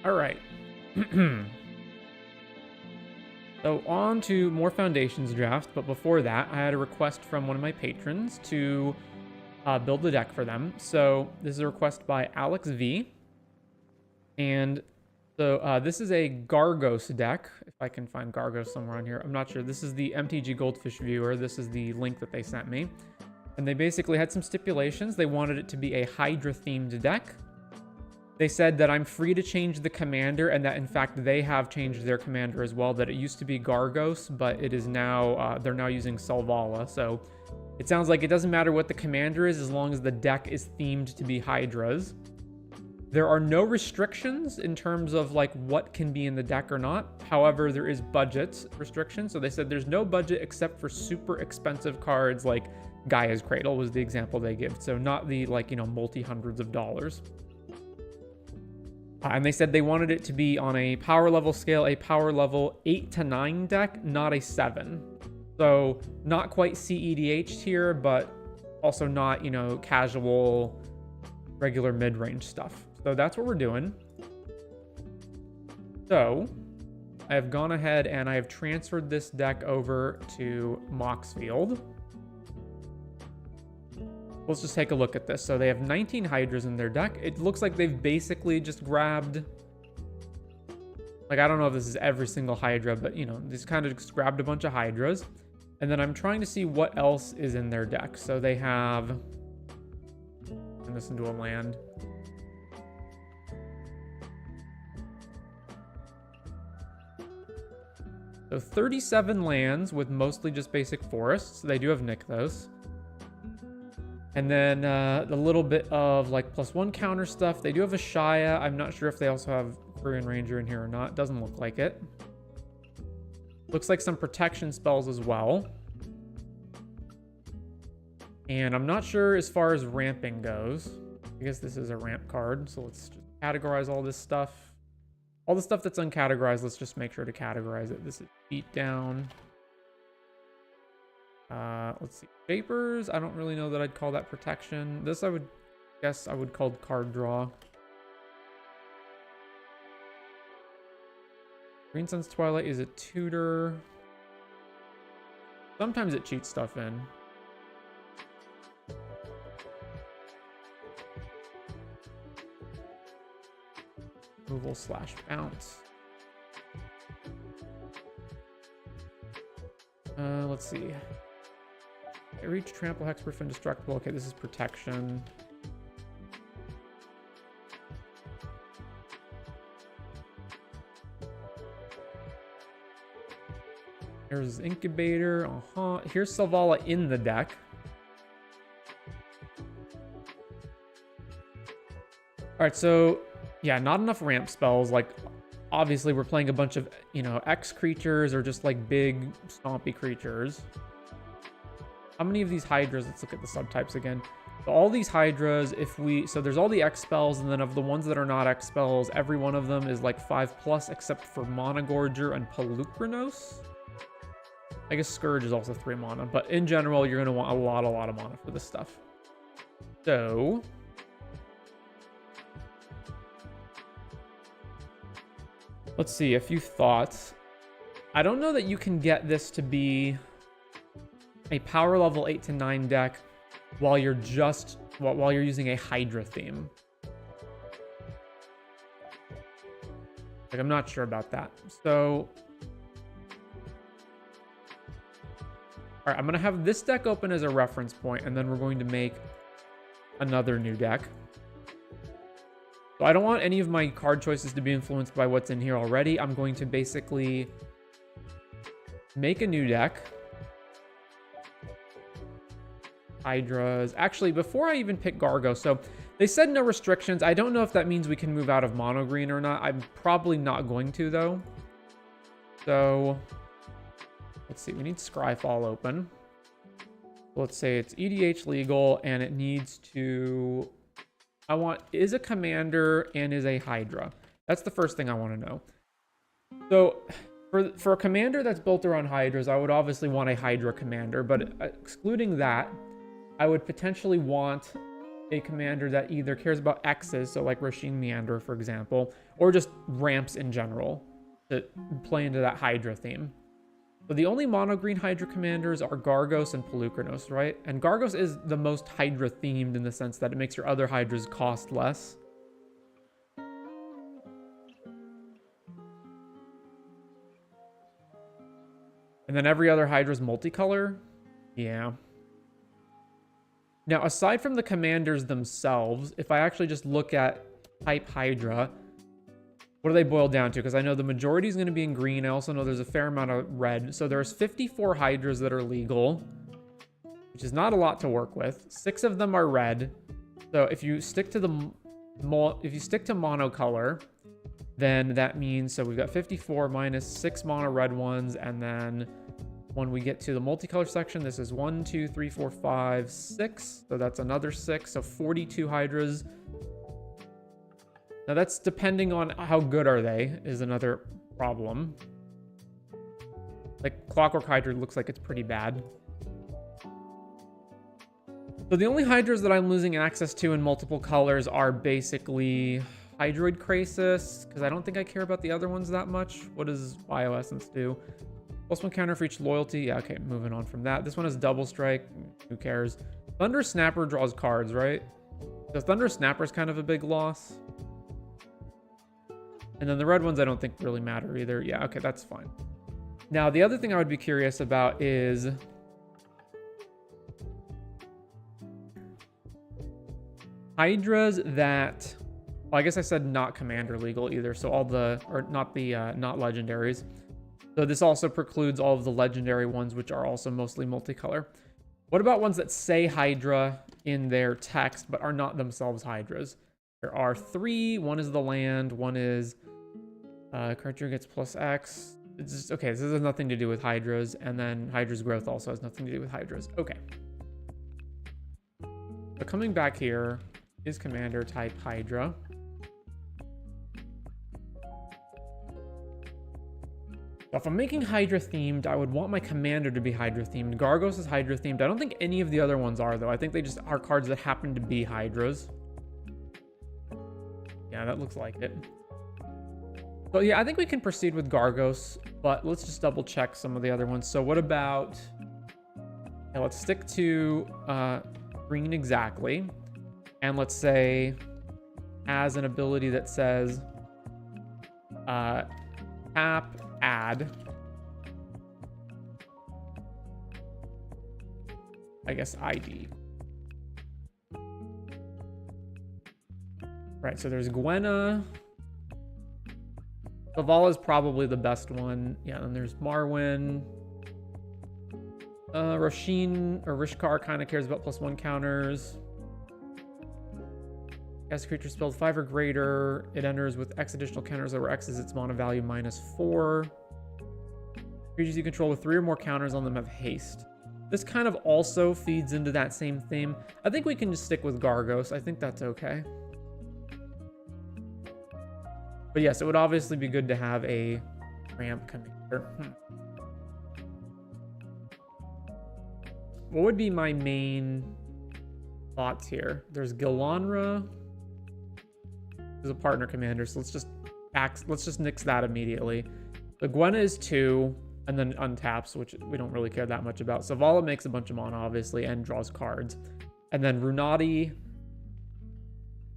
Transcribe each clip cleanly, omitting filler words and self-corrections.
All right. So on to more Foundations draft, but before that, I had a request from one of my patrons to build the deck for them. So this is a request by Alex V. And so this is a Gargos deck. If I can find Gargos somewhere on here. I'm not sure. This is the MTG Goldfish viewer. This is the link that they sent me. And they basically had some stipulations. They wanted it to be a Hydra-themed deck. They said that I'm free to change the commander, and that in fact they have changed their commander as well. That it used to be Gargos, but it is now they're now using Selvala. So it sounds like it doesn't matter what the commander is as long as the deck is themed to be Hydras. There are no restrictions in terms of like what can be in the deck or not. However, there is budget restrictions. So they said there's no budget except for super expensive cards like Gaia's Cradle was the example they give. So not the like, you know, multi-hundreds of dollars. And they said they wanted it to be on a power level scale, a power level 8 to 9 deck, not a 7. So not quite CEDH tier, but also not, you know, casual, regular mid-range stuff. So that's what we're doing. So I have gone ahead and I have transferred this deck over to Moxfield. Let's just take a look at this. So they have 19 Hydras in their deck. It looks like they've basically just grabbed... Like, I don't know if this is every single Hydra, but, you know, they just kind of just grabbed a bunch of Hydras. And then I'm trying to see what else is in their deck. So they have... Turn this into a land. So 37 lands with mostly just basic forests. They do have Nykthos. And then the little bit of like +1 counter stuff. They do have a Shia. I'm not sure if they also have Korean Ranger in here or not. Doesn't look like it. Looks like some protection spells as well. And I'm not sure as far as ramping goes. I guess this is a ramp card. So let's just categorize all this stuff. All the stuff that's uncategorized, let's just make sure to categorize it. This is beat down. Let's see. Shapers, I don't really know that I'd call that protection. This I would guess I would call card draw. Green Sun's Twilight is a tutor. Sometimes it cheats stuff in. Removal / bounce. Let's see. Reach, trample, hexproof, indestructible. Okay, this is protection. Here's incubator. Here's Selvala in the deck. All right, so yeah, not enough ramp spells. Like, obviously, we're playing a bunch of, you know, X creatures or just like big stompy creatures. How many of these Hydras? Let's look at the subtypes again. So all these Hydras, so there's all the X spells, and then of the ones that are not X spells, every one of them is like 5+ except for Monogorger and Pelucranos. I guess Scourge is also 3 mana, but in general, you're going to want a lot of mana for this stuff. So... let's see, a few thoughts. I don't know that you can get this to be a power level 8 to 9 deck while you're using a Hydra theme. Like, I'm not sure about that. So, all right, I'm going to have this deck open as a reference point, and then we're going to make another new deck. So I don't want any of my card choices to be influenced by what's in here already. I'm going to basically make a new deck. Hydras. Actually, before I even pick Gargo, so they said no restrictions. I don't know if that means we can move out of mono green or not. I'm probably not going to, though. So let's see. We need Scryfall open. Let's say it's EDH legal, and it needs to... is a commander and is a Hydra. That's the first thing I want to know. So for a commander that's built around Hydras, I would obviously want a Hydra commander, but excluding that, I would potentially want a commander that either cares about X's, so like Roshin Meander, for example, or just ramps in general to play into that Hydra theme. So the only mono green Hydra commanders are Gargos and Pelucranos, right? And Gargos is the most Hydra themed in the sense that it makes your other Hydras cost less. And then every other Hydra is multicolor. Yeah. Now, aside from the commanders themselves, if I actually just look at type Hydra, what do they boil down to? Because I know the majority is going to be in green. I also know there's a fair amount of red. So there's 54 Hydras that are legal, which is not a lot to work with. 6 of them are red. So if you stick to monocolor, then that means, so we've got 54 minus 6 mono red ones, and then when we get to the multicolor section, this is 1, 2, 3, 4, 5, 6. So that's another 6. So 42 Hydras. Now that's depending on how good are they is another problem. Like Clockwork Hydra looks like it's pretty bad. So the only Hydras that I'm losing access to in multiple colors are basically Hydroid Krasis, because I don't think I care about the other ones that much. What does Bioessence do? +1 counter for each loyalty. Yeah, okay, moving on from that. This one is Double Strike. Who cares? Thunder Snapper draws cards, right? So Thunder Snapper is kind of a big loss. And then the red ones I don't think really matter either. Yeah, okay, that's fine. Now, the other thing I would be curious about is Hydras that, well, I guess I said not commander legal either. So all the, or not the, not legendaries. So this also precludes all of the legendary ones, which are also mostly multicolor. What about ones that say Hydra in their text, but are not themselves Hydras? There are 3. One is the land. One is creature gets +X. It's just, okay, this has nothing to do with Hydras. And then Hydra's growth also has nothing to do with Hydras. Okay. So coming back here is commander type Hydra. If I'm making Hydra themed, I would want my commander to be Hydra themed. Gargos is Hydra themed. I don't think any of the other ones are, though. I think they just are cards that happen to be Hydras. Yeah, that looks like it. So yeah, I think we can proceed with Gargos, but let's just double check some of the other ones. So what about, yeah, let's stick to green exactly. And let's say as an ability that says tap, add, I guess ID. Right, so there's Gwenna. Zavala is probably the best one. Yeah, and there's Marwyn. Roshin or Rishkar kind of cares about +1 counters. As a creature spelled 5 or greater, it enters with X additional counters over X is its mana value -4. Creatures you control with 3 or more counters on them have haste. This kind of also feeds into that same theme. I think we can just stick with Gargos. I think that's okay. But yes, it would obviously be good to have a ramp commander. What would be my main thoughts here? There's Galanra. There's a partner commander, so let's just nix that immediately. The Gwenna is 2, and then untaps, which we don't really care that much about. Zavala makes a bunch of mana, obviously, and draws cards. And then Runati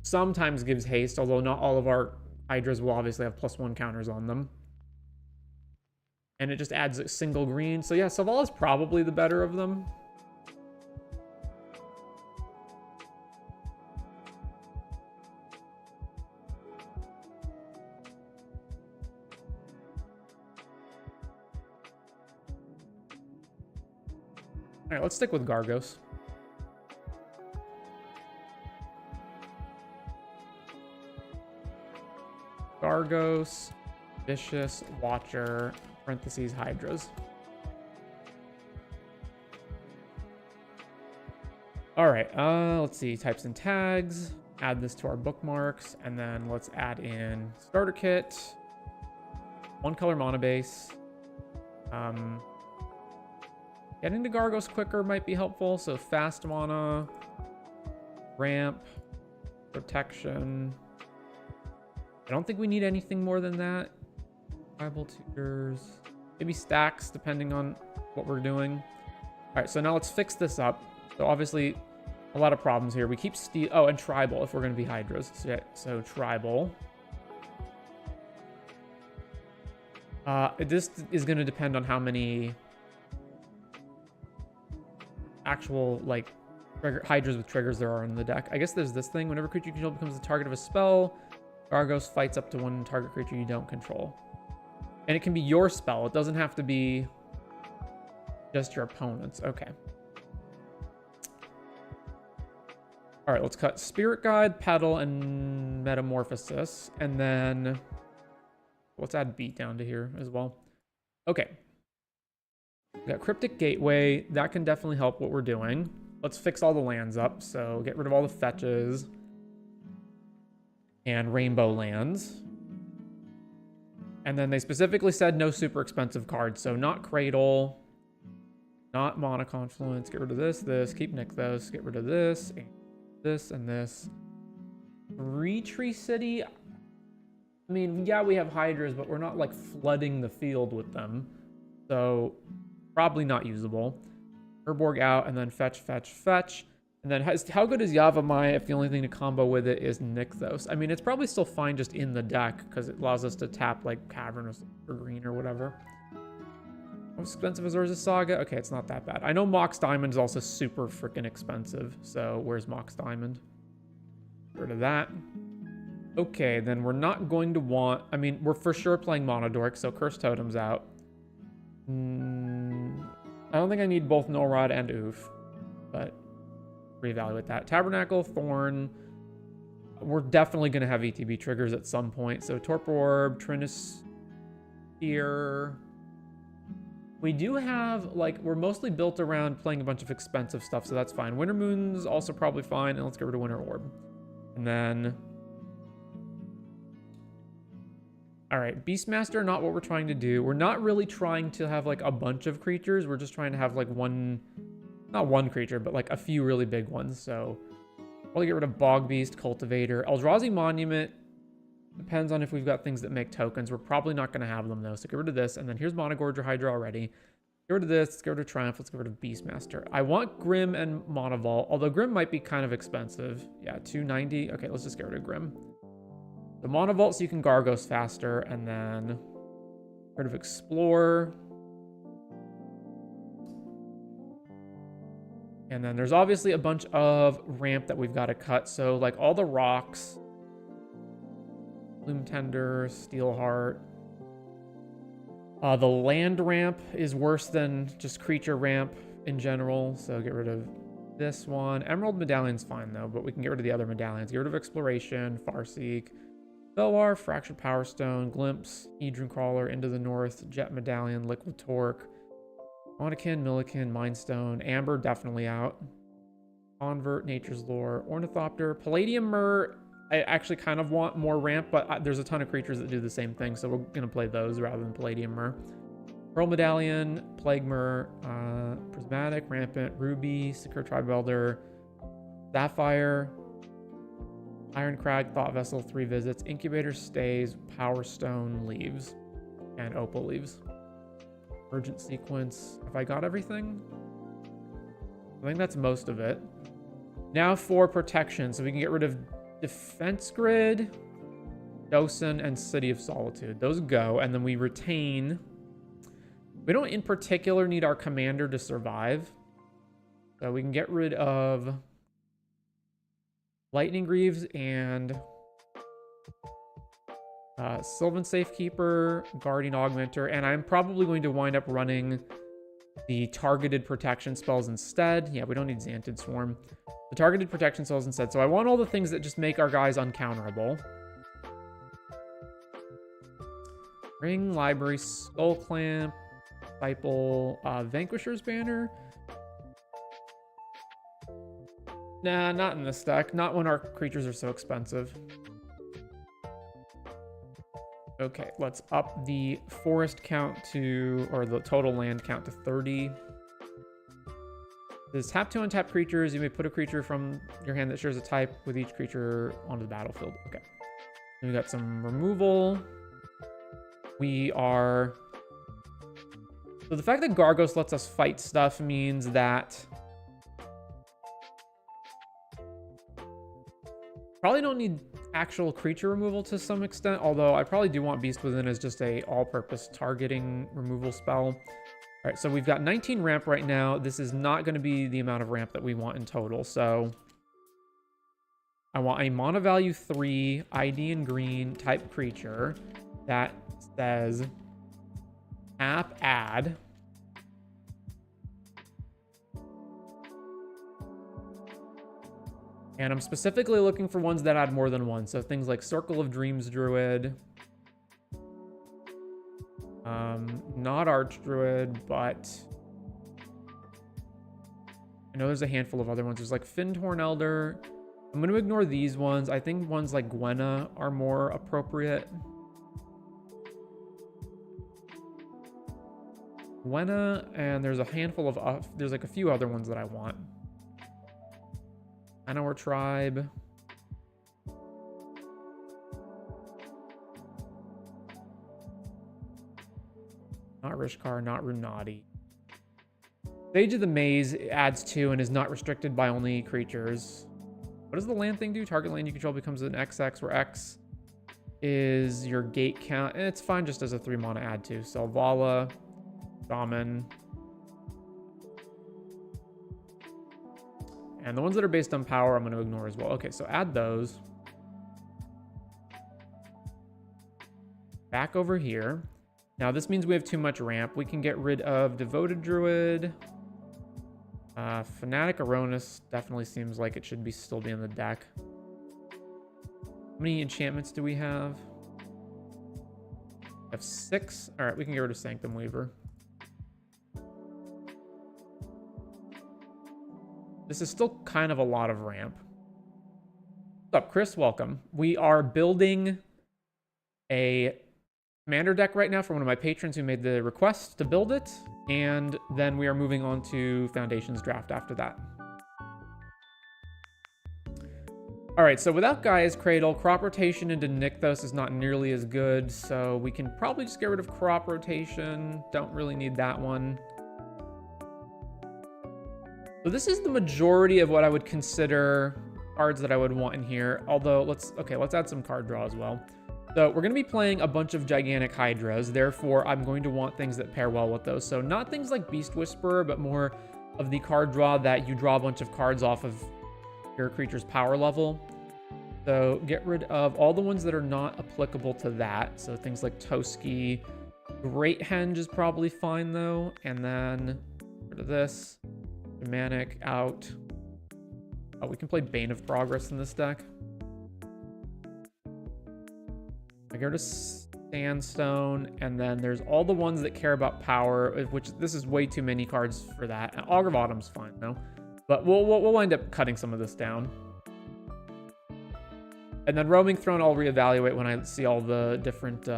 sometimes gives haste, although not all of our Hydras will obviously have +1 counters on them. And it just adds a single green. So yeah, Zavala is probably the better of them. All right, let's stick with Gargos. Gargos, Vicious, Watcher, parentheses, Hydras. All right, let's see, types and tags. Add this to our bookmarks, and then let's add in starter kit, 1 color mana base. Getting to Gargos quicker might be helpful, so fast mana. Ramp, protection. I don't think we need anything more than that. Tribal tutors. Maybe stacks, depending on what we're doing. All right, so now let's fix this up. So obviously, a lot of problems here. We keep steel. Oh, and tribal if we're going to be hydras. So tribal. This is going to depend on how many actual, like, hydras with triggers there are in the deck. I guess there's this thing. Whenever creature you control becomes the target of a spell, Gargos fights up to one target creature you don't control. And it can be your spell. It doesn't have to be just your opponent's. Okay. All right, let's cut Spirit Guide, Petal, and Metamorphosis. And then let's add Beat down to here as well. Okay. We got Cryptic Gateway. That can definitely help what we're doing. Let's fix all the lands up. So get rid of all the fetches and rainbow lands. And then they specifically said no super expensive cards. So not Cradle, not Mana Confluence. Get rid of this, keep Nykthos. Get rid of this, and this. Tree City. I mean, yeah, we have Hydras, but we're not like flooding the field with them. So probably not usable. Urborg out, and then fetch. And then how good is Yavimaya if the only thing to combo with it is Nykthos? I mean, it's probably still fine just in the deck because it allows us to tap like Cavernous or Green or whatever. Most expensive is Urza Saga? Okay, it's not that bad. I know Mox Diamond is also super freaking expensive. So where's Mox Diamond? Get rid of that. Okay, then we're not going to want... I mean, we're for sure playing Monodork, so Curse Totem's out. I don't think I need both No Rod and Oof, but reevaluate that. Tabernacle, Thorn. We're definitely going to have ETB triggers at some point. So Torpor Orb, Trinus here. We do have, like, we're mostly built around playing a bunch of expensive stuff, so that's fine. Winter Moon's also probably fine, and let's get rid of Winter Orb. And then... all right, Beastmaster, not what we're trying to do. We're not really trying to have, like, a bunch of creatures. We're just trying to have, like, one... not one creature, but, like, a few really big ones. So, probably get rid of Bog Beast, Cultivator. Eldrazi Monument depends on if we've got things that make tokens. We're probably not going to have them, though. So, get rid of this. And then here's Monogorger Hydra already. Get rid of this. Let's get rid of Triumph. Let's get rid of Beastmaster. I want Grim and Monavault, although Grim might be kind of expensive. Yeah, 290. Okay, let's just get rid of Grim. The Monavault so you can Gargos faster, and then get rid of Explore. And then there's obviously a bunch of ramp that we've got to cut. So like all the rocks, Bloom Tender, Steelheart. The land ramp is worse than just creature ramp in general. So get rid of this one. Emerald Medallion's fine though, but we can get rid of the other medallions. Get rid of Exploration, Farseek, Belwar, Fractured Power Stone, Glimpse, Hedron Crawler, Into the North, Jet Medallion, Liquid Torque, Monakin, Milliken, Mindstone, Amber definitely out. Convert, Nature's Lore, Ornithopter, Palladium Myrrh. I actually kind of want more ramp, but there's a ton of creatures that do the same thing, so we're going to play those rather than Palladium Myrrh. Pearl Medallion, Plague Myrrh, Prismatic, Rampant, Ruby, Secure Tribe Elder, Sapphire, Iron Crag, Thought Vessel, 3 visits, Incubator stays, Power Stone leaves, and Opal leaves. Urgent Sequence. Have I got everything? I think that's most of it. Now for protection. So we can get rid of Defense Grid, Dosen, and City of Solitude. Those go, and then we retain... we don't in particular need our commander to survive. So we can get rid of Lightning Greaves and Sylvan Safekeeper, Guardian Augmenter, and I'm probably going to wind up running the targeted protection spells instead. Yeah, we don't need Xantid Swarm. The targeted protection spells instead. So I want all the things that just make our guys uncounterable. Ring, Library, Skull Clamp, Disciple, Vanquisher's Banner. Nah, not in this deck. Not when our creatures are so expensive. Okay, let's up the forest count to, or the total land count to 30. Says tap to untap creatures. You may put a creature from your hand that shares a type with each creature onto the battlefield. Okay. Then we got some removal. We are... So the fact that Gargos lets us fight stuff means that... Probably don't need actual creature removal to some extent, although I probably do want Beast Within as just a all-purpose targeting removal spell. All right, so we've got 19 ramp right now. This is not going to be the amount of ramp that we want in total, so I want a mana value 3 ID in green type creature that says tap add. And I'm specifically looking for ones that add more than one. So things like Circle of Dreams Druid. Not Archdruid, but I know there's a handful of other ones. There's like Fintorn Elder. I'm going to ignore these ones. I think ones like Gwenna are more appropriate. Gwenna, and there's a handful of... there's like a few other ones that I want. Anowar Tribe. Not Rishkar, not Runati. Sage of the Maze adds 2 and is not restricted by only creatures. What does the land thing do? Target land you control becomes an XX, where X is your gate count. And it's fine just as a 3 mana add 2. Selvala, Shaman. And the ones that are based on power, I'm going to ignore as well. Okay, so add those. Back over here. Now, this means we have too much ramp. We can get rid of Devoted Druid. Fanatic Aronis definitely seems like it should be still be in the deck. How many enchantments do we have? We have 6. All right, we can get rid of Sanctum Weaver. This is still kind of a lot of ramp. What's up, Chris? Welcome. We are building a commander deck right now for one of my patrons who made the request to build it. And then we are moving on to Foundations draft after that. All right, so without Gaia's Cradle, crop rotation into Nykthos is not nearly as good. So we can probably just get rid of crop rotation. Don't really need that one. So this is the majority of what I would consider cards that I would want in here. Although, let's add some card draw as well. So we're going to be playing a bunch of gigantic Hydras. Therefore, I'm going to want things that pair well with those. So not things like Beast Whisperer, but more of the card draw that you draw a bunch of cards off of your creature's power level. So get rid of all the ones that are not applicable to that. So things like Toski. Great Henge is probably fine though. And then get rid of this. Manic out. Oh, we can play Bane of Progress in this deck. I go to Sandstone, and then there's all the ones that care about power, which this is way too many cards for that. And Augur of Autumn's fine though, but we'll wind up cutting some of this down. And then Roaming Throne, I'll reevaluate when I see all the different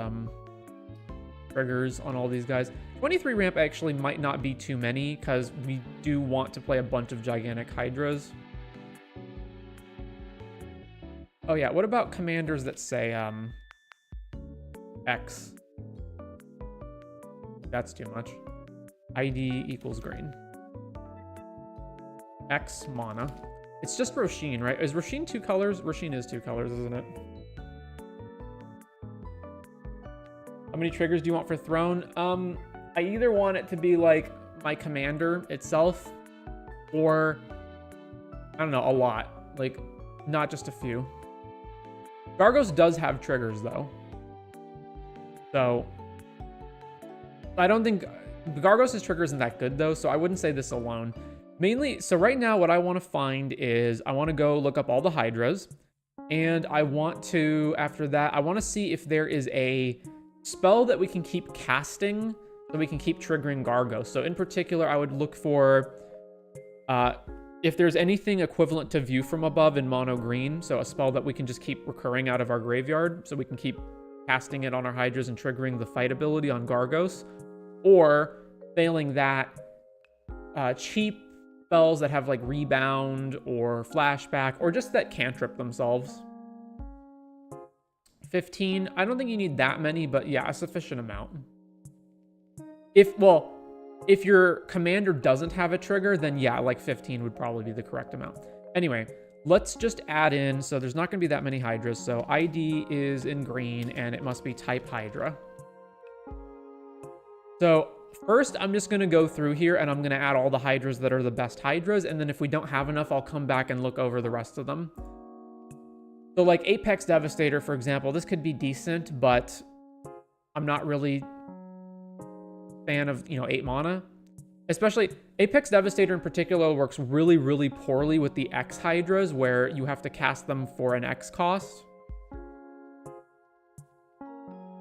triggers on all these guys. 23 ramp actually might not be too many because we do want to play a bunch of gigantic Hydras. Oh yeah, what about commanders that say X? That's too much. ID equals green. X mana. It's just Roshin, right? Is Roshin 2 colors? Roshin is 2 colors, isn't it? How many triggers do you want for Throne? I either want it to be like my commander itself, or I don't know, a lot. Like, not just a few. Gargos does have triggers though. So I don't think Gargos' trigger isn't that good though, so I wouldn't say this alone. Mainly, so right now what I want to find is I want to go look up all the Hydras, and I want to, after that, I want to see if there is a spell that we can keep casting so we can keep triggering Gargos. So in particular, I would look for if there's anything equivalent to View from Above in mono green, so a spell that we can just keep recurring out of our graveyard, so we can keep casting it on our Hydras and triggering the fight ability on Gargos. Or, failing that, cheap spells that have like rebound or flashback or just that cantrip themselves. 15. I don't think you need that many, but yeah, a sufficient amount. If your commander doesn't have a trigger, then yeah, like 15 would probably be the correct amount. Anyway, let's just add in, so there's not going to be that many Hydras, so ID is in green, and it must be type Hydra. So first, I'm just going to go through here, and I'm going to add all the Hydras that are the best Hydras, and then if we don't have enough, I'll come back and look over the rest of them. So like Apex Devastator, for example, this could be decent, but I'm not really a fan of, 8 mana. Especially, Apex Devastator in particular works really, really poorly with the X Hydras, where you have to cast them for an X cost.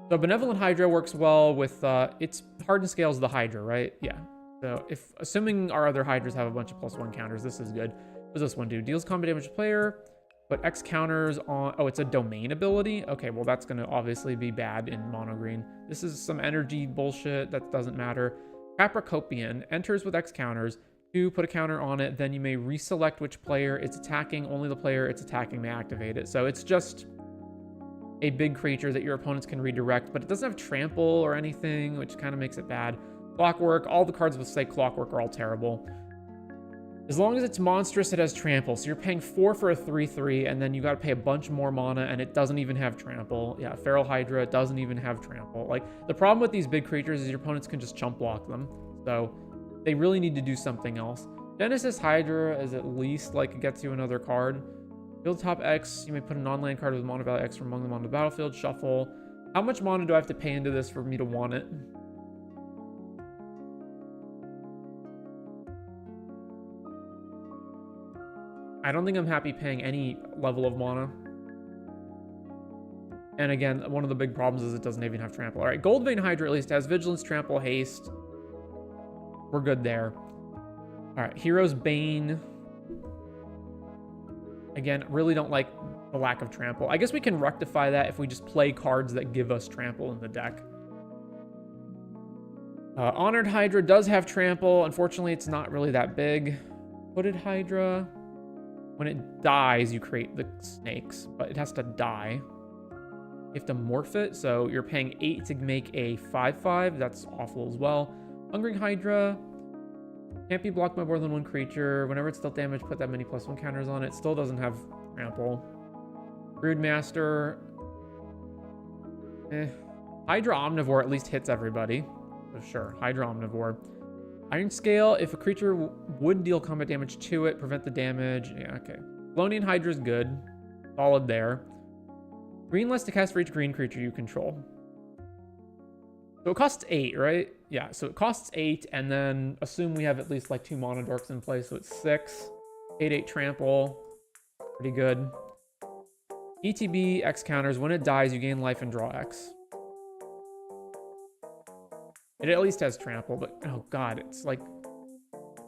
So Benevolent Hydra works well with, its hardened scale is the Hydra, right? Yeah. So assuming our other Hydras have a bunch of +1 counters, this is good. What does this one do? Deals combat damage to player, but X counters on, oh, it's a domain ability? Okay, well that's gonna obviously be bad in mono green. This is some energy bullshit that doesn't matter. Capricopian enters with X counters. 2, put a counter on it, then you may reselect which player it's attacking. Only the player it's attacking may activate it. So it's just a big creature that your opponents can redirect, but it doesn't have trample or anything, which kind of makes it bad. Clockwork, all the cards with say Clockwork are all terrible. As long as it's monstrous, it has trample. So you're paying 4 for a 3/3, and then you got to pay a bunch more mana, and it doesn't even have trample. Yeah, Feral Hydra doesn't even have trample. Like, the problem with these big creatures is your opponents can just chump block them. So they really need to do something else. Genesis Hydra is at least, like, it gets you another card. Build top X, you may put a non-land card with mana value X from among them on the battlefield. Shuffle. How much mana do I have to pay into this for me to want it? I don't think I'm happy paying any level of mana. And again, one of the big problems is it doesn't even have trample. All right, Goldvein Hydra at least has vigilance, trample, haste. We're good there. All right, Hero's Bane. Again, really don't like the lack of trample. I guess we can rectify that if we just play cards that give us trample in the deck. Honored Hydra does have trample. Unfortunately, it's not really that big. Hooded Hydra. When it dies, you create the snakes, but it has to die. You have to morph it, so you're paying 8 to make a 5/5. That's awful as well. Hungering Hydra. Can't be blocked by more than one creature. Whenever it's dealt damage, put that many +1 counters on it. Still doesn't have trample. Broodmaster. Hydra Omnivore at least hits everybody. So sure, Hydra Omnivore. Iron Scale, if a creature would deal combat damage to it, prevent the damage. Yeah, okay. Colonian Hydra is good. Solid there. Green less to cast for each green creature you control. So it costs 8, right? Yeah, so it costs 8, and then assume we have at least like 2 Mono Dorks in play, so it's 6. 8/8 trample. Pretty good. ETB, X counters. When it dies, you gain life and draw X. It at least has trample, but oh god, it's like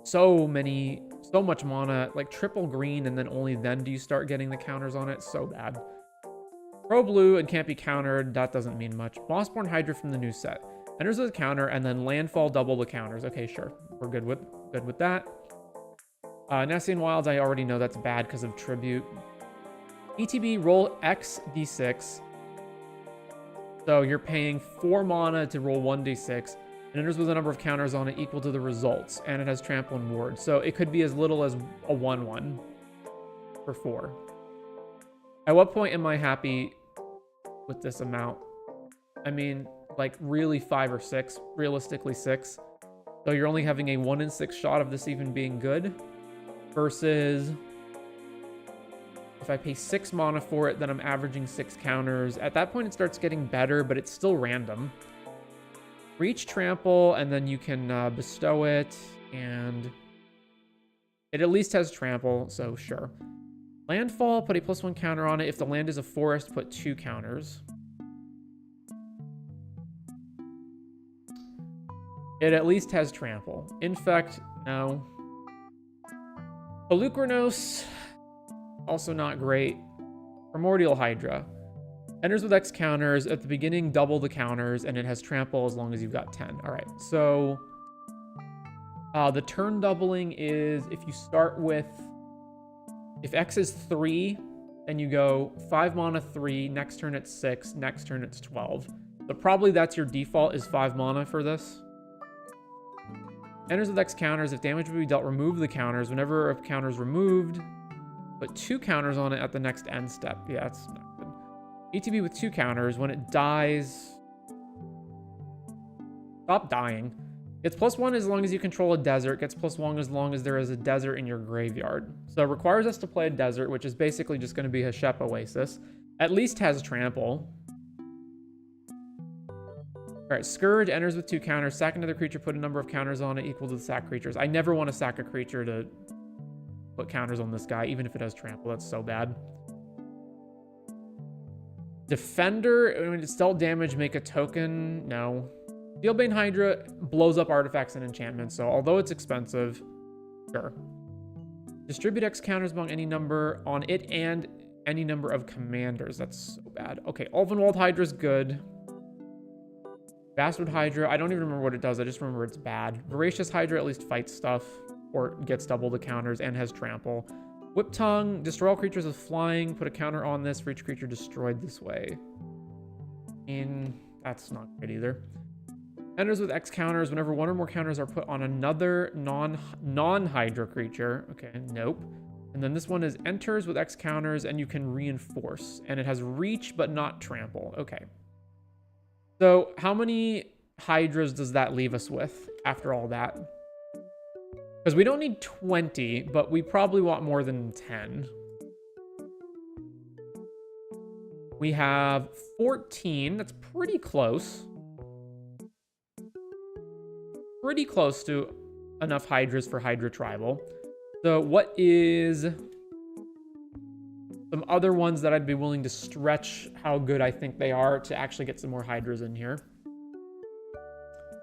so much mana, like triple green, and then only then do you start getting the counters on it. So bad. Pro blue and can't be countered. That doesn't mean much. Bossborn Hydra from the new set. Enters with a counter, and then landfall double the counters. Okay, sure. We're good with that. Nessian Wilds, I already know that's bad because of tribute. ETB, roll X d6. So you're paying 4 mana to roll 1d6. It enters with a number of counters on it equal to the results, and it has trample and ward. So it could be as little as a 1/1 for 4. At what point am I happy with this amount? I mean, like really 5 or 6, realistically 6. So you're only having a 1 in 6 shot of this even being good, versus if I pay 6 mana for it, then I'm averaging 6 counters. At that point, it starts getting better, but it's still random. Reach trample, and then you can bestow it, and it at least has trample, so sure. Landfall, put a +1 counter on it. If the land is a forest, put 2 counters. It at least has trample. Infect, no. Pelucranos, also not great. Primordial Hydra. Enters with X counters. At the beginning, double the counters, and it has trample as long as you've got 10. All right, so The turn doubling is if you start with... If X is 3, then you go 5 mana 3, next turn it's 6, next turn it's 12. So probably that's your default is 5 mana for this. Enters with X counters. If damage would be dealt, remove the counters. Whenever a counter is removed, put 2 counters on it at the next end step. Yeah, that's not good. ETB with 2 counters. When it dies... Stop dying. Gets +1 as long as you control a desert. Gets +1 as long as there is a desert in your graveyard. So it requires us to play a desert, which is basically just going to be Hashep Oasis. At least has trample. Alright, Scourge enters with 2 counters. Sack another creature, put a number of counters on it equal to the sack creatures. I never want to sack a creature to put counters on this guy, even if it has trample. That's so bad. Defender, when it's dealt damage, make a token. No. Steelbane Hydra blows up artifacts and enchantments, so although it's expensive, sure. Distribute X counters among any number on it and any number of commanders. That's so bad. Okay, Ulvenwald Hydra's good. Bastard Hydra, I don't even remember what it does. I just remember it's bad. Voracious Hydra at least fights stuff or gets double the counters and has trample. Whip Tongue, destroy all creatures with flying. Put a counter on this for each creature destroyed this way. And that's not good either. Enters with X counters. Whenever 1 or more counters are put on another non-Hydra creature. Okay, nope. And then this one is enters with X counters and you can reinforce. And it has reach but not trample. Okay. So how many Hydras does that leave us with after all that? Because we don't need 20, but we probably want more than 10. We have 14. That's pretty close. Pretty close to enough Hydras for Hydra Tribal. So what is some other ones that I'd be willing to stretch how good I think they are to actually get some more Hydras in here?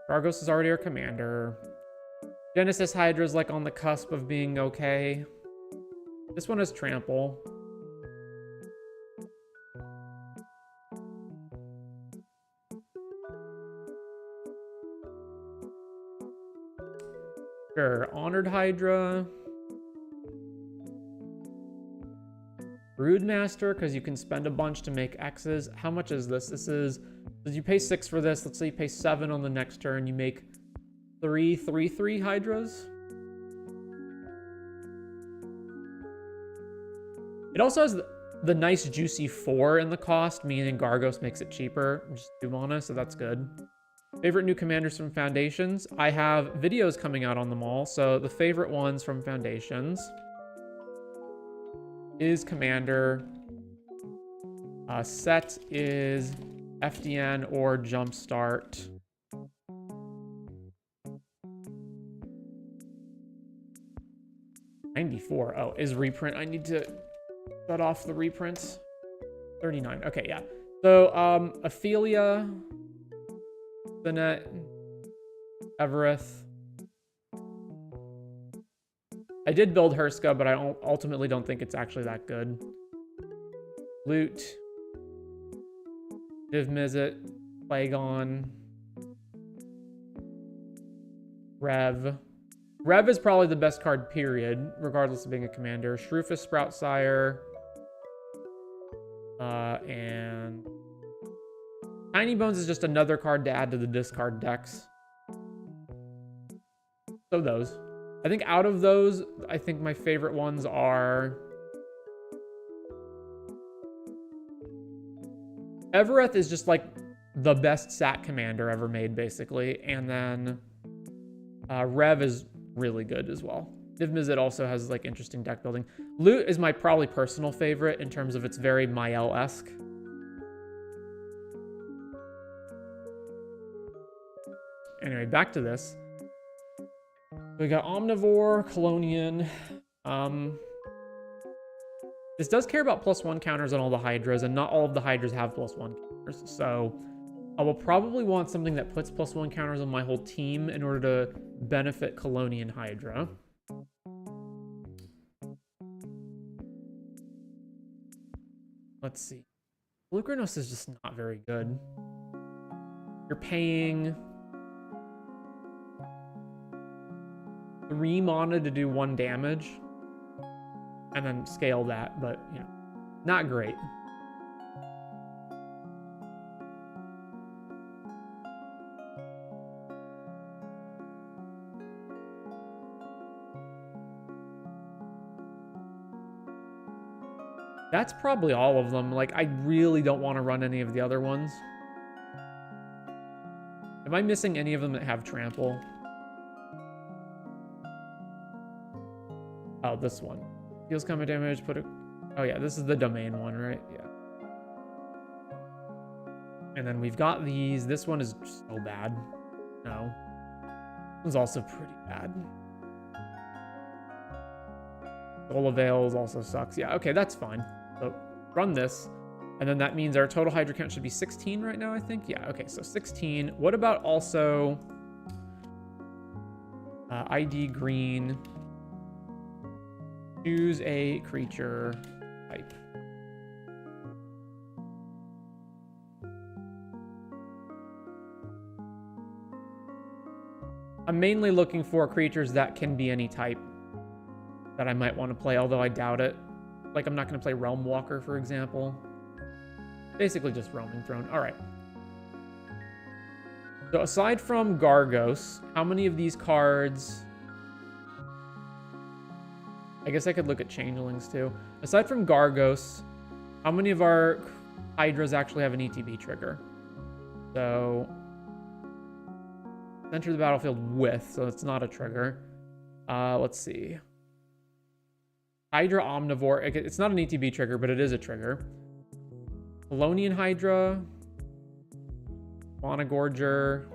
Gargos is already our commander. Genesis Hydra's like on the cusp of being okay. This one has trample. Sure, Honored Hydra. Broodmaster, because you can spend a bunch to make X's. How much is this? This is, you pay 6 for this. Let's say you pay 7 on the next turn. You make 3/3/3 Hydras. It also has the nice juicy 4 in the cost, meaning Gargos makes it cheaper. Just 2 mana, so that's good. Favorite new commanders from Foundations. I have videos coming out on them all. So the favorite ones from Foundations is Commander. Set is FDN or Jumpstart. $94. Oh, is reprint. I need to shut off the reprints. $39. Okay, yeah. So, Ophelia, Sinet, Evereth. I did build Herska, but I ultimately don't think it's actually that good. Loot. Div Mizzet. Plagon. Rev. Rev is probably the best card, period, regardless of being a commander. Shrewfus, Sproutsire. And Tiny Bones is just another card to add to the discard decks. So those. I think out of those, I think my favorite ones are... Evereth is just like the best sat commander ever made, basically. And then Rev is really good as well. Div Mizzet also has like interesting deck building. Loot is my probably personal favorite in terms of it's very Mael-esque. Anyway, back to this. We got Omnivore, Colonian. This does care about +1 counters on all the Hydras, and not all of the Hydras have +1 counters. So I will probably want something that puts +1 counters on my whole team in order to benefit Colonian Hydra. Let's see. Lucranos is just not very good. You're paying... 3 mana to do 1 damage. And then scale that, but, you know, not great. That's probably all of them. Like, I really don't want to run any of the other ones. Am I missing any of them that have trample? Oh, this one. Deals combat damage, put it... Oh yeah, this is the domain one, right? Yeah. And then we've got these. This one is so bad. No. This one's also pretty bad. Soul Veils also sucks. Yeah, okay, that's fine. So run this. And then that means our total Hydra count should be 16 right now, I think. Yeah, okay, so 16. What about also... ID green... Choose a creature type. I'm mainly looking for creatures that can be any type that I might want to play, although I doubt it. Like, I'm not going to play Realm Walker, for example. Basically just Roaming Throne. All right. So aside from Gargos, how many of these cards... I guess I could look at Changelings too. Aside from Gargos, how many of our Hydras actually have an ETB trigger? So, enter the battlefield with, so it's not a trigger. Let's see. Hydra Omnivore, it's not an ETB trigger, but it is a trigger. Colonian Hydra. Monogorger.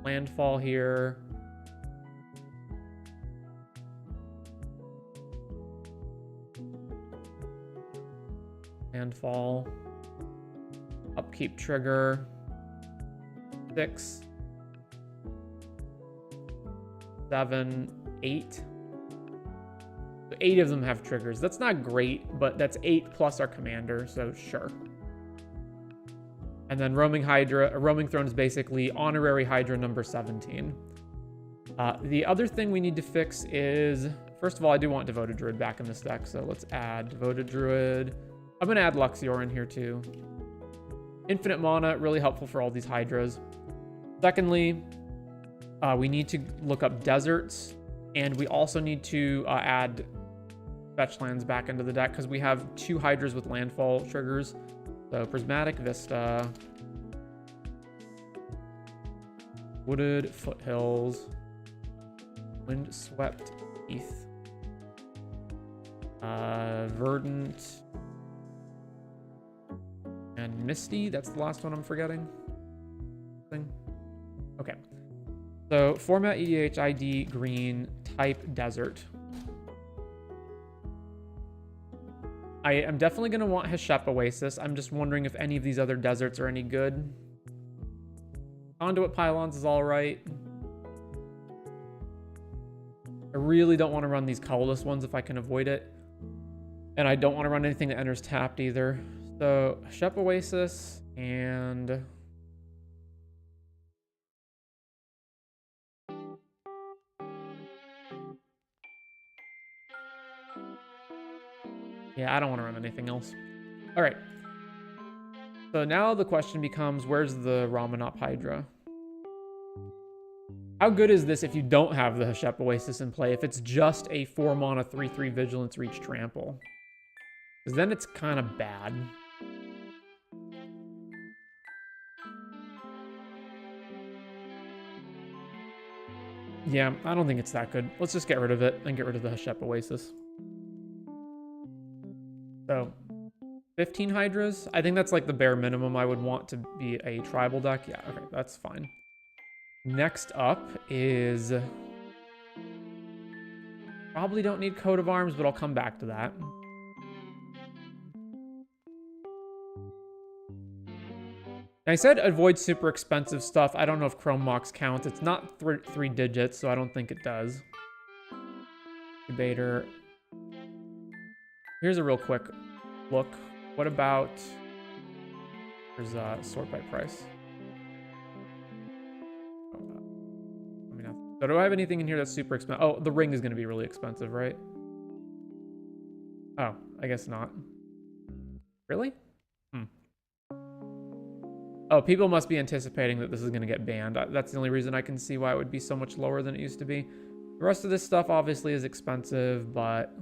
Landfall here. Landfall. Upkeep trigger. 6. 7, 8. 8 of them have triggers. That's not great, but that's 8 plus our commander, so sure. And then Roaming Throne is basically honorary Hydra number 17. The other thing we need to fix is, first of all, I do want Devoted Druid back in this deck, so let's add Devoted Druid. I'm going to add Luxior in here too. Infinite mana, really helpful for all these Hydras. Secondly, we need to look up deserts, and we also need to add fetch lands back into the deck because we have 2 Hydras with landfall triggers. So Prismatic Vista, Wooded Foothills, Windswept Heath, Verdant, and Misty. That's the last one I'm forgetting. Okay. So format EDH ID green type desert. I am definitely going to want Heshep Oasis. I'm just wondering if any of these other deserts are any good. Conduit Pylons is all right. I really don't want to run these colorless ones if I can avoid it. And I don't want to run anything that enters tapped either. So Heshep Oasis and... yeah, I don't want to run anything else. All right. So now the question becomes, where's the Ramanop Hydra? How good is this if you don't have the Heshep Oasis in play, if it's just a 4 mana 3/3 Vigilance Reach Trample? Because then it's kind of bad. Yeah, I don't think it's that good. Let's just get rid of it and get rid of the Heshep Oasis. So, 15 Hydras. I think that's like the bare minimum I would want to be a tribal deck. Yeah, okay, that's fine. Next up is... probably don't need Coat of Arms, but I'll come back to that. I said avoid super expensive stuff. I don't know if Chrome Mox counts. It's not 3 digits, so I don't think it does. Debater. Here's a real quick look. What about... here's sort by price. So do I have anything in here that's super expensive? Oh, the ring is going to be really expensive, right? Oh, I guess not. Really? Oh, people must be anticipating that this is going to get banned. That's the only reason I can see why it would be so much lower than it used to be. The rest of this stuff obviously is expensive, but...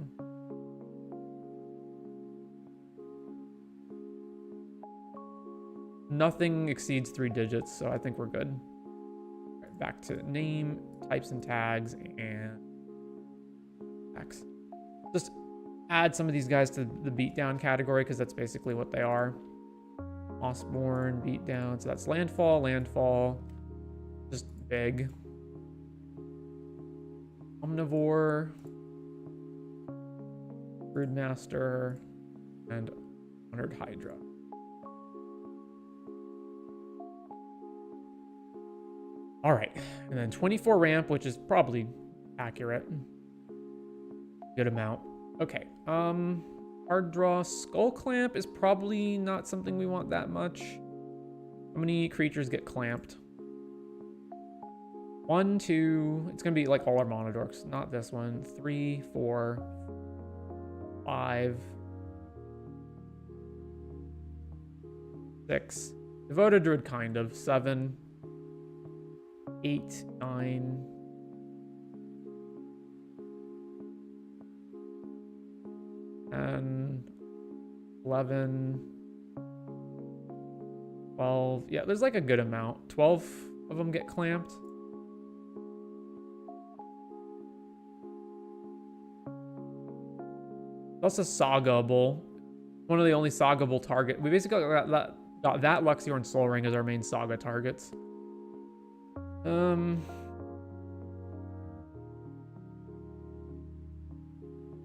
nothing exceeds 3 digits, so I think we're good. Right, back to name, types and tags, and... tags. Just add some of these guys to the beatdown category, because that's basically what they are. Mossborn, beatdown, so that's landfall, just big. Omnivore, Broodmaster, and Honored Hydra. All right, and then 24 ramp, which is probably accurate. Good amount. Okay, hard draw. Skull clamp is probably not something we want that much. How many creatures get clamped? 1, 2. It's gonna be like all our monodorks, not this one. 3, 4, 5, 6. Devoted Druid, kind of. 7, 8, 9. 10, 11, 12. Yeah, there's like a good amount. 12 of them get clamped. That's a Sagable. One of the only Sagable target. We basically got that Luxior and Soul Ring as our main Saga targets.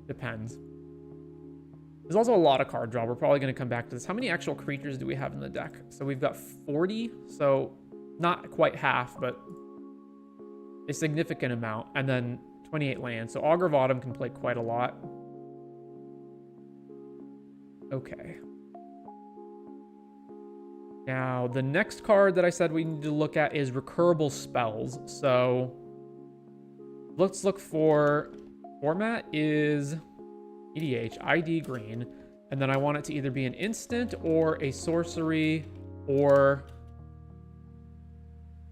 Depends. There's also a lot of card draw. We're probably going to come back to this. How many actual creatures do we have in the deck? So we've got 40, so not quite half, but a significant amount. And then 28 lands. So Augur of Autumn can play quite a lot. Okay. Now, the next card that I said we need to look at is recurable spells. So let's look for... format is EDH, ID green, and then I want it to either be an instant or a sorcery or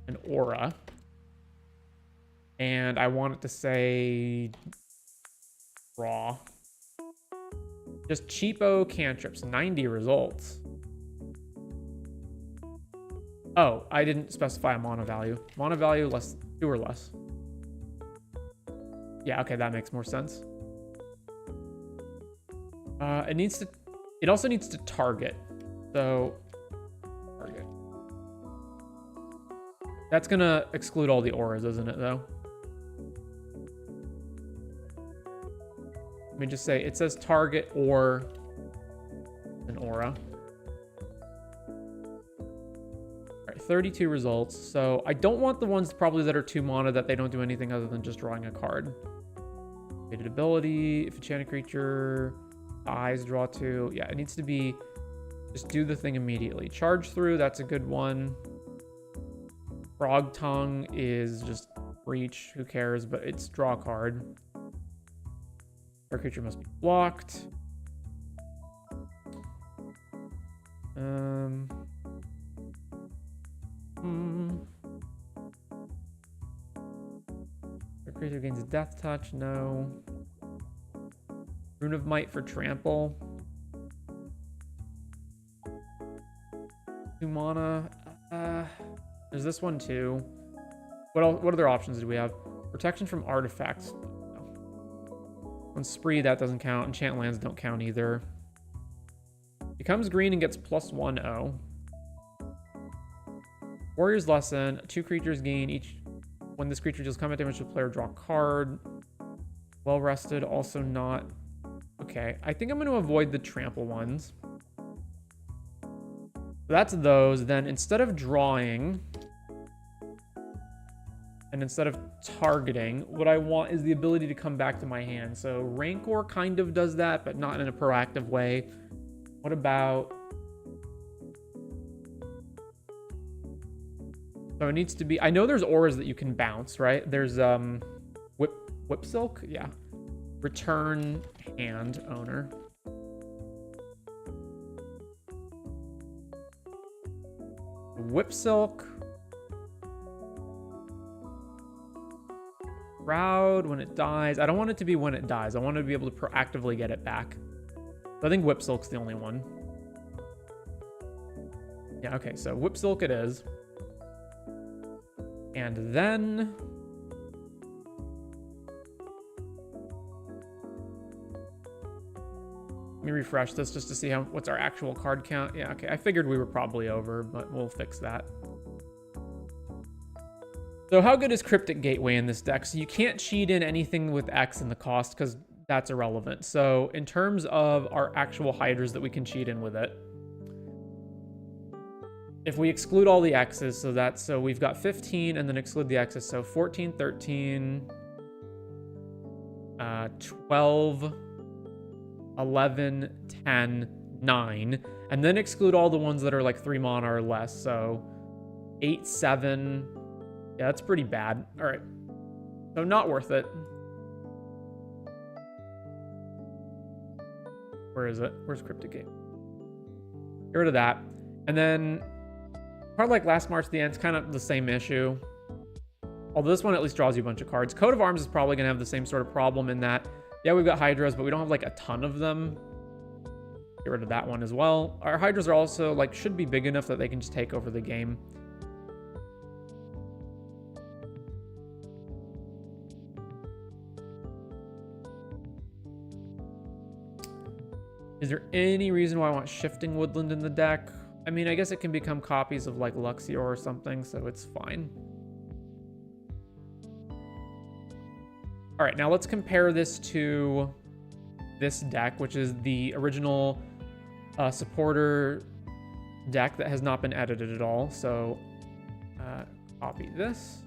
an aura. And I want it to say draw. Just cheapo cantrips, 90 results. Oh, I didn't specify a mono value. Mono value less 2 or less. Yeah, okay, that makes more sense. It also needs to target. So target. That's gonna exclude all the auras, isn't it, though? Let me just say, it says target or an aura. All right, 32 results. So I don't want the ones probably that are 2 mana that they don't do anything other than just drawing a card. Created ability, if enchanted creature, eyes, draw 2. Yeah, it needs to be just do the thing immediately. Charge through, that's a good one. Frog tongue is just reach, who cares, but it's draw a card. Our creature must be blocked. Our creature gains a death touch, no. Rune of Might for trample. 2 mana. There's this one too. What other options do we have? Protection from artifacts. On Spree, that doesn't count. Enchant lands don't count either. Becomes green and gets +1/0. Warrior's Lesson. 2 creatures gain each. When this creature deals combat damage to the player, draw a card. Well rested, also not. Okay, I think I'm going to avoid the trample ones. That's those. Then instead of drawing and instead of targeting, what I want is the ability to come back to my hand. So Rancor kind of does that, but not in a proactive way. What about So it needs to be... I know there's auras that you can bounce, right? There's Whip Silk? Yeah. Return hand owner. Whip Silk. Shroud when it dies. I don't want it to be when it dies. I want to be able to proactively get it back. So I think Whip Silk's the only one. Yeah, okay, so Whip Silk it is. And then... let me refresh this just to see what's our actual card count. Yeah, okay, I figured we were probably over, but we'll fix that. So how good is Cryptic Gateway in this deck? So you can't cheat in anything with X in the cost because that's irrelevant. So in terms of our actual Hydras that we can cheat in with it, if we exclude all the X's, so we've got 15 and then exclude the X's, so 14, 13, 12, 11, 10, 9, and then exclude all the ones that are like 3 mana or less, so 8, 7, yeah, that's pretty bad. All right, so not worth it. Where is it? Where's Cryptic Game? Get rid of that. And then part like Last March to the End, it's kind of the same issue. Although this one at least draws you a bunch of cards. Coat of Arms is probably going to have the same sort of problem in that, yeah, we've got Hydras, but we don't have like a ton of them. Get rid of that one as well. Our Hydras are also like, should be big enough that they can just take over the game. Is there any reason why I want Shifting Woodland in the deck? I mean, I guess it can become copies of like Luxior or something, so it's fine. All right, now let's compare this to this deck, which is the original supporter deck that has not been edited at all. So copy this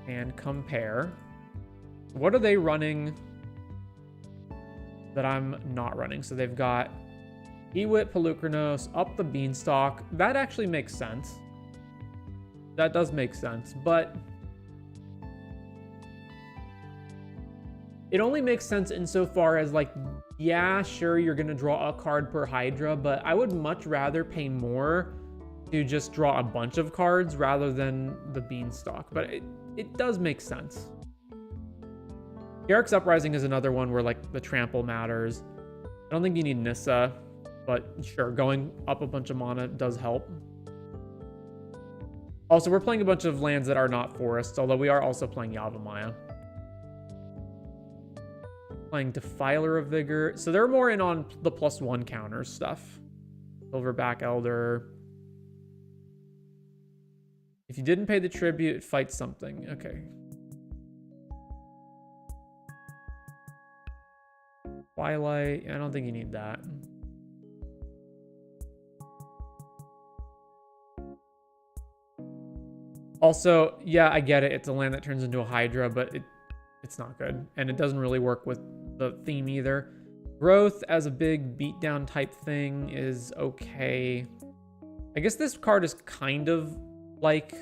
and compare. What are they running that I'm not running? So they've got Ewit, Pelucranos, up the Beanstalk. That actually makes sense. That does make sense, but it only makes sense insofar as like, yeah, sure, you're gonna draw a card per Hydra, but I would much rather pay more to just draw a bunch of cards rather than the Beanstalk, but it does make sense. Garrick's Uprising is another one where like the trample matters. I don't think you need Nissa, but sure, going up a bunch of mana does help. Also, we're playing a bunch of lands that are not forests, although we are also playing Yavimaya. Playing Defiler of Vigor. So they're more in on the +1 counter stuff. Silverback Elder. If you didn't pay the tribute, fight something. Okay. Twilight. I don't think you need that. Also, yeah, I get it. It's a land that turns into a Hydra, but it's not good. And it doesn't really work with the theme either. Growth as a big beatdown type thing is okay. I guess this card is kind of like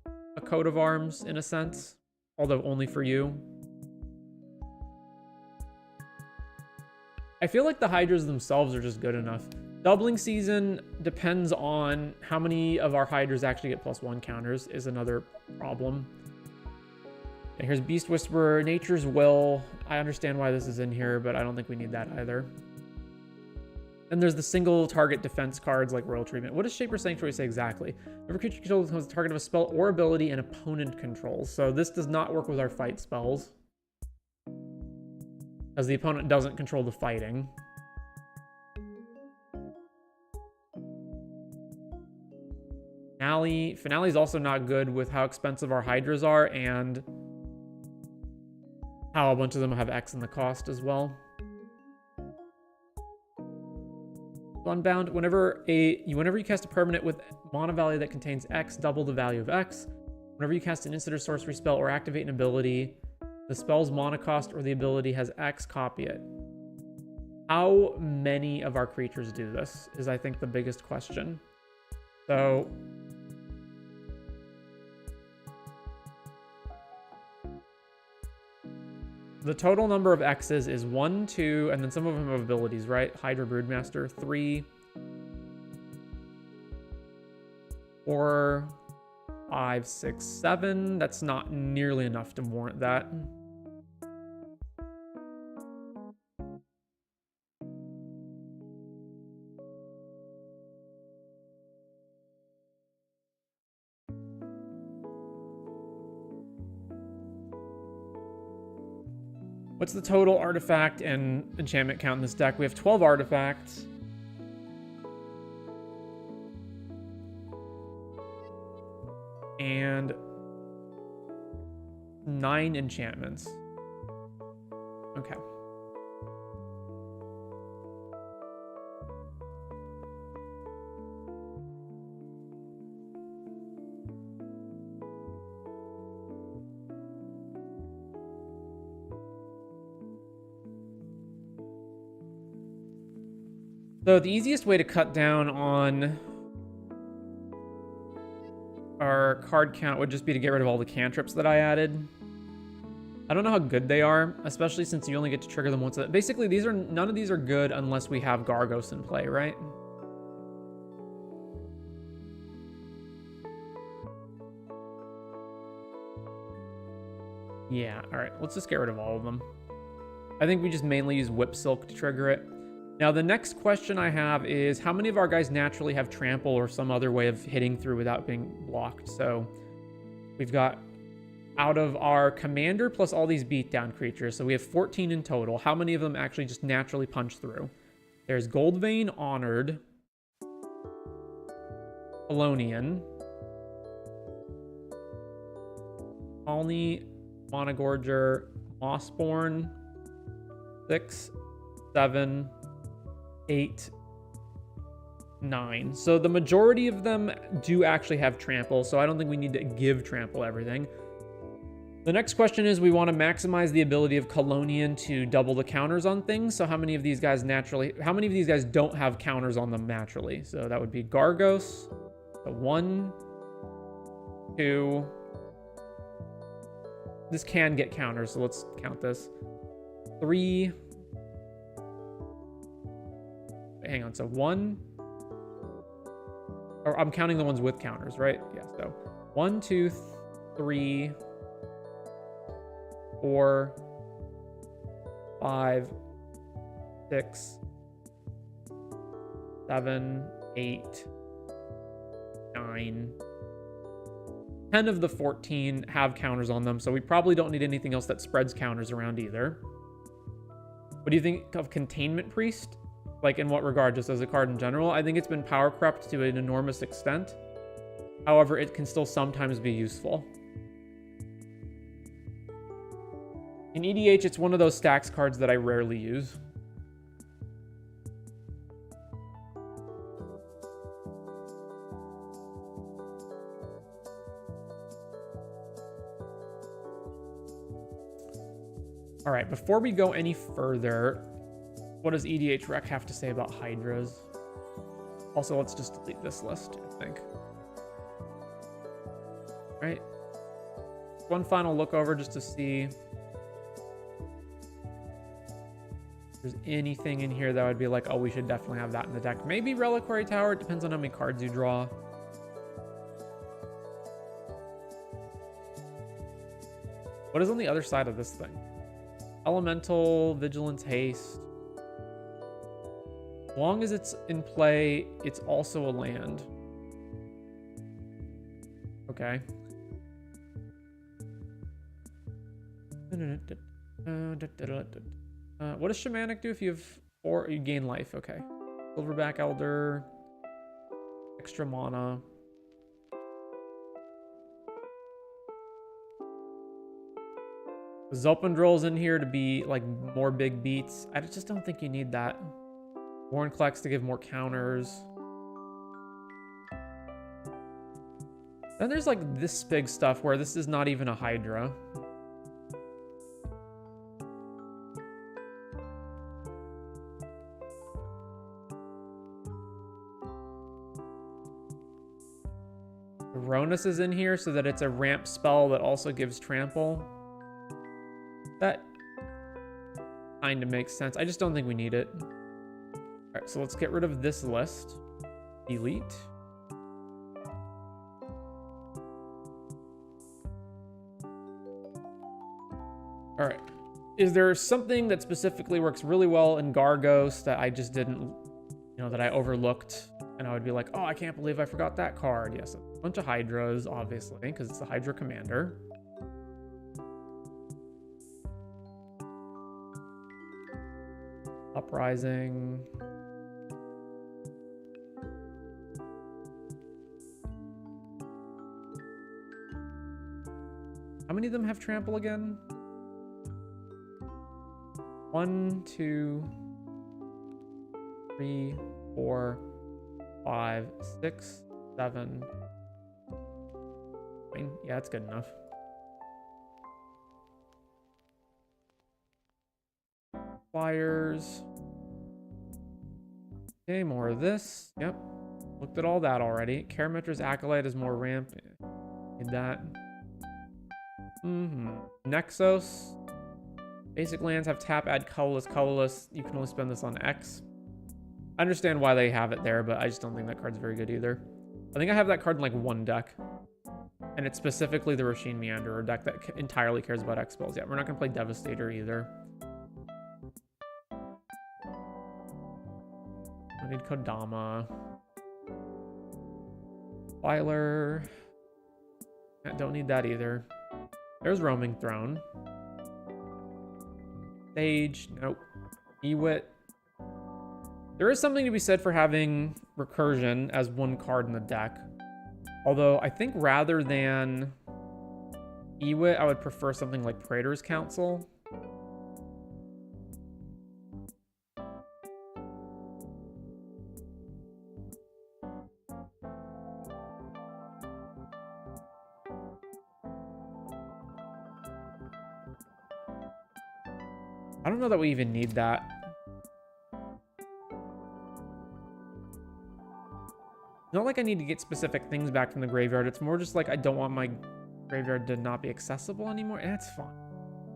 a coat of arms in a sense, although only for you. I feel like the Hydras themselves are just good enough. Doubling Season depends on how many of our Hydras actually get +1 counters is another problem. And here's Beast Whisperer, Nature's Will. I understand why this is in here, but I don't think we need that either. And there's the single target defense cards like Royal Treatment. What does Shaper Sanctuary say exactly? Every creature controlled becomes the target of a spell or ability an opponent controls. So this does not work with our fight spells, as the opponent doesn't control the fighting. Finale is also not good with how expensive our Hydras are and how a bunch of them have X in the cost as well. Unbound, whenever you cast a permanent with mana value that contains X, double the value of X. Whenever you cast an instant or sorcery spell or activate an ability, the spell's mana cost or the ability has X, copy it. How many of our creatures do this is, I think, the biggest question. So the total number of X's is 1, 2, and then some of them have abilities, right? Hydra Broodmaster, 3, 4, 5, 6, 7. That's not nearly enough to warrant that. What's the total artifact and enchantment count in this deck? We have 12 artifacts. And 9 enchantments. Okay. So the easiest way to cut down on our card count would just be to get rid of all the cantrips that I added. I don't know how good they are, especially since you only get to trigger them once. Basically, none of these are good unless we have Gargos in play, right? Yeah, all right, let's just get rid of all of them. I think we just mainly use Whip Silk to trigger it. Now, the next question I have is, how many of our guys naturally have trample or some other way of hitting through without being blocked? So we've got, out of our commander plus all these beatdown creatures, so we have 14 in total. How many of them actually just naturally punch through? There's Goldvein, Honored, Polonian, Colony, Monogorger, Mossborn, 6, 7, 8, 9. So the majority of them do actually have trample, so I don't think we need to give trample everything. The next question is, we want to maximize the ability of Colonian to double the counters on things. So how many of these guys don't have counters on them naturally? So that would be Gargos. So 1, 2. This can get counters, so let's count this. 3. Hang on, so 1. Or I'm counting the ones with counters, right? Yeah, so 1, 2, 3, 4, 5, 6, 7, 8, 9. 10 of the 14 have counters on them, so we probably don't need anything else that spreads counters around either. What do you think of Containment Priest? Like, in what regard? Just as a card in general? I think it's been power crept to an enormous extent. However, it can still sometimes be useful. In EDH, it's one of those stacks cards that I rarely use. All right, before we go any further, what does EDH Rec have to say about Hydras? Also, let's just delete this list, I think. All right. One final look over just to see if there's anything in here that would be like, oh, we should definitely have that in the deck. Maybe Reliquary Tower. It depends on how many cards you draw. What is on the other side of this thing? Elemental, Vigilance, Haste. As long as it's in play, it's also a land. Okay. What does Shamanic do if you have 4? You gain life. Okay. Silverback Elder. Extra mana. Zopandrol's in here to be like more big beats. I just don't think you need that. Warnclex to give more counters. Then there's like this big stuff where this is not even a Hydra. Ronus is in here so that it's a ramp spell that also gives trample. That kind of makes sense. I just don't think we need it. All right, so let's get rid of this list. Delete. All right. Is there something that specifically works really well in Gargos that I just didn't, you know, that I overlooked? And I would be like, oh, I can't believe I forgot that card. Yes, a bunch of Hydras, obviously, because it's the Hydra Commander. Uprising. How many of them have trample again? 1, 2, 3, 4, 5, 6, 7. I mean, yeah, that's good enough. Flyers. Okay, more of this. Yep. Looked at all that already. Karametra's Acolyte is more ramp. Need that. Nexos. Basic lands have tap, add colorless, colorless. You can only spend this on X. I understand why they have it there, but I just don't think that card's very good either. I think I have that card in like one deck. And it's specifically the Roshin Meanderer deck that entirely cares about X spells. Yeah, we're not going to play Devastator either. I need Kodama. Filer. Don't need that either. There's Roaming Throne. Sage. Nope. Ewit. There is something to be said for having Recursion as one card in the deck. Although, I think rather than Ewit, I would prefer something like Praetor's Council. I don't know that we even need that. Not like I need to get specific things back from the graveyard. It's more just like I don't want my graveyard to not be accessible anymore. And it's fine.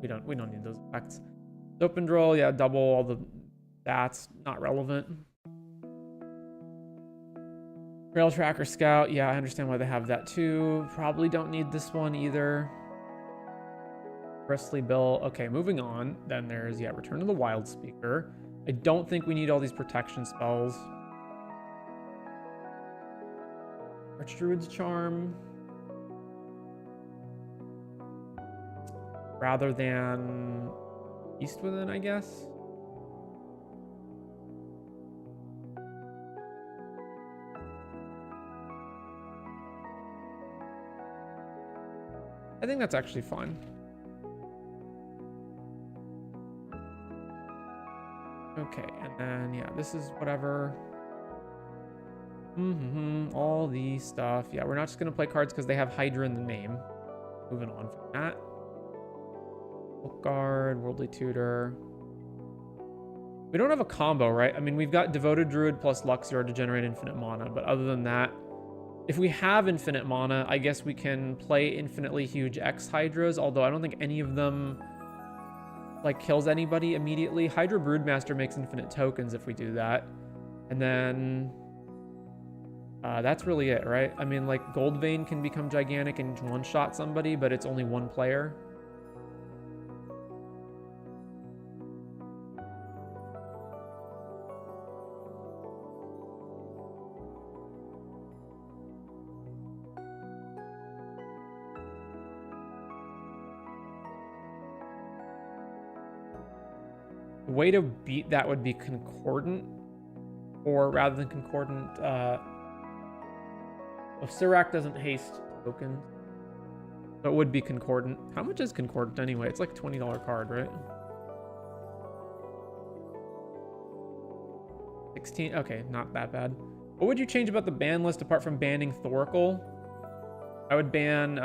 We don't need those effects. Open draw, yeah, double all the stats. Not relevant. Rail Tracker Scout, yeah, I understand why they have that too. Probably don't need this one either. Bristly Bill. Okay, moving on. Then there's, yeah, Return to the Wild Speaker. I don't think we need all these protection spells. Archdruid's Charm. Rather than East Within, I guess. I think that's actually fine. Okay, and then, yeah, this is whatever. All the stuff. Yeah, we're not just going to play cards because they have Hydra in the name. Moving on from that. Book Guard, Worldly Tutor. We don't have a combo, right? I mean, we've got Devoted Druid plus Luxior to generate infinite mana, but other than that, if we have infinite mana, I guess we can play infinitely huge X Hydras, although I don't think any of them like kills anybody immediately. Hydra Broodmaster makes infinite tokens if we do that. And then that's really it, right? I mean, like Goldvein can become gigantic and one-shot somebody, but it's only one player. The way to beat that would be Concordant, or rather than Concordant, if Sirac doesn't haste tokens, so it would be Concordant. How much is Concordant anyway? It's like a $20 card, right? 16, okay, not that bad. What would you change about the ban list apart from banning Thoracle? I would ban,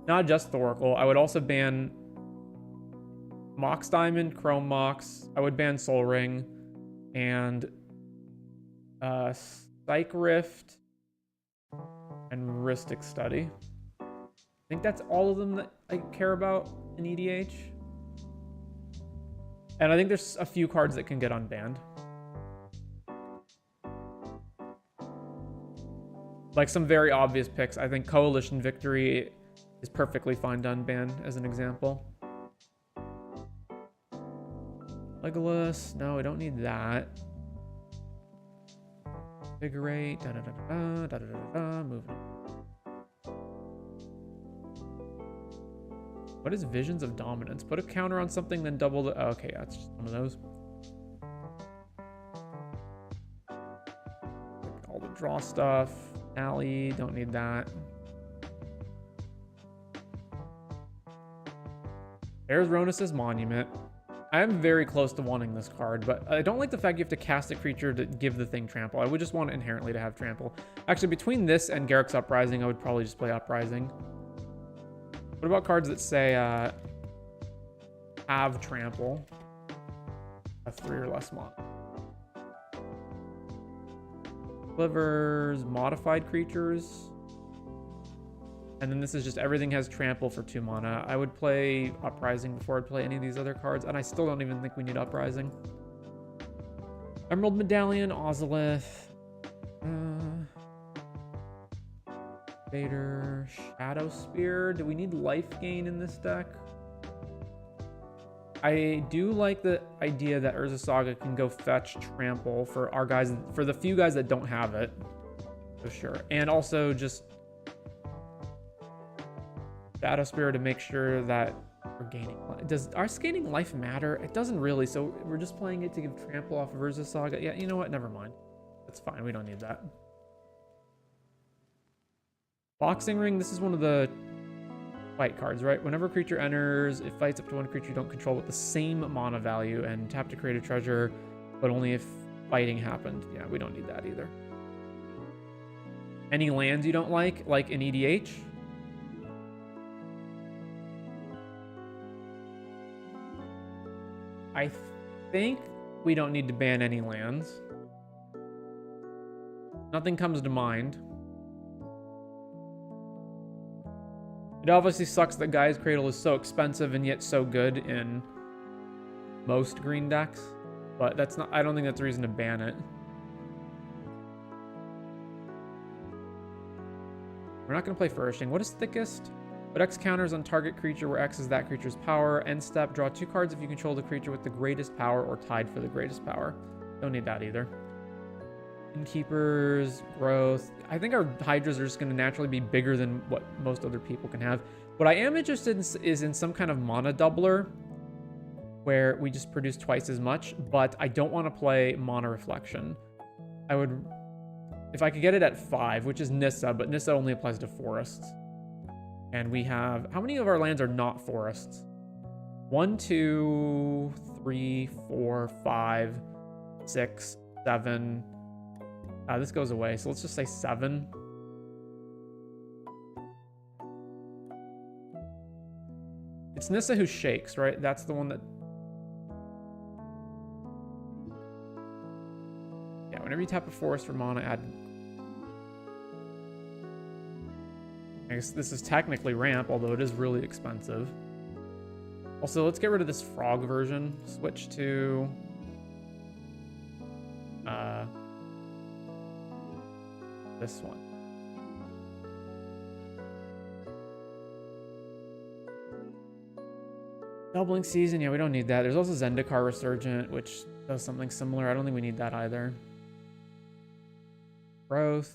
not just Thoracle, I would also ban Mox Diamond, Chrome Mox, I would ban Soul Ring, and Psych Rift, and Rhystic Study. I think that's all of them that I care about. in EDH. And I think there's a few cards that can get unbanned. Like some very obvious picks. I think Coalition Victory is perfectly fine to unban as an example. Legolas, no, we don't need that. Invigorate, move on. What is Visions of Dominance? Put a counter on something, then double the... Oh, okay, that's just one of those. All the draw stuff. Alley, don't need that. There's Ronus's Monument. I am very close to wanting this card, but I don't like the fact you have to cast a creature to give the thing trample. I would just want it inherently to have trample. Actually, between this and Garruk's Uprising, I would probably just play Uprising. What about cards that say have trample? Have 3 or less mana. Slivers, modified creatures. And then this is just everything has trample for 2 mana. I would play Uprising before I'd play any of these other cards, and I still don't even think we need Uprising. Emerald Medallion, Ozolith. Vader, Shadow Spear. Do we need life gain in this deck? I do like the idea that Urza Saga can go fetch trample for our guys, for the few guys that don't have it. For sure. And also just Shadow Spear to make sure that we're gaining. Does our gaining life matter? It doesn't really, so we're just playing it to give trample off of Urza Saga. Yeah, you know what? Never mind. That's fine. We don't need that. Boxing Ring, this is one of the fight cards, right? Whenever a creature enters, it fights up to one creature you don't control with the same mana value and tap to create a treasure, but only if fighting happened. Yeah, we don't need that either. Any lands you don't like in EDH? I think we don't need to ban any lands. Nothing comes to mind. It obviously sucks that Gaia's Cradle is so expensive and yet so good in most green decks, but that's not, I don't think that's a reason to ban it. We're not going to play Flourishing. What is Thickest? Put X counters on target creature where X is that creature's power. End step, draw 2 cards if you control the creature with the greatest power or tied for the greatest power. Don't need that either. Innkeepers, Growth. I think our Hydras are just going to naturally be bigger than what most other people can have. What I am interested in is in some kind of mana doubler where we just produce twice as much, but I don't want to play Mana Reflection. I would, if I could get it at 5, which is Nissa, but Nissa only applies to forests. And we have, how many of our lands are not forests? 1, 2, 3, 4, 5, 6, 7. This goes away, so let's just say 7. It's Nissa who shakes, right? That's the one that... Yeah, whenever you tap a forest for mana, add... I guess this is technically ramp, although it is really expensive. Also, let's get rid of this frog version. Switch to... this one. Doubling Season, yeah, we don't need that. There's also Zendikar Resurgent, which does something similar. I don't think we need that either. Growth.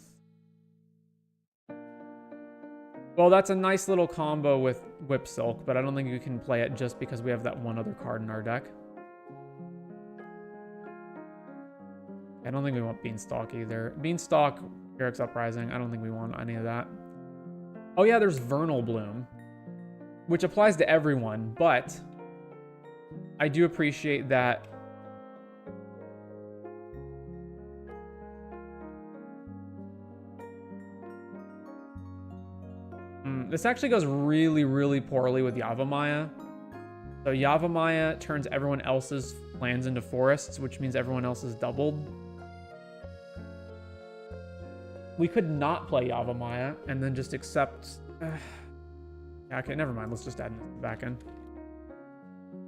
Well, that's a nice little combo with Whip Silk, but I don't think we can play it just because we have that one other card in our deck. I don't think we want Beanstalk either. Beanstalk, Garruk's Uprising, I don't think we want any of that. Oh yeah, there's Vernal Bloom, which applies to everyone, but I do appreciate that this actually goes really, really poorly with Yavimaya. So Yavimaya turns everyone else's lands into forests, which means everyone else is doubled. We could not play Yavimaya and then just accept... yeah, okay, never mind. Let's just add it back in.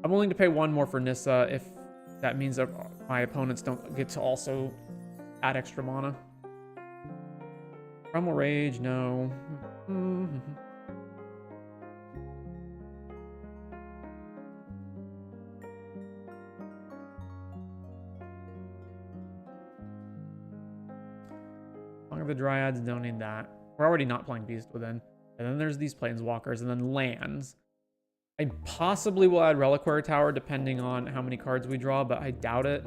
I'm willing to pay 1 more for Nissa if that means that my opponents don't get to also add extra mana. Primal Rage, no. Song of the Dryads, don't need that. We're already not playing Beast Within. And then there's these Planeswalkers, and then lands. I possibly will add Reliquary Tower depending on how many cards we draw, but I doubt it.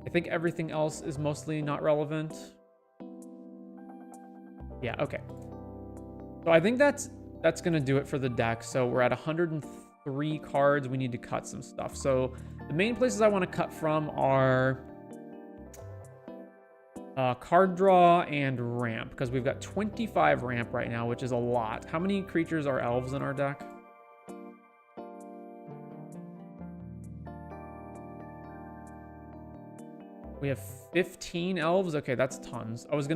I think everything else is mostly not relevant. Yeah, okay. So I think that's gonna do it for the deck. So we're at 103 cards. We need to cut some stuff. So the main places I want to cut from are card draw and ramp, because we've got 25 ramp right now, which is a lot. How many creatures are elves in our deck? We have 15 elves. Okay, that's tons. I was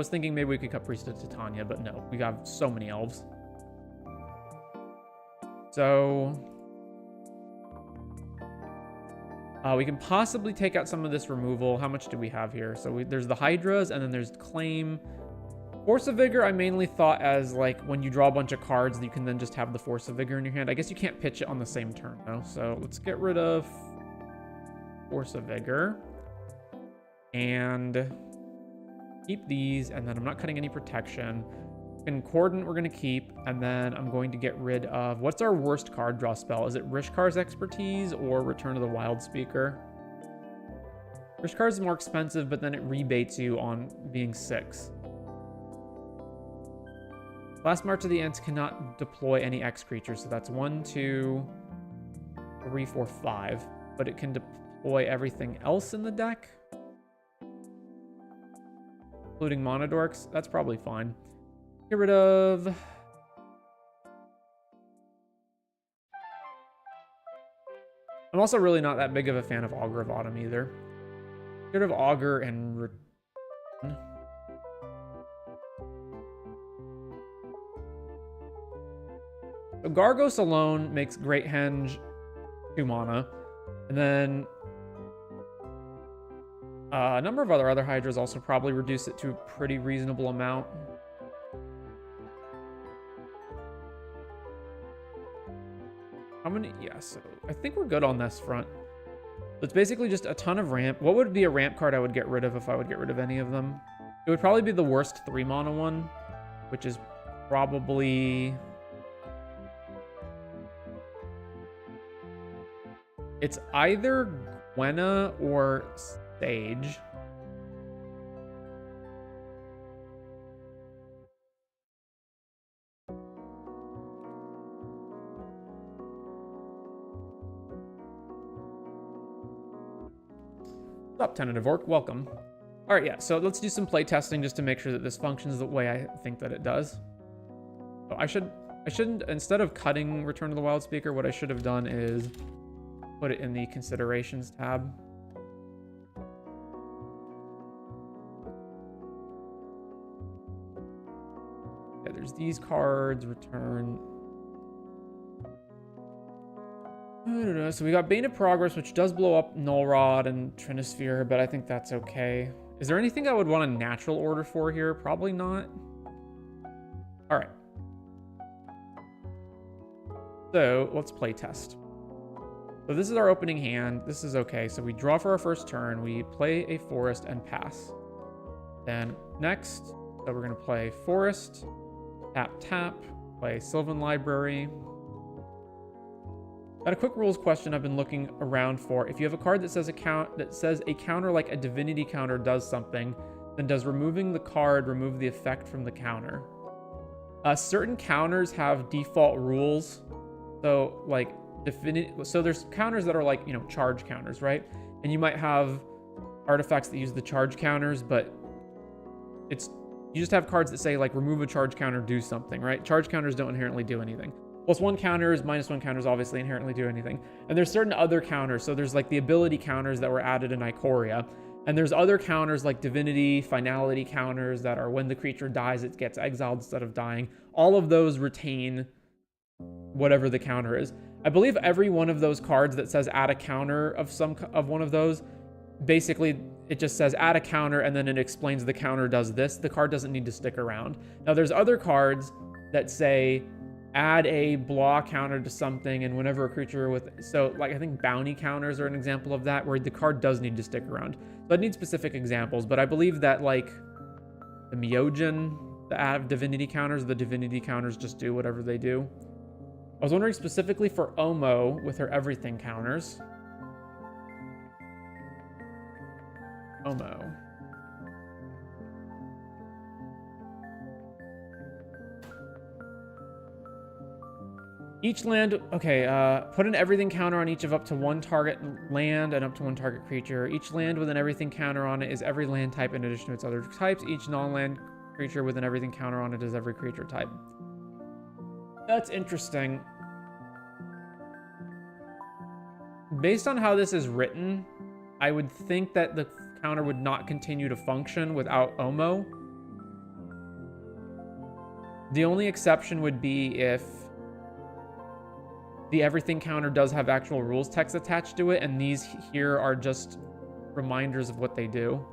thinking maybe we could cut Priest of Titania, but no, we got so many elves. So we can possibly take out some of this removal. How much do we have here? So there's the Hydras, and then there's Claim. Force of Vigor, I mainly thought as like when you draw a bunch of cards, you can then just have the Force of Vigor in your hand. I guess you can't pitch it on the same turn, though. So let's get rid of Force of Vigor. And keep these, and then I'm not cutting any protection. Concordant we're going to keep, and then I'm going to get rid of... What's our worst card draw spell? Is it Rishkar's Expertise or Return of the Wild Speaker? Rishkar's is more expensive, but then it rebates you on being 6. Last March of the Ants cannot deploy any X creatures, so that's 1, 2, 3, 4, 5. But it can deploy everything else in the deck, including Monodorks. That's probably fine. Get rid of... I'm also really not that big of a fan of Augur of Autumn either. Get rid of Augur and... So Gargos alone makes Great Henge 2 mana. And then... a number of other Hydras also probably reduce it to a pretty reasonable amount. How many? Yeah, so I think we're good on this front. It's basically just a ton of ramp. What would be a ramp card I would get rid of if I would get rid of any of them? It would probably be the worst 3 mana one, which is probably... It's either Gwenna or Sage. What's up, Tentative Orc? Welcome. All right, yeah, so let's do some play testing just to make sure that this functions the way I think that it does. So I shouldn't, instead of cutting Return to the Wild Speaker, what I should have done is put it in the Considerations tab. Yeah, there's these cards, return. So we got Bane of Progress, which does blow up Null Rod and Trinisphere, but I think that's okay. Is there anything I would want a natural order for here? Probably not. All right. So let's play test. So this is our opening hand. This is okay. So we draw for our first turn. We play a Forest and pass. Then next, so we're going to play Forest, tap, tap, play Sylvan Library. Got a quick rules question I've been looking around for. If you have a card that says a counter like a divinity counter does something, then does removing the card remove the effect from the counter? Certain counters have default rules. So like so there's counters that are like, you know, charge counters, right? And you might have artifacts that use the charge counters, but you just have cards that say like remove a charge counter, do something, right? Charge counters don't inherently do anything. +1 counters, -1 counters obviously inherently do anything. And there's certain other counters. So there's like the ability counters that were added in Ikoria. And there's other counters like divinity, finality counters that are when the creature dies, it gets exiled instead of dying. All of those retain whatever the counter is. I believe every one of those cards that says add a counter of one of those, basically it just says add a counter and then it explains the counter does this. The card doesn't need to stick around. Now there's other cards that say add a blah counter to something, and whenever a creature with, so like I think bounty counters are an example of that, where the card does need to stick around. So I need specific examples, but I believe that like the Myojin, the add divinity counters, the divinity counters just do whatever they do. I was wondering specifically for Omo with her everything counters. Omo. Each land, okay, put an everything counter on each of up to one target land and up to one target creature. Each land with an everything counter on it is every land type in addition to its other types. Each non-land creature with an everything counter on it is every creature type. That's interesting. Based on how this is written, I would think that the counter would not continue to function without Omo. The only exception would be if the everything counter does have actual rules text attached to it, and these here are just reminders of what they do.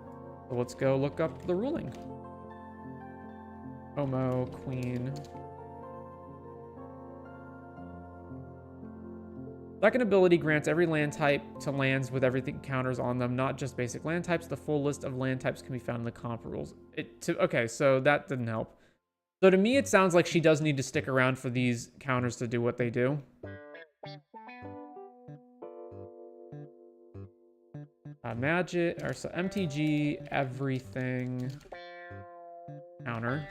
So let's go look up the ruling. Omo, Queen. Second ability grants every land type to lands with everything counters on them, not just basic land types. The full list of land types can be found in the comp rules. Okay, so that didn't help. So to me, it sounds like she does need to stick around for these counters to do what they do. Magic, or so MTG, everything counter.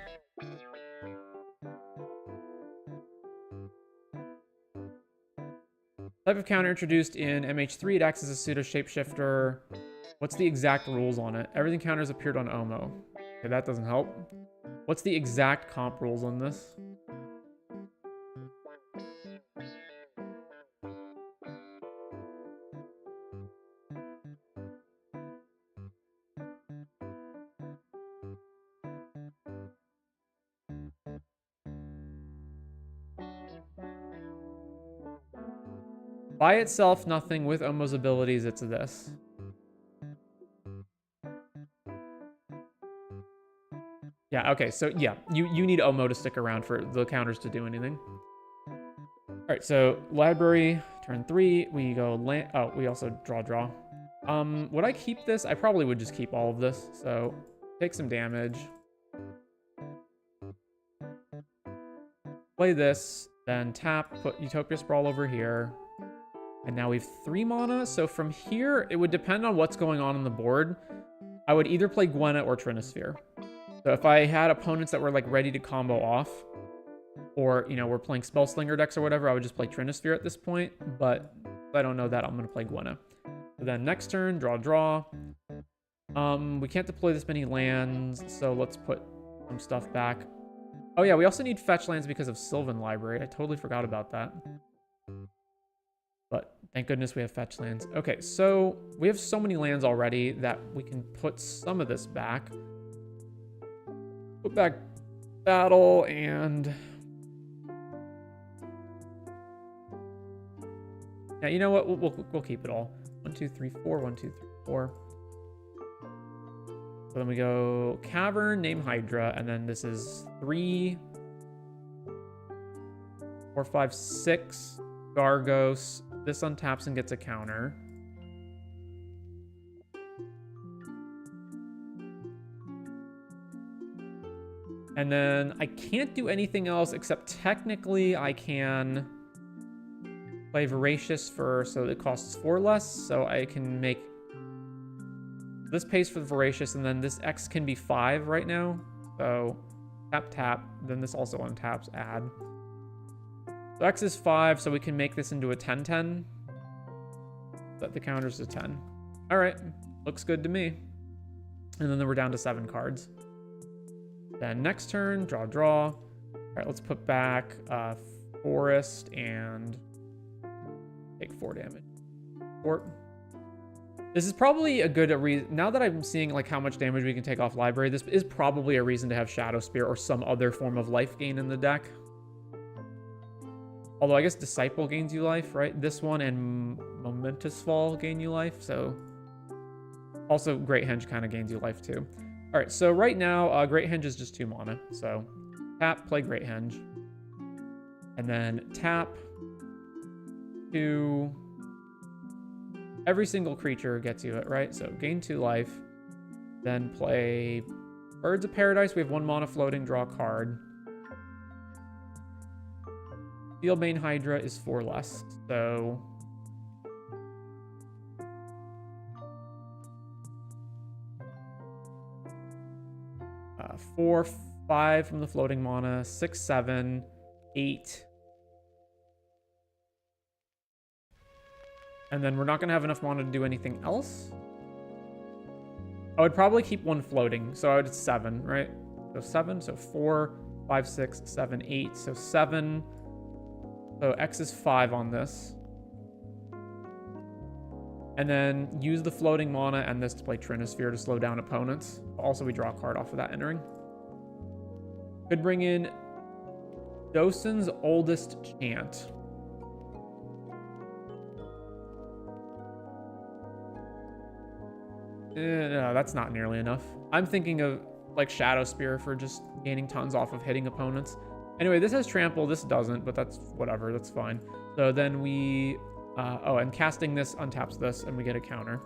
Type of counter introduced in MH3, it acts as a pseudo shapeshifter. What's the exact rules on it? Everything counters appeared on Omo. Okay, that doesn't help. What's the exact comp rules on this? By itself, nothing. With Omo's abilities, it's this. Yeah, okay, so yeah, you need Omo to stick around for the counters to do anything. All right, so library, turn 3, we go land. Oh, we also draw. Would I keep this? I probably would just keep all of this. So take some damage. Play this, then tap, put Utopia Sprawl over here. And now we have 3 mana. So from here, it would depend on what's going on the board. I would either play Gwenna or Trinisphere. So if I had opponents that were like ready to combo off, or, you know, we're playing Spellslinger decks or whatever, I would just play Trinisphere at this point. But if I don't know that, I'm going to play Gwenna. So then next turn, draw. We can't deploy this many lands, so let's put some stuff back. Oh yeah, we also need fetch lands because of Sylvan Library. I totally forgot about that. But thank goodness we have fetch lands. Okay, so we have so many lands already that we can put some of this back. Put back Battle and... yeah, you know what? We'll keep it all. 1, 2, 3, 4. 1, 2, 3, 4. So then we go Cavern, name Hydra, and then this is 3, 4, 5, 6 Gargos. This untaps and gets a counter. And then I can't do anything else except technically I can play Voracious for, so it costs 4 less, so I can make this pays for the Voracious, and then this X can be 5 right now. So tap, then this also untaps, add. So X is 5, so we can make this into a 10-10. Set the counters to 10. All right, looks good to me. And then we're down to 7 cards. Then next turn, draw. All right, let's put back Forest and take 4 damage. 4. This is probably a good reason. Now that I'm seeing like how much damage we can take off library, this is probably a reason to have Shadow Spear or some other form of life gain in the deck. Although I guess Disciple gains you life, right? This one and Momentous Fall gain you life, so... Also, Great Henge kind of gains you life, too. Alright, so right now, Great Henge is just 2 mana, so... Tap, play Great Henge. And then tap... to... Every single creature gets you it, right? So, gain 2 life. Then play... Birds of Paradise, we have 1 mana floating, draw a card. Steelbane Hydra is 4 less, so... 4, 5 from the floating mana, 6, 7, 8. And then we're not going to have enough mana to do anything else. I would probably keep 1 floating, so I would 7, right? So 7, so 4, 5, 6, 7, 8, so 7. So X is 5 on this. And then use the floating mana and this to play Trinisphere to slow down opponents. Also, we draw a card off of that entering. Could bring in Dosun's Oldest Chant. No, that's not nearly enough. I'm thinking of like Shadow Spear for just gaining tons off of hitting opponents. Anyway, this has Trample, this doesn't, but that's whatever, that's fine. So then we... oh, and casting this untaps this, and we get a counter.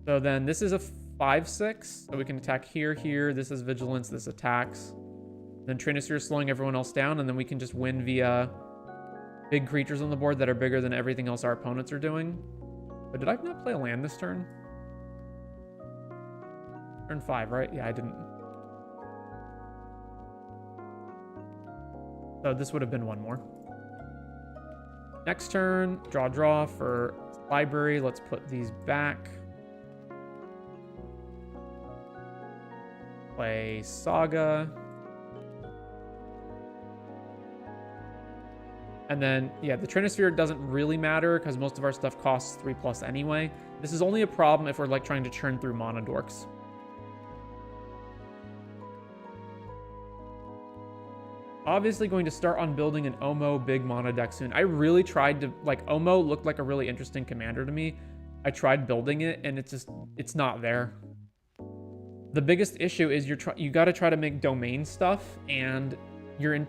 So then this is a 5/6, so we can attack here, here. This is Vigilance, this attacks. Then Trinisphere is slowing everyone else down, and then we can just win via big creatures on the board that are bigger than everything else our opponents are doing. But did I not play a land this turn? Turn 5, right? Yeah, I didn't. So this would have been 1 more. Next turn, draw for library. Let's put these back. Play Saga. And then, yeah, the Trinisphere doesn't really matter because most of our stuff costs 3+ anyway. This is only a problem if we're like trying to churn through mana dorks. Obviously going to start on building an Omo big mana deck soon. I really tried to, like, Omo looked like a really interesting commander to me. I tried building it and it's not there. The biggest issue is you got to try to make domain stuff and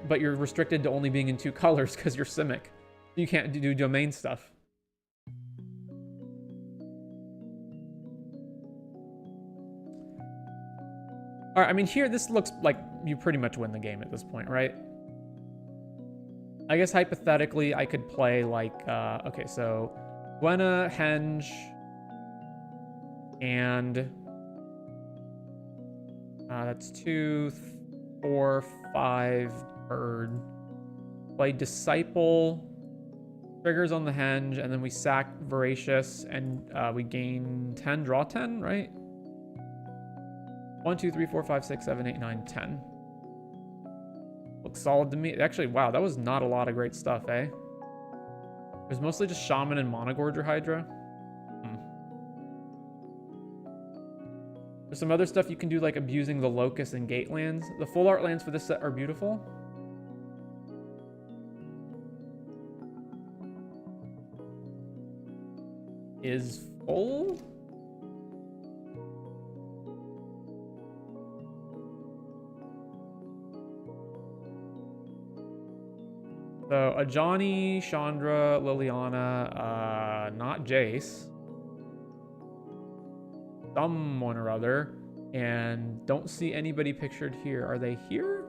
but you're restricted to only being in 2 colors because you're Simic. You can't do domain stuff. All right, I mean, here, this looks like you pretty much win the game at this point, right? I guess hypothetically, I could play like, okay, so Gwenna, Henge, and that's 2, 4, 5 bird. Play Disciple, triggers on the Henge, and then we sack Voracious, and we gain 10, draw 10, right? 1, 2, 3, 4, 5, 6, 7, 8, 9, 10. Looks solid to me. Actually, wow, that was not a lot of great stuff, eh? It was mostly just Shaman and Monogorger Hydra. There's some other stuff you can do, like abusing the Locust and Gate lands. The full art lands for this set are beautiful. Is full? So, Ajani, Chandra, Liliana, not Jace. Someone or other. And don't see anybody pictured here. Are they here?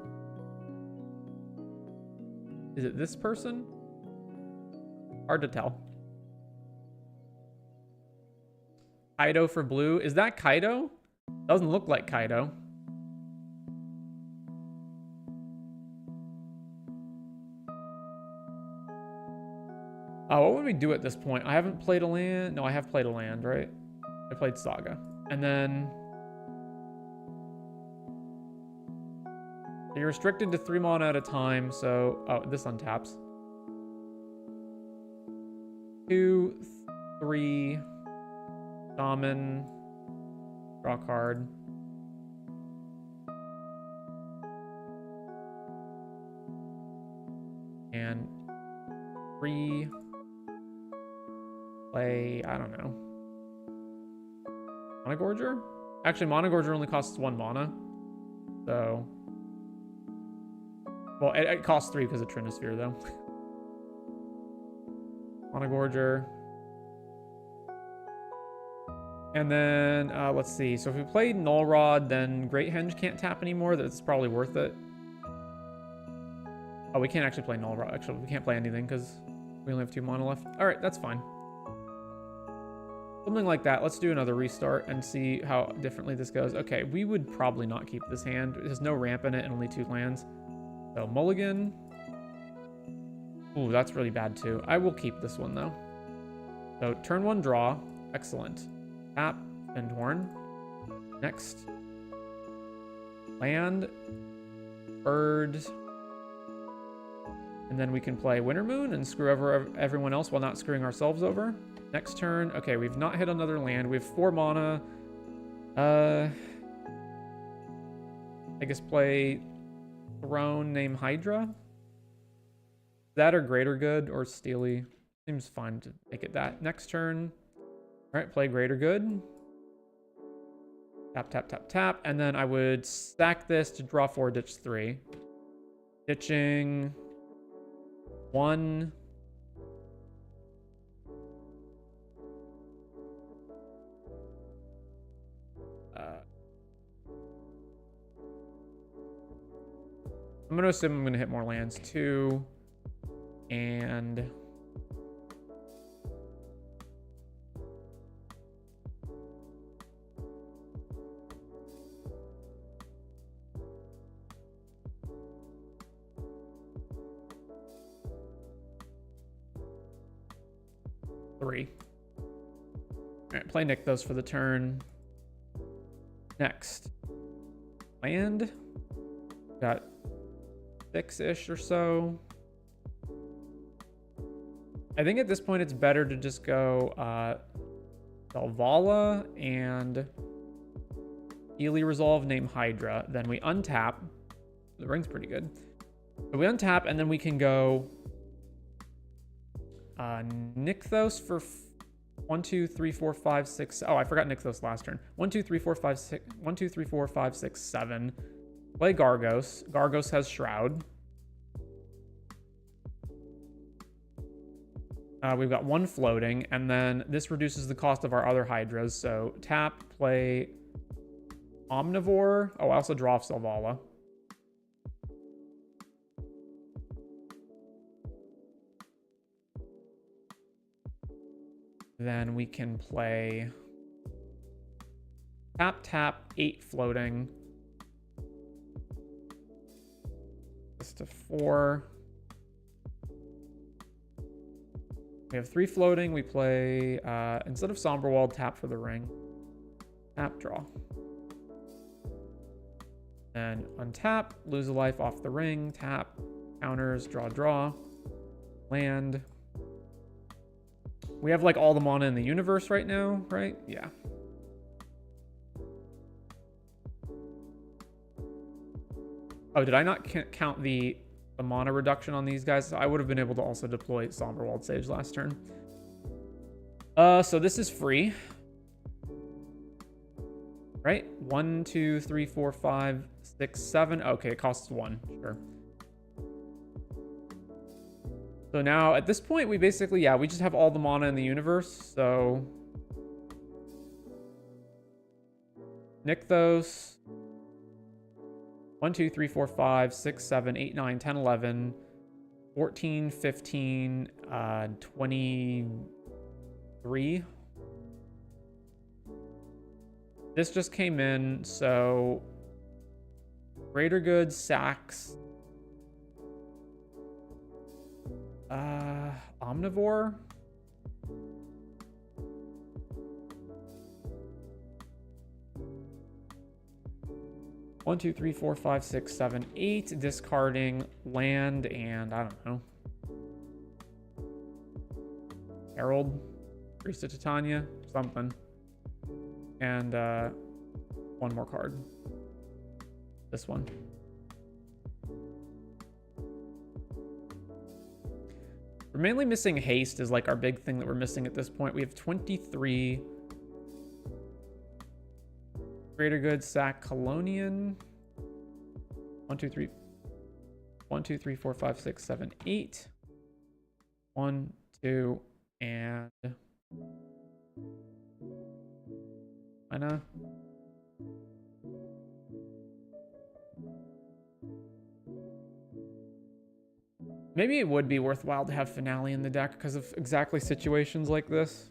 Is it this person? Hard to tell. Kaido for blue. Is that Kaido? Doesn't look like Kaido. What would we do at this point? I haven't played a land. No, I have played a land, right? I played Saga. And then... you're restricted to 3 mana at a time, so... oh, this untaps. 2, 3... Shaman. Draw card. And play, I don't know. Monogorger? Actually, Monogorger only costs 1 mana. So... Well, it costs 3 because of Trinisphere, though. Monogorger. And then, let's see. So if we play Null Rod, then Great Henge can't tap anymore. That's probably worth it. Oh, we can't actually play Null Rod. Actually, we can't play anything because we only have 2 mana left. All right, that's fine. Something like that. Let's do another restart and see how differently this goes. Okay, we would probably not keep this hand. There's no ramp in it and only 2 lands. So mulligan. Ooh, that's really bad too. I will keep this one though. So turn 1 draw. Excellent. Tap, Spindhorn. Next. Land. Bird. And then we can play Winter Moon and screw over everyone else while not screwing ourselves over. Next turn. Okay, we've not hit another land. We have 4 mana. I guess play Throne named Hydra. That or Greater Good or Steely. Seems fine to make it that. Next turn. All right, play Greater Good. Tap, tap, tap, tap. And then I would stack this to draw 4, ditch 3. Ditching 1. I'm going to assume I'm going to hit more lands. 2. And... Three. All right, play Nykthos for the turn. Next. Land. Got 6-ish or so. I think at this point it's better to just go Selvala and Ely Resolve name Hydra. Then we untap. The ring's pretty good. So we untap and then we can go Nykthos for 1, 2, 3, 4, 5, 6. Oh, I forgot Nykthos last turn. 1, 2, 3, 4, 5, 6. 1, 2, 3, 4, 5, 6, 7. Play Gargos. Gargos has Shroud. We've got 1 floating, and then this reduces the cost of our other Hydras. So tap, play Omnivore. Oh, I also draw off Selvala. Then we can play tap, tap, 8 floating. This to 4. We have 3 floating. We play, instead of Somberwald, tap for the ring. Tap, draw. And untap, lose a life off the ring. Tap, counters, draw, draw. Land. We have like all the mana in the universe right now, right? Yeah. Oh, did I not count the mana reduction on these guys? So I would have been able to also deploy Somberwald Sage last turn. So this is free. Right? 1, 2, 3, 4, 5, 6, 7. Okay, it costs 1. Sure. So now at this point, we basically, yeah, we just have all the mana in the universe. So Nykthos. 1, 2, 3, 4, 5, 6, 7, 8, 9, 10, 11, 14, 15, 23. This just came in, so Greater Good, Sacks, Omnivore. One, 2, 3, 4, 5, 6, 7, 8. Discarding land and I don't know. Herald, Priest of Titania, something. And 1 more card. This one. We're mainly missing haste is like our big thing that we're missing at this point. We have 23. Greater good, sack, Colonian. 1, 2, 3. 1, 2, 3, 4, 5, 6, 7, 8. 1, 2, and Anna. Maybe it would be worthwhile to have Finale in the deck because of exactly situations like this.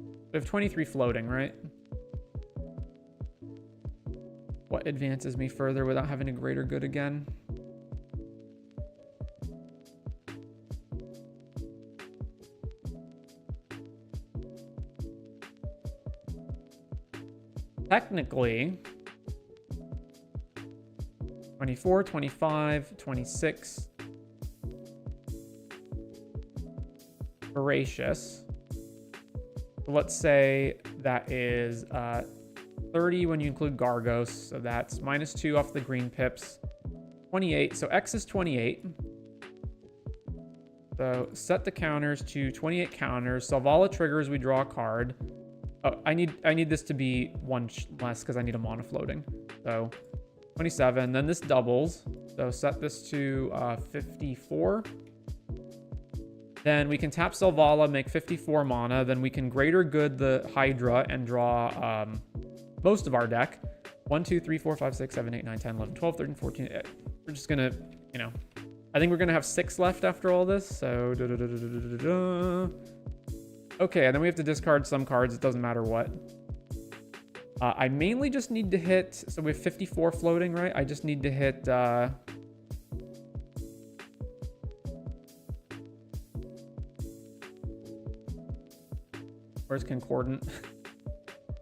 We have 23 floating, right? What advances me further without having a greater good again? Technically, 24, 25, 26. Voracious. So let's say that is 30 when you include Gargos. So that's -2 off the green pips. 28. So X is 28. So set the counters to 28 counters. Solve all the triggers, we draw a card. Oh, I need this to be one less because I need a mono floating. So 27. Then this doubles. So set this to 54. Then we can tap Selvala, make 54 mana. Then we can greater good the Hydra and draw most of our deck. 1, 2, 3, 4, 5, 6, 7, 8, 9, 10, 11, 12, 13, 14. We're just going to, you know, I think we're going to have 6 left after all this. So, okay, and then we have to discard some cards. It doesn't matter what. I mainly just need to hit, so we have 54 floating, right? I just need to hit, where's Concordant?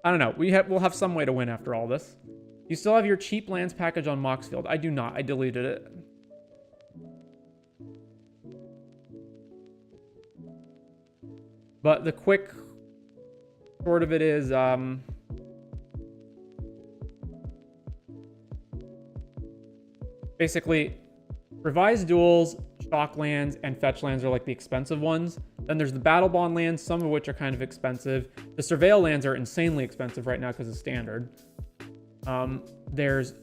I don't know. We'll have some way to win after all this. You still have your cheap lands package on Moxfield. I do not. I deleted it. But the quick short of it is, basically, revised duels, shock lands, and fetch lands are like the expensive ones. Then there's the battle bond lands, some of which are kind of expensive. The surveil lands are insanely expensive right now because it's standard. There's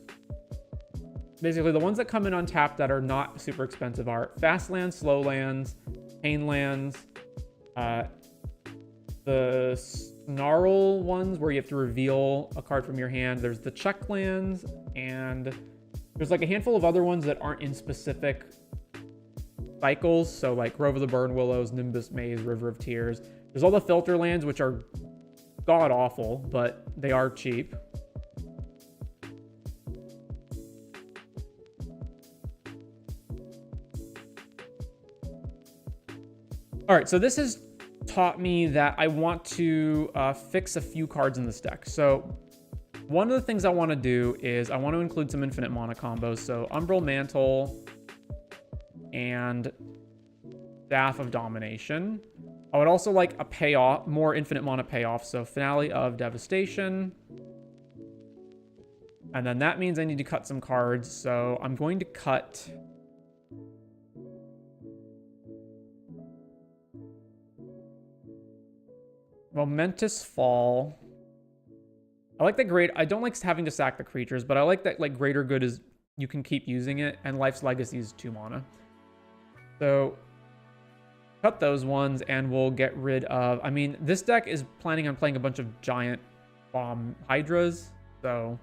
basically the ones that come in untapped that are not super expensive are fast lands, slow lands, pain lands, the snarl ones where you have to reveal a card from your hand. There's the check lands, and there's like a handful of other ones that aren't in specific cycles. So like Grove of the Burn Willows, Nimbus Maze, River of Tears. There's all the filter lands, which are god awful, but they are cheap. All right, so this has taught me that I want to fix a few cards in this deck. So one of the things I want to do is I want to include some infinite mana combos. So Umbral Mantle and Staff of Domination. I would also like a payoff, more infinite mana payoff. So Finale of Devastation. And then that means I need to cut some cards. So I'm going to cut Momentous Fall. I like that I don't like having to sack the creatures, but I like that like greater good is you can keep using it, and Life's Legacy is 2 mana. So cut those ones and we'll get rid of, I mean, this deck is planning on playing a bunch of giant bomb Hydras. So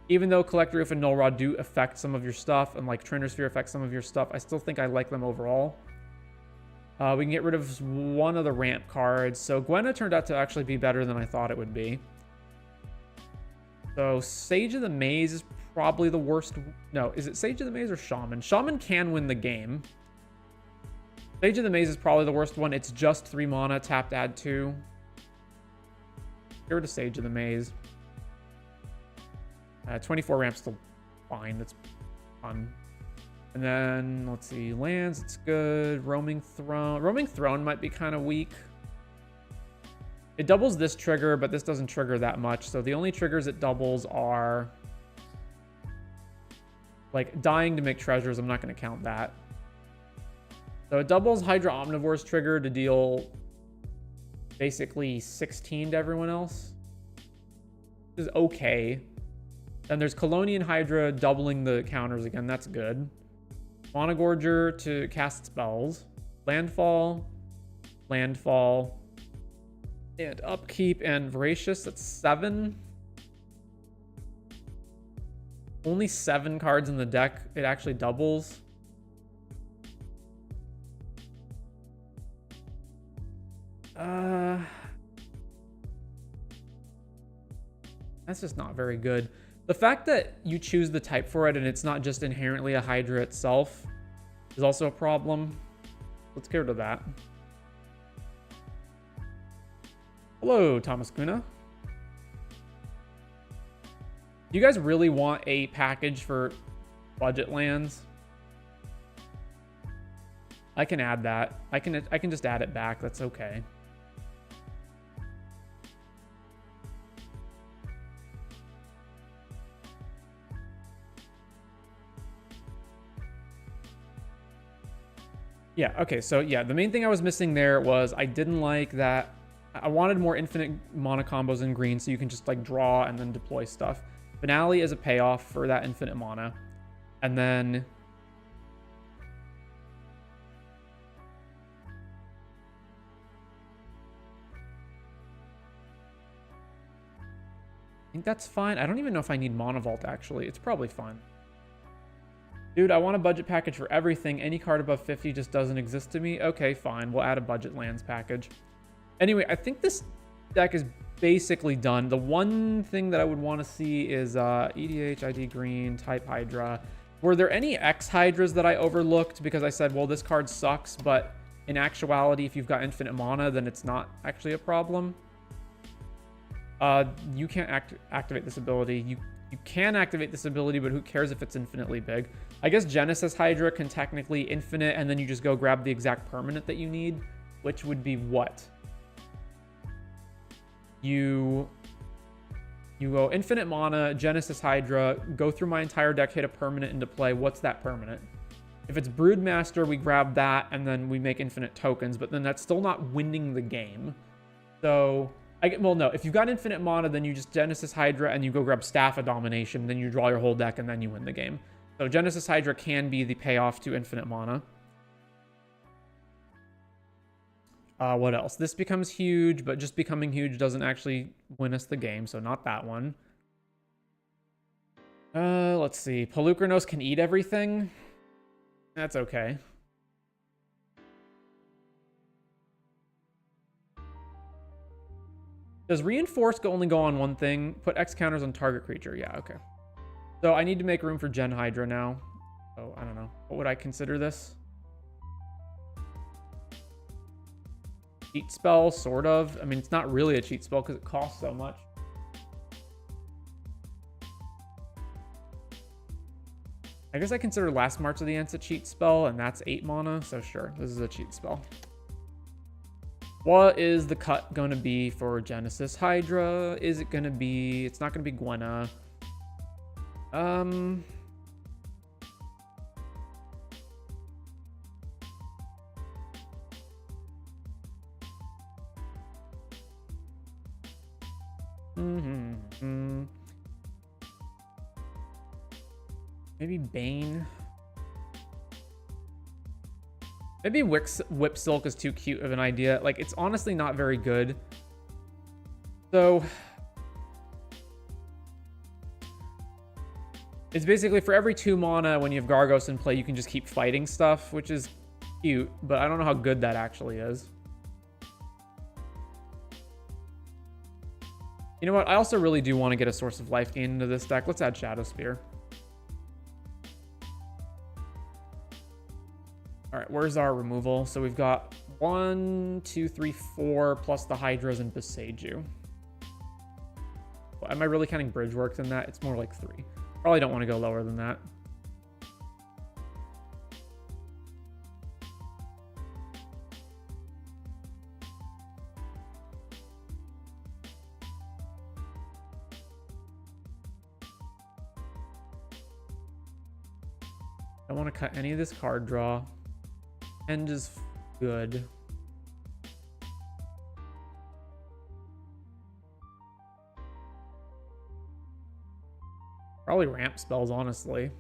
even though Collector Roof and Null Rod do affect some of your stuff, and like Trainer Sphere affects some of your stuff, I still think I like them overall. We can get rid of one of the ramp cards. So Gwenna turned out to actually be better than I thought it would be. So Sage of the Maze is probably the worst. No, is it Sage of the Maze or Shaman? Shaman can win the game. Sage of the Maze is probably the worst one. It's just 3 mana, tapped, add 2. Get rid of Sage of the Maze. 24 ramp's still fine. That's fun. And then, let's see, lands, it's good. Roaming Throne. Roaming Throne might be kind of weak. It doubles this trigger, but this doesn't trigger that much. So the only triggers it doubles are like dying to make treasures, I'm not going to count that. So it doubles Hydra Omnivore's trigger to deal basically 16 to everyone else. Which is okay. Then there's Colonian Hydra doubling the counters again. That's good. Monogorger to cast spells. Landfall. Landfall. And Upkeep and Voracious. That's 7. Only 7 cards in the deck. It actually doubles. That's just not very good. The fact that you choose the type for it and it's not just inherently a Hydra itself is also a problem. Let's get rid of that. Hello, Thomas Kuna. Do you guys really want a package for budget lands? I can add that. I can just add it back. That's okay. Yeah, okay, so yeah, the main thing I was missing there was I didn't like that. I wanted more infinite mana combos in green so you can just like draw and then deploy stuff. Finale is a payoff for that infinite mana. And then I think that's fine. I don't even know if I need Mana Vault actually. It's probably fine. Dude, I want a budget package for everything. Any card above 50 just doesn't exist to me. Okay, fine. We'll add a budget lands package. Anyway, I think this deck is basically done. The one thing that I would want to see is EDH, ID green, type Hydra. Were there any X Hydras that I overlooked because I said, well, this card sucks, but in actuality, if you've got infinite mana, then it's not actually a problem? You can't activate this ability. You can activate this ability, but who cares if it's infinitely big? I guess Genesis Hydra can technically infinite, and then you just go grab the exact permanent that you need, which would be what? You go infinite mana, Genesis Hydra, go through my entire deck, hit a permanent into play. What's that permanent? If it's Broodmaster, we grab that, and then we make infinite tokens, but then that's still not winning the game. So, well, no, if you've got infinite mana, then you just Genesis Hydra, and you go grab Staff of Domination, then you draw your whole deck, and then you win the game. So Genesis Hydra can be the payoff to infinite mana. What else? This becomes huge, but just becoming huge doesn't actually win us the game, so not that one. Let's see. Polukranos can eat everything. That's okay. Does Reinforce only go on one thing? Put X counters on target creature. Yeah, okay. So I need to make room for Gen Hydra now. So I don't know. What would I consider this? Cheat spell, sort of. I mean, it's not really a cheat spell because it costs so much. I guess I consider Last March of the Ants a cheat spell, and that's 8 mana, so sure, this is a cheat spell. What is the cut going to be for Genesis Hydra? Is it going to be... It's not going to be Gwenna. Maybe Bane. Maybe Whip Silk is too cute of an idea. Like, it's honestly not very good. So... It's basically for every 2 mana when you have Gargos in play, you can just keep fighting stuff, which is cute, but I don't know how good that actually is. You know what? I also really do want to get a Source of Life gain into this deck. Let's add Shadow Spear. All right, where's our removal? So we've got 1, 2, 3, 4, plus the Hydras and Beseiju. Well, am I really counting Bridgeworks in that? It's more like 3. Probably don't want to go lower than that. don't want to cut any of this card draw. End is good. Probably ramp spells, honestly.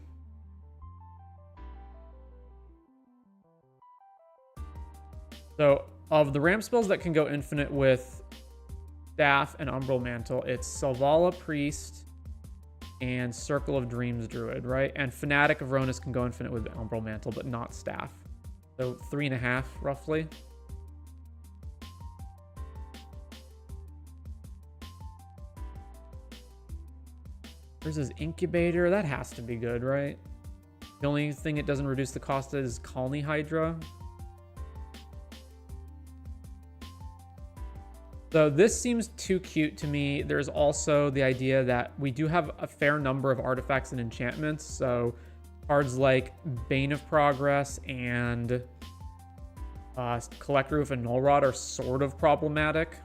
So, of the ramp spells that can go infinite with Staff and Umbral Mantle, it's Selvala Priest and Circle of Dreams Druid, right? And Fanatic of Ronus can go infinite with Umbral Mantle, but not Staff. So 3.5, roughly. There's his Incubator. That has to be good, right? The only thing it doesn't reduce the cost is Colony Hydra. So this seems too cute to me. There's also the idea that we do have a fair number of artifacts and enchantments. So cards like Bane of Progress and Collect Roof and Null Rod are sort of problematic.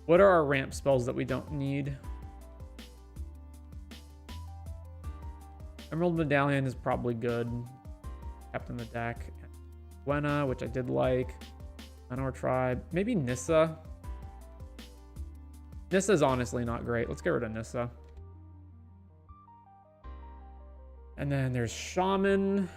What are our ramp spells that we don't need? Emerald Medallion is probably good. Kept in the deck. Gwenna, which I did like. Manor Tribe. Maybe Nissa. Nissa's honestly not great. Let's get rid of Nissa. And then there's Shaman.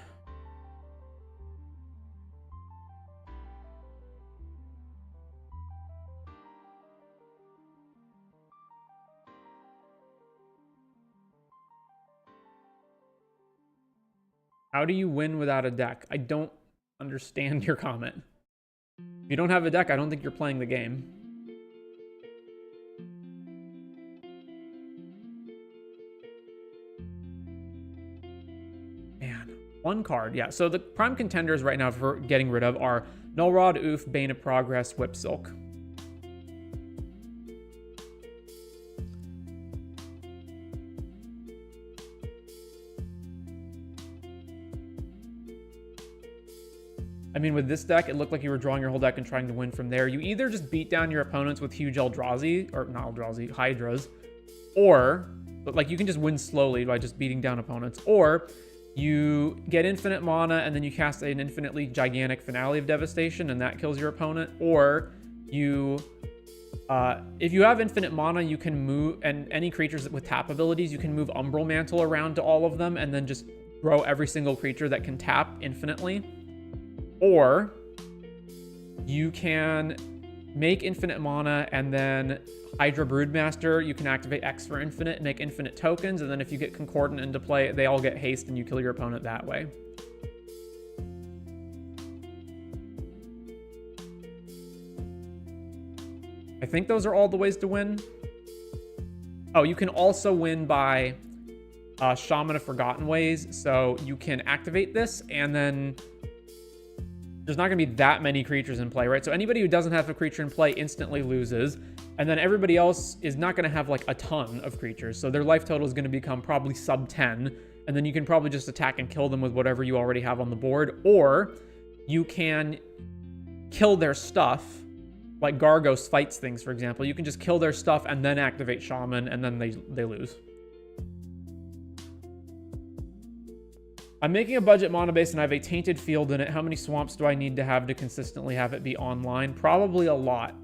How do you win without a deck? I don't understand your comment. If you don't have a deck, I don't think you're playing the game. Man, one card. Yeah, so the prime contenders right now for getting rid of are Null Rod, Oof, Bane of Progress, Whip Silk. I mean, with this deck, it looked like you were drawing your whole deck and trying to win from there. You either just beat down your opponents with huge Eldrazi, or not Eldrazi, Hydras, or, but like you can just win slowly by just beating down opponents, or you get infinite mana and then you cast an infinitely gigantic Finale of Devastation and that kills your opponent, or you, if you have infinite mana, you can move, and any creatures with tap abilities, you can move Umbral Mantle around to all of them and then just throw every single creature that can tap infinitely. Or you can make infinite mana and then Hydra Broodmaster, you can activate X for infinite, make infinite tokens, and then if you get Concordant into play, they all get haste and you kill your opponent that way. I think those are all the ways to win. Oh, you can also win by Shaman of Forgotten Ways, so you can activate this and then there's not going to be that many creatures in play, right? So anybody who doesn't have a creature in play instantly loses. And then everybody else is not going to have like a ton of creatures. So their life total is going to become probably sub 10. And then you can probably just attack and kill them with whatever you already have on the board. Or you can kill their stuff. Like Gargos fights things, for example. You can just kill their stuff and then activate Shaman and then they lose. I'm making a budget mana base and I have a tainted field in it. How many swamps do I need to have to consistently have it be online? Probably a lot.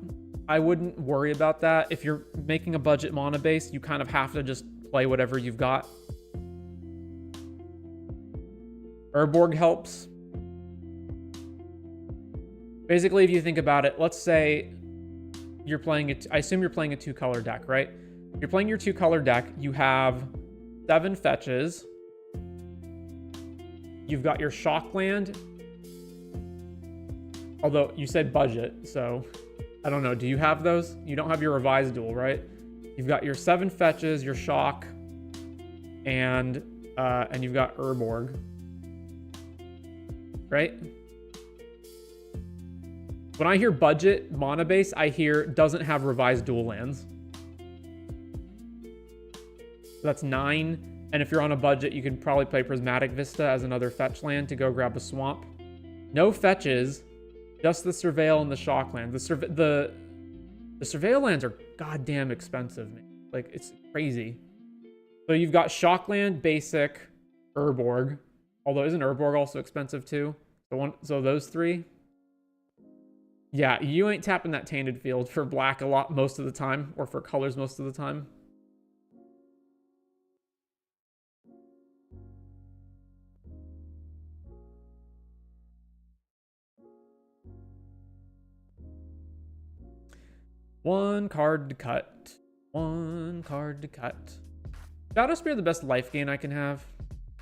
I wouldn't worry about that. If you're making a budget mana base, you kind of have to just play whatever you've got. Urborg helps. Basically, if you think about it, let's say you're playing it. I assume you're playing a 2-color deck, right? You're playing your 2-color deck. You have 7 fetches. You've got your Shockland. Although you said budget, so I don't know. Do you have those? You don't have your Revised Duel, right? You've got your 7 fetches, your Shock, and you've got Urborg, right? When I hear budget mana base, I hear doesn't have Revised Duel lands. So that's 9. And if you're on a budget, you can probably play Prismatic Vista as another fetch land to go grab a swamp. No fetches, just the Surveil and the Shock land. The Surveil lands are goddamn expensive, man. Like, it's crazy. So you've got Shockland, Basic, Urborg. Although, isn't Urborg also expensive too? So those three. Yeah, you ain't tapping that Tainted Field for black a lot most of the time, or for colors most of the time. One card to cut. One card to cut. Shadow Spear, the best life gain I can have.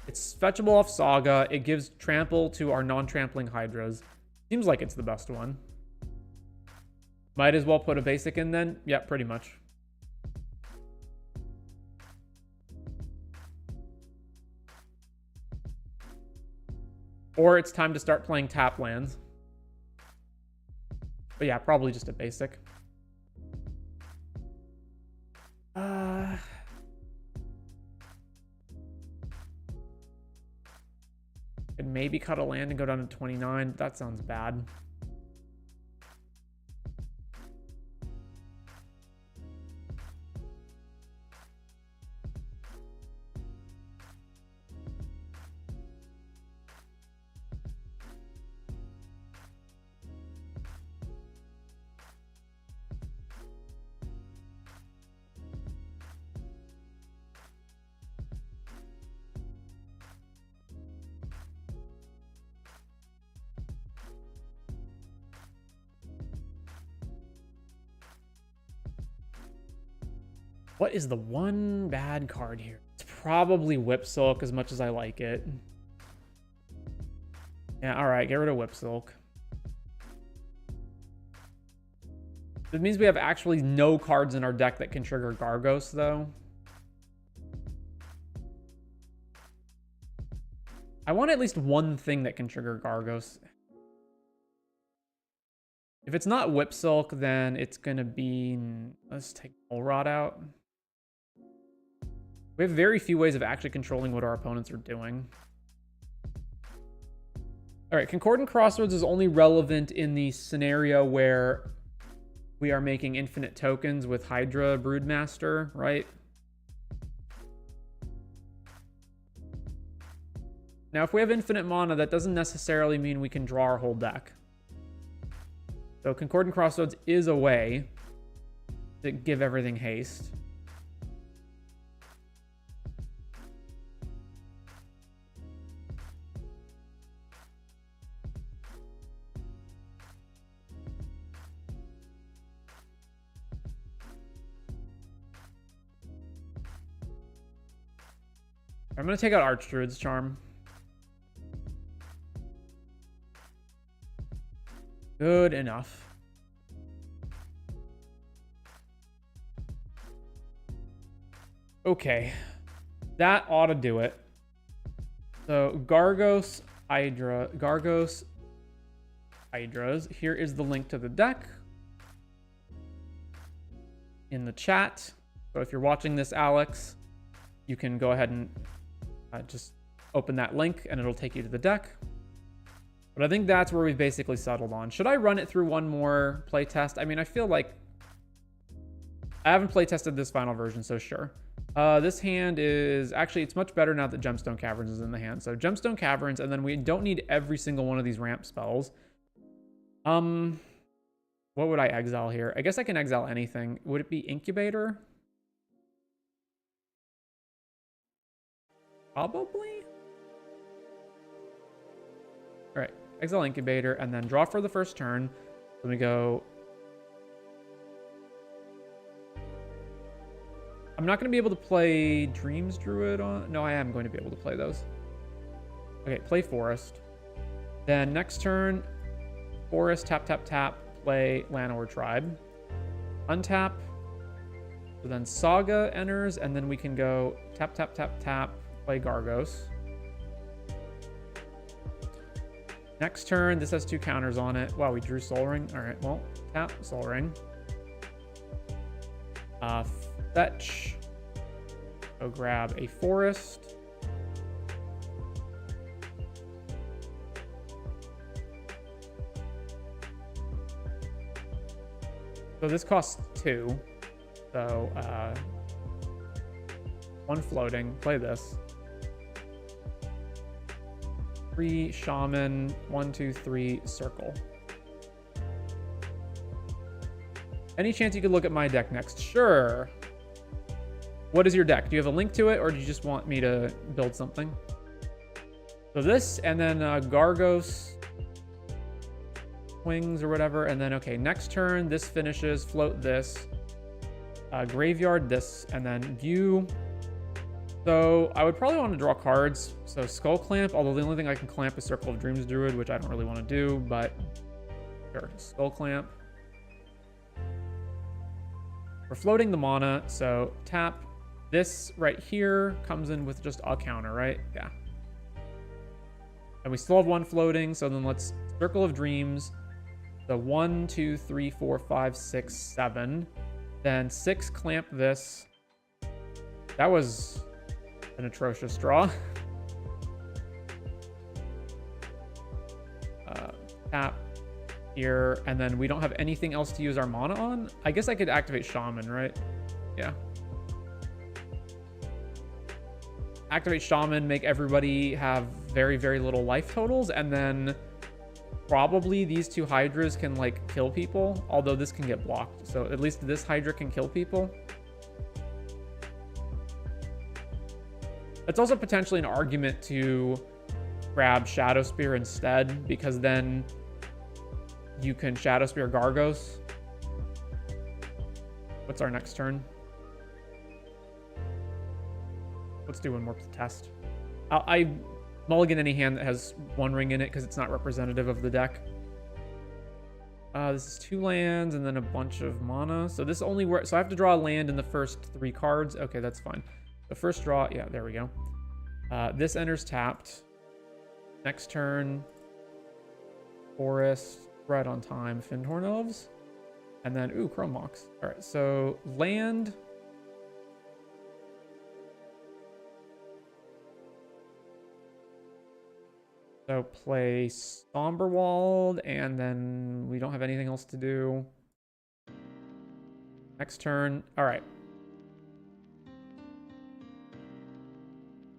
It's fetchable off Saga. It gives trample to our non-trampling Hydras. Seems like it's the best one. Might as well put a basic in then. Yeah, pretty much. Or it's time to start playing tap lands. But yeah, probably just a basic. Could maybe cut a land and go down to 29. That sounds bad. What is the one bad card here? It's probably Whip Silk as much as I like it. Yeah, alright, get rid of Whip Silk. It means we have actually no cards in our deck that can trigger Gargos, though. I want at least one thing that can trigger Gargos. If it's not Whip Silk, then it's gonna be... Let's take Null Rod out. We have very few ways of actually controlling what our opponents are doing. All right, Concordant Crossroads is only relevant in the scenario where we are making infinite tokens with Hydra Broodmaster, right? Now, if we have infinite mana, that doesn't necessarily mean we can draw our whole deck. So Concordant Crossroads is a way to give everything haste. I'm going to take out Archdruid's Charm. Good enough. Okay. That ought to do it. So Gargos, Hydra, Gargos, Hydras. Here is the link to the deck in the chat. So if you're watching this, Alex, you can go ahead and just open that link and it'll take you to the deck. But I think that's where we've basically settled on. Should I run it through one more playtest? I mean, I feel like I haven't playtested this final version, so sure. This hand is actually, it's much better now that Gemstone Caverns is in the hand. So Gemstone Caverns, and then we don't need every single one of these ramp spells. What would I exile here? I guess I can exile anything. Would it be Incubator? Probably. All right, exile Incubator, and then draw for the first turn. Then we go. I'm not going to be able to play Dreams Druid on. No, I am going to be able to play those. Okay, play Forest. Then next turn, Forest, tap, tap, tap, play Llanowar Tribe. Untap. So then Saga enters, and then we can go tap, tap, tap, tap, play Gargos. Next turn, this has 2 counters on it. Wow, we drew Soul Ring. All right, well, tap, Soul Ring. Fetch. Go grab a Forest. So this costs 2. So 1 floating. Play this. 3 shaman. 1, 2, 3 circle. Any chance you could look at my deck next? Sure. What is your deck? Do you have a link to it, or do you just want me to build something? So this, and then Gargos wings or whatever, and then, okay, next turn, this finishes, float this, graveyard this, and then view. So I would probably want to draw cards. So Skull Clamp, although the only thing I can clamp is Circle of Dreams Druid, which I don't really want to do, but sure, Skull Clamp. We're floating the mana, so tap. This right here comes in with just a counter, right? Yeah. And we still have 1 floating, so then let's Circle of Dreams. So 1, 2, 3, 4, 5, 6, 7. Then 6 clamp this. That was an atrocious draw. Tap here, and then we don't have anything else to use our mana on. I guess I could activate Shaman, right? Yeah. Activate Shaman, make everybody have very, very little life totals, and then probably these 2 Hydras can, like, kill people, although this can get blocked. So at least this Hydra can kill people. It's also potentially an argument to grab Shadow Spear instead, because then you can Shadow Spear Gargos. What's our next turn? Let's do one more test. I mulligan any hand that has 1 ring in it because it's not representative of the deck. This is 2 lands and then a bunch of mana. So this only works. So I have to draw a land in the first 3 cards. Okay, that's fine. The first draw, yeah, there we go. This enters tapped. Next turn, Forest, right on time, Findhorn Elves. And then, ooh, Chrome Mox. All right, so land. So play Somberwald, and then we don't have anything else to do. Next turn. All right.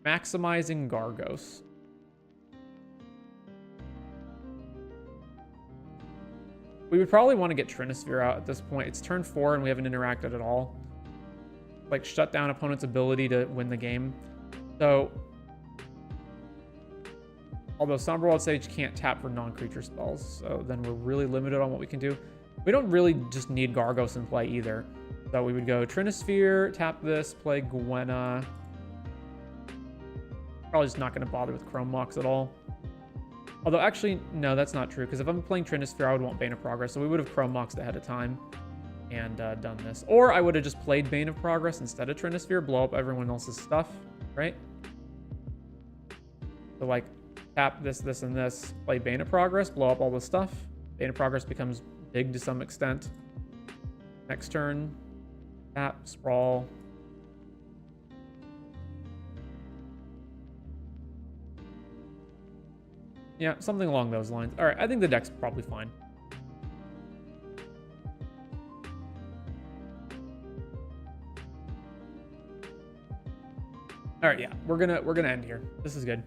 Maximizing Gargos. We would probably want to get Trinisphere out at this point. It's turn 4 and we haven't interacted at all. Like, shut down opponent's ability to win the game. So, although Somberwald Sage can't tap for non-creature spells, so then we're really limited on what we can do. We don't really just need Gargos in play either. So we would go Trinisphere, tap this, play Gwenna. Probably just not going to bother with Chrome Mox at all. Although, actually, no, that's not true, because if I'm playing Trinisphere, I would want Bane of Progress, so we would have Chrome Moxed ahead of time and done this. Or I would have just played Bane of Progress instead of Trinisphere, blow up everyone else's stuff, right? So, like, tap this, this, and this, play Bane of Progress, blow up all the stuff. Bane of Progress becomes big to some extent. Next turn, tap, sprawl. Yeah, something along those lines. All right, I think the deck's probably fine. All right, yeah, we're gonna end here. This is good.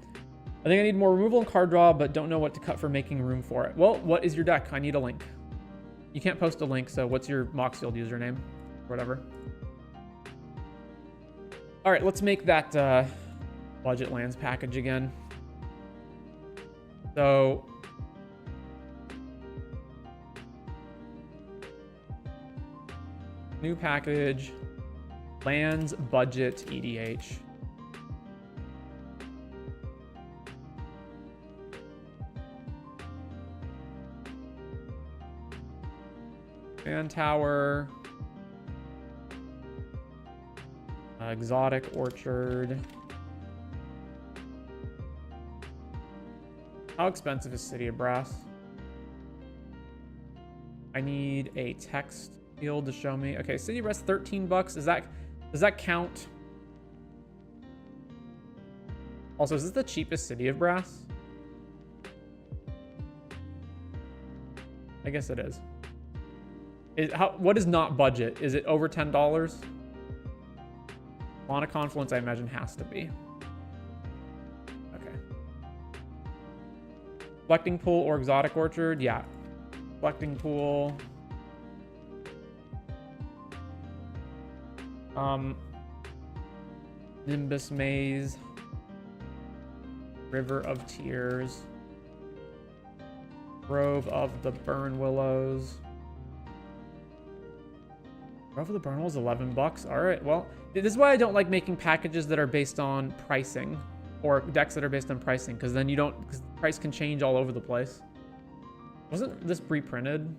I think I need more removal and card draw, but don't know what to cut for making room for it. Well, what is your deck? I need a link. You can't post a link, so what's your Moxfield username? Whatever. All right, let's make that budget lands package again. So new package, lands, budget, EDH. Fan Tower, exotic orchard. How expensive is City of Brass? I need a text field to show me. Okay, City of Brass, 13 bucks. Does that count? Also, is this the cheapest City of Brass? I guess it is. What is not budget? Is it over $10? Lana Confluence, I imagine, has to be. Okay. Collecting Pool or Exotic Orchard? Yeah. Collecting Pool. Nimbus Maze. River of Tears. Grove of the Burn Willows. Grove of the Burn Willows, $11. All right, well, this is why I don't like making packages that are based on pricing, or decks that are based on pricing, because then you don't, because the price can change all over the place. Wasn't this pre-printed?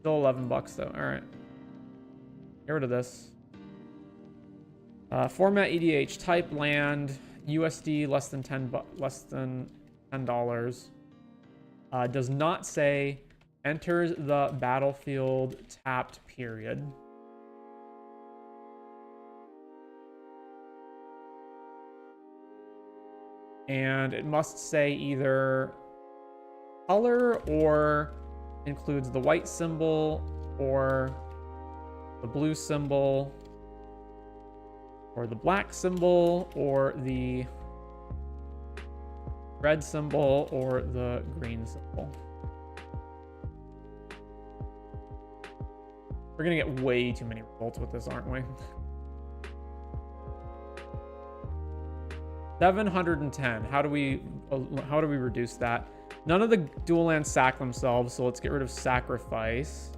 Still $11 though. All right, get rid of this. Format EDH, type land, USD less than $10. Does not say enters the battlefield tapped period. And it must say either color or includes the white symbol or the blue symbol or the black symbol or the red symbol or the green symbol. We're gonna get way too many results with this, aren't we? 710. How do we reduce that? None of the dual lands sack themselves, so let's get rid of sacrifice.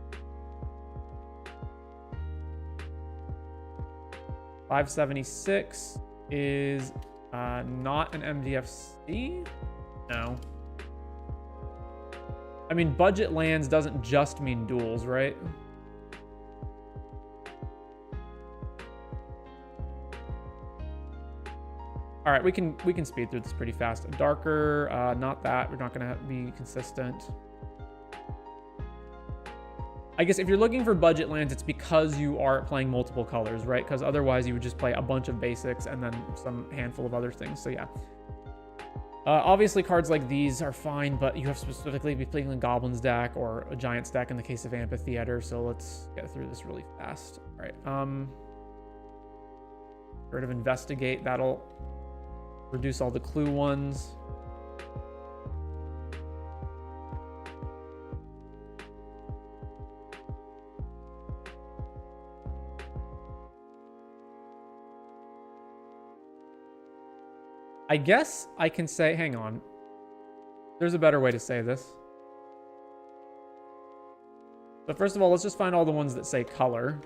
576 is not an MDFC? No. I mean, budget lands doesn't just mean duels, right? All right, we can speed through this pretty fast. Darker, not that. We're not gonna be consistent. I guess if you're looking for budget lands, it's because you are playing multiple colors, right? Because otherwise you would just play a bunch of basics and then some handful of other things. So yeah. Obviously cards like these are fine, but you have to specifically be playing a Goblins deck or a Giants deck in the case of Amphitheater. So let's get through this really fast. All right. Get rid of Investigate. That'll reduce all the clue ones. I guess I can say, hang on. There's a better way to say this. So first of all, let's just find all the ones that say color.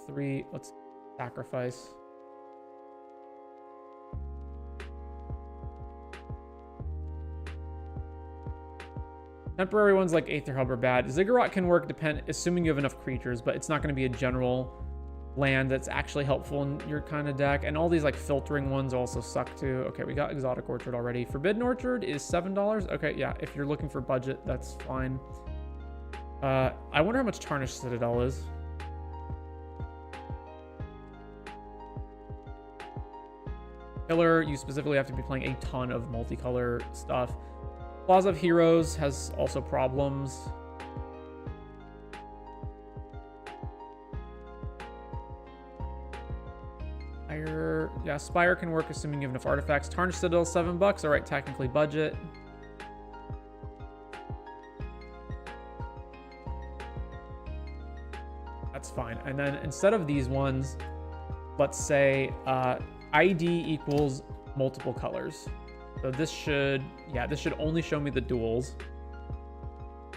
3, let's sacrifice. Temporary ones like Aether Hub are bad. Ziggurat can work assuming you have enough creatures, but it's not going to be a general land that's actually helpful in your kind of deck. And all these like filtering ones also suck too. Okay, we got Exotic Orchard already. Forbidden Orchard is $7. Okay, yeah, if you're looking for budget, that's fine. I wonder how much Tarnished Citadel is. Killer, you specifically have to be playing a ton of multicolor stuff. Plaza of Heroes has also problems. Spire, yeah, Spire can work assuming you have enough artifacts. Tarnished Citadel, $7. All right, technically budget. That's fine. And then instead of these ones, let's say ID equals multiple colors. So this should, yeah, this should only show me the duels.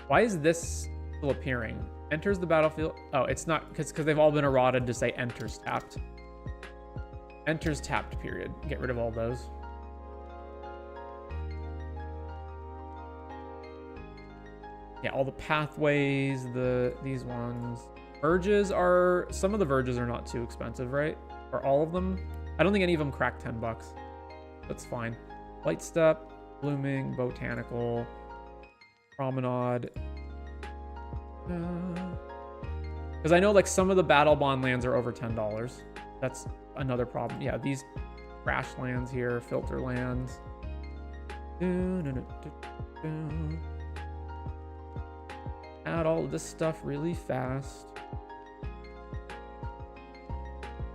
Why is this still appearing? Enters the battlefield. Oh, it's not, because they've all been eroded to say enters tapped. Enters tapped period. Get rid of all those. Yeah, all the pathways, these ones. Verges are, some of the verges are not too expensive, right? Or all of them? I don't think any of them crack $10. That's fine. Light Step, Blooming, Botanical, Promenade. Because I know like some of the Battle Bond lands are over $10. That's another problem. Yeah, these crash lands here, filter lands. add all of this stuff really fast.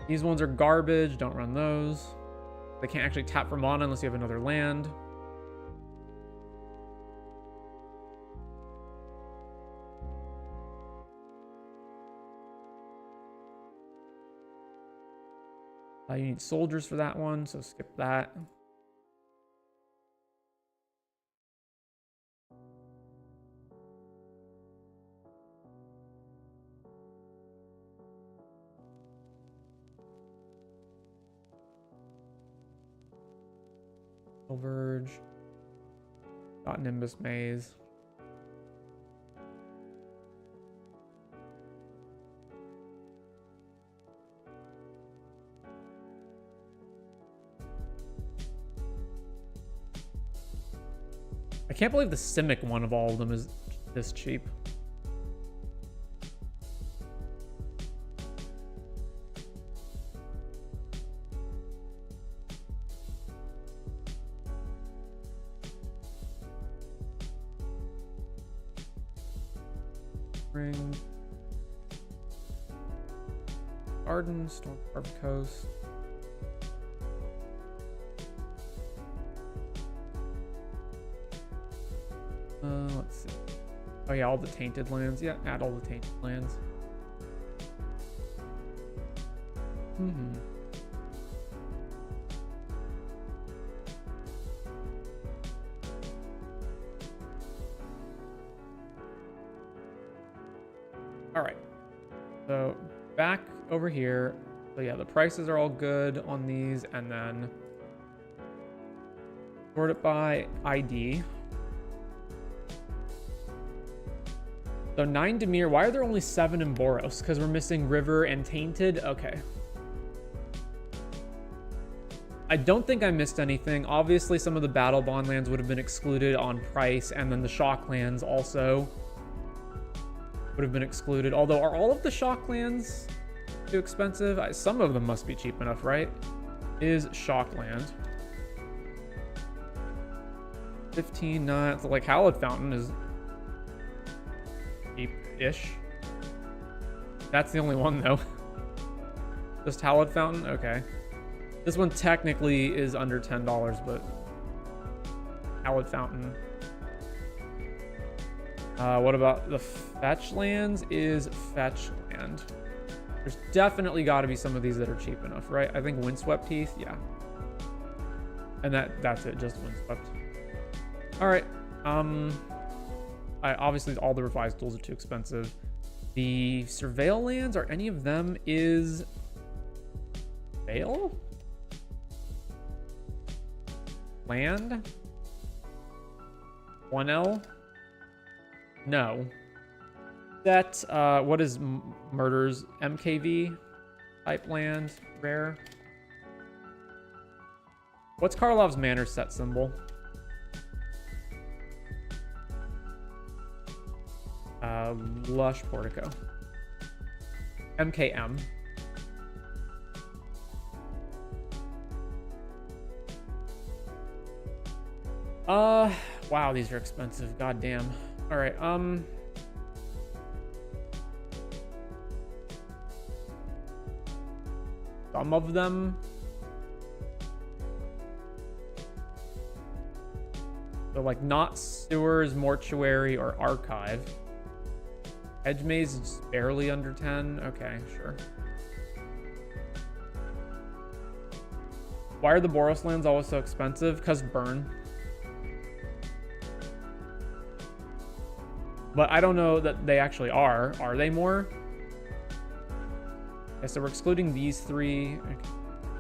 These ones are garbage. Don't run those. They can't actually tap for mana unless you have another land. You need soldiers for that one, so skip that. Verge. Got Nimbus Maze. I can't believe the Simic one of all of them is this cheap. Ring. Garden, Storm Carved Coast. Let's see. Oh yeah, all the tainted lands. Yeah, add all the tainted lands. All right. So back over here. So yeah, the prices are all good on these, and then sort it by ID. So 9 Dimir. Why are there only 7 in Boros? Because we're missing River and Tainted? Okay. I don't think I missed anything. Obviously, some of the Battle Bond lands would have been excluded on price, and then the Shock lands also would have been excluded. Although, are all of the Shock lands too expensive? Some of them must be cheap enough, right? Is Shock land. 15, not like Hallowed Fountain is cheap-ish. That's the only one though. Just Hallowed Fountain? Okay. This one technically is under $10, but Hallowed Fountain. What about the fetch lands? Is fetch land. There's definitely got to be some of these that are cheap enough, right? I think Windswept Heath, yeah. And that's it, just Windswept. All right. Obviously all the revised tools are too expensive. The Surveil lands, are any of them is Veil? Land? 1L? No. That, what is Murder's MKV type land? Rare. What's Karlov's Manor set symbol? Lush Portico. MKM. Wow, these are expensive. God damn. All right, some of them. So like not Sewers, Mortuary, or Archive. Edge Maze is barely under 10. Okay, sure. Why are the Boros lands always so expensive? Because burn. But I don't know that they actually are. Are they more? Okay, so we're excluding these 3.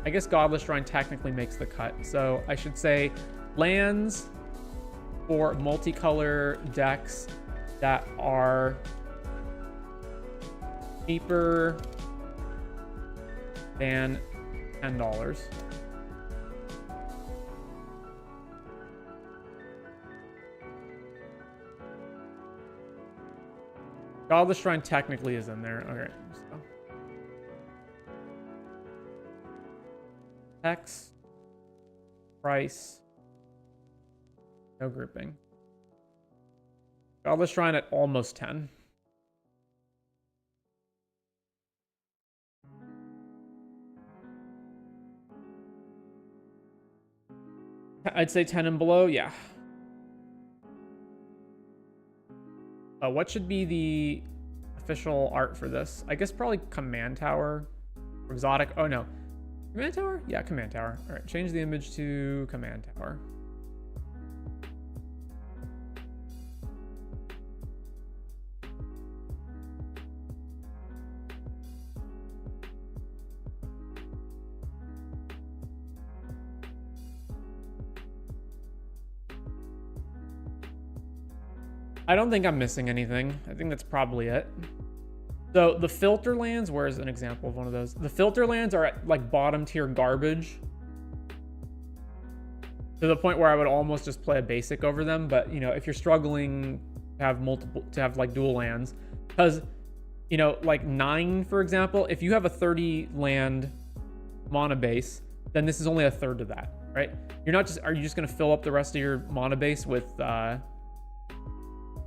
I guess Godless Shrine technically makes the cut. So I should say lands for multicolor decks that are cheaper than $10. Godless Shrine technically is in there. Okay. So. Text. Price. No grouping. Godless Shrine at almost 10. I'd say 10 and below, yeah. What should be the official art for this? I guess probably Command Tower. Exotic. Oh, no. Command Tower? Yeah, Command Tower. All right, change the image to Command Tower. I don't think I'm missing anything. I think that's probably it. So the filter lands, where's an example of one of those? The filter lands are at like bottom tier garbage. To the point where I would almost just play a basic over them. But, you know, if you're struggling to have like dual lands, because, you know, like 9, for example, if you have a 30 land mana base, then this is only a third of that, right? Are you just going to fill up the rest of your mana base with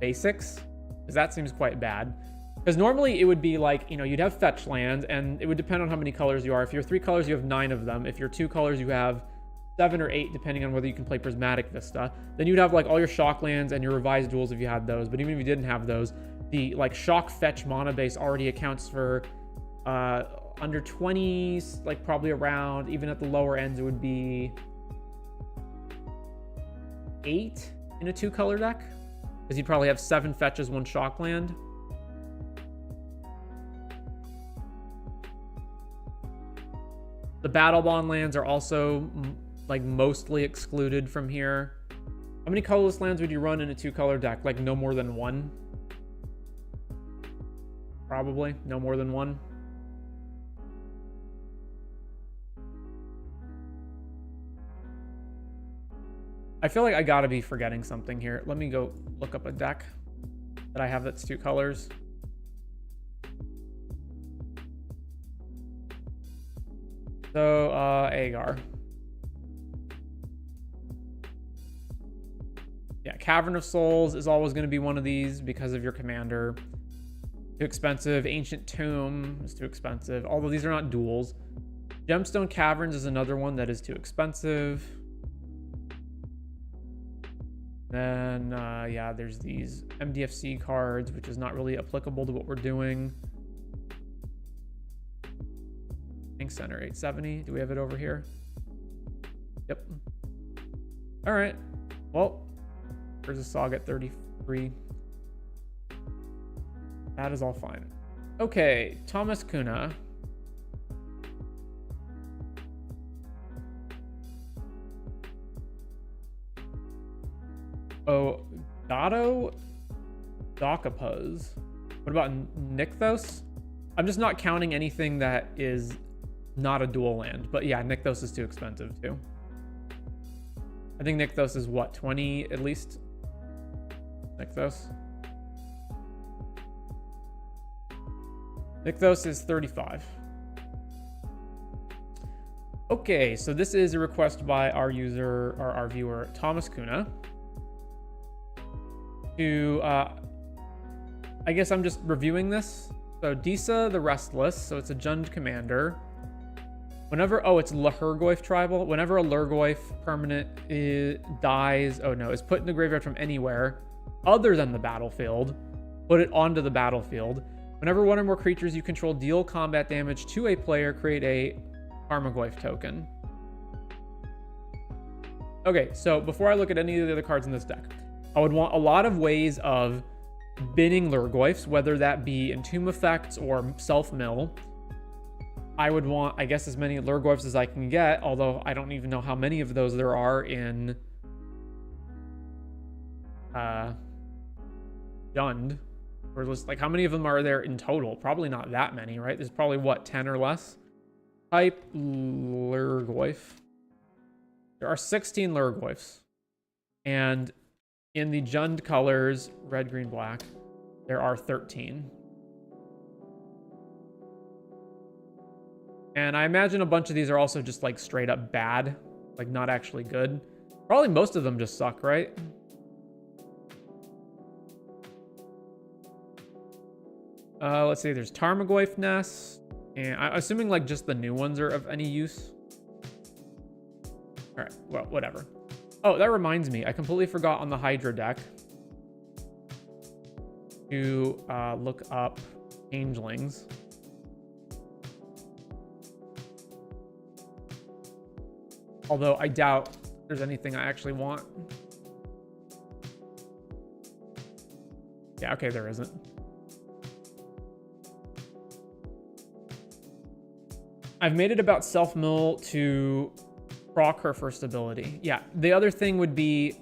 basics? Because that seems quite bad. Because normally it would be like, you know, you'd have fetch lands, and it would depend on how many colors you are. If you're 3 colors, you have 9 of them. If you're 2 colors, you have 7 or 8, depending on whether you can play Prismatic Vista. Then you'd have like all your shock lands and your revised duels if you had those. But even if you didn't have those, the like shock fetch mana base already accounts for under 20, like probably around, even at the lower ends, it would be 8 in a 2-color deck. Because you'd probably have 7 fetches, 1 shock land. The Battle Bond lands are also like mostly excluded from here. How many colorless lands would you run in a 2-color deck? Like no more than 1? Probably no more than 1. I feel like I gotta be forgetting something here. Let me go look up a deck that I have that's 2 colors. So, Agar. Yeah, Cavern of Souls is always going to be one of these because of your commander. Too expensive. Ancient Tomb is too expensive. Although these are not duels. Gemstone Caverns is another one that is too expensive. Then, yeah, there's these MDFC cards, which is not really applicable to what we're doing. Ink Center 870. Do we have it over here? Yep. All right. Well, there's a Saga at 33. That is all fine. Okay, Thomas Kuna. Oh, Dotto Dokapuz. What about Nykthos? I'm just not counting anything that is not a dual land. But yeah, Nykthos is too expensive too. I think Nykthos is what, 20 at least? Nykthos. Nykthos is 35. Okay, so this is a request by our user, or our viewer, Thomas Kuna. To, I guess I'm just reviewing this. So Disa the Restless, so it's a Jund commander. Whenever, oh, it's Lhurgoyf tribal. Whenever a Lhurgoyf permanent dies, oh no, is put in the graveyard from anywhere other than the battlefield, put it onto the battlefield. Whenever one or more creatures you control deal combat damage to a player, create a Tarmogoyf token. Okay, so before I look at any of the other cards in this deck, I would want a lot of ways of binning Lhurgoyfs, whether that be Entomb effects or self-mill. I would want, I guess, as many Lhurgoyfs as I can get, although I don't even know how many of those there are in Jund. Or just, like, how many of them are there in total? Probably not that many, right? There's probably, what, 10 or less? Type Lhurgoyf. There are 16 Lhurgoyfs. And in the Jund colors, red, green, black, there are 13. And I imagine a bunch of these are also just like straight up bad, like not actually good. Probably most of them just suck, right? Let's see, there's Tarmogoyf Nest, and I'm assuming like just the new ones are of any use. All right, well, whatever. Oh, that reminds me. I completely forgot on the Hydra deck to look up changelings. Although I doubt there's anything I actually want. Yeah, okay, there isn't. I've made it about self-mill to proc her first ability. Yeah, the other thing would be,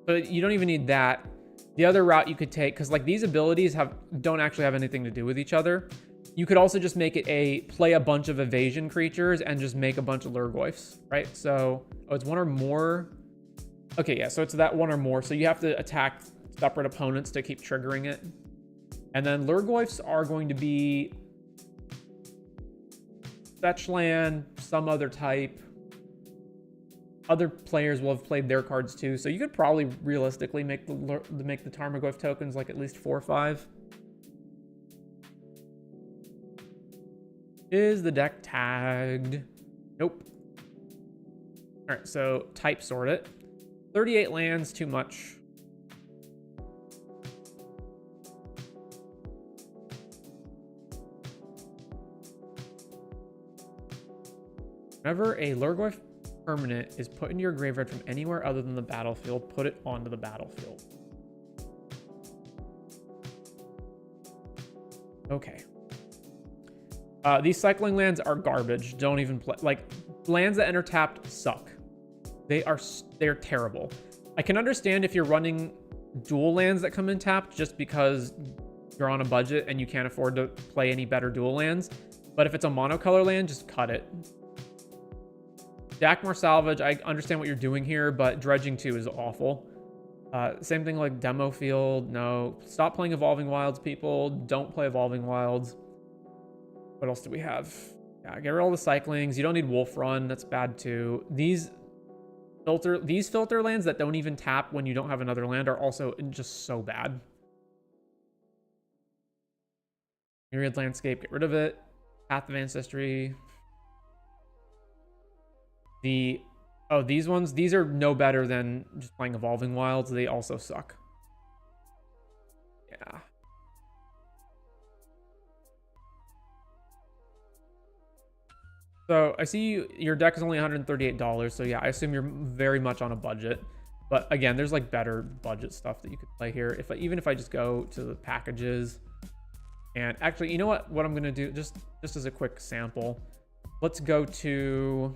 but you don't even need that. The other route you could take, because like these abilities don't actually have anything to do with each other. You could also just make it play a bunch of evasion creatures and just make a bunch of Lurgoyfs, right? So, oh, it's one or more. Okay, yeah, so it's that one or more. So you have to attack separate opponents to keep triggering it. And then Lurgoyfs are going to be fetch land, some other type. Other players will have played their cards too, so you could probably realistically make the Tarmogoyf tokens like at least 4 or 5. Is the deck tagged? Nope. All right, so type sort it. 38 lands, too much. Whenever a Lurgoyf permanent is put into your graveyard from anywhere other than the battlefield, put it onto the battlefield. Okay. These cycling lands are garbage. Don't even play. Like, lands that enter tapped suck. They're terrible. I can understand if you're running dual lands that come in tapped just because you're on a budget and you can't afford to play any better dual lands. But if it's a monocolor land, just cut it. Dakmar Salvage, I understand what you're doing here, but Dredging 2 is awful. Same thing like Demo Field. No. Stop playing Evolving Wilds, people. Don't play Evolving Wilds. What else do we have? Yeah, get rid of all the cyclings. You don't need Wolf Run. That's bad too. These filter lands that don't even tap when you don't have another land are also just so bad. Myriad Landscape, get rid of it. Path of Ancestry. These ones, these are no better than just playing Evolving Wilds. They also suck. Yeah. So I see your deck is only $138. So yeah, I assume you're very much on a budget. But again, there's like better budget stuff that you could play here. Even if I just go to the packages, and actually, you know what I'm gonna do just as a quick sample, let's go to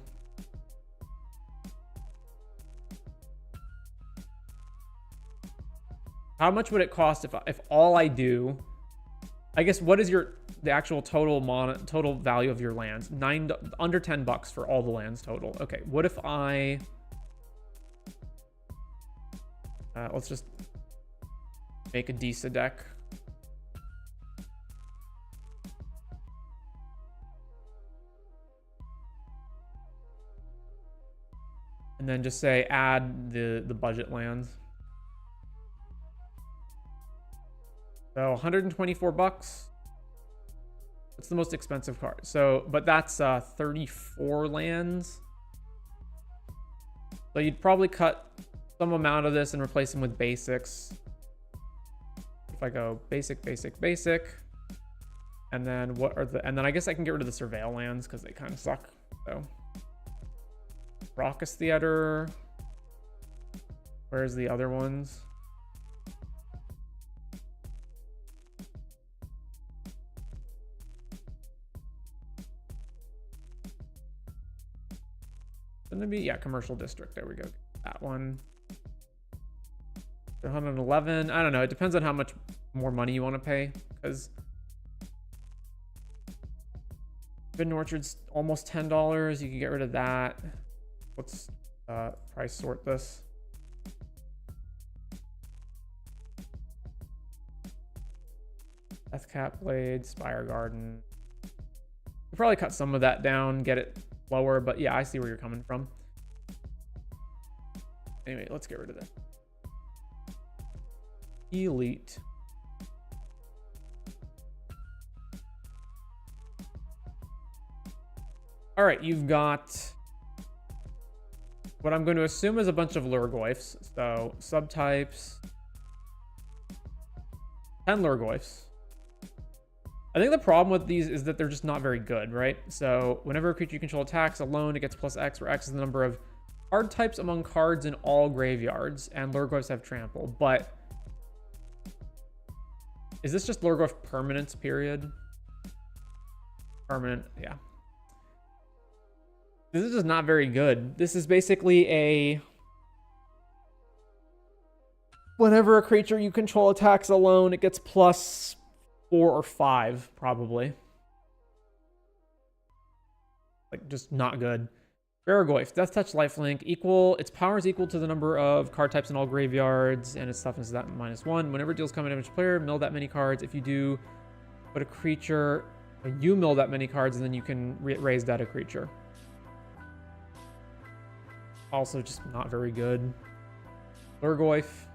how much would it cost if all I do, I guess, what is the actual total value of your lands? Under $10 for all the lands total. Okay, what if I let's just make a Disa deck. And then just say add the budget lands. So 124 bucks. What's the most expensive card? So, but that's 34 lands. So you'd probably cut some amount of this and replace them with basics. If I go basic, and then and then I guess I can get rid of the surveil lands because they kind of suck. So Raucous Theater. Where's the other ones? Gonna be, yeah, Commercial District. There we go. That one. 111. I don't know. It depends on how much more money you want to pay, because Forbidden Orchard's almost $10. You can get rid of that. Let's price sort this. Deathcap Blade, Spire Garden. We'll probably cut some of that down, get it lower, but yeah, I see where you're coming from. Anyway, let's get rid of that. Elite. All right, you've got what I'm going to assume is a bunch of Lurgoyfs. So subtypes, 10 Lurgoyfs. I think the problem with these is that they're just not very good, right? So whenever a creature you control attacks alone, it gets plus X, where X is the number of card types among cards in all graveyards, and Lurgoyfs have trample. But is this just Lurgoyf permanence, period? Permanent, yeah. This is just not very good. This is basically a... whenever a creature you control attacks alone, it gets plus 4 or 5, probably. Like, just not good. Barragoyf, Death Touch, Lifelink, equal. Its power is equal to the number of card types in all graveyards, and its toughness is that -1. Whenever it deals combat damage to player, mill that many cards. If you do, put a creature, you mill that many cards, and then you can raise that a creature. Also, just not very good. Lurgoyf.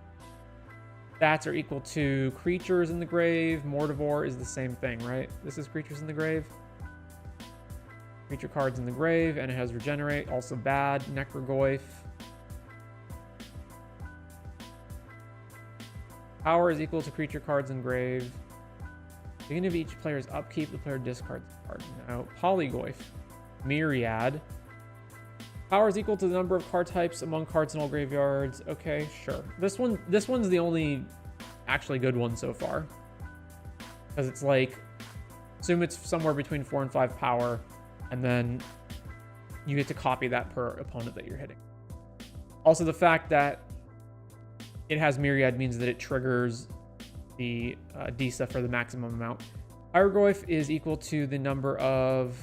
Stats are equal to creatures in the grave. Mortivore is the same thing, right? This is creatures in the grave. Creature cards in the grave, and it has regenerate. Also bad. Necrogoyf. Power is equal to creature cards in grave. Beginning of each player's upkeep, the player discards a card. No. Polygoyf. Myriad. Power is equal to the number of card types among cards in all graveyards. Okay, sure. This one's the only actually good one so far. Because it's like, assume it's somewhere between 4 and 5 power, and then you get to copy that per opponent that you're hitting. Also, the fact that it has Myriad means that it triggers the Disa for the maximum amount. Pyrogoyf is equal to the number of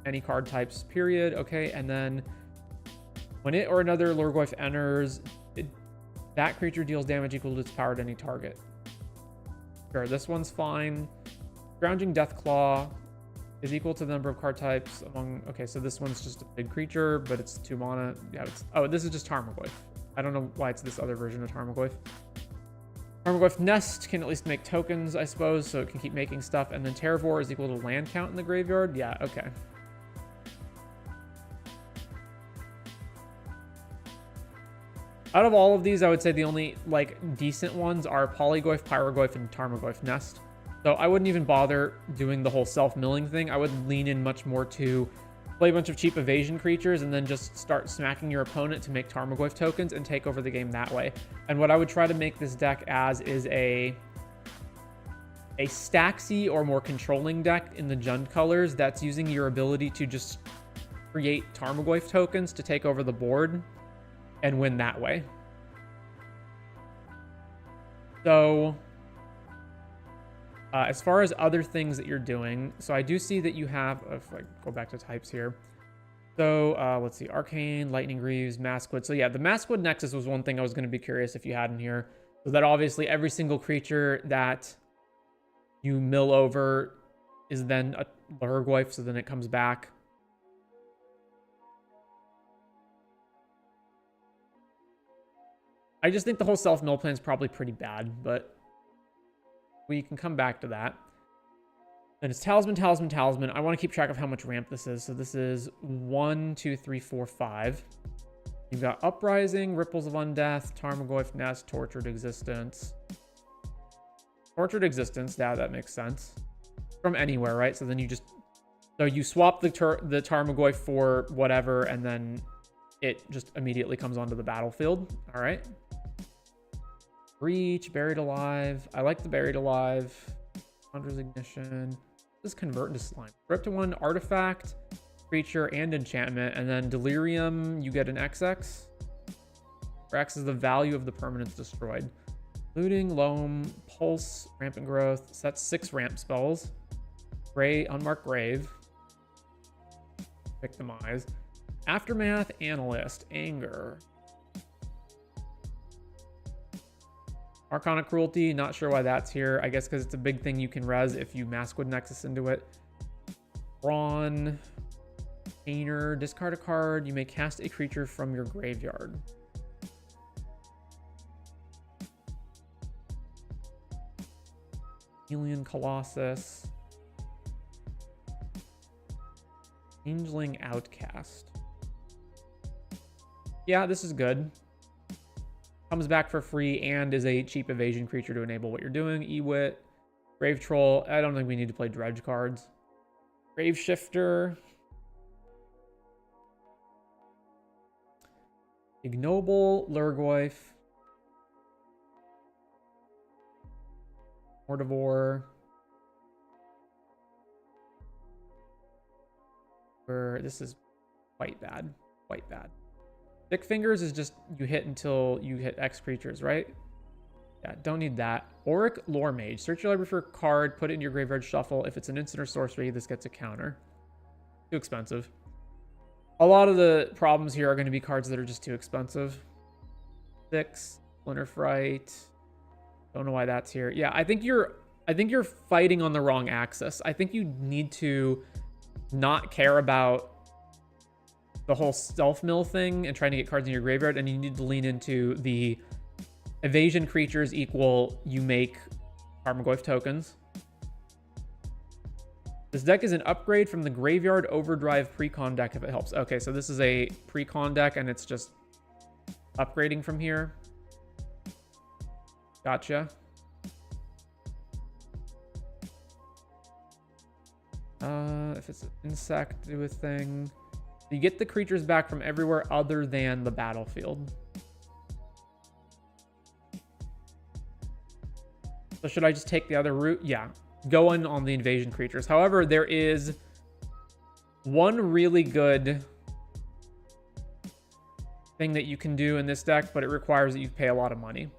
any card types, period. Okay, and then when it or another Lurgoyf enters, that creature deals damage equal to its power to any target. Sure, this one's fine. Scrounging Deathclaw is equal to the number of card types among... Okay, so this one's just a big creature, but it's 2 mana. Yeah, it's... Oh, this is just Tarmogoyf. I don't know why it's this other version of Tarmogoyf. Tarmogoyf Nest can at least make tokens, I suppose, so it can keep making stuff. And then Terravore is equal to land count in the graveyard. Yeah, okay. Out of all of these, I would say the only, like, decent ones are Polygoyf, Pyrogoyf, and Tarmogoyf Nest. So I wouldn't even bother doing the whole self-milling thing. I would lean in much more to play a bunch of cheap evasion creatures and then just start smacking your opponent to make Tarmogoyf tokens and take over the game that way. And what I would try to make this deck as is a Staxy or more controlling deck in the Jund colors that's using your ability to just create Tarmogoyf tokens to take over the board and win that way. So, as far as other things that you're doing, so I do see that you have, if I go back to types here. So, let's see, Arcane, Lightning Greaves, Maskwood. So yeah, the Maskwood Nexus was one thing I was going to be curious if you had in here. So that obviously every single creature that you mill over is then a Lurgoyf, so then it comes back. I just think the whole self-mill plan is probably pretty bad, but we can come back to that. Then it's Talisman, Talisman, Talisman. I want to keep track of how much ramp this is. So this is 1, 2, 3, 4, 5. You've got Uprising, Ripples of Undeath, Tarmogoyf Nest, Tortured Existence. Tortured Existence, yeah, that makes sense. From anywhere, right? So then you just... So you swap the Tarmogoyf for whatever, and then it just immediately comes onto the battlefield. All right. Breach, Buried Alive. I like the Buried Alive. Hunter's Ignition. This convert into slime. For up to 1 artifact, creature, and enchantment. And then Delirium, you get an XX. Where X is the value of the permanents destroyed. Looting, Loam, Pulse, Rampant Growth. So that's 6 ramp spells. Unmarked Grave. Victimize. Aftermath, Analyst, Anger. Arcana Cruelty, not sure why that's here. I guess because it's a big thing you can res if you Maskwood Nexus into it. Brawn, Painter, discard a card. You may cast a creature from your graveyard. Alien Colossus. Changeling Outcast. Yeah, this is good. Comes back for free and is a cheap evasion creature to enable what you're doing. Ewit, Grave Troll. I don't think we need to play dredge cards. Grave Shifter. Ignoble, Lurgoyf. Mortivore. This is quite bad. Quite bad. Thick Fingers is just you hit until you hit X creatures, right? Yeah, don't need that. Auric Lore Mage. Search your library for a card, put it in your graveyard shuffle. If it's an instant or sorcery, this gets a counter. Too expensive. A lot of the problems here are going to be cards that are just too expensive. 6, Splinter Fright. Don't know why that's here. Yeah, I think you're fighting on the wrong axis. I think you need to not care about the whole stealth mill thing and trying to get cards in your graveyard, and you need to lean into the evasion creatures equal you make Tarmogoyf tokens. This deck is an upgrade from the Graveyard Overdrive Precon deck if it helps. Okay, so this is a Precon deck and it's just upgrading from here. Gotcha. If it's an insect, do a thing. You get the creatures back from everywhere other than the battlefield. So should I just take the other route? Yeah, go in on the invasion creatures. However, there is one really good thing that you can do in this deck, but it requires that you pay a lot of money,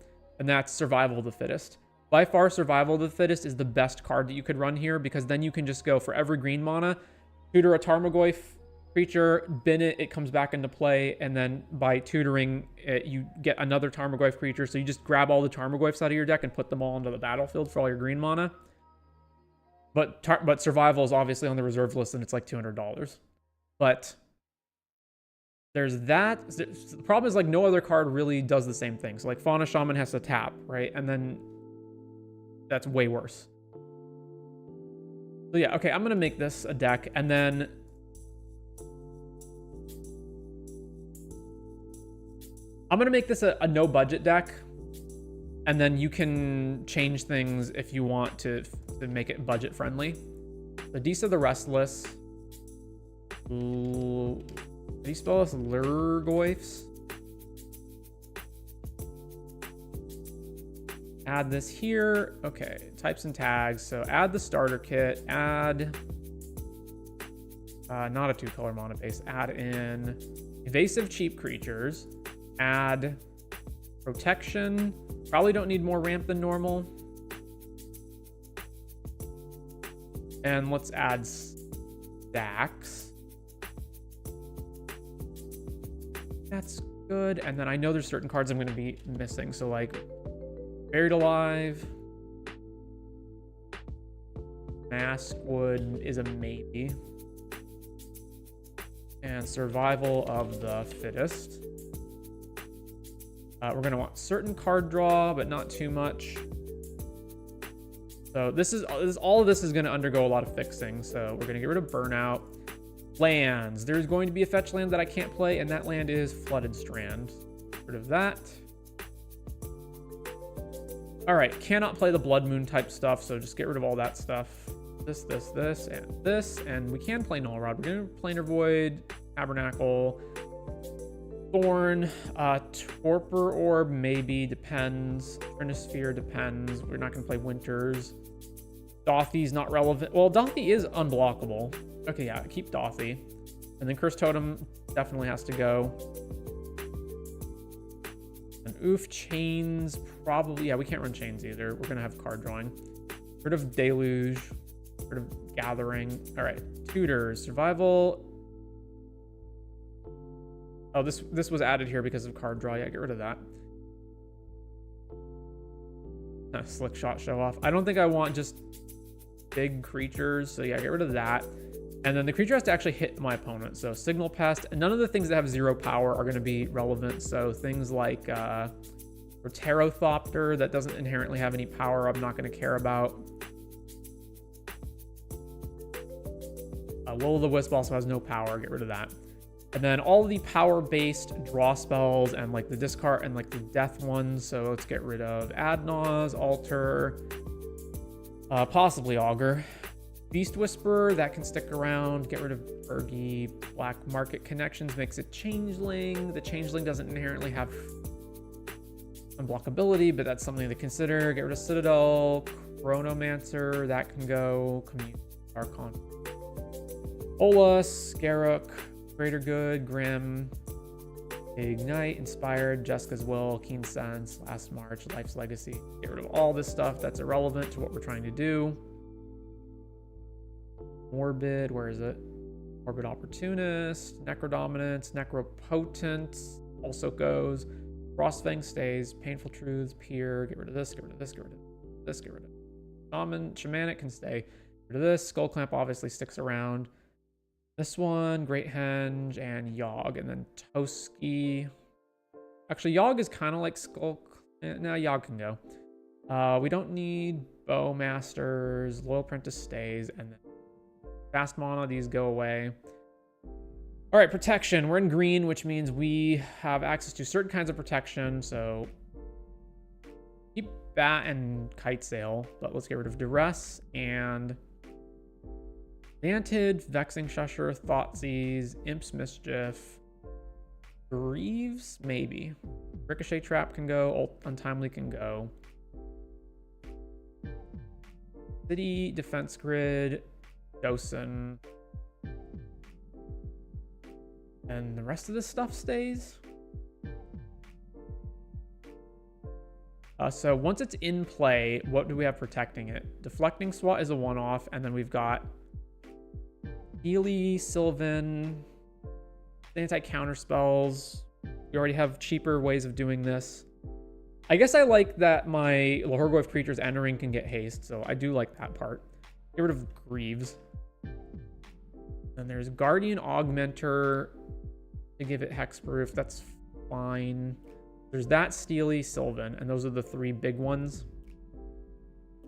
and that's Survival of the Fittest. By far, Survival of the Fittest is the best card that you could run here, because then you can just go for every green mana, tutor a Tarmogoyf creature, bin it, it comes back into play, and then by tutoring it, you get another Tarmogoyf creature. So you just grab all the Tarmogoyfs out of your deck and put them all into the battlefield for all your green mana. But Survival is obviously on the reserve list, and it's like $200. But there's that. The problem is, like, no other card really does the same thing. So like Fauna Shaman has to tap, right? And then that's way worse. So yeah, okay, I'm gonna make this a deck, and then I'm gonna make this a no budget deck, and then you can change things if you want to make it budget friendly. The Disa the Restless. How do you spell this? Lurgoyfs. Add this here. Okay, types and tags. So add the starter kit. Add not a 2-color mana base. Add in evasive cheap creatures. Add protection. Probably don't need more ramp than normal. And let's add stacks. That's good. And then I know there's certain cards I'm going to be missing. So like Buried Alive. Maskwood is a maybe. And Survival of the Fittest. We're going to want certain card draw, but not too much. So all of this is going to undergo a lot of fixing. So we're going to get rid of Burnout. Lands. There's going to be a fetch land that I can't play, and that land is Flooded Strand. Get rid of that. All right, cannot play the Blood Moon type stuff, so just get rid of all that stuff. This, and this, and we can play Null Rod. We're going to Planar Void, Tabernacle, Thorn, Torpor Orb, maybe, depends. Trinisphere depends. We're not going to play Winters. Dothy's not relevant. Well, Dothy is unblockable. Okay, yeah, keep Dothy. And then Curse Totem definitely has to go. And Oof, Chains, probably. Yeah, we can't run Chains either. We're going to have card drawing. Rid of Deluge. Rid of Gathering. All right, Tutors. Survival. Oh, this was added here because of card draw. Yeah, get rid of that. Slick Shot Show Off. I don't think I want just big creatures. So yeah, get rid of that. And then the creature has to actually hit my opponent. So Signal Pest. And none of the things that have 0 power are going to be relevant. So things like Pterothopter that doesn't inherently have any power, I'm not going to care about. Will-o'-the-Wisp also has no power. Get rid of that. And then all the power-based draw spells and like the discard and like the death ones. So let's get rid of Adnaz, Alter, possibly Augur. Beast Whisperer, that can stick around. Get rid of Bergie. Black Market Connections makes it Changeling. The Changeling doesn't inherently have unblockability, but that's something to consider. Get rid of Citadel. Chronomancer, that can go. Commune, Archon. Ola, Scarrock, Greater Good, Grim, Ignite, Inspired, Jessica's Will, Keen Sense, Last March, Life's Legacy. Get rid of all this stuff that's irrelevant to what we're trying to do. Morbid, where is it? Morbid Opportunist, Necrodominance, Necropotent also goes. Frostfang stays, Painful Truths, Peer, get rid of this, get rid of this, get rid of this, get rid of Shaman, Shamanic can stay. Get rid of this, Skull Clamp obviously sticks around. This one, Great Henge, and Yogg, and then Toski. Actually, Yogg is kind of like Skull Clamp. No, Yogg can go. We don't need Bowmasters, Loyal Apprentice stays, and then fast mana, these go away. All right, protection. We're in green, which means we have access to certain kinds of protection. So keep Bat and Kite Sail, but let's get rid of Duress and Vanted, Vexing Shusher, Thoughtseize, Imp's Mischief, Greaves, maybe. Ricochet Trap can go, Untimely can go. City, Defense Grid, Dosen. And the rest of this stuff stays. So once it's in play, what do we have protecting it? Deflecting Swat is a one-off, and then we've got Healy, Sylvan, anti-counter spells. We already have cheaper ways of doing this. I guess I like that my Lhurgoyf creatures entering can get haste, so I do like that part. Get rid of Greaves. Then there's Guardian Augmenter to give it hexproof. That's fine. There's that Steely, Sylvan, and those are the three big ones.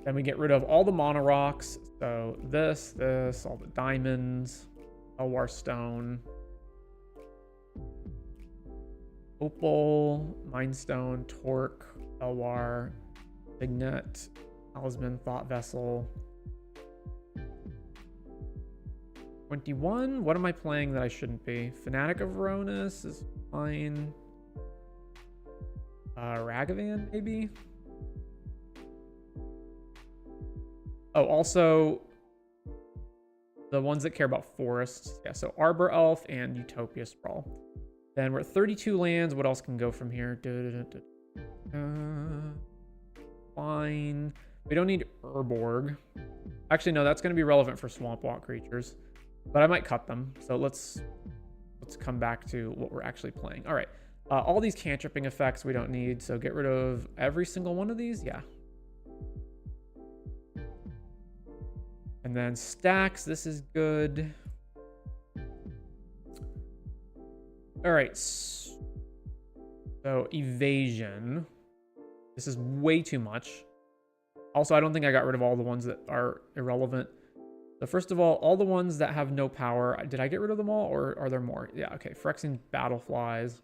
Then we get rid of all the mono rocks. So this, all the diamonds, Elwar Stone, Opal, Mindstone, Torque, Elwar, Signet, Talisman, Thought Vessel. 21. What am I playing that I shouldn't be? Fanatic of Veronis is fine. Ragavan, maybe? Oh, also the ones that care about forests. Yeah, so Arbor Elf and Utopia Sprawl. Then we're at 32 lands. What else can go from here? Fine. We don't need Urborg. Actually, no, that's going to be relevant for Swamp Walk creatures. But I might cut them. So let's come back to what we're actually playing. All right. All these cantripping effects we don't need. So get rid of every single one of these. Yeah. And then stacks. This is good. All right. So evasion. This is way too much. Also, I don't think I got rid of all the ones that are irrelevant. So first of all the ones that have no power, did I get rid of them all, or are there more? Yeah, okay. Phyrexian Battleflies,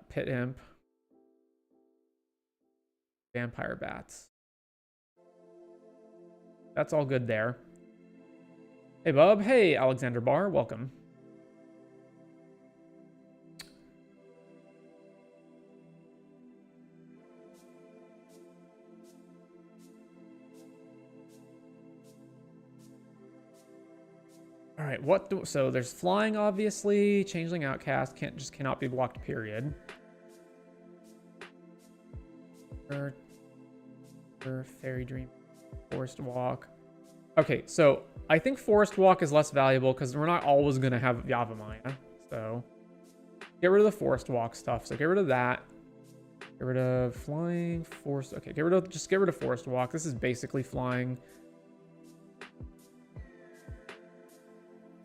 Pit Imp, Vampire Bats. That's all good there. Hey, Bub. Hey, Alexander Barr. Welcome. All right, so there's flying, obviously. Changeling Outcast cannot be blocked, period. Fairy Dream, Forest Walk. Okay, so I think Forest Walk is less valuable because we're not always going to have Yavimaya. So get rid of the Forest Walk stuff. So get rid of that. Get rid of flying, forest. Okay, just get rid of Forest Walk. This is basically flying.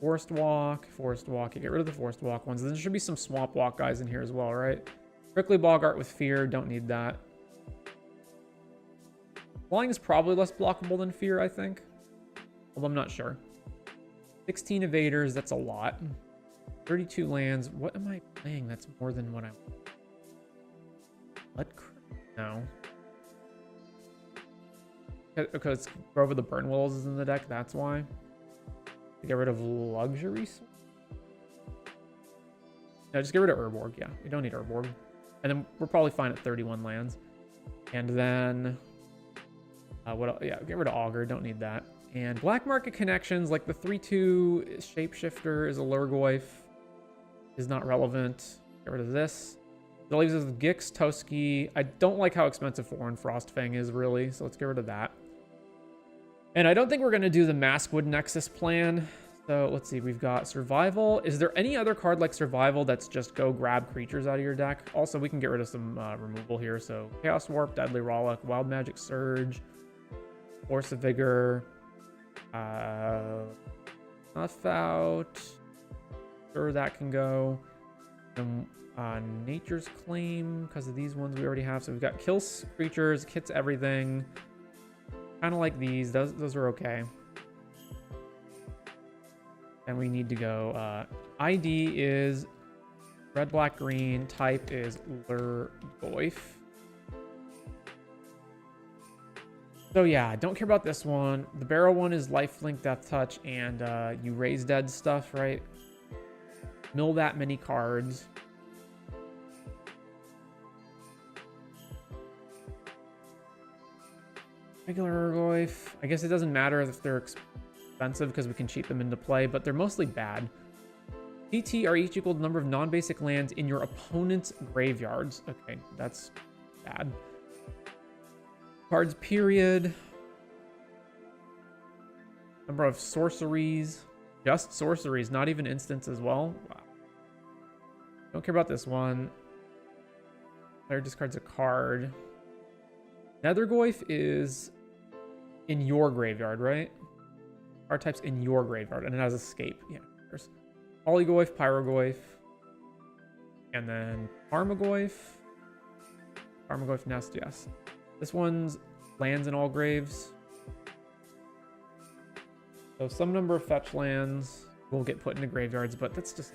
Forest Walk. Get rid of the Forest Walk ones. There should be some Swamp Walk guys in here as well, right? Prickly Boggart with Fear. Don't need that. Flying is probably less blockable than Fear, I think. Although I'm not sure. 16 evaders. That's a lot. 32 lands. What am I playing that's more than what I'm... No. Because Grove of the Burn Willows is in the deck, that's why. To get rid of Luxury? No, just get rid of Urborg. Yeah, we don't need Urborg. And then we're probably fine at 31 lands. And then... what else? Yeah, get rid of Augur. Don't need that. And Black Market Connections, like the 3/2 Shapeshifter is a Lurgoyf. Is not relevant. Get rid of this. That leaves us with Gix, Toski. I don't like how expensive Foreign Frostfang is, really, so let's get rid of that. And I don't think we're going to do the Maskwood Nexus plan. So let's see, we've got Survival. Is there any other card like Survival that's just go grab creatures out of your deck? Also, we can get rid of some removal here. So Chaos Warp, Deadly Rollick, Wild Magic Surge, Force of Vigor, Snuff Out. Sure, that can go. Nature's Claim, because of these ones we already have. So we've got kills creatures, hits everything. Kind of like these. Those are okay. And we need to go. ID is red, black, green. Type is Lurgoyf. So yeah, don't care about this one. The barrel one is lifelink, death touch, and you raise dead stuff, right? Mill that many cards. Regular Urgoyf. I guess it doesn't matter if they're expensive because we can cheat them into play, but they're mostly bad. CT are each equal to the number of non-basic lands in your opponent's graveyards. Okay, that's bad. Cards, period. Number of sorceries. Just sorceries, not even instants as well. Wow. Don't care about this one. Player discards a card. Nethergoyf is in your graveyard, right? Card type's in your graveyard, and it has escape. Yeah, there's Polygoyf, Pyrogoyf, and then Armagoyf. Armagoyf Nest, yes. This one's lands in all graves. So some number of fetch lands will get put into graveyards, but that's just...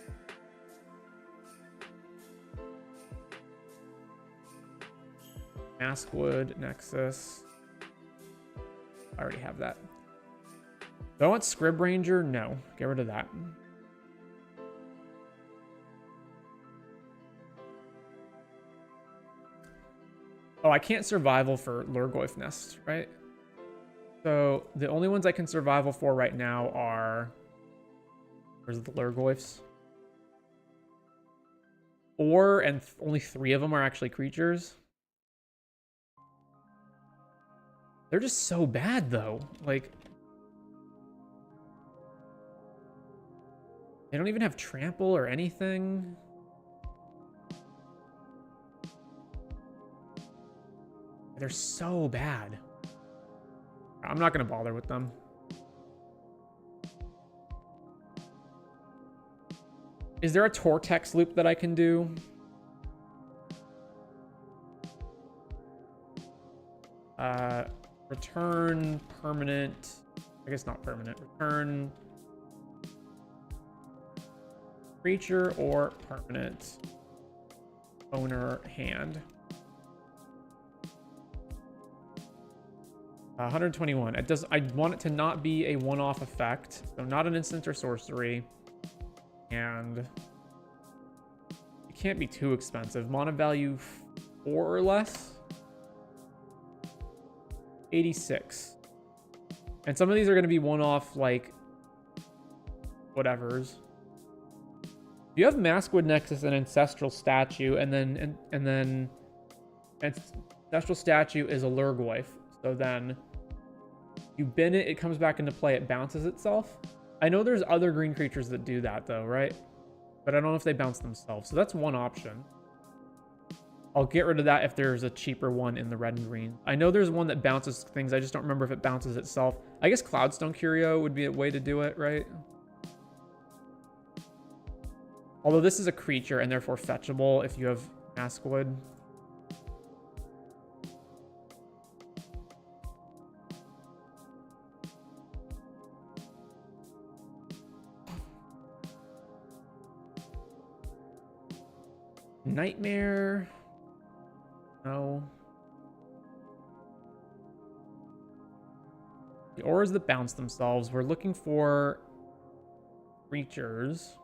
Maskwood, Nexus. I already have that. Do I want Scrib Ranger? No. Get rid of that. Oh, I can't survival for Lurgoyf Nest, right? So the only ones I can survival for right now are... Where's the Lurgoyfs? 4, and only 3 of them are actually creatures. They're just so bad, though. Like... They don't even have trample or anything. They're so bad. I'm not going to bother with them. Is there a Tortex loop that I can do? Return permanent. I guess not permanent. Return creature or permanent owner hand. 121. It does. I want it to not be a one-off effect, so not an instant or sorcery, and it can't be too expensive. Mana value 4 or less. 86. And some of these are going to be one-off, like whatevers. You have Maskwood Nexus and Ancestral Statue, and then Ancestral Statue is a Lurgoyf. So then you bin it, it comes back into play, it bounces itself. I know there's other green creatures that do that though, right? But I don't know if they bounce themselves. So that's one option. I'll get rid of that if there's a cheaper one in the red and green. I know there's one that bounces things. I just don't remember if it bounces itself. I guess Cloudstone Curio would be a way to do it, right? Although this is a creature and therefore fetchable if you have Maskwood. Nightmare. No. The auras that bounce themselves. We're looking for creatures.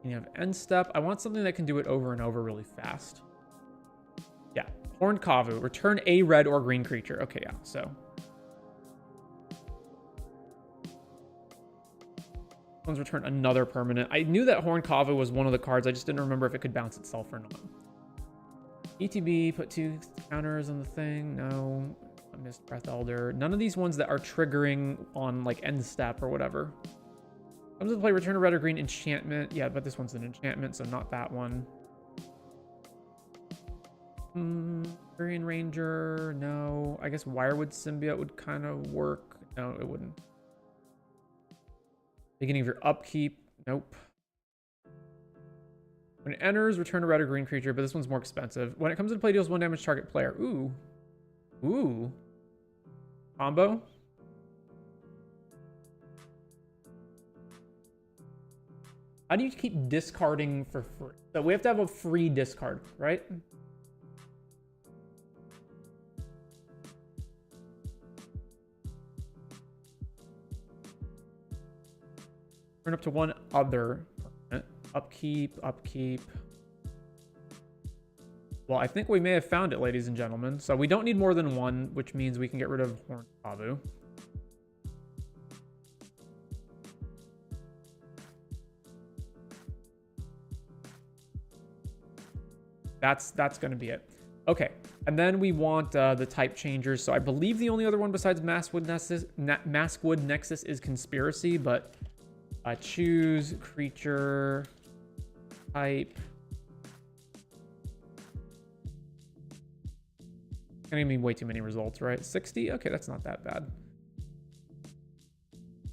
You have end step. I want something that can do it over and over really fast. Yeah. Horned Kavu. Return a red or green creature. Okay, yeah. So. One's return another permanent. I knew that Horned Kavu was one of the cards. I just didn't remember if it could bounce itself or not. ETB, put 2 counters on the thing. No. I missed Breath Elder. None of these ones that are triggering on like end step or whatever. Comes into play, return a red or green enchantment. Yeah, but this one's an enchantment, so not that one. Green Ranger, no. I guess Wirewood Symbiote would kind of work. No, it wouldn't. Beginning of your upkeep, nope. When it enters, return a red or green creature, but this one's more expensive. When it comes into play, deals 1 damage to target player. Ooh. Ooh. Combo. How do you keep discarding for free? So we have to have a free discard, right? Turn up to 1 other. Upkeep, upkeep. Well, I think we may have found it, ladies and gentlemen. So we don't need more than 1, which means we can get rid of Horned Kavu. That's going to be it. Okay, and then we want the type changers. So I believe the only other one besides Maskwood Nexus is Conspiracy, but choose creature type. Gonna give me way too many results, right? 60? Okay, that's not that bad.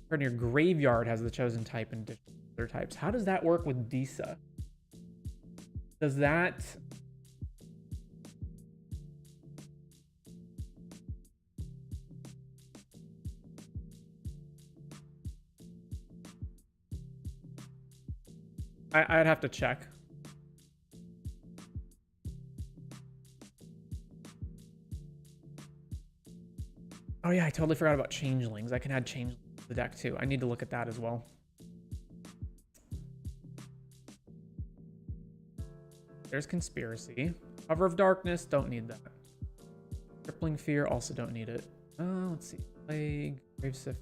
Card in your graveyard has the chosen type and other types. How does that work with Disa? Does that... I'd have to check. Oh yeah, I totally forgot about changelings. I can add changelings to the deck too. I need to look at that as well. There's Conspiracy. Cover of Darkness, don't need that. Crippling Fear, also don't need it. Let's see. Plague, Gravesift.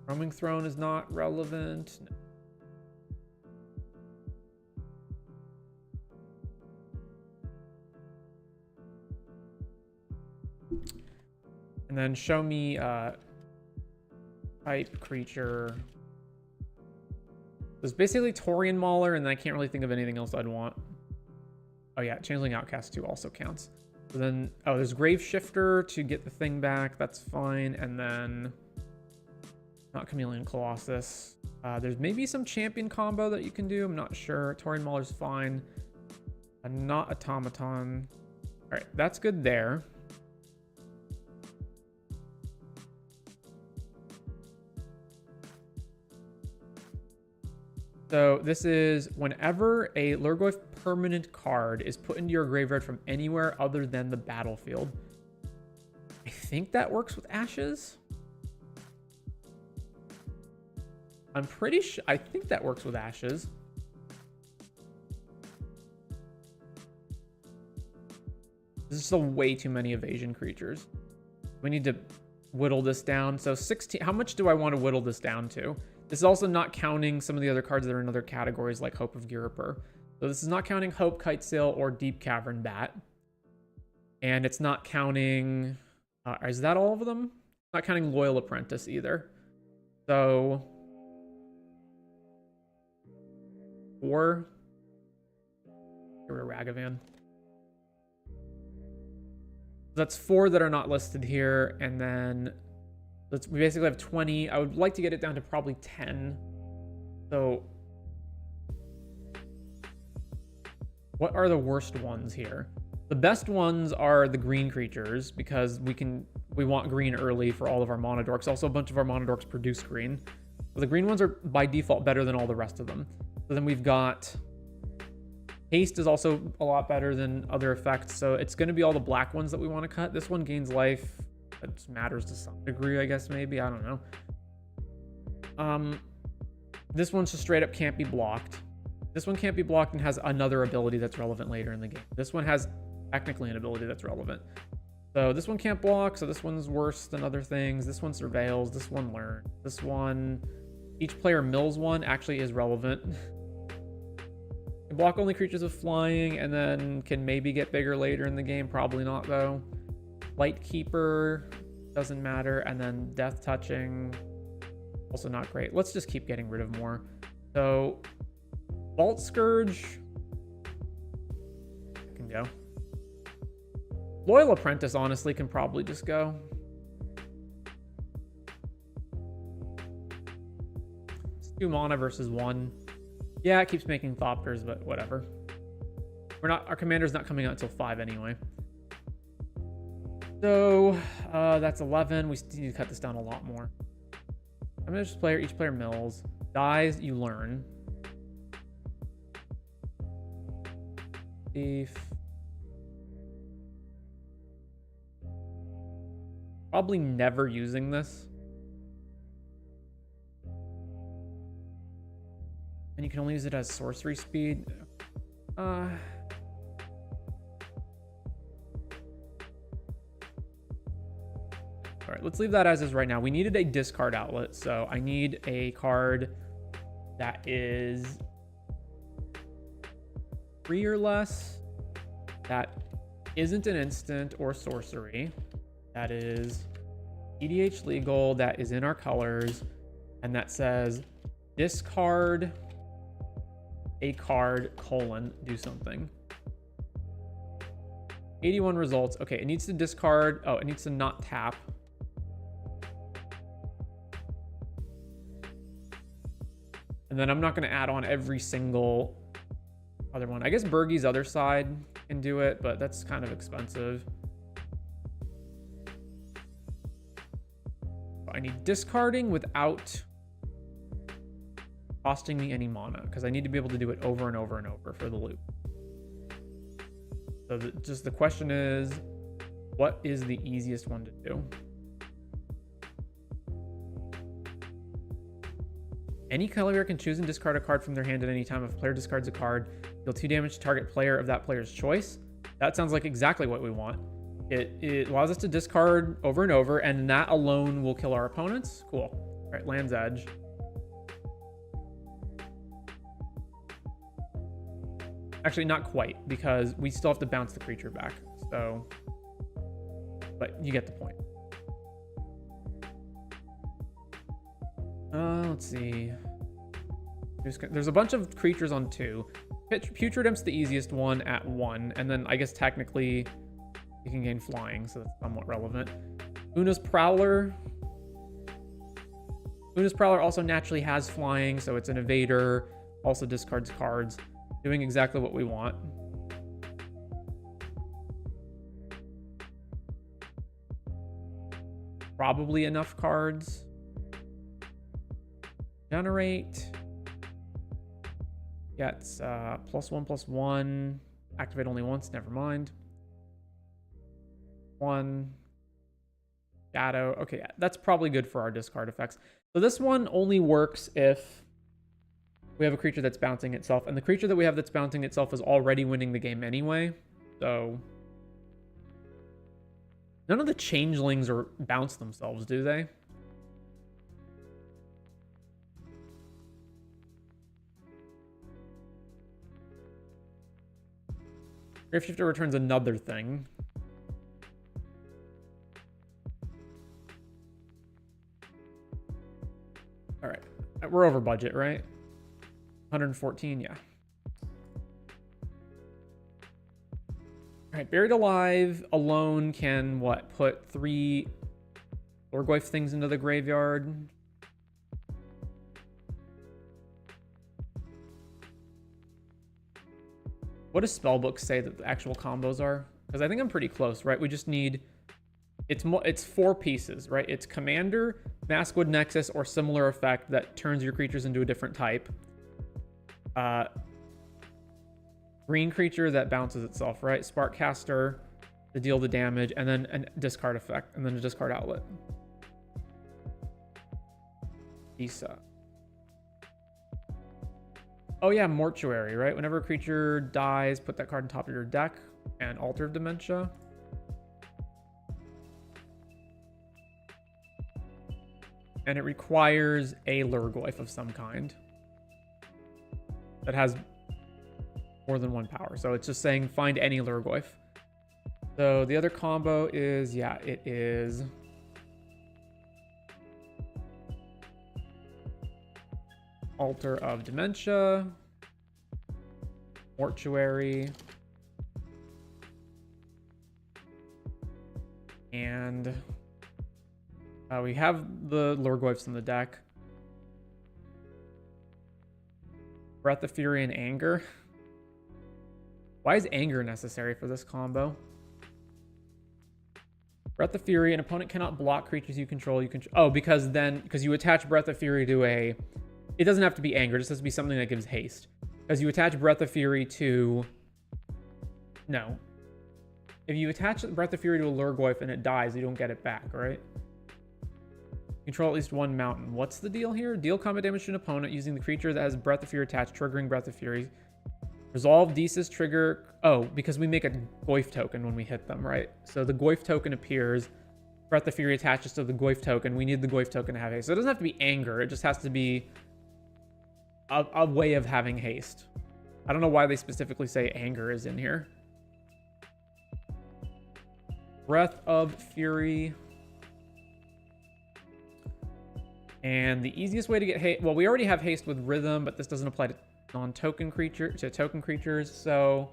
Roaming Throne is not relevant. No. And then show me type creature. There's basically Taurian Mauler, and then I can't really think of anything else I'd want. Oh yeah, Changeling Outcast 2 also counts. So then, oh, there's Grave Shifter to get the thing back. That's fine. And then... not Chameleon Colossus. There's maybe some champion combo that you can do. I'm not sure. Taurian Mauler's fine. Not Automaton. All right, that's good there. So this is whenever a Lurgoyf permanent card is put into your graveyard from anywhere other than the battlefield. I think that works with Ashes. I'm pretty sure. I think that works with Ashes. This is still way too many evasion creatures. We need to whittle this down. So 16. How much do I want to whittle this down to? This is also not counting some of the other cards that are in other categories like Hope of Ghirapur. So this is not counting Hope, Kitesail, or Deep Cavern Bat. And it's not counting... is that all of them? Not counting Loyal Apprentice either. So... 4. Here, Ragavan. That's 4 that are not listed here, and then we basically have 20. I would like to get it down to probably 10. So what are the worst ones here? The best ones are the green creatures, because we want green early for all of our monodorks. Also, a bunch of our monodorks produce green. So the green ones are by default better than all the rest of them. So then we've got haste is also a lot better than other effects. So it's going to be all the black ones that we want to cut. This one gains life. That matters to some degree, I guess, maybe. I don't know. This one's just straight up can't be blocked. This one can't be blocked and has another ability that's relevant later in the game. This one has technically an ability that's relevant. So this one can't block, so this one's worse than other things. This one surveils, this one learns. This one, each player mills one, actually is relevant. Can block only creatures with flying, and then can maybe get bigger later in the game. Probably not, though. Light Keeper doesn't matter, and then Death Touching, also not great. Let's just keep getting rid of more. So Vault Scourge can go. Loyal Apprentice, honestly, can probably just go. It's 2 mana versus 1. Yeah, it keeps making Thopters, but whatever. Our commander's not coming out until 5 anyway. So that's 11. We need to cut this down a lot more. I'm gonna just each player mills. Dies, you learn. Thief. Probably never using this. And you can only use it as sorcery speed. All right, let's leave that as is right now. We needed a discard outlet, so I need a card that is 3 or less, that isn't an instant or sorcery, that is EDH legal, that is in our colors, and that says discard a card, do something. 81 results. Okay, it needs to discard. Oh, it needs to not tap. And then I'm not going to add on every single other one. I guess Bergie's other side can do it, but that's kind of expensive. I need discarding without costing me any mana, because I need to be able to do it over and over and over for the loop. So just the question is, what is the easiest one to do? Any color can choose and discard a card from their hand at any time. If a player discards a card, deal 2 damage to target player of that player's choice. That sounds like exactly what we want. It allows us to discard over and over, and that alone will kill our opponents. Cool. All right, Land's Edge. Actually, not quite, because we still have to bounce the creature back. So, but you get the point. Let's see. There's a bunch of creatures on 2. Putrid Imp's the easiest one at 1, and then I guess technically you can gain flying, so that's somewhat relevant. Una's Prowler. Una's Prowler also naturally has flying, so it's an evader, also discards cards, doing exactly what we want. Probably enough cards. Generate. Gets +1/+1. Activate only once, never mind. 1. Shadow. Okay, that's probably good for our discard effects. So this one only works if we have a creature that's bouncing itself, and the creature that we have that's bouncing itself is already winning the game anyway. So none of the changelings bounce themselves, do they? Grapeshifter returns another thing. All right, we're over budget, right? 114, yeah. All Alright, Buried Alive alone can, what, put 3 Lorgoyf things into the graveyard? What does Spellbook say that the actual combos are? Because I think I'm pretty close, right? We just need... It's 4 pieces, right? It's Commander, Maskwood Nexus, or similar effect that turns your creatures into a different type. Green creature that bounces itself, right? Sparkcaster to deal the damage, and then a discard effect, and then a discard outlet. Isa. Oh yeah, Mortuary, right? Whenever a creature dies, put that card on top of your deck, and Altar of Dementia. And it requires a Lurgoyf of some kind that has more than 1 power. So it's just saying find any Lurgoyf. So the other combo is, yeah, it is Altar of Dementia, Mortuary, and we have the Lurgoyfs in the deck. Breath of Fury and Anger. Why is Anger necessary for this combo? Breath of Fury, an opponent cannot block creatures you control. Oh, because you attach Breath of Fury to a... It doesn't have to be Anger, it just has to be something that gives haste. Because you attach Breath of Fury to... No. If you attach Breath of Fury to a Lurgoyf and it dies, you don't get it back, right? Control at least 1 mountain. What's the deal here? Deal combat damage to an opponent using the creature that has Breath of Fury attached, triggering Breath of Fury. Resolve Desis trigger... Oh, because we make a Goyf token when we hit them, right? So the Goyf token appears. Breath of Fury attaches to the Goyf token. We need the Goyf token to have haste. So it doesn't have to be Anger. It just has to be a way of having haste. I don't know why they specifically say Anger is in here. Breath of Fury... And the easiest way to get haste... Well, we already have haste with Rhythm, but this doesn't apply to non-token token creatures. So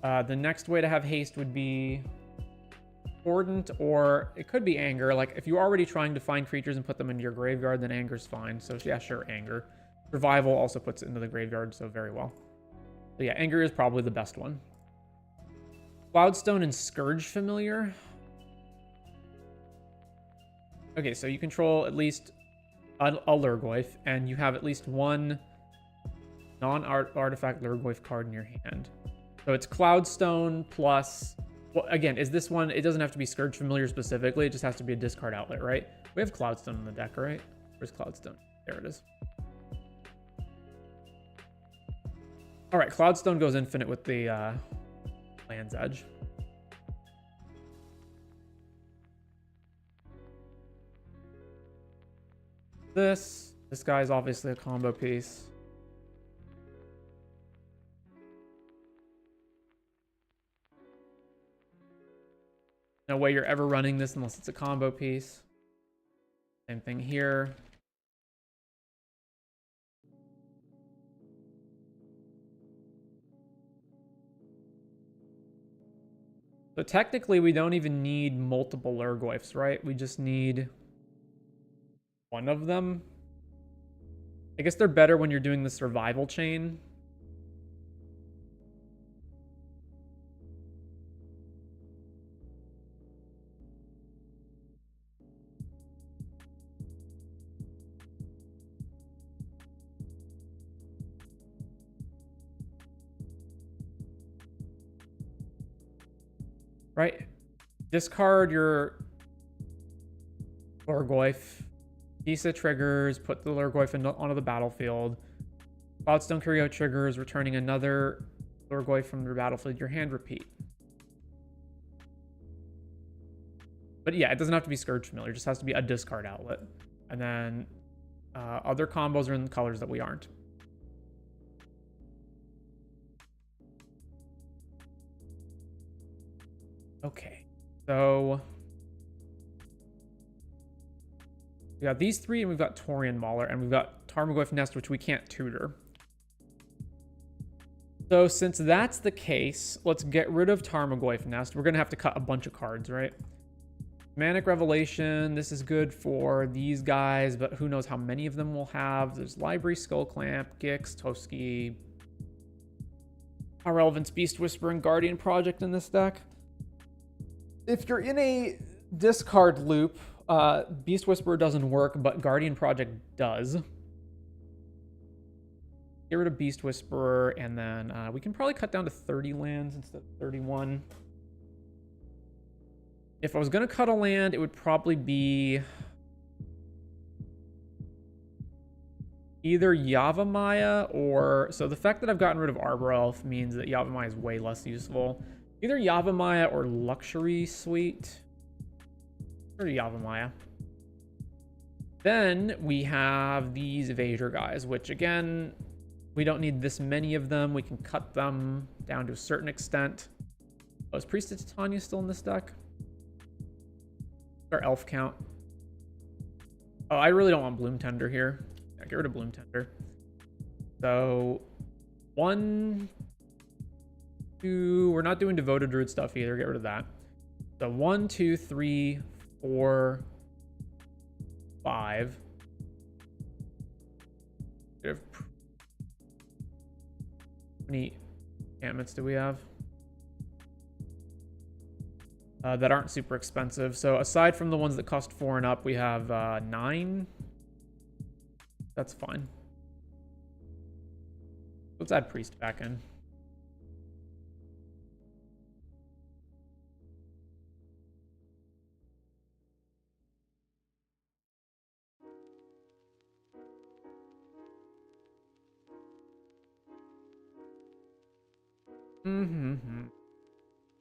the next way to have haste would be Mordant, or it could be Anger. Like, if you're already trying to find creatures and put them into your graveyard, then Anger's fine. So yeah, sure, Anger. Revival also puts it into the graveyard, so very well. So yeah, Anger is probably the best one. Cloudstone and Scourge Familiar. Okay, so you control at least a Lurgoyf, and you have at least 1 non-artifact Lurgoyf card in your hand. So it's Cloudstone plus... Well, again, is this one... It doesn't have to be Scourge Familiar specifically. It just has to be a discard outlet, right? We have Cloudstone in the deck, right? Where's Cloudstone? There it is. All right, Cloudstone goes infinite with the Land's Edge. This guy is obviously a combo piece. No way you're ever running this unless it's a combo piece. Same thing here. So technically we don't even need multiple Lurgoyfs, right? We just need 1 of them. I guess they're better when you're doing the survival chain. Right? Discard your Lurgoyf. Isa triggers, put the Lurgoyf onto the battlefield. Cloudstone Curio triggers, returning another Lurgoyf from the battlefield. Your hand, repeat. But yeah, it doesn't have to be Scourge Familiar. It just has to be a discard outlet. And then other combos are in the colors that we aren't. Okay, so we got these 3, and we've got Torian Mauler, and we've got Tarmogoyf Nest, which we can't tutor. So since that's the case, let's get rid of Tarmogoyf Nest. We're going to have to cut a bunch of cards, right? Manic Revelation, this is good for these guys, but who knows how many of them we'll have. There's Library, Skull Clamp, Gix, Toski. How relevant's Beast Whisper and Guardian Project in this deck? If you're in a discard loop, Beast Whisperer doesn't work, but Guardian Project does. Get rid of Beast Whisperer, and then we can probably cut down to 30 lands instead of 31. If I was going to cut a land, it would probably be either Yavimaya or... So the fact that I've gotten rid of Arbor Elf means that Yavimaya is way less useful. Either Yavimaya or Luxury Suite. Or Yavimaya. Then we have these Evader guys, which again, we don't need this many of them. We can cut them down to a certain extent. Oh, is Priest of Titania still in this deck? Our elf count. Oh, I really don't want Bloom Tender here. Yeah, get rid of Bloom Tender. So, 1, 2. We're not doing Devoted Druid stuff either. Get rid of that. So 1, 2, 3, 4, 5. How many enchantments do we have? That aren't super expensive. So aside from the ones that cost 4 and up, we have 9. That's fine. Let's add Priest back in.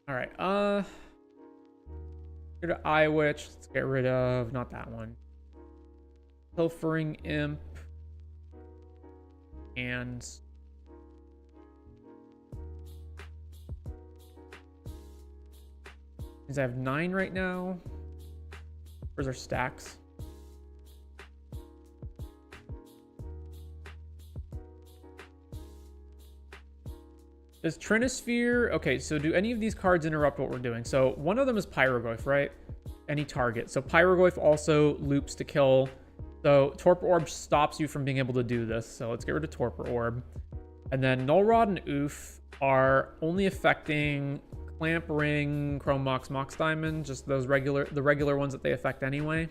All right. Get rid of Eye Witch. Let's get rid of not that one. Pilfering Imp. And I have 9 right now. Where's our stacks? Does Trinisphere... Okay, so do any of these cards interrupt what we're doing? So one of them is Pyroglyph, right? Any target. So Pyroglyph also loops to kill. So Torpor Orb stops you from being able to do this. So let's get rid of Torpor Orb. And then Null Rod and Oof are only affecting Clamp, Ring, Chrome Mox, Mox Diamond. Just those the regular ones that they affect anyway.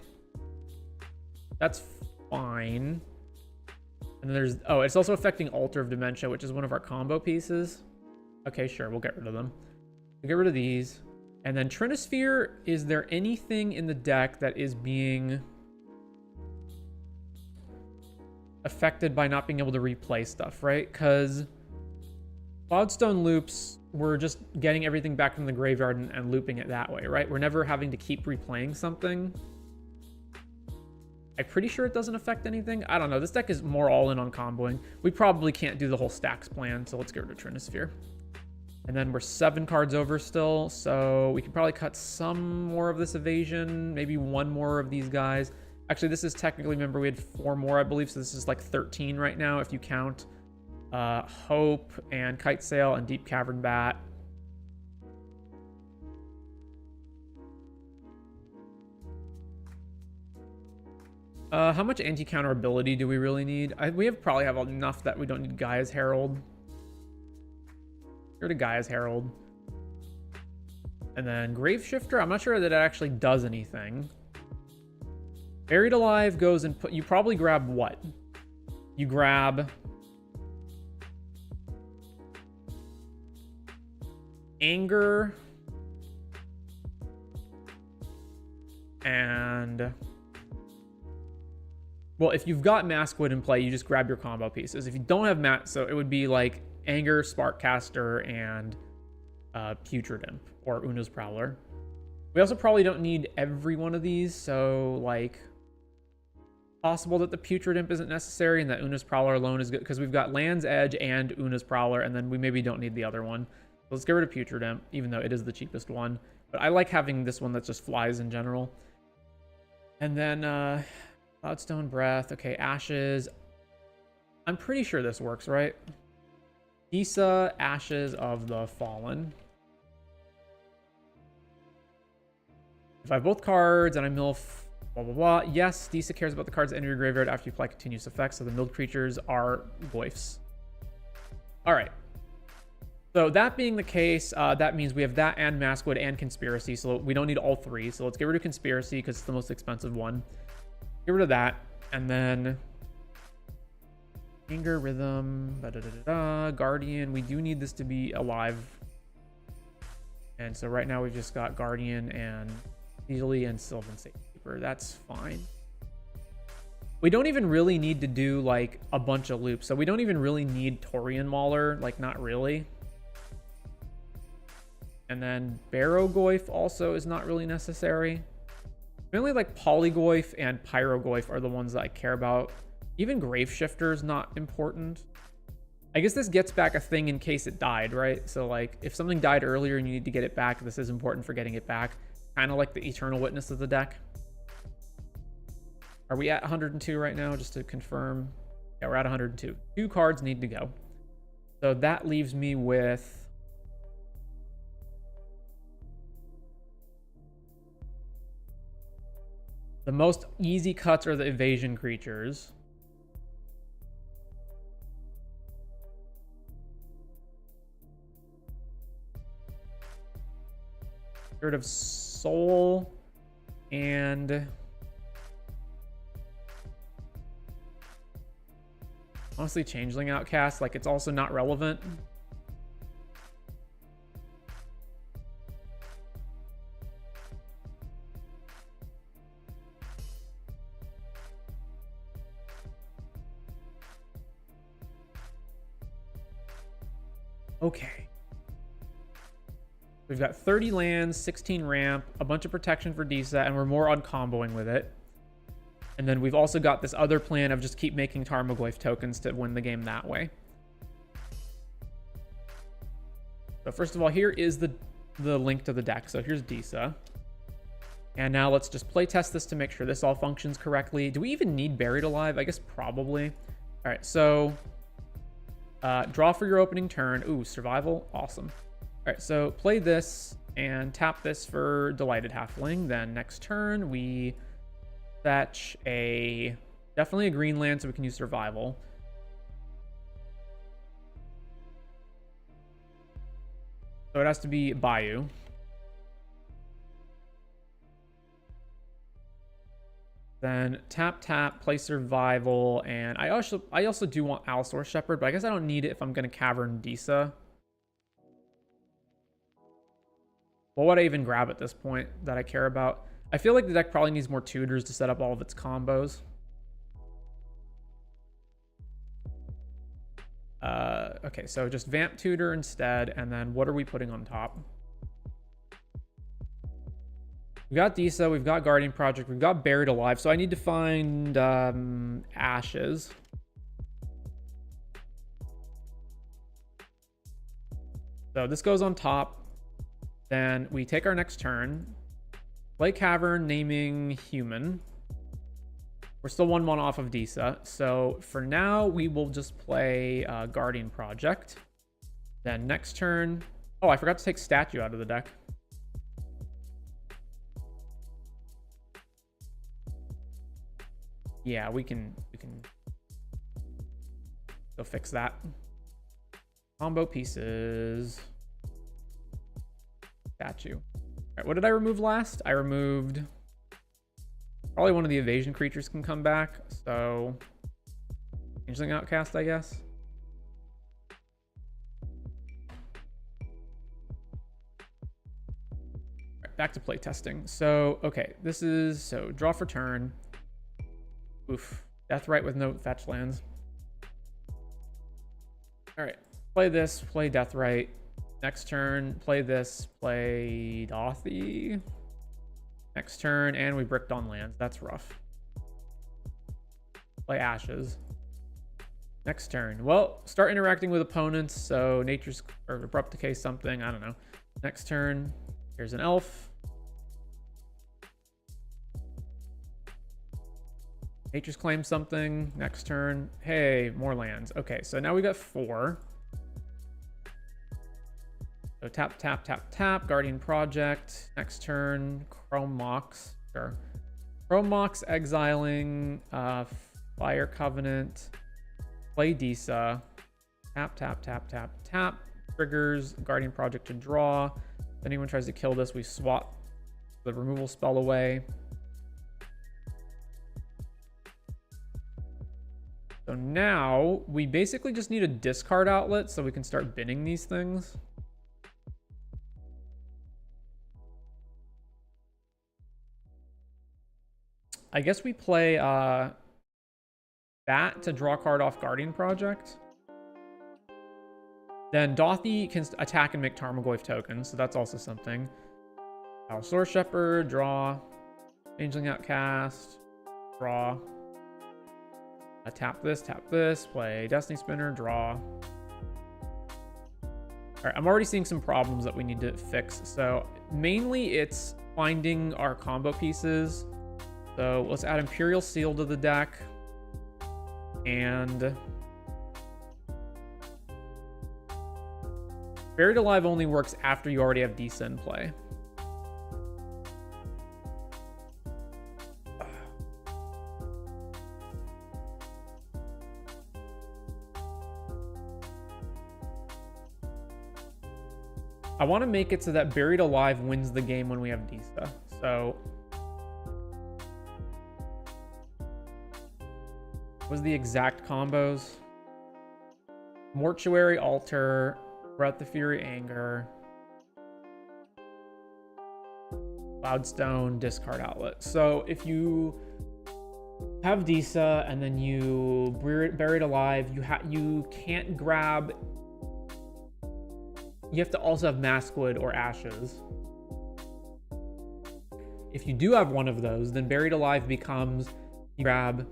That's fine. And then there's... Oh, it's also affecting Altar of Dementia, which is one of our combo pieces. Okay, sure, we'll get rid of them. We'll get rid of these. And then Trinisphere, is there anything in the deck that is being affected by not being able to replay stuff, right? Because Cloudstone loops, we're just getting everything back from the graveyard and looping it that way, right? We're never having to keep replaying something. I'm pretty sure it doesn't affect anything. I don't know. This deck is more all in on comboing. We probably can't do the whole stacks plan, so let's get rid of Trinisphere. And then we're 7 cards over still, so we can probably cut some more of this evasion, maybe 1 more of these guys. Actually, this is technically, remember, we had 4 more, I believe, so this is like 13 right now if you count Hope and Kite Sail and Deep Cavern Bat. How much anti-counter ability do we really need? We probably have enough that we don't need Gaia's Herald. Get rid of Gaia's Herald. And then Grave Shifter, I'm not sure that it actually does anything. Buried Alive goes and you probably grab what? You grab Anger and... Well, if you've got Maskwood in play, you just grab your combo pieces. If you don't have so it would be like Anger, Sparkcaster, and Putrid Imp, or Una's Prowler. We also probably don't need every one of these, so like possible that the Putrid Imp isn't necessary and that Una's Prowler alone is good, because we've got Land's Edge and Una's Prowler, and then we maybe don't need the other one. So let's get rid of Putrid Imp, even though it is the cheapest one. But I like having this one that just flies in general. And then Cloudstone Breath. Okay, Ashes. I'm pretty sure this works, right? Disa, Ashes of the Fallen. If I have both cards and I mill blah blah blah. Yes, Disa cares about the cards that enter your graveyard after you apply continuous effects, so the milled creatures are glyphs. Alright. So that being the case, that means we have that and Maskwood and Conspiracy, so we don't need all three. So let's get rid of Conspiracy because it's the most expensive one. Get rid of that, and then Anger, Rhythm, Guardian. We do need this to be alive. And so right now we've just got Guardian and Easily and Sylvan Safekeeper. That's fine. We don't even really need to do like a bunch of loops. So we don't even really need Taurian Mauler, like not really. And then Barrowgoyf also is not really necessary. Mainly like Polygoyf and Pyrogoyf are the ones that I care about. Even Graveshifter is not important. I guess this gets back a thing in case it died, right? So like if something died earlier and you need to get it back, this is important for getting it back. Kind of like the Eternal Witness of the deck. Are we at 102 right now, just to confirm? Yeah, we're at 102. 2 cards need to go. So that leaves me with... the most easy cuts are the evasion creatures. Spirit of Soul and honestly Changeling Outcast, like it's also not relevant. Okay. We've got 30 lands, 16 ramp, a bunch of protection for Disa, and we're more on comboing with it. And then we've also got this other plan of just keep making Tarmogoyf tokens to win the game that way. So first of all, here is the link to the deck. So here's Disa. And now let's just play test this to make sure this all functions correctly. Do we even need Buried Alive? I guess probably. All right, so draw for your opening turn. Ooh, survival, awesome. All right, so play this and tap this for Delighted Halfling. Then next turn, we fetch definitely a green land so we can use survival. So it has to be Bayou. Then tap, play survival, and I also do want Allosaurus Shepherd, but I guess I don't need it if I'm going to Cavern Disa. What would I even grab at this point that I care about? I feel like the deck probably needs more tutors to set up all of its combos. Okay, so just Vamp Tutor instead, and then what are we putting on top? We've got Disa, we've got Guardian Project, we've got Buried Alive, so I need to find Ashes. So this goes on top. Then we take our next turn, play Cavern, naming Human. We're still 1-1 off of Disa. So for now, we will just play Guardian Project. Then next turn... oh, I forgot to take Statue out of the deck. Yeah, we can go fix that. Combo pieces. Statue. All right, what did I remove last? I removed... probably one of the evasion creatures can come back, so... Changeling Outcast, I guess. All right, back to play testing. So, okay, this is... so, draw for turn. Oof. Deathrite with no fetch lands. All right, play this, play Deathrite. Next turn, play this, play Dothy. Next turn, and we bricked on lands. That's rough. Play Ashes. Next turn. Well, start interacting with opponents, so Nature's... or Abrupt Decay something, I don't know. Next turn, here's an Elf. Nature's Claim something. Next turn. Hey, more lands. Okay, so now we got 4. So tap, tap, tap, tap. Guardian Project. Next turn, Chrome Mox. Sure. Chrome Mox exiling. Fire Covenant. Play Disa. Tap, tap, tap, tap, tap. Triggers Guardian Project to draw. If anyone tries to kill this, we swap the removal spell away. So now we basically just need a discard outlet so we can start binning these things. I guess we play that to draw a card off Guardian Project. Then Dothy can attack and make Tarmogoyf tokens, so that's also something. Allosaur Shepherd, draw. Changeling Outcast, draw. Tap this, play Destiny Spinner, draw. Alright, I'm already seeing some problems that we need to fix. So mainly it's finding our combo pieces. So let's add Imperial Seal to the deck. And Buried Alive only works after you already have Disa in play. I want to make it so that Buried Alive wins the game when we have Disa. So what was the exact combos? Mortuary Altar, Breath of Fury Anger, Cloudstone, discard outlet. So if you have Disa and then you Buried Alive, you can't grab. You have to also have Maskwood or Ashes. If you do have one of those, then Buried Alive becomes you grab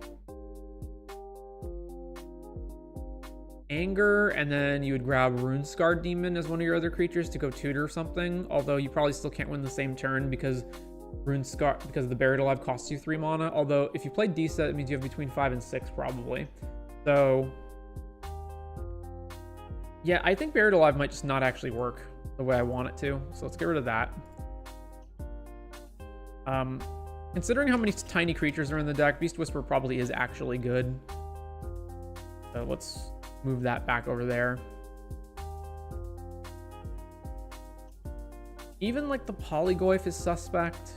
Anger, and then you would grab Runescarred Demon as one of your other creatures to go tutor something. Although you probably still can't win the same turn because the Buried Alive costs you 3 mana. Although if you play Disa, it means you have between 5 and 6 probably. So yeah, I think Buried Alive might just not actually work the way I want it to. So let's get rid of that. Considering how many tiny creatures are in the deck, Beast Whisperer probably is actually good. So let's move that back over there. Even like the Polygoyf is suspect.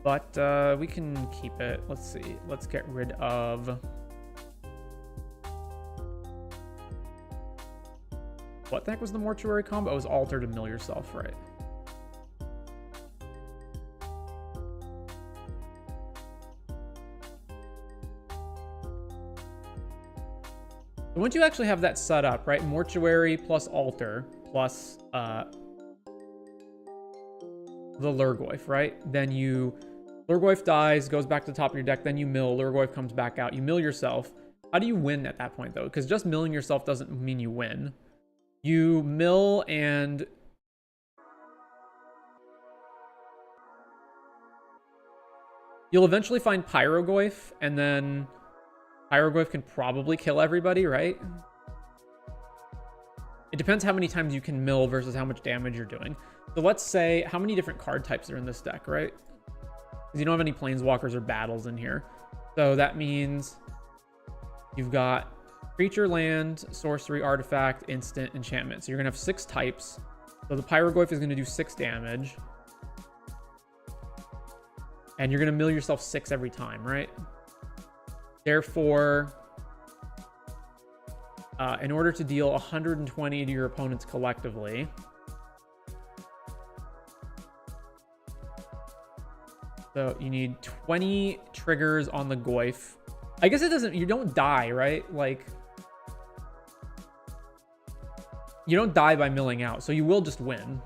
But we can keep it. Let's see. Let's get rid of... What the heck was the Mortuary combo? It was Alter to mill yourself, right? Once you actually have that set up, right? Mortuary plus Alter plus the Lurgoyf, right? Then Lurgoyf dies, goes back to the top of your deck, then you mill, Lurgoyf comes back out, you mill yourself. How do you win at that point though? Because just milling yourself doesn't mean you win. You mill and you'll eventually find Pyrogoyf, and then Pyrogoyf can probably kill everybody, right? It depends how many times you can mill versus how much damage you're doing. So let's say, how many different card types are in this deck, right? Because you don't have any Planeswalkers or battles in here. So that means you've got creature, land, sorcery, artifact, instant, enchantment. So you're going to have 6 types. So the Pyrogoyf is going to do 6 damage. And you're going to mill yourself 6 every time, right? Therefore, in order to deal 120 to your opponents collectively, so you need 20 triggers on the Goyf. I guess it doesn't, you don't die, right? Like, you don't die by milling out, so you will just win.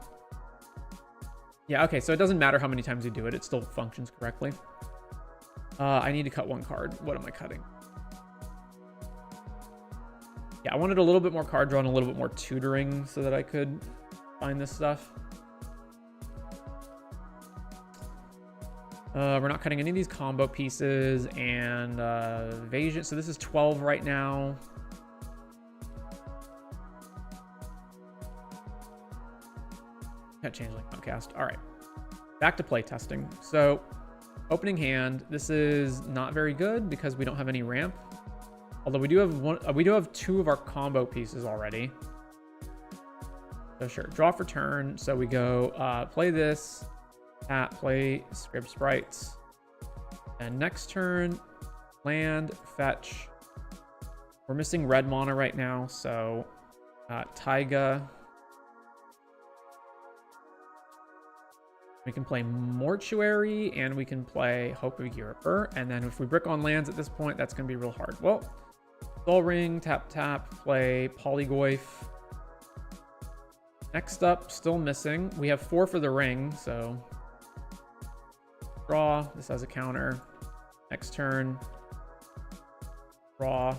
Yeah, okay, so it doesn't matter how many times you do it, it still functions correctly. I need to cut 1 card. What am I cutting? Yeah, I wanted a little bit more card draw and a little bit more tutoring so that I could find this stuff. We're not cutting any of these combo pieces, and evasion. So this is 12 right now. That changeling outcast. All right, back to play testing. So opening hand, this is not very good because we don't have any ramp. Although we do have one, we do have 2 of our combo pieces already. So sure, draw for turn. So we go play this, tap, play Scrape Sprites, and next turn, land, fetch. We're missing red mana right now, so Taiga. We can play Mortuary, and we can play Hope of Europer. And then if we brick on lands at this point, that's going to be real hard. Well, Soul Ring, tap, tap, play Polygoyf. Next up, still missing. We have 4 for the ring, so draw. This has a counter. Next turn, draw.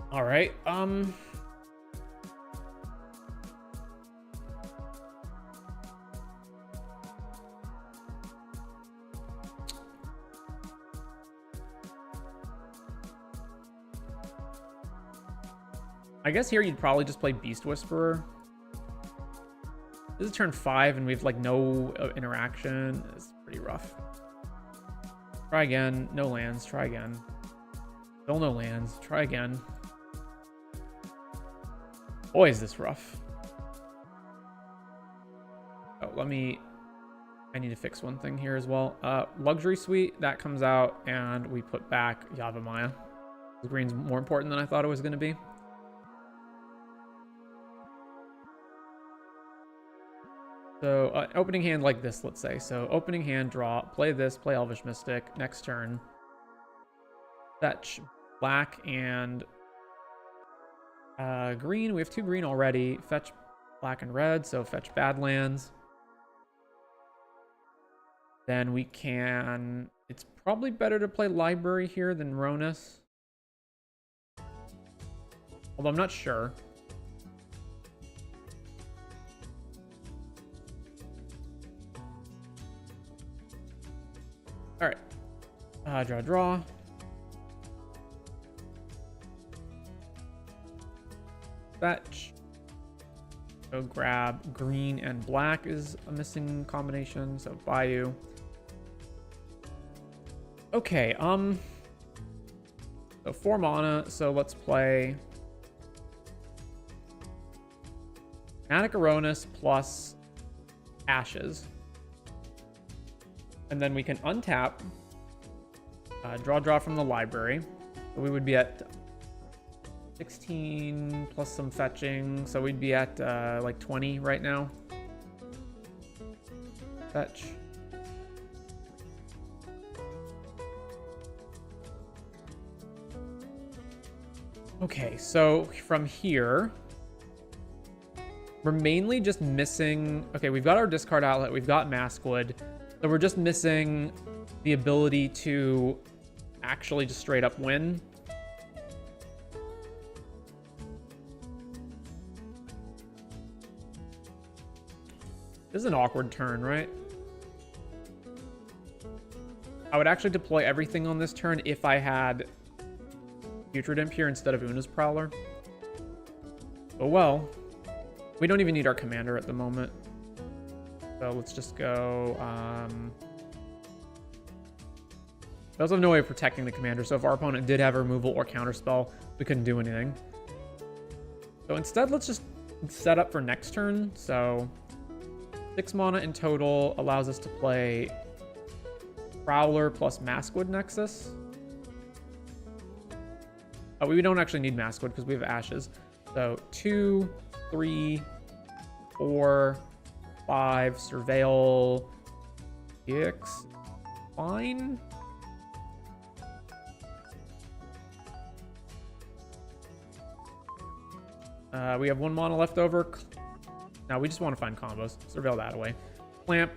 All right. I guess here you'd probably just play Beast Whisperer. This is turn 5 and we have like no interaction. It's pretty rough. Try again. No lands. Try again. Still no lands. Try again. Boy, is this rough. Oh, I need to fix one thing here as well. Luxury Suite, that comes out and we put back Yavimaya. The green's more important than I thought it was going to be. So opening hand like this, let's say. So opening hand, draw, play this, play Elvish Mystic. Next turn, fetch black and green. We have 2 green already. Fetch black and red, so fetch Badlands. Then we can... It's probably better to play Library here than Ronus. Although I'm not sure. All right. Draw. Fetch. Go grab green and black is a missing combination, so Bayou. Okay, so 4 mana, so let's play Manic Aronis plus Ashes. And then we can untap, draw from the library. So we would be at 16 plus some fetching. So we'd be at like 20 right now. Fetch. Okay, so from here, we're mainly just missing... Okay, we've got our discard outlet. We've got Maskwood. So we're just missing the ability to actually just straight up win. This is an awkward turn, right? I would actually deploy everything on this turn if I had Putrid Imp here instead of Una's Prowler. Oh well. We don't even need our commander at the moment. So let's just go... We also have no way of protecting the commander, so if our opponent did have a removal or counterspell, we couldn't do anything. So instead, let's just set up for next turn. So 6 mana in total allows us to play Prowler plus Maskwood Nexus. We don't actually need Maskwood because we have Ashes. So 2, 3, 4, 5, Surveil, 6, fine. We have 1 mana left over. Now we just want to find combos. Surveil that away. Clamp,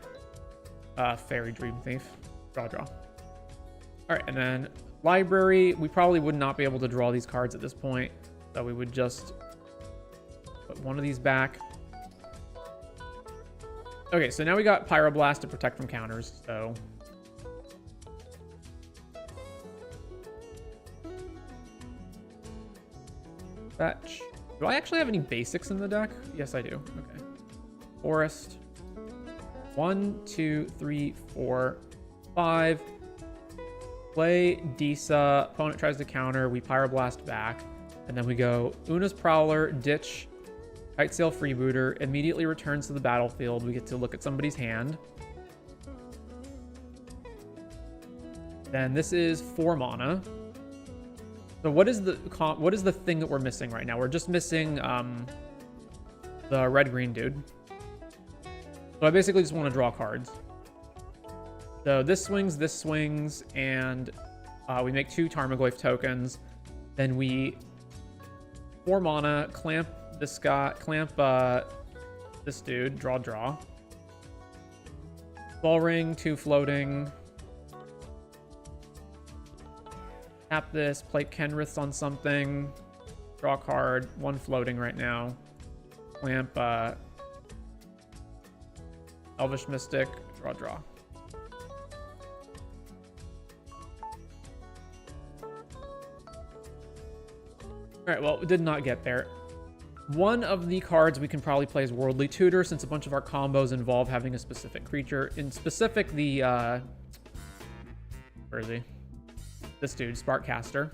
Fairy Dream Thief. Draw. All right, and then Library. We probably would not be able to draw these cards at this point, so we would just put one of these back. Okay, so now we got Pyroblast to protect from counters, so... Fetch. Do I actually have any basics in the deck? Yes, I do. Okay. Forest. 1, 2, 3, 4, 5. Play Disa. Opponent tries to counter. We Pyroblast back. And then we go Una's Prowler, Ditch, Kitesail Freebooter. Immediately returns to the battlefield. We get to look at somebody's hand. Then this is 4 mana. So what is the thing that we're missing right now? We're just missing the red-green dude. So I basically just want to draw cards. So this swings, and we make 2 Tarmogoyf tokens. Then we 4 mana, clamp this guy, clamp this dude, draw. Ball ring, 2 floating. Tap this, play Kenriths on something, draw a card, 1 floating right now. Clamp Elvish Mystic, draw. Alright, well, we did not get there. One of the cards we can probably play is Worldly Tutor, since a bunch of our combos involve having a specific creature. In specific, the where is he? This dude, Sparkcaster.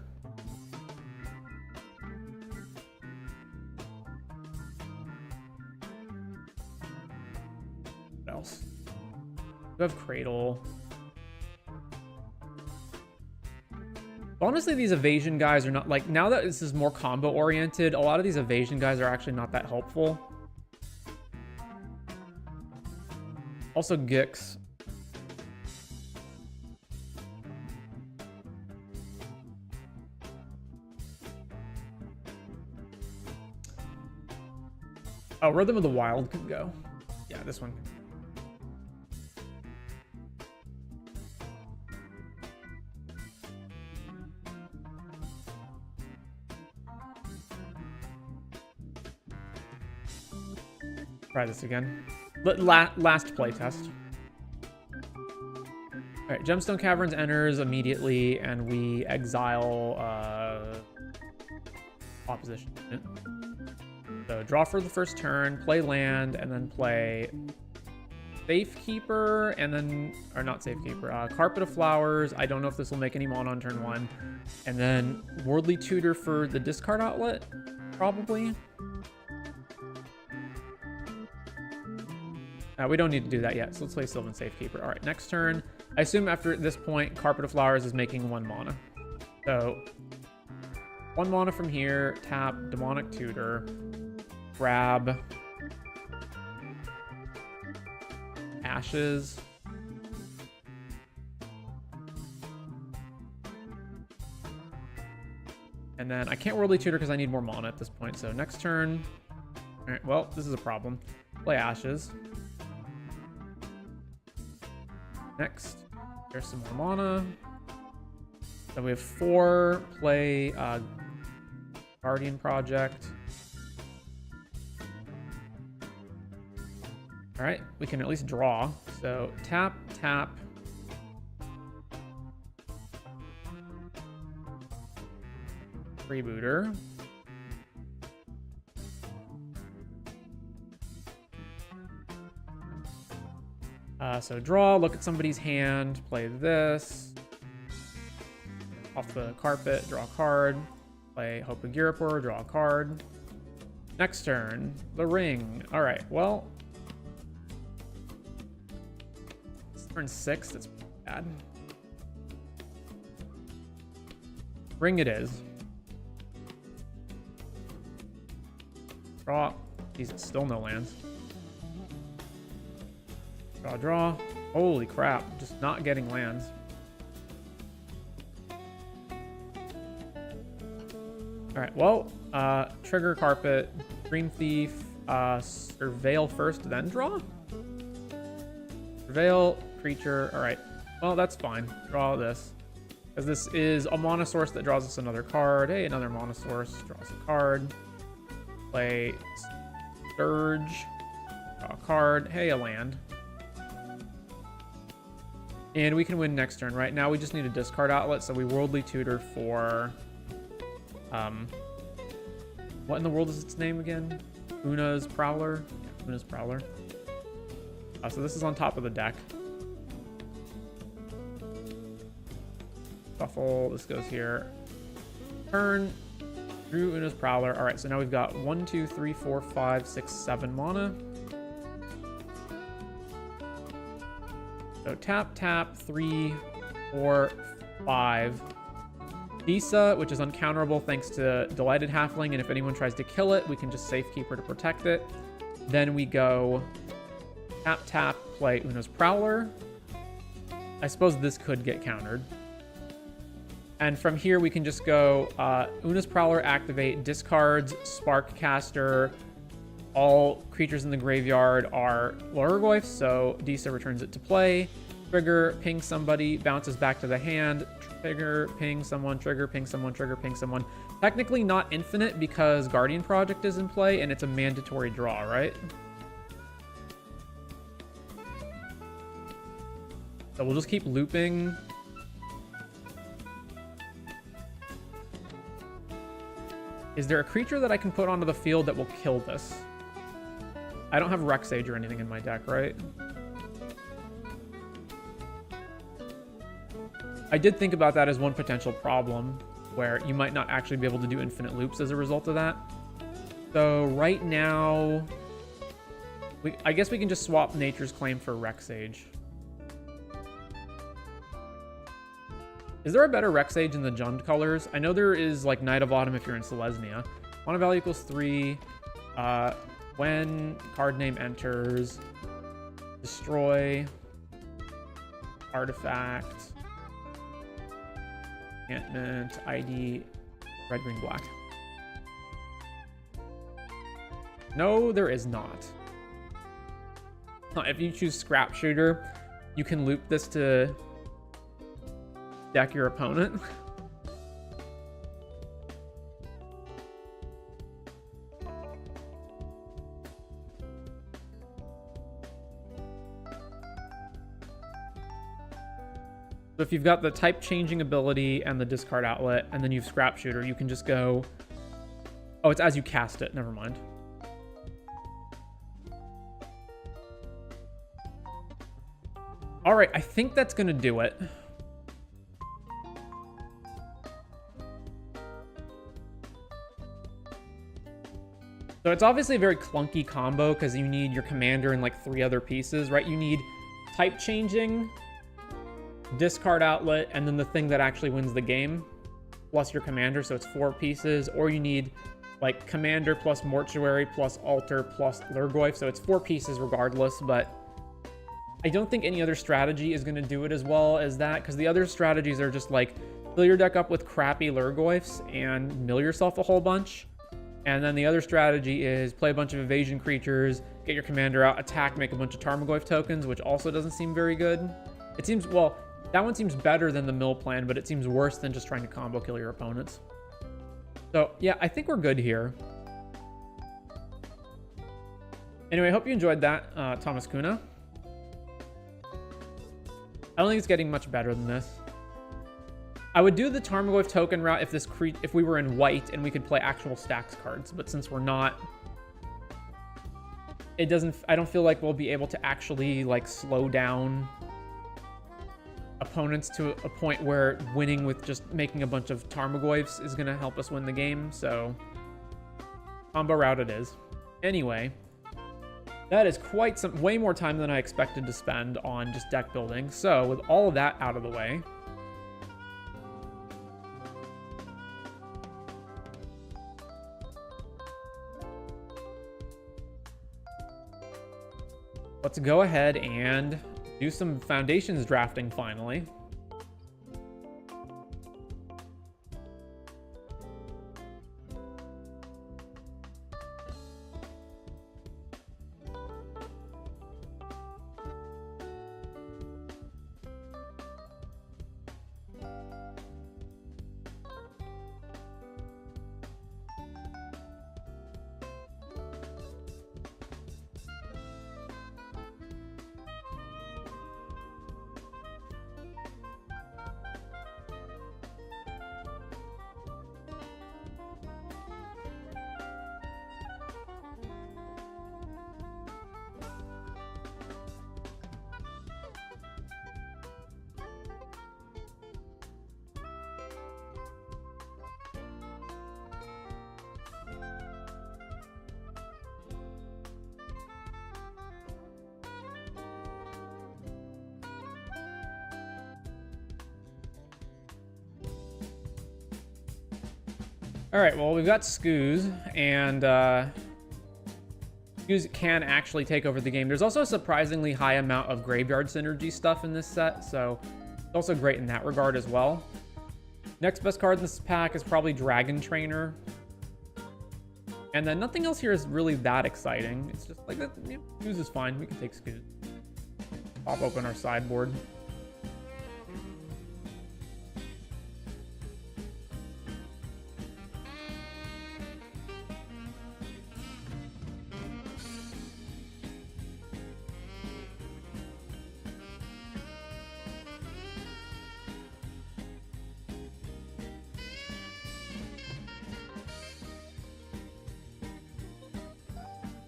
What else? We have Cradle. Honestly, these evasion guys are not, like, now that this is more combo oriented, a lot of these evasion guys are actually not that helpful. Also Gix. Oh, Rhythm of the Wild can go. Yeah, this one. Try this again. Last playtest. All right, Gemstone Caverns enters immediately, and we exile opposition. So draw for the first turn, play land, and then play Safekeeper, and then, or not Safekeeper, Carpet of Flowers. I don't know if this will make any mana on turn 1. And then Worldly Tutor for the discard outlet, probably. We don't need to do that yet, so let's play Sylvan Safekeeper. All right, next turn. I assume after this point, Carpet of Flowers is making 1 mana. So 1 mana from here, tap Demonic Tutor, grab Ashes. And then I can't Worldly Tutor because I need more mana at this point. So next turn. All right, well, this is a problem. Play Ashes. Next, there's some more mana. Then we have 4, play Guardian Project. All right, we can at least draw. So tap. Freebooter. So draw, look at somebody's hand, play this. Off the carpet, draw a card. Play Hope of Girapur, draw a card. Next turn, the ring. All right, well. It's turn 6, that's bad. Ring it is. Draw. Jesus, still no lands. Draw. Holy crap, just not getting lands. All right, well, trigger Carpet, Dream Thief, Surveil first, then draw? Surveil, creature, all right. Well, that's fine, draw this. Because this is a mana source that draws us another card. Hey, another mana source, draws a card. Play Sturge, draw a card. Hey, a land. And we can win next turn. Right now, we just need a discard outlet, so we Worldly Tutor for What in the world is its name again? Una's Prowler? Yeah, Una's Prowler. So this is on top of the deck. Shuffle, this goes here. Turn, drew Una's Prowler. All right, so now we've got 1, 2, 3, 4, 5, 6, 7 mana. So tap, 3, 4, 5. Disa, which is uncounterable thanks to Delighted Halfling, and if anyone tries to kill it, we can just Safekeeper to protect it. Then we go tap, play Una's Prowler. I suppose this could get countered. And from here, we can just go Una's Prowler, activate, discards, Sparkcaster. All creatures in the graveyard are Lurgoyfs, so Disa returns it to play. Trigger, ping somebody, bounces back to the hand. Trigger, ping someone, trigger, ping someone, trigger, ping someone. Technically not infinite because Guardian Project is in play and it's a mandatory draw, right? So we'll just keep looping. Is there a creature that I can put onto the field that will kill this? I don't have Rexage or anything in my deck, right? I did think about that as one potential problem, where you might not actually be able to do infinite loops as a result of that. So right now, I guess we can just swap Nature's Claim for Rexage. Is there a better Rexage in the Jund colors? I know there is like Night of Autumn if you're in Selesnya. Mana value equals 3. When card name enters, destroy artifact, enchantment, ID, red, green, black. No, there is not. If you choose Scrap Shooter, you can loop this to deck your opponent. So if you've got the type changing ability and the discard outlet, and then you've Scrap Shooter, you can just go... Oh, it's as you cast it. Never mind. All right, I think that's going to do it. So it's obviously a very clunky combo because you need your commander and like 3 other pieces, right? You need type changing, discard outlet, and then the thing that actually wins the game, plus your commander, so it's 4 pieces. Or you need like commander plus mortuary plus altar plus Lurgoyf, so it's 4 pieces regardless. But I don't think any other strategy is going to do it as well as that, because the other strategies are just like fill your deck up with crappy Lurgoyfs and mill yourself a whole bunch. And then the other strategy is play a bunch of evasion creatures, get your commander out, attack, make a bunch of Tarmogoyf tokens, which also doesn't seem very good. It seems, well, that one seems better than the mill plan, but it seems worse than just trying to combo kill your opponents. So yeah, I think we're good here. Anyway, I hope you enjoyed that, Thomas Kuna. I don't think it's getting much better than this. I would do the Tarmogoyf token route if we were in white and we could play actual stacks cards, but since we're not, I don't feel like we'll be able to actually like slow down opponents to a point where winning with just making a bunch of Tarmogoyfs is going to help us win the game. So combo route it is. Anyway, that is way more time than I expected to spend on just deck building. So with all of that out of the way, let's go ahead and do some foundations drafting finally. All right, well, we've got Skoos, and Skoos can actually take over the game. There's also a surprisingly high amount of graveyard synergy stuff in this set, so it's also great in that regard as well. Next best card in this pack is probably Dragon Trainer. And then nothing else here is really that exciting. It's just like, Skoos is fine. We can take Skoos. Pop open our sideboard.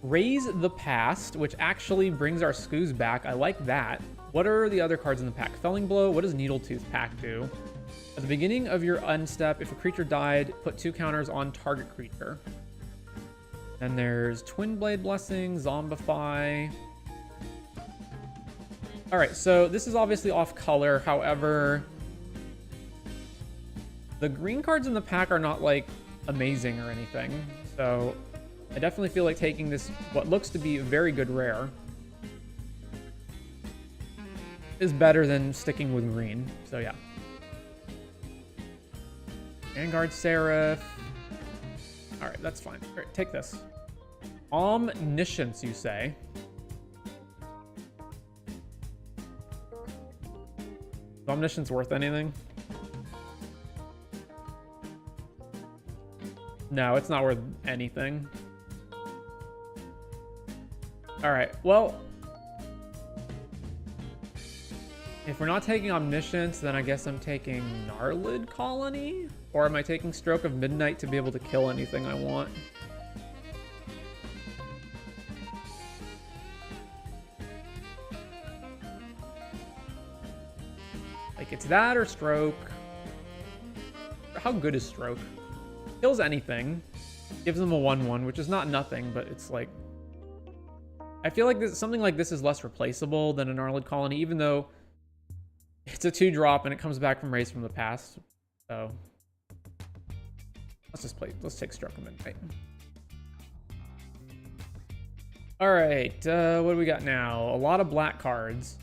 Raise the Past, which actually brings our Skoos back. I like that. What are the other cards in the pack? Felling Blow. What does Needletooth pack do? At the beginning of your unstep, if a creature died, put 2 counters on target creature. Then there's Twin Blade Blessing, Zombify. All right, so this is obviously off color. However, the green cards in the pack are not like amazing or anything. So I definitely feel like taking this, what looks to be a very good rare, is better than sticking with green. So yeah. Vanguard Seraph. All right, that's fine. All right, take this. Omniscience, you say? Is Omniscience worth anything? No, it's not worth anything. All right, well, if we're not taking Omniscience, then I guess I'm taking Gnarlid Colony? Or am I taking Stroke of Midnight to be able to kill anything I want? Like, it's that or Stroke. How good is Stroke? Kills anything. Gives them a 1/1, which is not nothing, but it's like... I feel like something like this is less replaceable than an Gnarlid Colony, even though it's a 2-drop and it comes back from Raise from the Past. So let's take Stroke of Midnight. All right, what do we got now? A lot of black cards.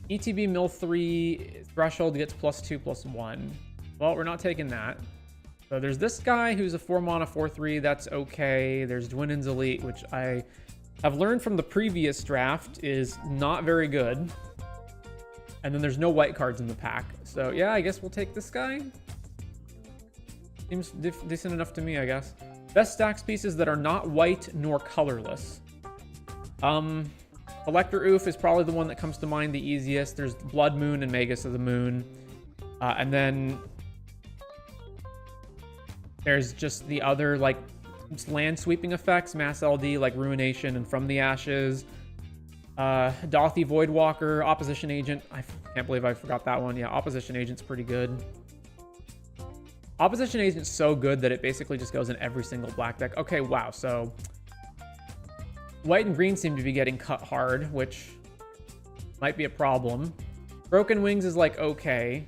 ETB Mill 3 threshold gets +2/+1. Well, we're not taking that. So there's this guy who's a 4-mana 4/3. That's okay. There's Dwinnen's Elite, which I have learned from the previous draft is not very good. And then there's no white cards in the pack. So yeah, I guess we'll take this guy. Seems decent enough to me, I guess. Best stacks pieces that are not white nor colorless. Electro Oof is probably the one that comes to mind the easiest. There's Blood Moon and Magus of the Moon. And then there's just the other, like, land sweeping effects, Mass LD, like Ruination and From the Ashes. Dothy Voidwalker, Opposition Agent. I can't believe I forgot that one. Yeah, Opposition Agent's pretty good. Opposition Agent's so good that it basically just goes in every single black deck. Okay, wow, so white and green seem to be getting cut hard, which might be a problem. Broken Wings is like okay.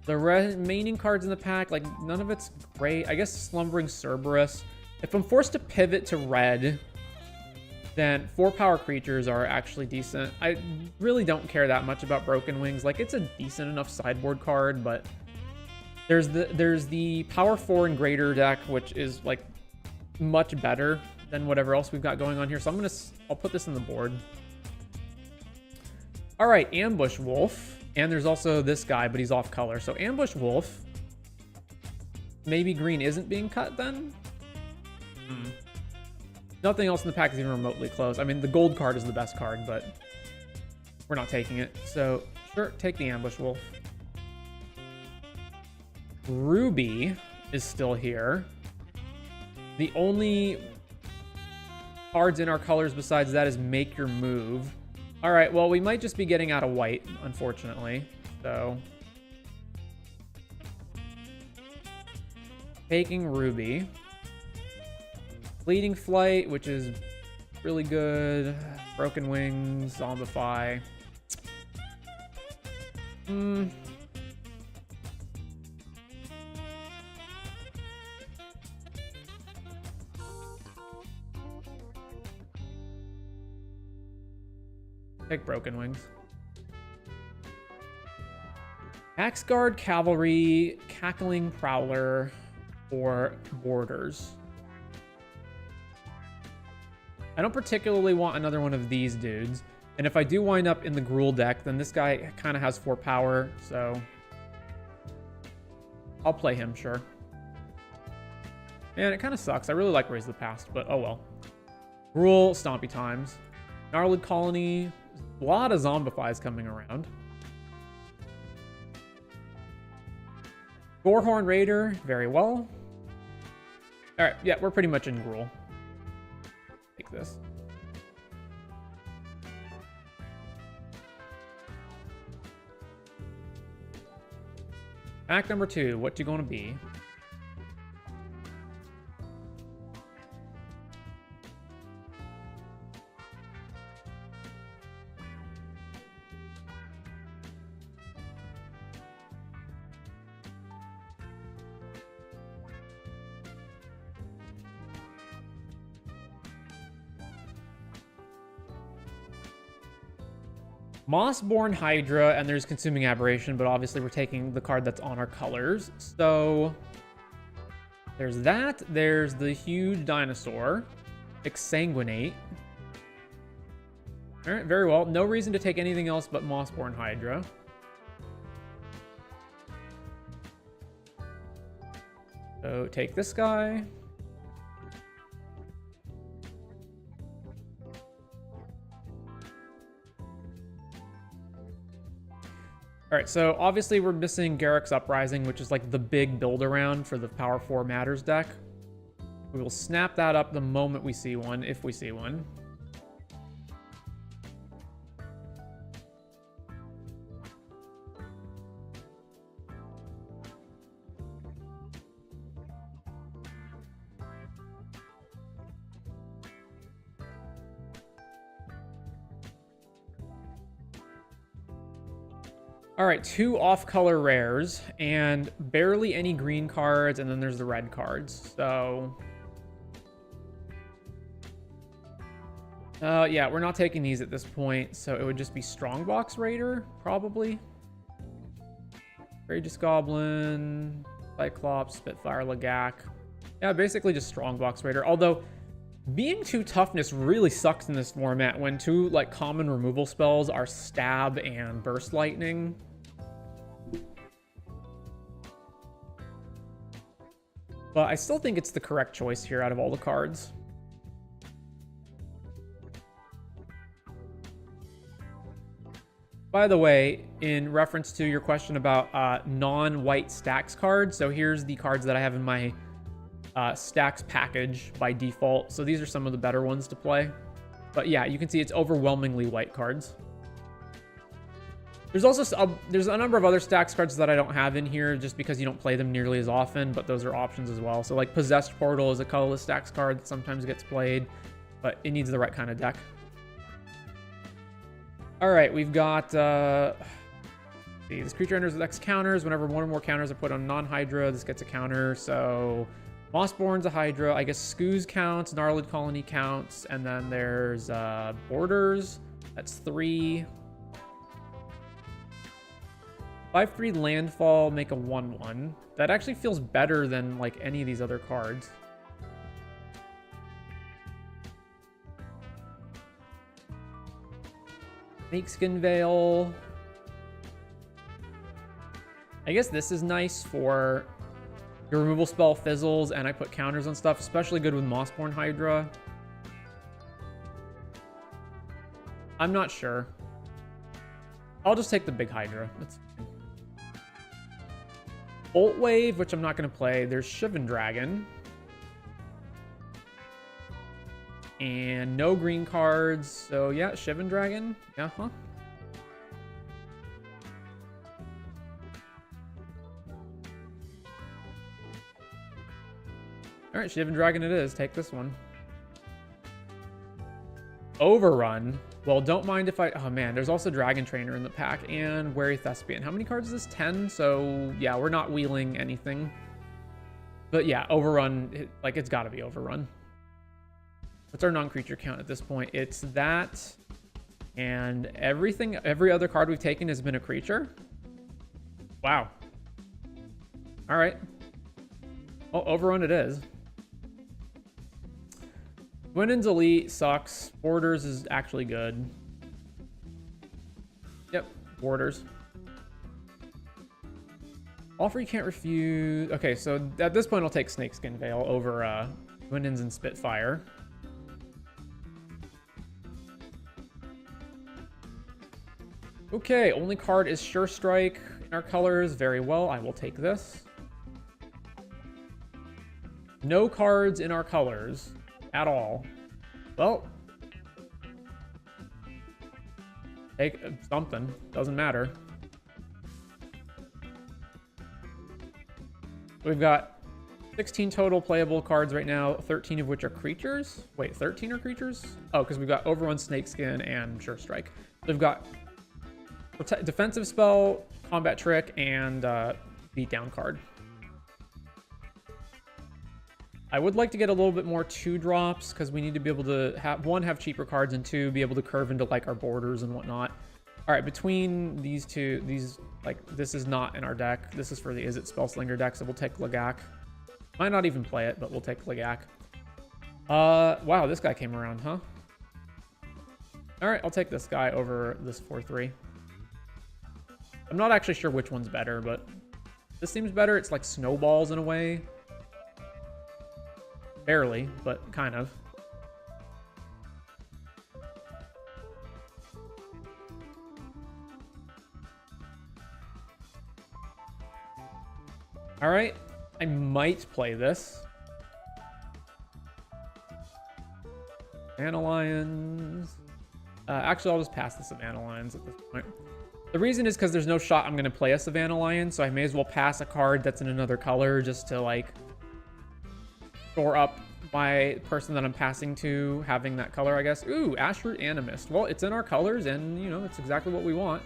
The remaining cards in the pack, like none of it's great. I guess Slumbering Cerberus. If I'm forced to pivot to red, then 4-power creatures are actually decent. I really don't care that much about Broken Wings. Like, it's a decent enough sideboard card, but there's the power 4 and greater deck, which is like much better than whatever else we've got going on here. So I'll put this in the board. All right, Ambush Wolf. And there's also this guy, but he's off color. So Ambush Wolf. Maybe green isn't being cut then? Nothing else in the pack is even remotely close. I mean, the gold card is the best card, but we're not taking it. So sure, take the Ambush Wolf. Ruby is still here. The only cards in our colors besides that is Make Your Move. All right, well, we might just be getting out of white, unfortunately. So taking Ruby. Fleeting Flight, which is really good. Broken Wings, Zombify. Take Broken Wings. Axe Guard, Cavalry, Cackling Prowler, or Borders. I don't particularly want another one of these dudes. And if I do wind up in the Gruul deck, then this guy kind of has 4 power, so I'll play him, sure. And it kind of sucks. I really like Raise the Past, but oh well. Gruul, Stompy Times. Gnarled Colony. A lot of Zombifies coming around. Gorehorn Raider, very well. Alright, yeah, we're pretty much in Gruul. Take this. Act number 2, what you gonna be? Mossborn Hydra, and there's Consuming Aberration, but obviously we're taking the card that's on our colors. So there's that. There's the huge dinosaur. Exsanguinate. All right, very well. No reason to take anything else but Mossborn Hydra. So take this guy. All right, so obviously we're missing Garruk's Uprising, which is like the big build around for the Power 4 Matters deck. We will snap that up the moment we see one, if we see one. All right, 2 off-color rares and barely any green cards, and then there's the red cards. So, yeah, we're not taking these at this point, so it would just be Strongbox Raider, probably. Courageous Goblin, Cyclops, Spitfire, Lagak. Yeah, basically just Strongbox Raider, although being 2 toughness really sucks in this format when 2 like common removal spells are Stab and Burst Lightning. But I still think it's the correct choice here out of all the cards. By the way, in reference to your question about non-white stacks cards, so here's the cards that I have in my stacks package by default. So these are some of the better ones to play. But yeah, you can see it's overwhelmingly white cards. There's also there's a number of other stacks cards that I don't have in here just because you don't play them nearly as often, but those are options as well. So like Possessed Portal is a colorless stacks card that sometimes gets played, but it needs the right kind of deck. All right, we've got this creature enters with X counters. Whenever 1 or more counters are put on non-Hydra, this gets a counter. So Mossborn's a Hydra. I guess Skooz counts, Gnarled Colony counts, and then there's Borders. That's 3. 5/3 landfall, make a 1/1. That actually feels better than like any of these other cards. Snakeskin Veil. I guess this is nice for your removal spell fizzles and I put counters on stuff, especially good with Mossborn Hydra. I'm not sure. I'll just take the big Hydra. That's fine. Bolt Wave, which I'm not going to play. There's Shivan Dragon. And no green cards. So yeah, Shivan Dragon. Yeah, huh? All right, Shivan Dragon it is. Take this one. Overrun. Well, don't mind if I... Oh, man. There's also Dragon Trainer in the pack and Wary Thespian. How many cards is this? 10? So, yeah, we're not wheeling anything. But, yeah, Overrun. Like, it's got to be Overrun. What's our non-creature count at this point? It's that And every other card we've taken has been a creature. Wow. All right. Well, overrun it is. Gwynen's Elite sucks. Borders is actually good. Yep, Borders. Offer you can't refuse. Okay, so at this point I'll take Snakeskin Veil over Gwynen's and Spitfire. Okay, only card is Sure Strike in our colors. Very well, I will take this. No cards in our colors at all. Well, take something. Doesn't matter. We've got 16 total playable cards right now, 13 of which are creatures. Wait, 13 are creatures? Oh, because we've got Overrun, Snakeskin, and Sure Strike. We've got defensive spell, combat trick, and beatdown card. I would like to get a little bit more 2-drops because we need to be able to have cheaper cards, and 2, be able to curve into like our borders and whatnot. All right, between these two, this is not in our deck. This is for the Izzet Spellslinger deck, so we'll take Lagak. Might not even play it, but we'll take Lagak. Wow, this guy came around, huh? All right, I'll take this guy over this 4/3. I'm not actually sure which one's better, but this seems better. It's like snowballs in a way. Barely, but kind of. All right, I might play this. Lions. Actually, I'll just pass the Savannah Lions at this point. The reason is because there's no shot I'm going to play a Savannah Lion, so I may as well pass a card that's in another color just to, like, shore up my person that I'm passing to having that color, I guess. Ooh, Ashroot Animist. Well, it's in our colors, and, you know, it's exactly what we want.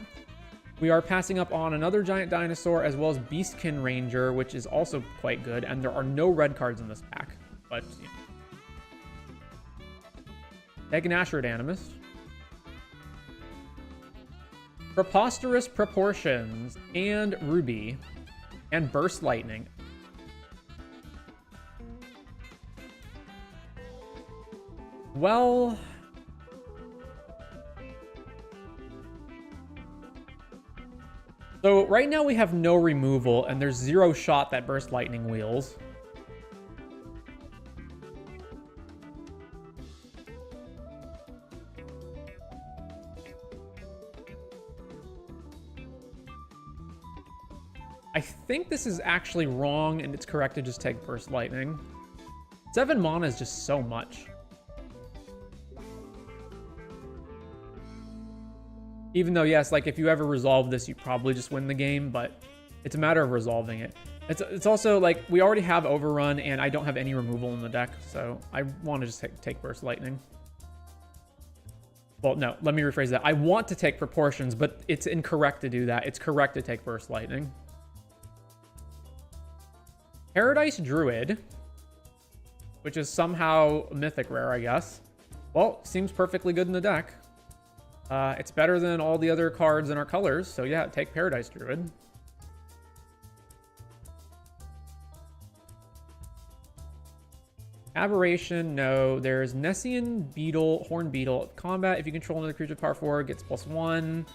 We are passing up on another Giant Dinosaur, as well as Beastkin Ranger, which is also quite good, and there are no red cards in this pack. But, you know. Take an Ashroot Animist. Preposterous Proportions, and Ruby, and Burst Lightning. Well, so right now we have no removal, and there's 0 shot that Burst Lightning wheels. I think this is actually wrong, and it's correct to just take Burst Lightning. 7 mana is just so much. Even though, yes, like if you ever resolve this, you probably just win the game, but it's a matter of resolving it. It's also like we already have Overrun, and I don't have any removal in the deck, so I want to just take Burst Lightning. Well, no, let me rephrase that. I want to take Proportions, but it's incorrect to do that. It's correct to take Burst Lightning. Paradise Druid, which is somehow mythic rare, I guess. Well, seems perfectly good in the deck. It's better than all the other cards in our colors, so yeah, take Paradise Druid. Aberration, no. There's Nessian Beetle, Horn Beetle. Combat, if you control another creature with power 4, gets +1.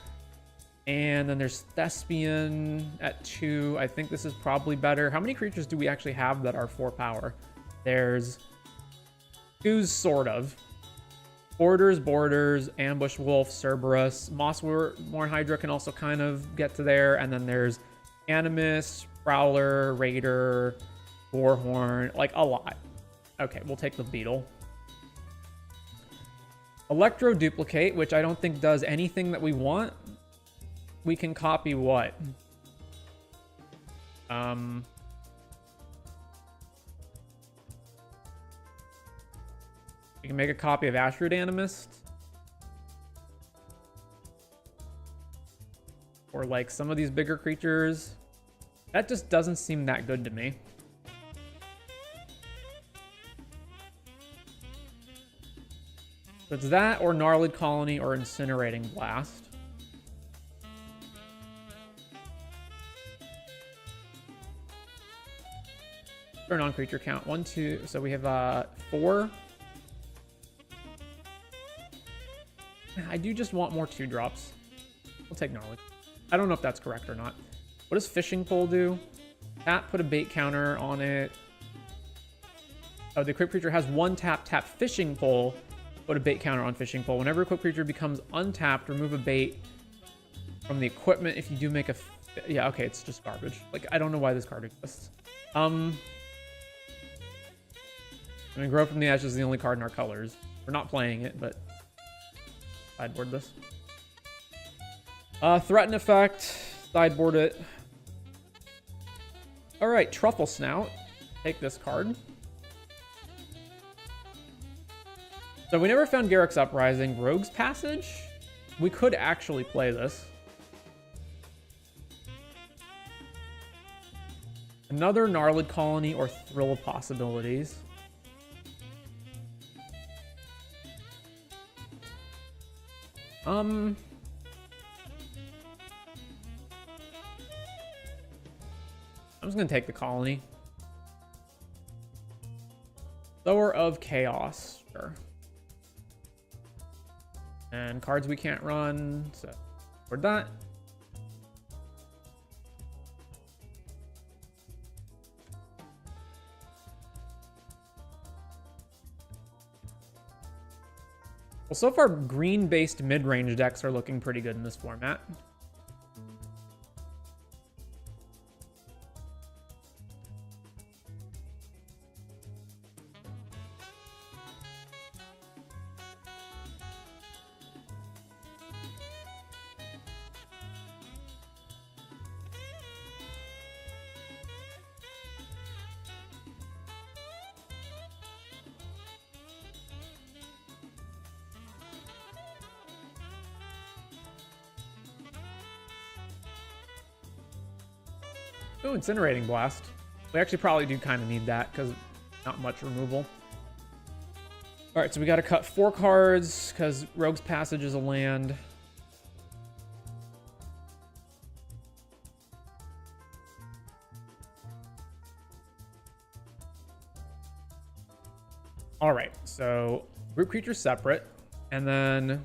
And then there's Thespian at 2. I think this is probably better. How many creatures do we actually have that are 4 power? There's 2, sort of. Borders, Ambush Wolf, Cerberus. Mossworn Hydra can also kind of get to there. And then there's Animus, Prowler, Raider, Warhorn. Like, a lot. Okay, we'll take the Beetle. Electro Duplicate, which I don't think does anything that we want. We can copy what? We can make a copy of Ashroot Animist. Or like some of these bigger creatures. That just doesn't seem that good to me. So it's that or Gnarled Colony or Incinerating Blast. Turn on creature count. 1, 2. So we have 4. I do just want more 2-drops. We'll take Gnarled. I don't know if that's correct or not. What does Fishing Pole do? Tap, put a bait counter on it. Oh, the equipped creature has 1 tap, tap Fishing Pole. Put a bait counter on Fishing Pole. Whenever equipped creature becomes untapped, remove a bait from the equipment. If you do make a... Yeah, okay, it's just garbage. Like, I don't know why this card exists. I mean, Grow from the Ashes is the only card in our colors. We're not playing it, but... Sideboard this. Threaten effect. Sideboard it. Alright, Truffle Snout. Take this card. So we never found Garruk's Uprising. Rogue's Passage? We could actually play this. Another Gnarled Colony or Thrill of Possibilities. I'm just gonna take the Colony. Thrower of Chaos. Sure. And cards we can't run, so we're done. Well, so far, green-based mid-range decks are looking pretty good in this format. Ooh, Incinerating Blast. We actually probably do kind of need that because not much removal. All right, so we got to cut 4 cards because Rogue's Passage is a land. All right, so group creature separate, and then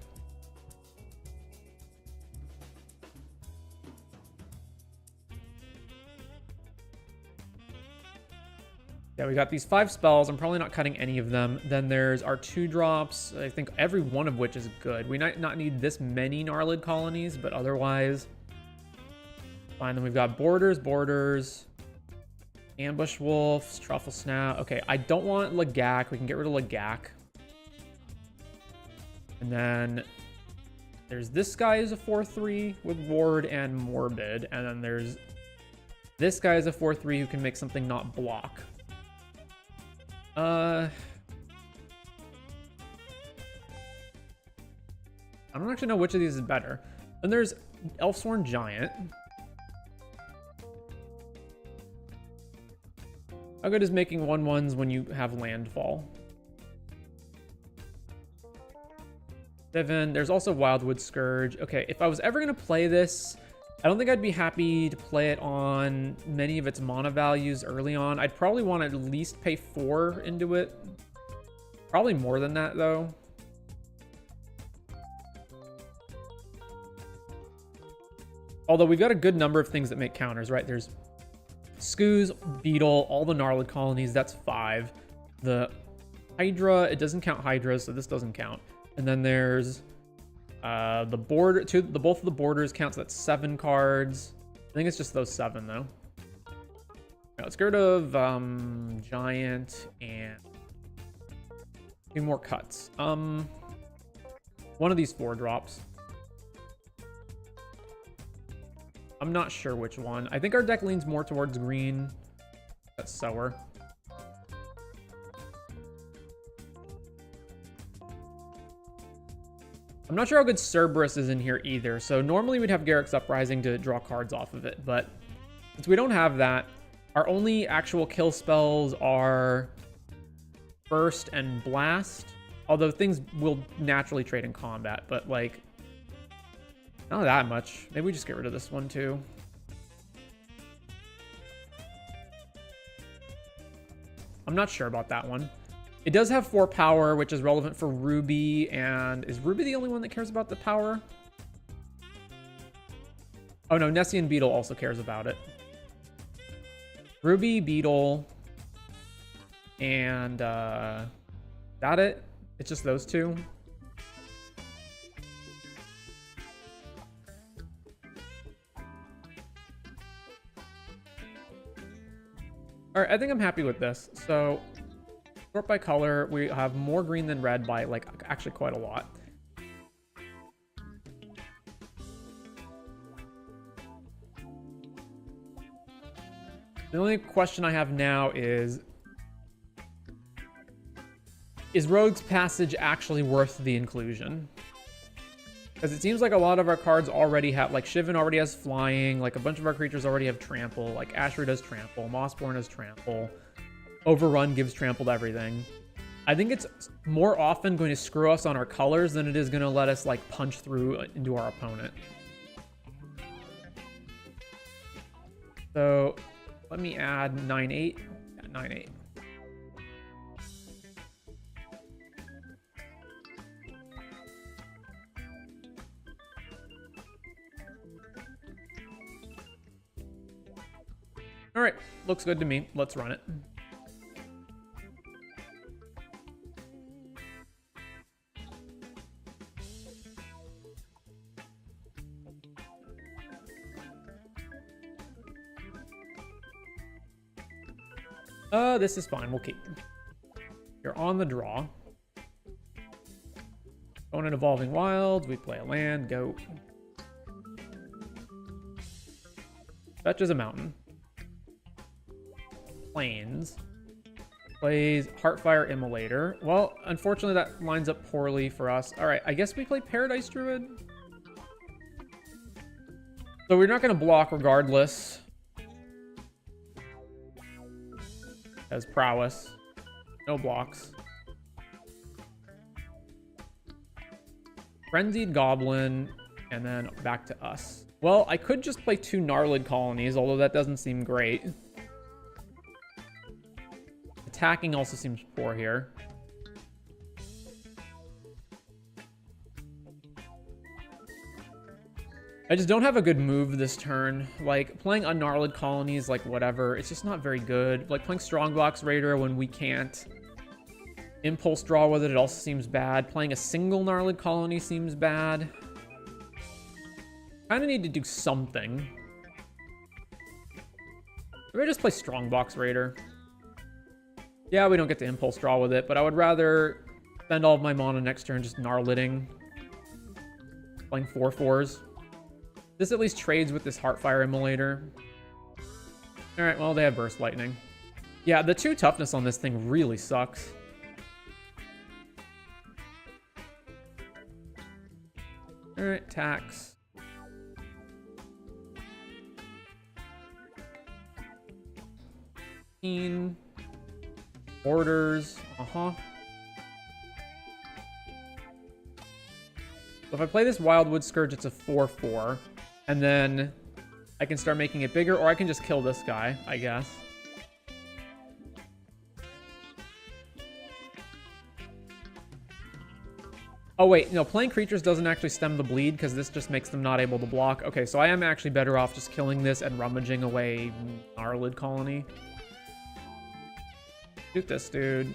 yeah, we got these 5 spells. I'm probably not cutting any of them. Then there's our 2-drops. I think every one of which is good. We might not need this many Gnarled Colonies, but otherwise, fine. Then we've got Borders, Ambush Wolves, Truffle Snout. Okay, I don't want Lagak. We can get rid of Lagak. And then there's this guy is a 4/3 with Ward and Morbid. And then there's this guy is a 4/3 who can make something not block. I don't actually know which of these is better. Then there's Elfsworn Giant. How good is making 1/1s when you have landfall? 7. There's also Wildwood Scourge. Okay, if I was ever going to play this, I don't think I'd be happy to play it on many of its mana values early on. I'd probably want to at least pay 4 into it. Probably more than that, though. Although we've got a good number of things that make counters, right? There's Skoos, Beetle, all the Gnarled Colonies, that's 5. The Hydra, it doesn't count Hydras, so this doesn't count. And then there's the border, both of the borders counts, so that's 7 cards. I think it's just those 7 though. Right, let's get rid of Giant and 2 more cuts. One of these 4-drops. I'm not sure which one. I think our deck leans more towards green. That's Sower. I'm not sure how good Cerberus is in here either. So normally we'd have Garruk's Uprising to draw cards off of it. But since we don't have that, our only actual kill spells are Burst and Blast. Although things will naturally trade in combat, but like, not that much. Maybe we just get rid of this one too. I'm not sure about that one. It does have 4 power, which is relevant for Ruby, and is Ruby the only one that cares about the power? Oh no, Nessian Beetle also cares about it. Ruby, Beetle, and that it? It's just those two? Alright, I think I'm happy with this. So, sort by color, we have more green than red by, like, actually quite a lot. The only question I have now is Rogue's Passage actually worth the inclusion? Because it seems like a lot of our cards already have, like, Shivan already has flying, like, a bunch of our creatures already have trample, like, Ashra does trample, Mossborn has trample, Overrun gives trample to everything. I think it's more often going to screw us on our colors than it is going to let us, like, punch through into our opponent. So, let me add 9/8. Yeah, 9/8. All right, looks good to me. Let's run it. This is fine. We'll keep. You're on the draw. Opponent Evolving Wilds. We play a land. Go. Fetches a mountain. Plains. Plays Heartfire Immolator. Well, unfortunately, that lines up poorly for us. All right, I guess we play Paradise Druid. So we're not going to block regardless. As prowess. No blocks. Frenzied Goblin. And then back to us. Well, I could just play 2 Gnarlid Colonies, although that doesn't seem great. Attacking also seems poor here. I just don't have a good move this turn. Like, playing Ungnarled Colonies, like, whatever, it's just not very good. Like, playing Strongbox Raider when we can't Impulse Draw with it, it also seems bad. Playing a single Gnarled Colony seems bad. Kind of need to do something. Maybe just play Strongbox Raider. Yeah, we don't get to Impulse Draw with it, but I would rather spend all of my mana next turn just Gnarlidding. Playing 4/4s. This at least trades with this Heartfire Immolator. Alright, well, they have Burst Lightning. Yeah, the 2 toughness on this thing really sucks. Alright, tax. Orders. So if I play this Wildwood Scourge, it's a 4/4. And then I can start making it bigger, or I can just kill this guy, I guess. Oh wait, no, playing creatures doesn't actually stem the bleed, because this just makes them not able to block. Okay, so I am actually better off just killing this and rummaging away Gnarlid Colony. Shoot this dude.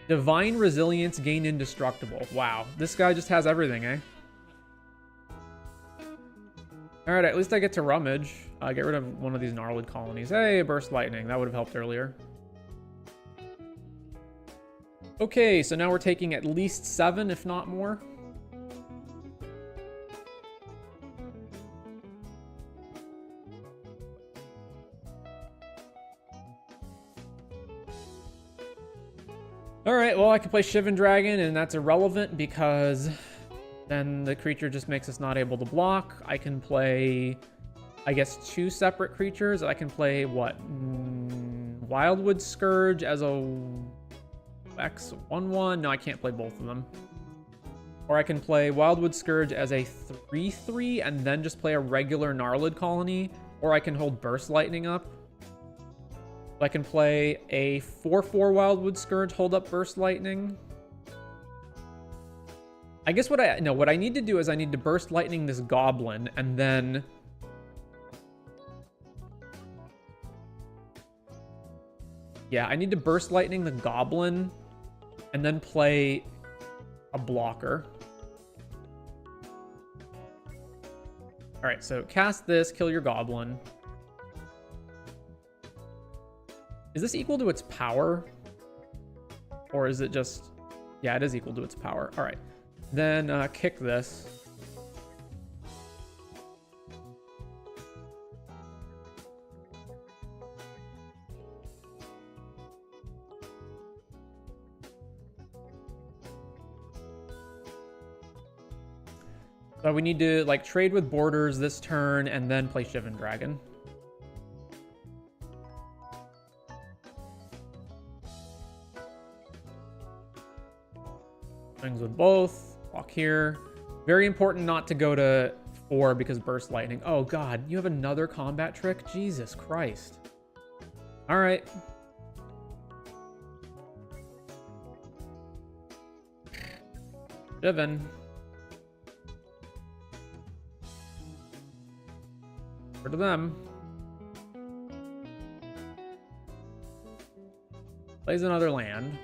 Divine Resilience, gain Indestructible. Wow, this guy just has everything, eh? Alright, at least I get to rummage. Get rid of one of these Gnarlid Colonies. Hey, Burst Lightning. That would have helped earlier. Okay, so now we're taking at least 7, if not more. Alright, well, I can play Shivan Dragon, and that's irrelevant because then the creature just makes us not able to block. I can play I guess, 2 separate creatures. I can play, what? Wildwood Scourge as a X 1/1. No, I can't play both of them. Or I can play Wildwood Scourge as a 3/3 and then just play a regular Gnarlid Colony. Or I can hold Burst Lightning up. I can play a 4/4 Wildwood Scourge, hold up Burst Lightning. I guess what I need to do is I need to Burst Lightning this Goblin and then... Yeah, I need to Burst Lightning the Goblin and then play a blocker. All right, so cast this, kill your Goblin. Is this equal to its power? Or is it just... Yeah, it is equal to its power. All right. Then kick this. So we need to like trade with borders this turn and then play Shivan Dragon. Swings with both. Walk here. Very important not to go to 4 because Burst Lightning. Oh god, you have another combat trick? Jesus Christ. Alright. Shivan. Over to them. Plays another land.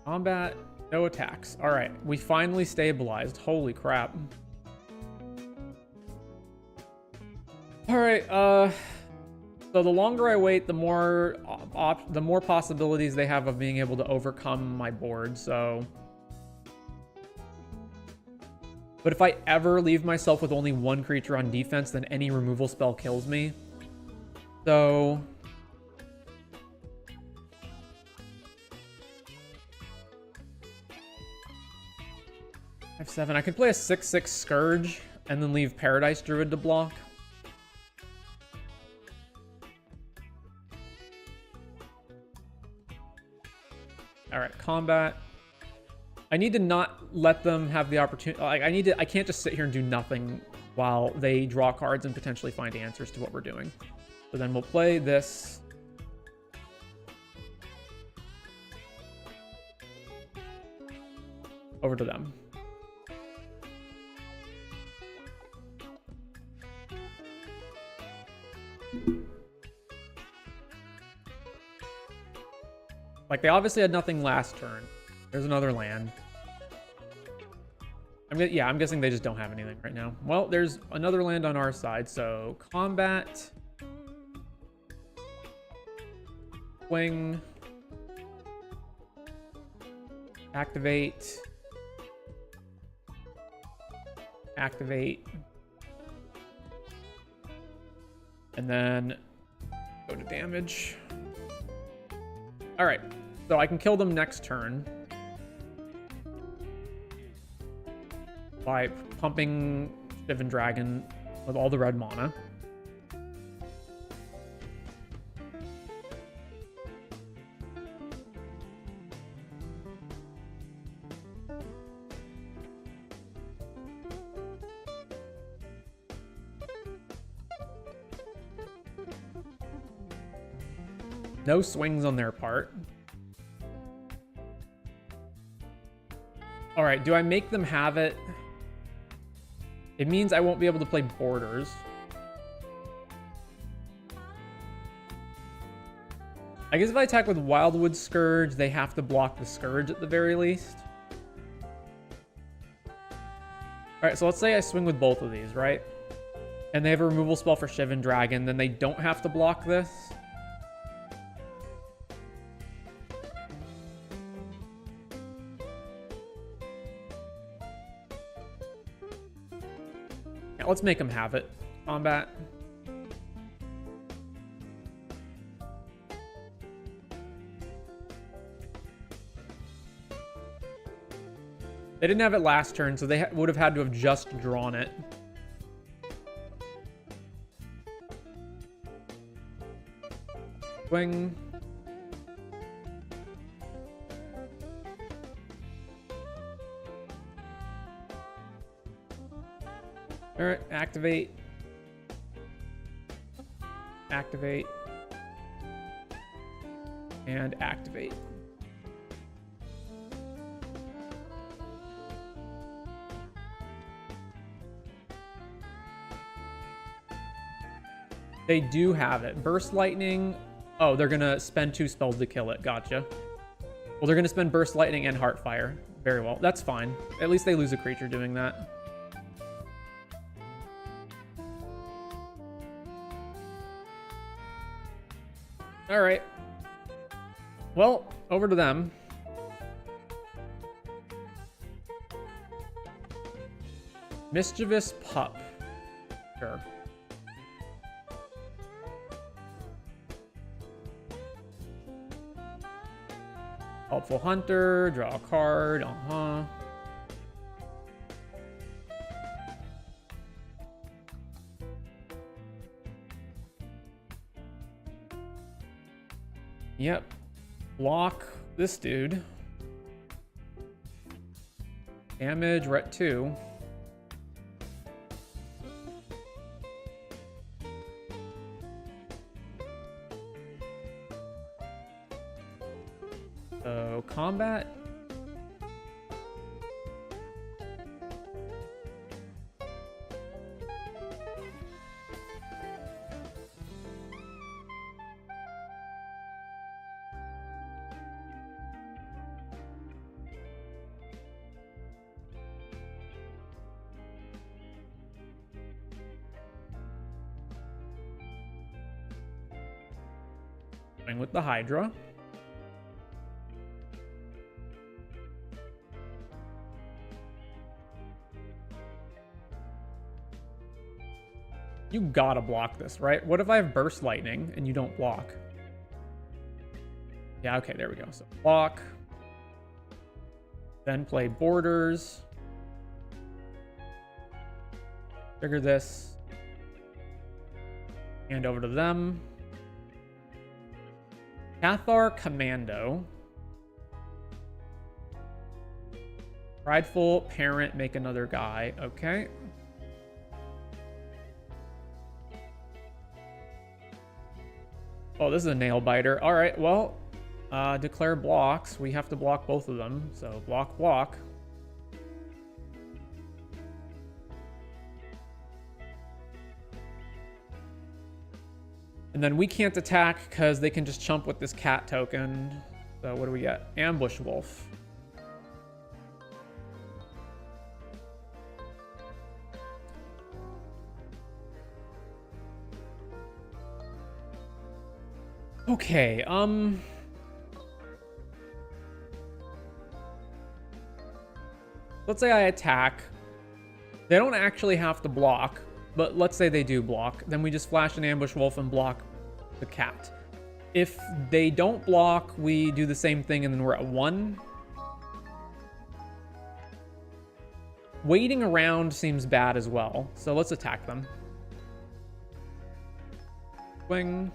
Combat, no attacks. All right, we finally stabilized. Holy crap. All right, so the longer I wait, the more possibilities they have of being able to overcome my board, so... But if I ever leave myself with only 1 creature on defense, then any removal spell kills me. So... 5/7. I could play a 6/6 Scourge and then leave Paradise Druid to block. All right, combat. I need to not let them have the opportunity. Like, I can't just sit here and do nothing while they draw cards and potentially find answers to what we're doing. So then we'll play this. Over to them. Like, they obviously had nothing last turn. There's another land. I'm guessing they just don't have anything right now. Well, there's another land on our side, so combat. Swing. Activate. Activate. And then go to damage. All right, so I can kill them next turn by pumping Shivan Dragon with all the red mana. No swings on their part. All right, do I make them have it? It means I won't be able to play borders. I guess if I attack with Wildwood Scourge, they have to block the Scourge at the very least. All right, so let's say I swing with both of these, right? And they have a removal spell for Shivan Dragon, then they don't have to block this. Let's make them have it. Combat. They didn't have it last turn, so they would have had to have just drawn it. Swing. Alright, activate. Activate. And activate. They do have it. Burst Lightning. Oh, they're going to spend 2 spells to kill it. Gotcha. Well, they're going to spend Burst Lightning and Heartfire. Very well. That's fine. At least they lose a creature doing that. All right. Well, over to them. Mischievous Pup. Sure. Helpful Hunter, draw a card, Yep. Block this dude. Damage, ret 2. So, combat. Going with the Hydra. You gotta block this, right? What if I have Burst Lightning and you don't block? Yeah, okay, there we go. So block. Then play Borders. Trigger this. Hand over to them. Cathar Commando. Prideful Parent, make another guy. Okay. Oh, this is a nail biter. All right, well, declare blocks. We have to block both of them. So block, block. And then we can't attack because they can just chump with this cat token. So what do we get? Ambush Wolf. Okay, let's say I attack. They don't actually have to block, but let's say they do block. Then we just flash an Ambush Wolf and block the cat. If they don't block, we do the same thing and then we're at 1. Waiting around seems bad as well, so let's attack them. Swing.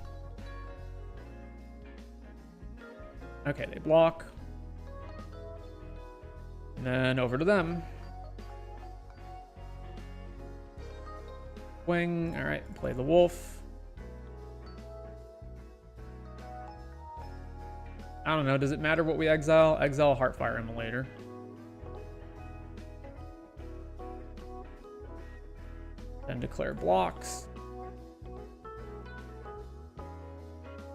Okay, they block. And then over to them. Swing. All right, play the wolf. I don't know. Does it matter what we exile? Exile Heartfire Immolator. Then declare blocks.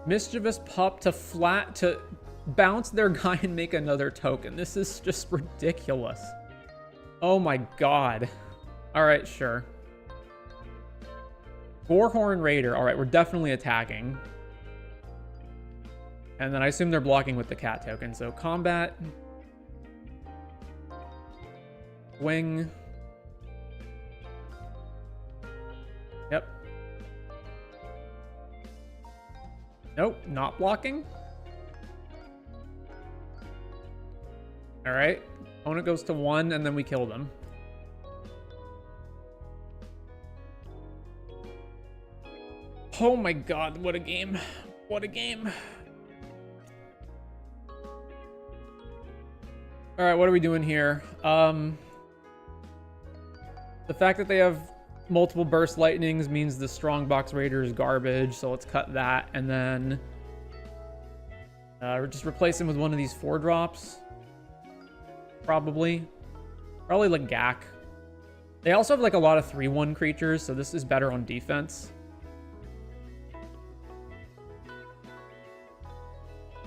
Mischievous Pup to bounce their guy and make another token. This is just ridiculous. Oh my god. All right, sure. Boarhorn Raider. All right, we're definitely attacking. And then I assume they're blocking with the cat token. So combat. Wing. Yep. Nope, not blocking. All right. Opponent goes to 1, and then we kill them. Oh my god, what a game. What a game. All right, what are we doing here? The fact that they have multiple burst lightnings means the strongbox raider is garbage, so let's cut that, and then just replace him with one of these 4-drops. Probably like Gak. They also have like a lot of 3/1 creatures, so this is better on defense.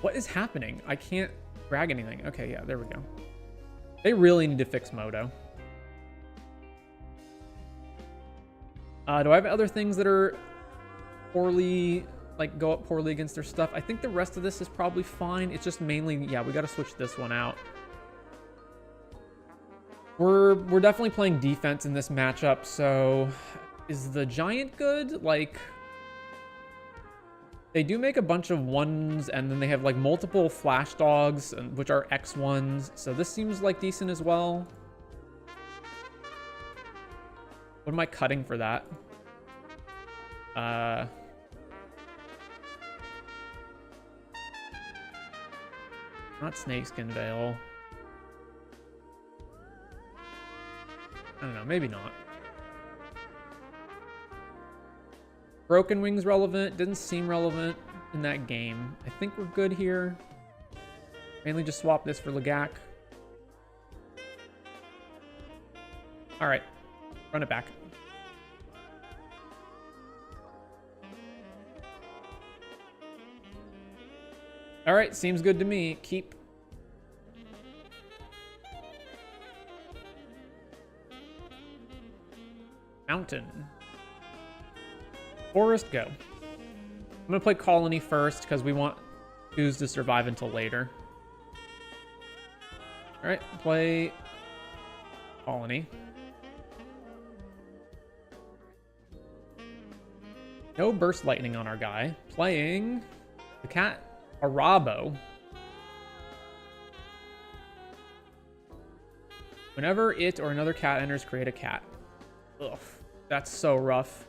What is happening? I can't drag anything. Okay, yeah, there we go. They really need to fix Moto. Do I have other things that are poorly, like go up poorly against their stuff? I think the rest of this is probably fine. It's just mainly, yeah, we got to switch this one out. We're definitely playing defense in this matchup, so is the giant good? Like, they do make a bunch of 1s, and then they have like multiple flash dogs, which are X1s, so this seems like decent as well. What am I cutting for that? Not Snakeskin Veil. I don't know, maybe not. Broken Wings relevant, didn't seem relevant in that game. I think we're good here. Mainly just swap this for Lagak. All right, run it back. All right, seems good to me. Keep. Mountain. Forest, go. I'm gonna play Colony first because we want Ooze to survive until later. All right, play Colony. No Burst Lightning on our guy. Playing the cat, Arabo. Whenever it or another cat enters, create a cat. Ugh, that's so rough.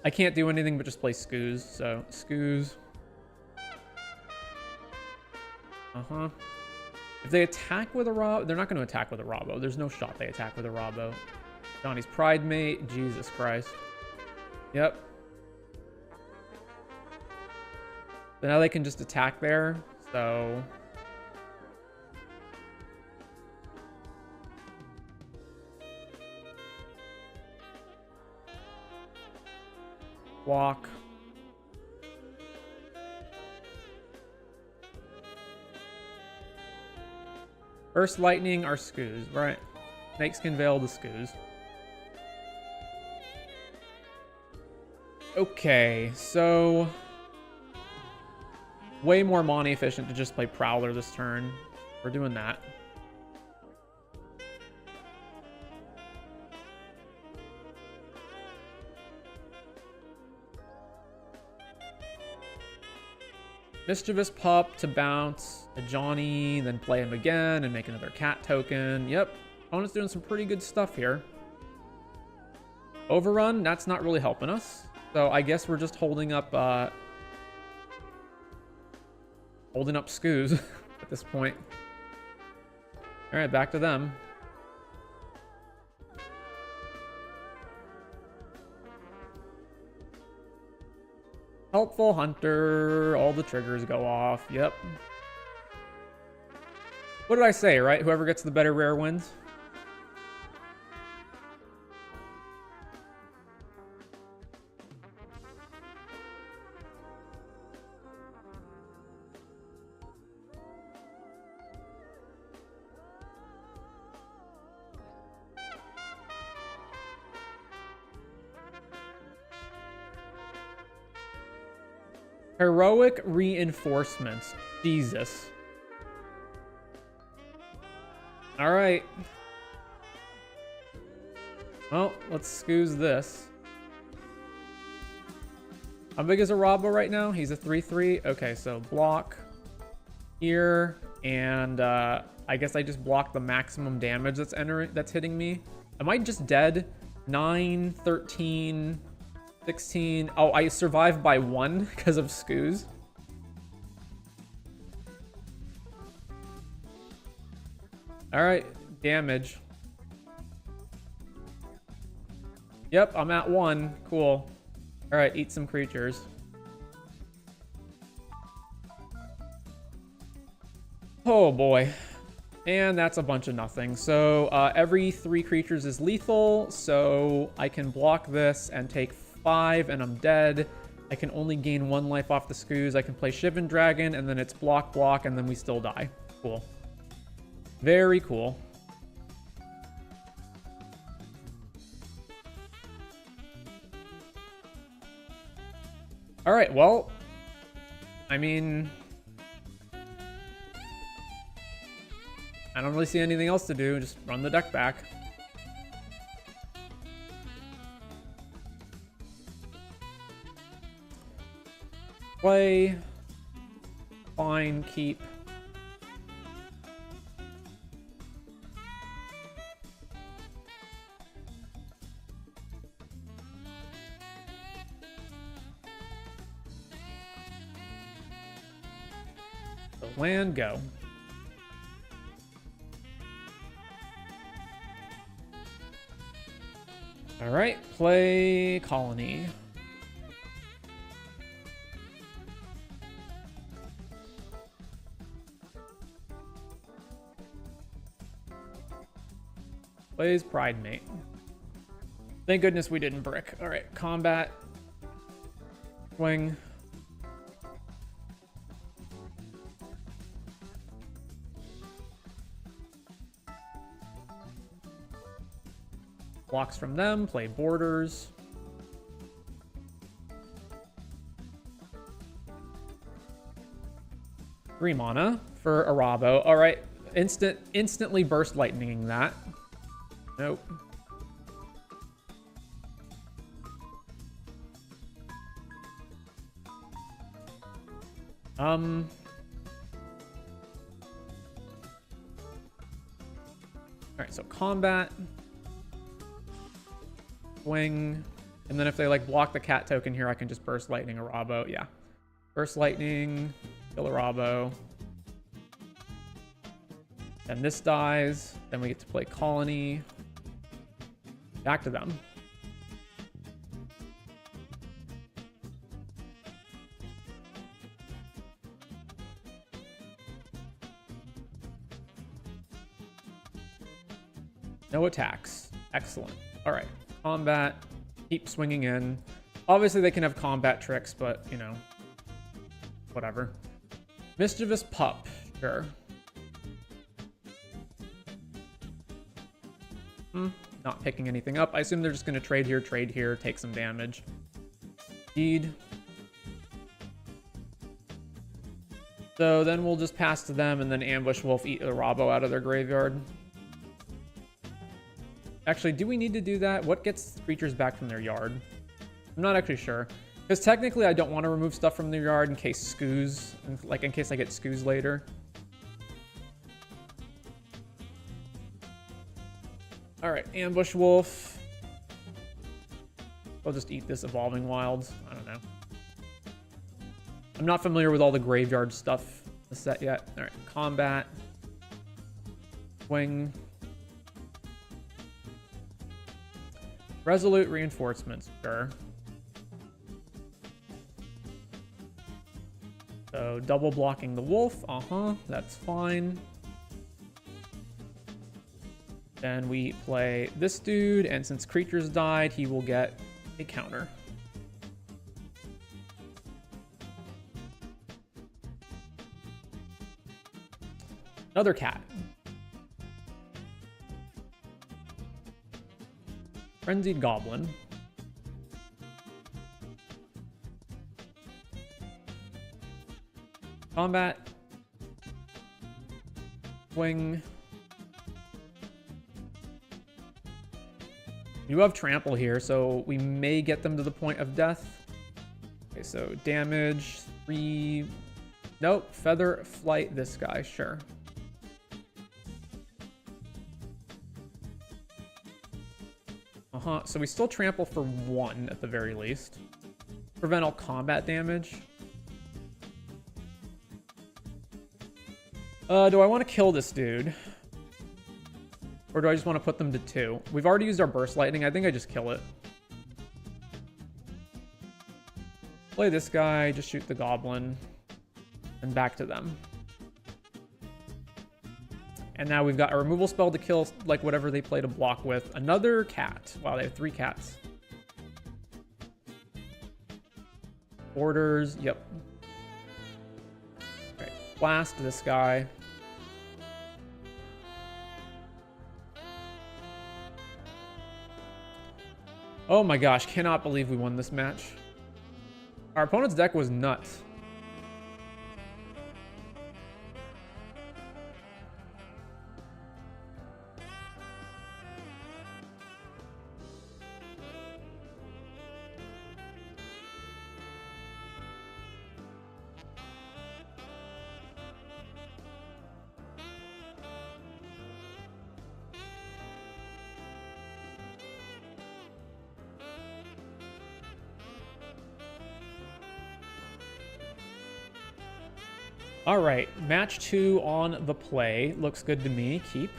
I can't do anything but just play Skoos, so Skoos. Uh-huh. If they attack with a Robo, they're not going to attack with a Robo. There's no shot they attack with a Robo. Johnny's Pride Mate, Jesus Christ. Yep. So now they can just attack there, so... Walk. Burst Lightning are Skoos, right? Snakeskin Veil the Skoos. Okay, so... way more money efficient to just play Prowler this turn. We're doing that. Mischievous Pup to bounce a Johnny, then play him again and make another cat token. Yep, opponent's doing some pretty good stuff here. Overrun, that's not really helping us. So I guess we're just holding up Skoos at this point. All right, back to them. Helpful Hunter, all the triggers go off, yep. What did I say, right? Whoever gets the better rare wins? Heroic Reinforcements. Jesus. All right. Well, let's Skoos this. How big is Arabo right now? He's a 3/3. Okay, so block here, and I guess I just block the maximum damage that's hitting me. Am I just dead? 9, 13, 16. Oh, I survived by 1 because of Skoos. All right, damage. Yep, I'm at 1. Cool. All right, eat some creatures. Oh boy. And that's a bunch of nothing. So every 3 creatures is lethal, so I can block this and take 5 and I'm dead. I can only gain 1 life off the Skoos. I can play Shivan Dragon and then it's block, block, and then we still die. Cool. Very cool. All right, well, I mean, I don't really see anything else to do. Just run the deck back. Play. Fine, keep. So land, go. All right, play Colony. Plays Pridemate. Thank goodness we didn't brick. All right, combat. Swing. Blocks from them, play Borders. Three mana for Arabo. All right, instantly burst lightninging that. Nope. All right, so combat. Swing. And then if they like block the cat token here, I can just burst lightning Arabo. Yeah. Burst lightning, kill Arabo. Then this dies. Then we get to play Colony. Back to them. No attacks. Excellent. All right. Combat. Keep swinging in. Obviously, they can have combat tricks, but, you know, whatever. Mischievous Pup. Sure. Not picking anything up. I assume they're just going to trade here, take some damage. Deed. So then we'll just pass to them and then Ambush Wolf eat a Arabo out of their graveyard. Actually, do we need to do that? What gets creatures back from their yard? I'm not actually sure. Because technically I don't want to remove stuff from their yard in case Skoos, like in case I get Skoos later. All right, Ambush Wolf. I'll just eat this Evolving Wilds. I don't know. I'm not familiar with all the graveyard stuff in the set yet. All right, combat. Swing. Resolute Reinforcements, sure. So double blocking the wolf, that's fine. Then we play this dude, and since creatures died, he will get a counter. Another cat. Frenzied Goblin. Combat. Swing. You have Trample here, so we may get them to the point of death. Okay, so damage 3. Nope, feather flight this guy, sure. So we still trample for 1 at the very least. Prevent all combat damage. Do I want to kill this dude? Or do I just want to put them to 2? We've already used our burst lightning. I think I just kill it. Play this guy, just shoot the goblin, and back to them. And now we've got a removal spell to kill like whatever they play to block with. Another cat. Wow, they have 3 cats. Orders, yep. Okay, blast this guy. Oh my gosh, cannot believe we won this match. Our opponent's deck was nuts. All right, match 2 on the play. Looks good to me. Keep.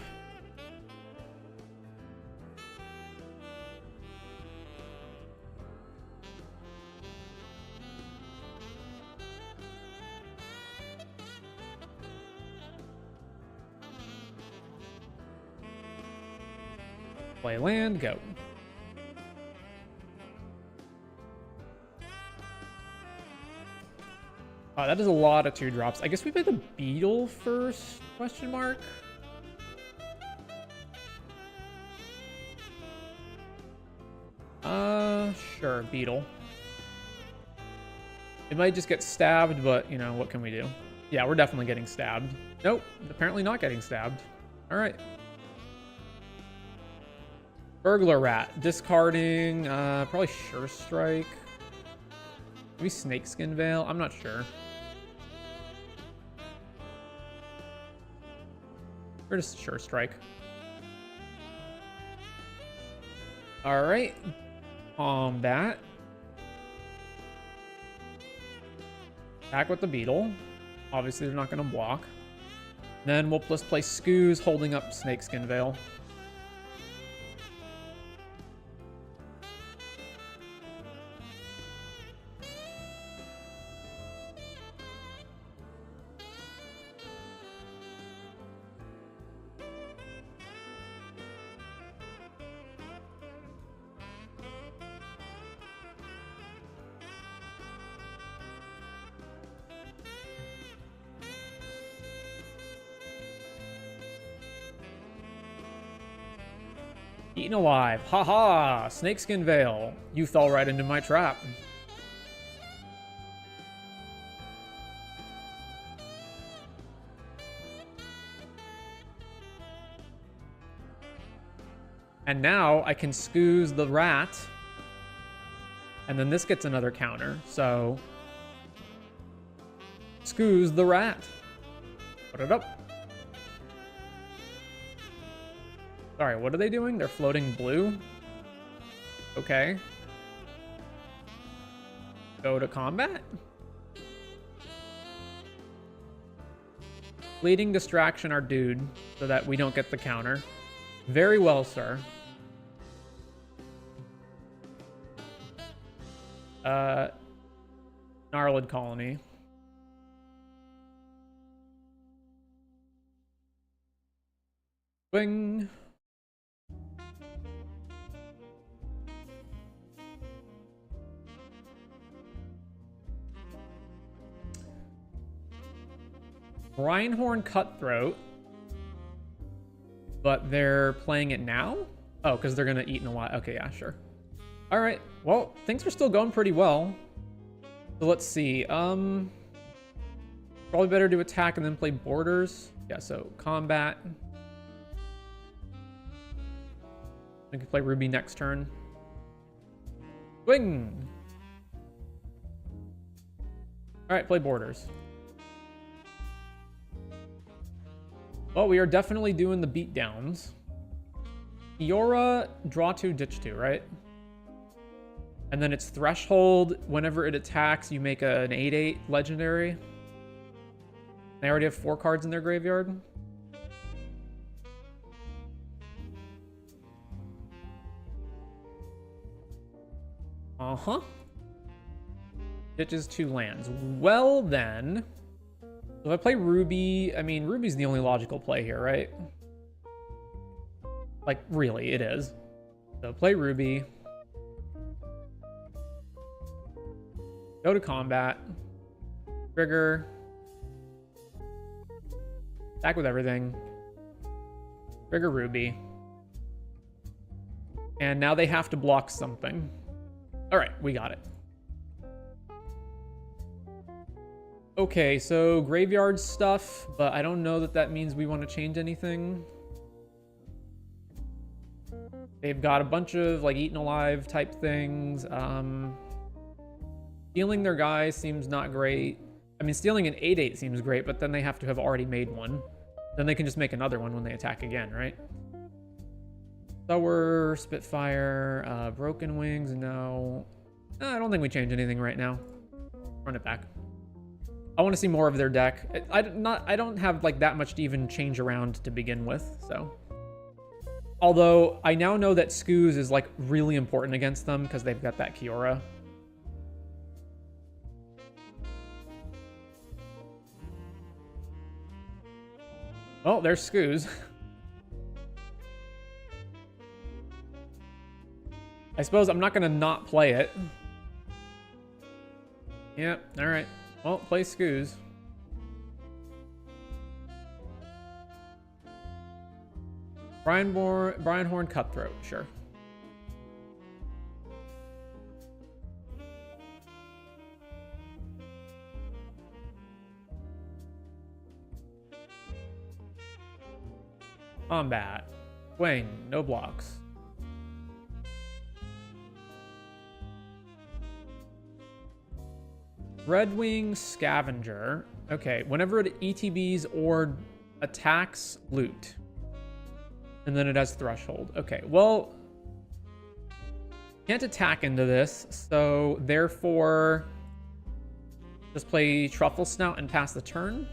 Play land, go. That is a lot of 2-drops. I guess we play the beetle first, question mark? Sure, beetle. It might just get stabbed, but, you know, what can we do? Yeah, we're definitely getting stabbed. Nope, apparently not getting stabbed. All right. Burglar rat. Discarding, probably Sure Strike. Maybe Snakeskin Veil? I'm not sure. Or just Sure Strike. All right. Combat. Back with the beetle. Obviously, they're not going to block. Then we'll just play Skoos holding up Snakeskin Veil. Eaten alive. Haha! Snakeskin Veil. You fell right into my trap. And now I can Skoos the rat. And then this gets another counter. So Skoos the rat. Put it up. Sorry, what are they doing? They're floating blue? Okay. Go to combat? Fleeting distraction our dude so that we don't get the counter. Very well, sir. Gnarled Colony. Swing. Rhinehorn Cutthroat. But they're playing it now? Oh, because they're going to eat in a while. Okay, yeah, sure. All right. Well, things are still going pretty well. So let's see. Probably better to attack and then play borders. Yeah, so combat. We can play Ruby next turn. Swing! All right, play borders. Well, we are definitely doing the beatdowns. Fiora, draw 2, ditch 2, right? And then it's threshold. Whenever it attacks, you make an 8/8 legendary. They already have 4 cards in their graveyard. Uh-huh. Ditches 2 lands. Well, then. If I play Ruby, I mean, Ruby's the only logical play here, right? Like, really, it is. So play Ruby. Go to combat. Trigger. Attack with everything. Trigger Ruby. And now they have to block something. All right, we got it. Okay, so graveyard stuff, but I don't know that that means we want to change anything. They've got a bunch of like eaten alive type things. Stealing their guy seems not great. I mean, stealing an 8/8 seems great, but then they have to have already made one. Then they can just make another one when they attack again, right? Thrower, Spitfire, Broken Wings, no. I don't think we change anything right now. Run it back. I want to see more of their deck. I don't have like that much to even change around to begin with, so. Although I now know that Skoos is like really important against them because they've got that Kiora. Oh, there's Skoos. I suppose I'm not gonna not play it. Yep, all right. Well, play Skoos. Brian Horn Cutthroat, sure. Combat. Swing, no blocks. Redwing Scavenger. Okay, whenever it ETBs or attacks, loot. And then it has threshold. Okay, well, can't attack into this, so therefore just play Truffle Snout and pass the turn.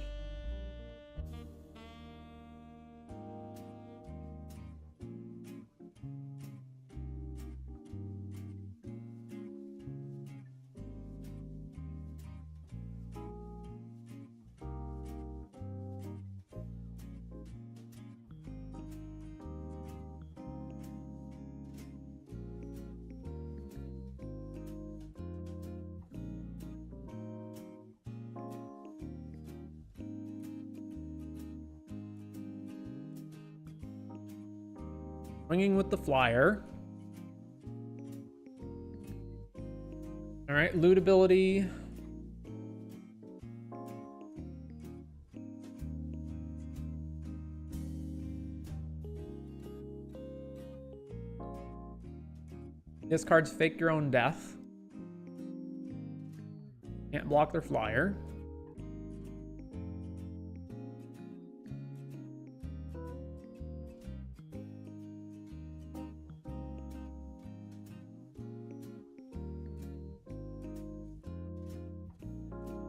Swinging with the flyer. All right, loot ability. This card's fake your own death. Can't block their flyer.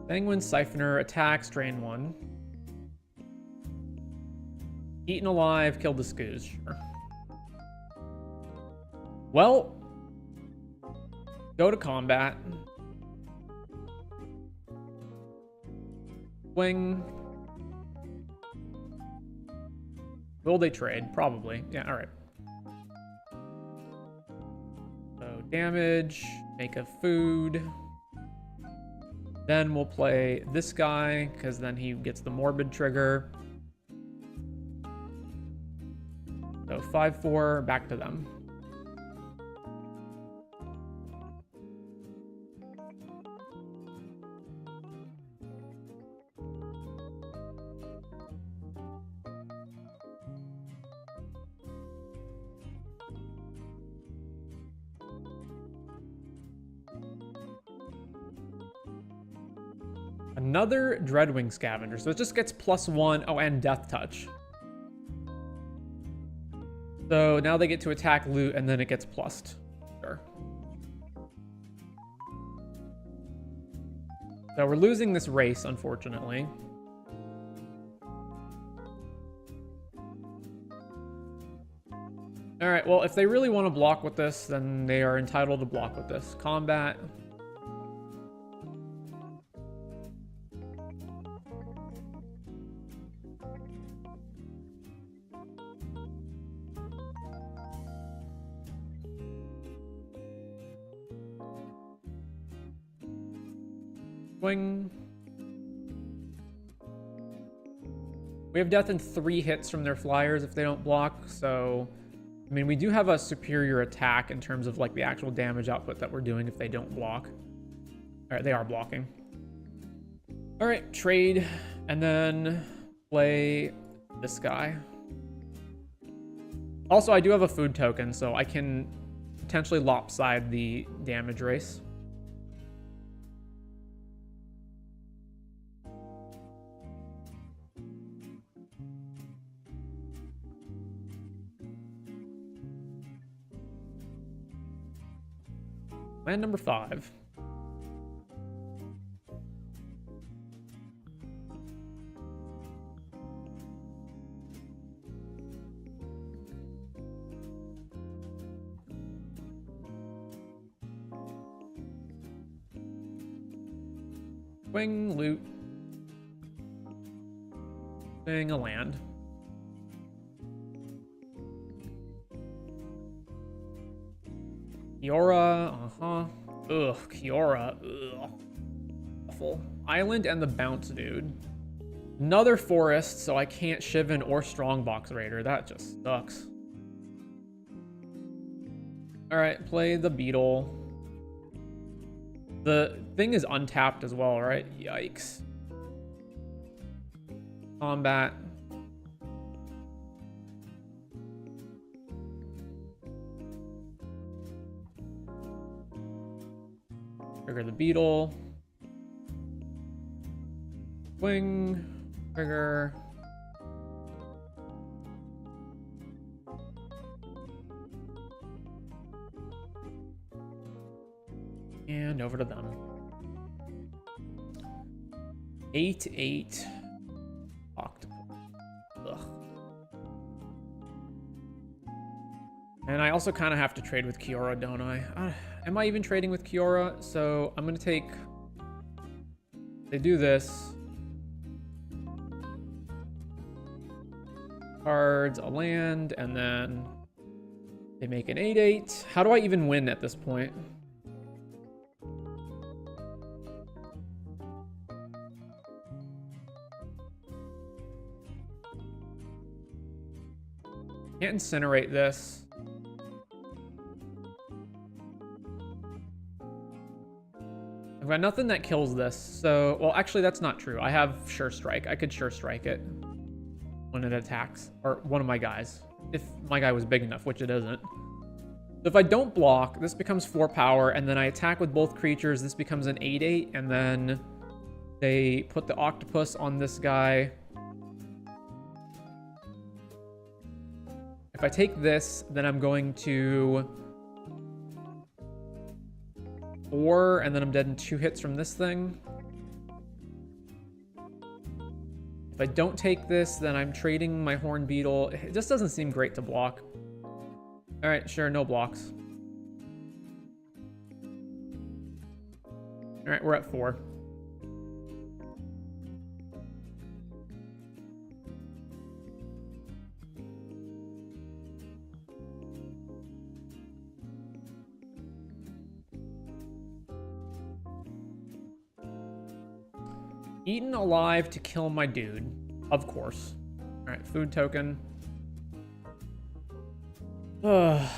Penguin Siphoner, attacks, drain 1. Eaten alive, killed the Skoos, sure. Well, go to combat. Swing. Will they trade? Probably. Yeah, alright. So damage, make a food. Then we'll play this guy, because then he gets the Morbid trigger. So 5/4, back to them. Another Dreadwing Scavenger. So it just gets +1. Oh, and Death Touch. So now they get to attack, loot, and then it gets plussed. Sure. So we're losing this race, unfortunately. Alright, well, if they really want to block with this, then they are entitled to block with this. Combat. Swing. We have death in 3 hits from their flyers if they don't block, so... I mean, we do have a superior attack in terms of, like, the actual damage output that we're doing if they don't block. Alright, they are blocking. Alright, trade, and then play this guy. Also, I do have a food token, so I can potentially lopside the damage race. Land number 5. Swing, loot. Swing a land. Kiora, Ugh, Kiora, ugh. Awful. Island and the bounce, dude. Another forest, so I can't Shivan or Strongbox Raider. That just sucks. Alright, play the beetle. The thing is untapped as well, right? Yikes. Combat. Trigger the beetle. Swing. Trigger. And over to them. 8/8 octopus. Ugh. And I also kind of have to trade with Kiora, don't I? Am I even trading with Kiora? So I'm going to take... They do this. Cards, a land, and then they make an 8/8. How do I even win at this point? Can't incinerate this. I've got nothing that kills this, so... Well, actually, that's not true. I have Sure Strike. I could Sure Strike it when it attacks. Or one of my guys. If my guy was big enough, which it isn't. So if I don't block, this becomes 4 power, and then I attack with both creatures. This becomes an 8/8, and then they put the octopus on this guy. If I take this, then I'm going to... 4, and then I'm dead in 2 hits from this thing. If I don't take this, then I'm trading my Horn Beetle. It just doesn't seem great to block. Alright, sure, no blocks. Alright, we're at 4. Eaten alive to kill my dude. Of course. Alright, food token. Well,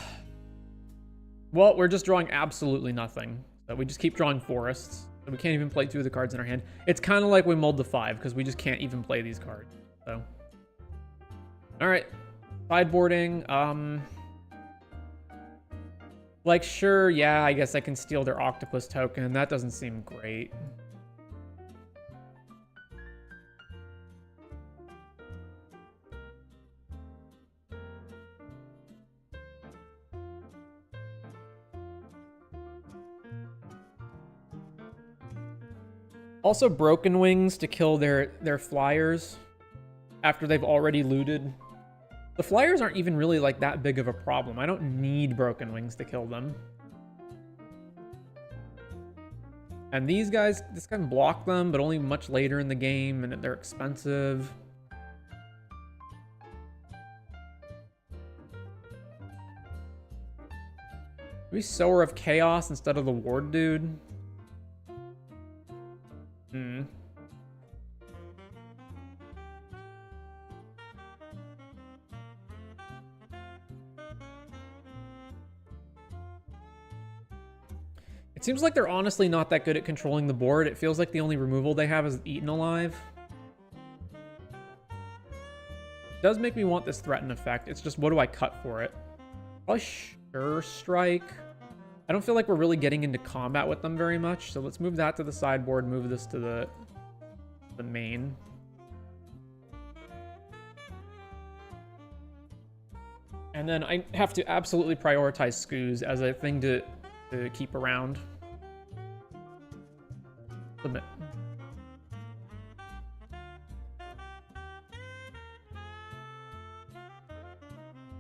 we're just drawing absolutely nothing. So we just keep drawing forests. So we can't even play 2 of the cards in our hand. It's kind of like we mulled the 5, because we just can't even play these cards. So. Alright. Sideboarding. Like, sure, yeah, I guess I can steal their octopus token. That doesn't seem great. Also, Broken Wings to kill their flyers after they've already looted. The flyers aren't even really like that big of a problem. I don't need Broken Wings to kill them. And these guys, this can block them, but only much later in the game, and they're expensive. Maybe Sower of Chaos instead of the Ward dude. It seems like they're honestly not that good at controlling the board. It feels like the only removal they have is Eaten Alive. It does make me want this Threaten effect. It's just, what do I cut for it? Probably Sure Strike. I don't feel like we're really getting into combat with them very much, so let's move that to the sideboard, move this to the main. And then I have to absolutely prioritize Skoos as a thing to keep around. Submit.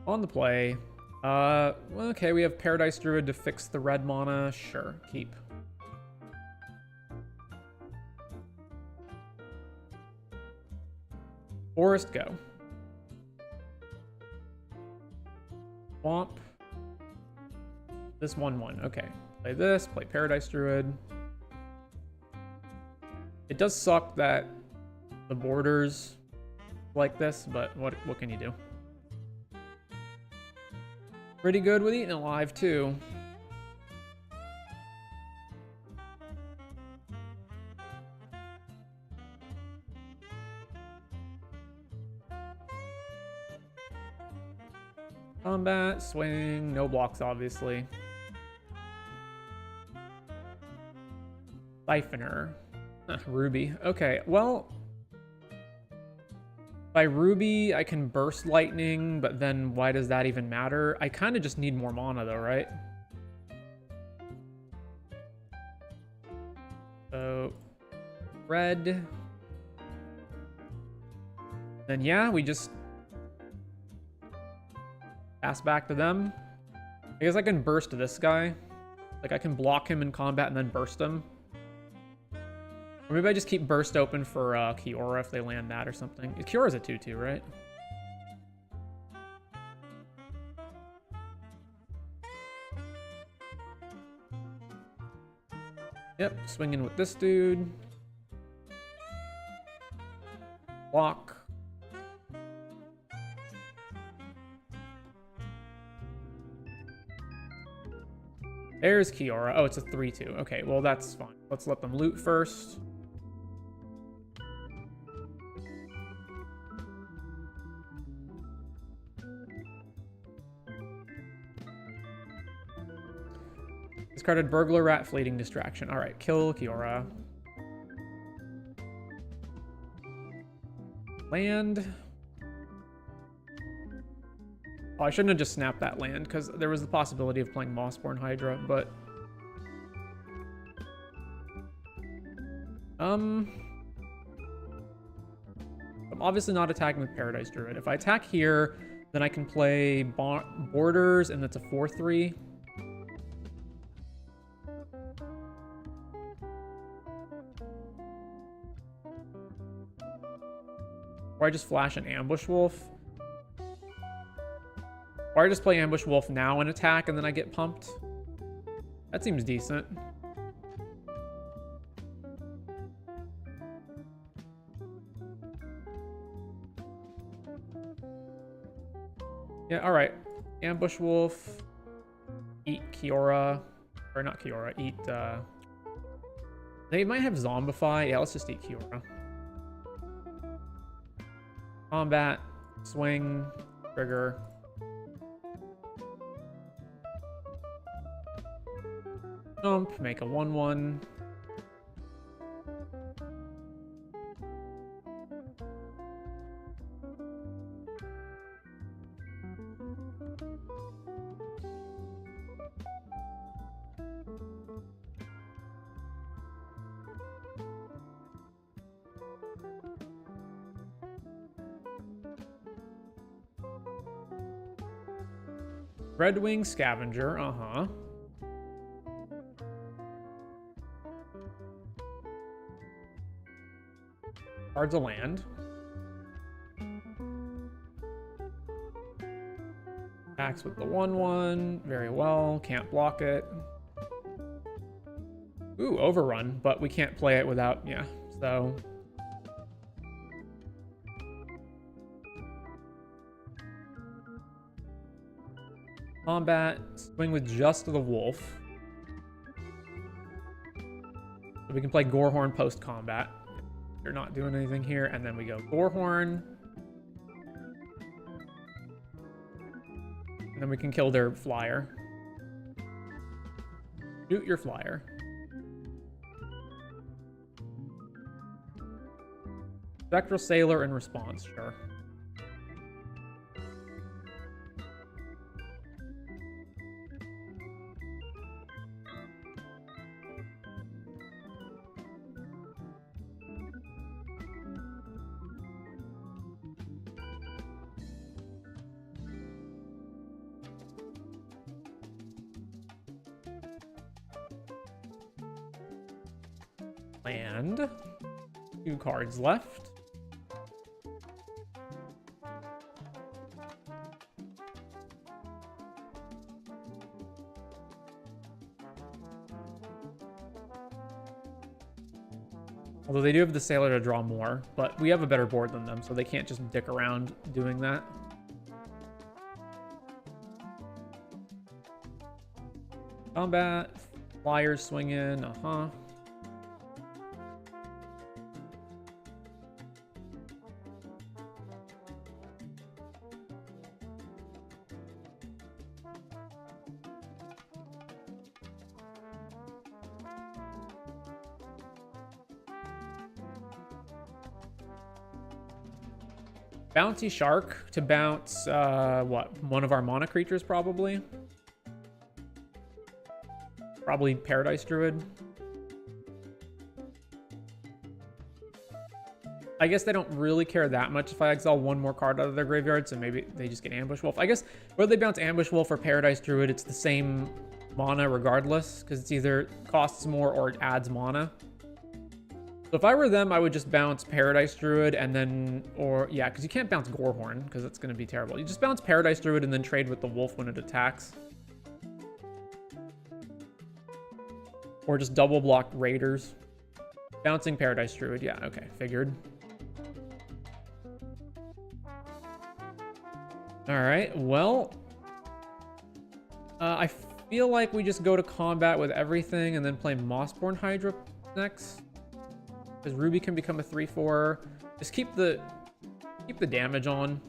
On the play. Okay, we have Paradise Druid to fix the red mana. Sure, keep. Forest, go. Swamp. This 1/1. Okay. Play this, play Paradise Druid. It does suck that the borders like this, but what can you do? Pretty good with Eaten Alive, too. Combat, swing, no blocks, obviously. Siphoner. Ruby. Okay, well... By Ruby, I can burst lightning, but then why does that even matter? I kind of just need more mana, though, right? So... Red. Then, yeah, we just... pass back to them. I guess I can burst this guy. Like, I can block him in combat and then burst him. Or maybe I just keep burst open for Kiora if they land that or something. Kiora's a 2/2, right? Yep, swinging with this dude. Block. There's Kiora. Oh, it's a 3/2. Okay, well, that's fine. Let's let them loot first. Discarded Burglar Rat, Fleeting Distraction. All right, kill Kiora. Land. Oh, I shouldn't have just snapped that land, because there was the possibility of playing Mossborn Hydra, but... I'm obviously not attacking with Paradise Druid. If I attack here, then I can play Borders, and that's a 4/3. Or I just flash an Ambush Wolf. Or I just play Ambush Wolf now and attack, and then I get pumped. That seems decent. Yeah, alright. Ambush Wolf. Eat Kiora. Or not Kiora, eat, They might have Zombify. Yeah, let's just eat Kiora. Combat. Swing. Trigger. Jump. Make a 1/1. Red Wing Scavenger, uh-huh. Cards a land. Attacks with the 1/1. Very well. Can't block it. Ooh, Overrun, but we can't play it without, yeah, so. Combat, swing with just the wolf. So we can play Gorehorn post-combat. You're not doing anything here, and then we go Gorehorn. And then we can kill their flyer. Shoot your flyer. Spectral Sailor in response, sure. Land. 2 cards left. Although they do have the Sailor to draw more, but we have a better board than them, so they can't just dick around doing that. Combat. Flyers swing in, uh-huh. Bounty Shark to bounce, what? One of our mana creatures, probably? Probably Paradise Druid. I guess they don't really care that much if I exile one more card out of their graveyard, so maybe they just get Ambush Wolf. I guess whether they bounce Ambush Wolf or Paradise Druid, it's the same mana regardless, because it's either costs more or it adds mana. So if I were them, I would just bounce Paradise Druid and then, or yeah, because you can't bounce Gorehorn because it's going to be terrible. You just bounce Paradise Druid and then trade with the wolf when it attacks. Or just double block Raiders. Bouncing Paradise Druid, yeah, okay, figured. Alright, well, I feel like we just go to combat with everything and then play Mossborn Hydra next. Because Ruby can become a 3/4. Just keep the damage on.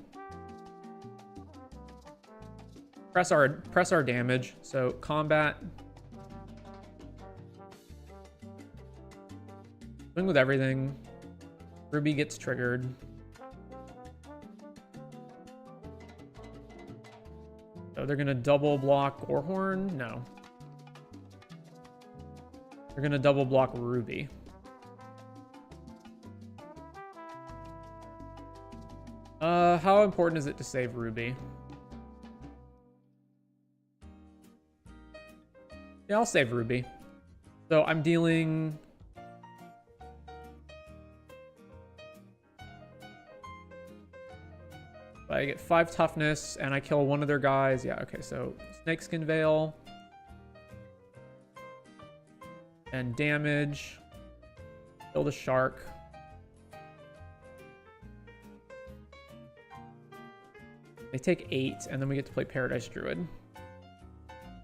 Press our damage. So combat. Swing with everything. Ruby gets triggered. So they're gonna double block Gorehorn? No. They're gonna double block Ruby. How important is it to save Ruby? Yeah, I'll save Ruby. So I'm dealing... I get 5 toughness and I kill one of their guys. Yeah, okay, so Snakeskin Veil. And damage. Kill the shark. They take 8, and then we get to play Paradise Druid.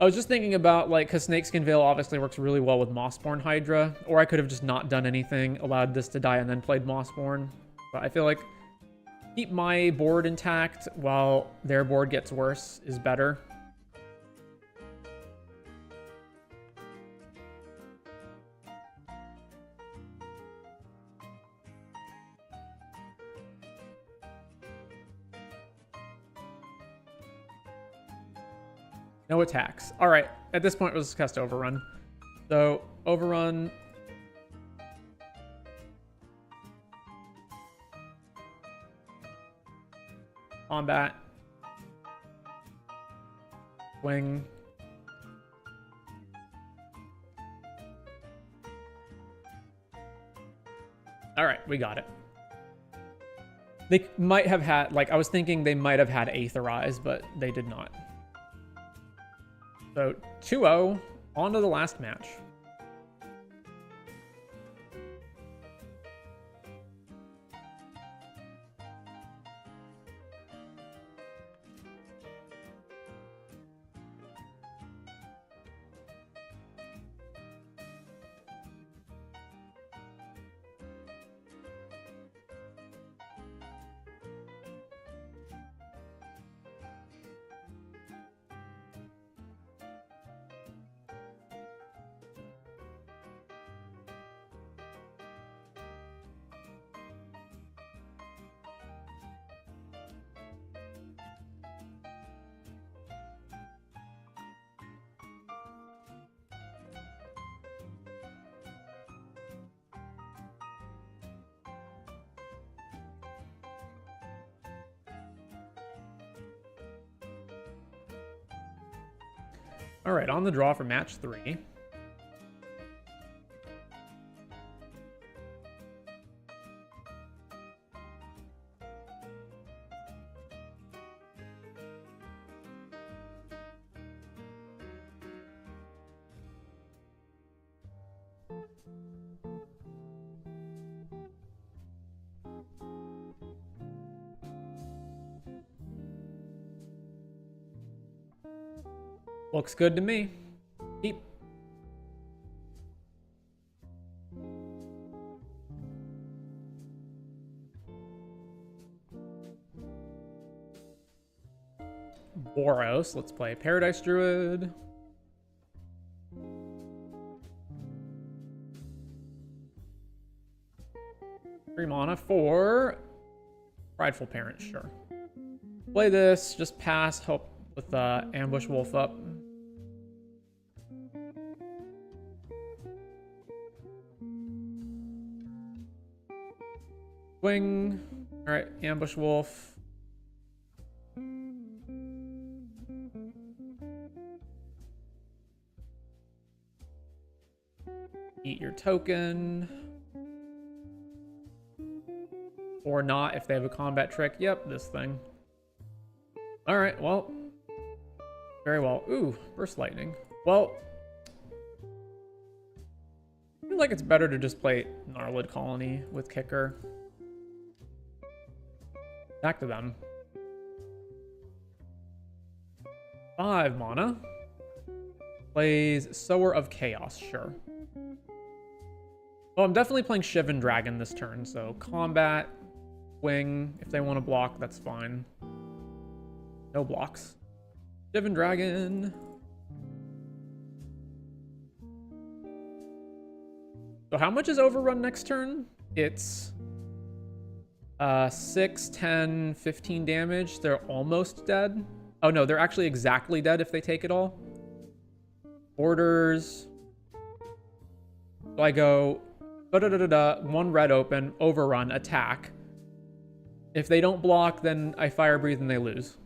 I was just thinking about, like, because Snakeskin Veil obviously works really well with Mossborn Hydra, or I could have just not done anything, allowed this to die, and then played Mossborn. But I feel like keep my board intact while their board gets worse is better. No attacks. All right. At this point, let's cast Overrun. So, Overrun. Combat. Swing. All right, we got it. They might have had, like, I was thinking they might have had Aetherize, but they did not. So 2-0, on to the last match. All right, on the draw for match 3. Looks good to me. Keep. Boros. Let's play Paradise Druid. Three mana for Prideful Parent, sure. Play this, just pass, hope with Ambush Wolf up. Swing. Alright, Ambush Wolf. Eat your token. Or not if they have a combat trick. Yep, this thing. Alright, well. Very well. Ooh, Burst Lightning. Well. I feel like it's better to just play Gnarlid Colony with Kicker. Back to them. 5 mana. Plays Sower of Chaos, sure. Oh, I'm definitely playing Shivan Dragon this turn, so combat, wing. If they want to block, that's fine. No blocks. Shivan Dragon. So how much is Overrun next turn? It's 6, 10, 15 damage. They're almost dead. Oh no, they're actually exactly dead if they take it all. Orders. So I go, one red open, overrun, attack. If they don't block, then I fire breathe and they lose.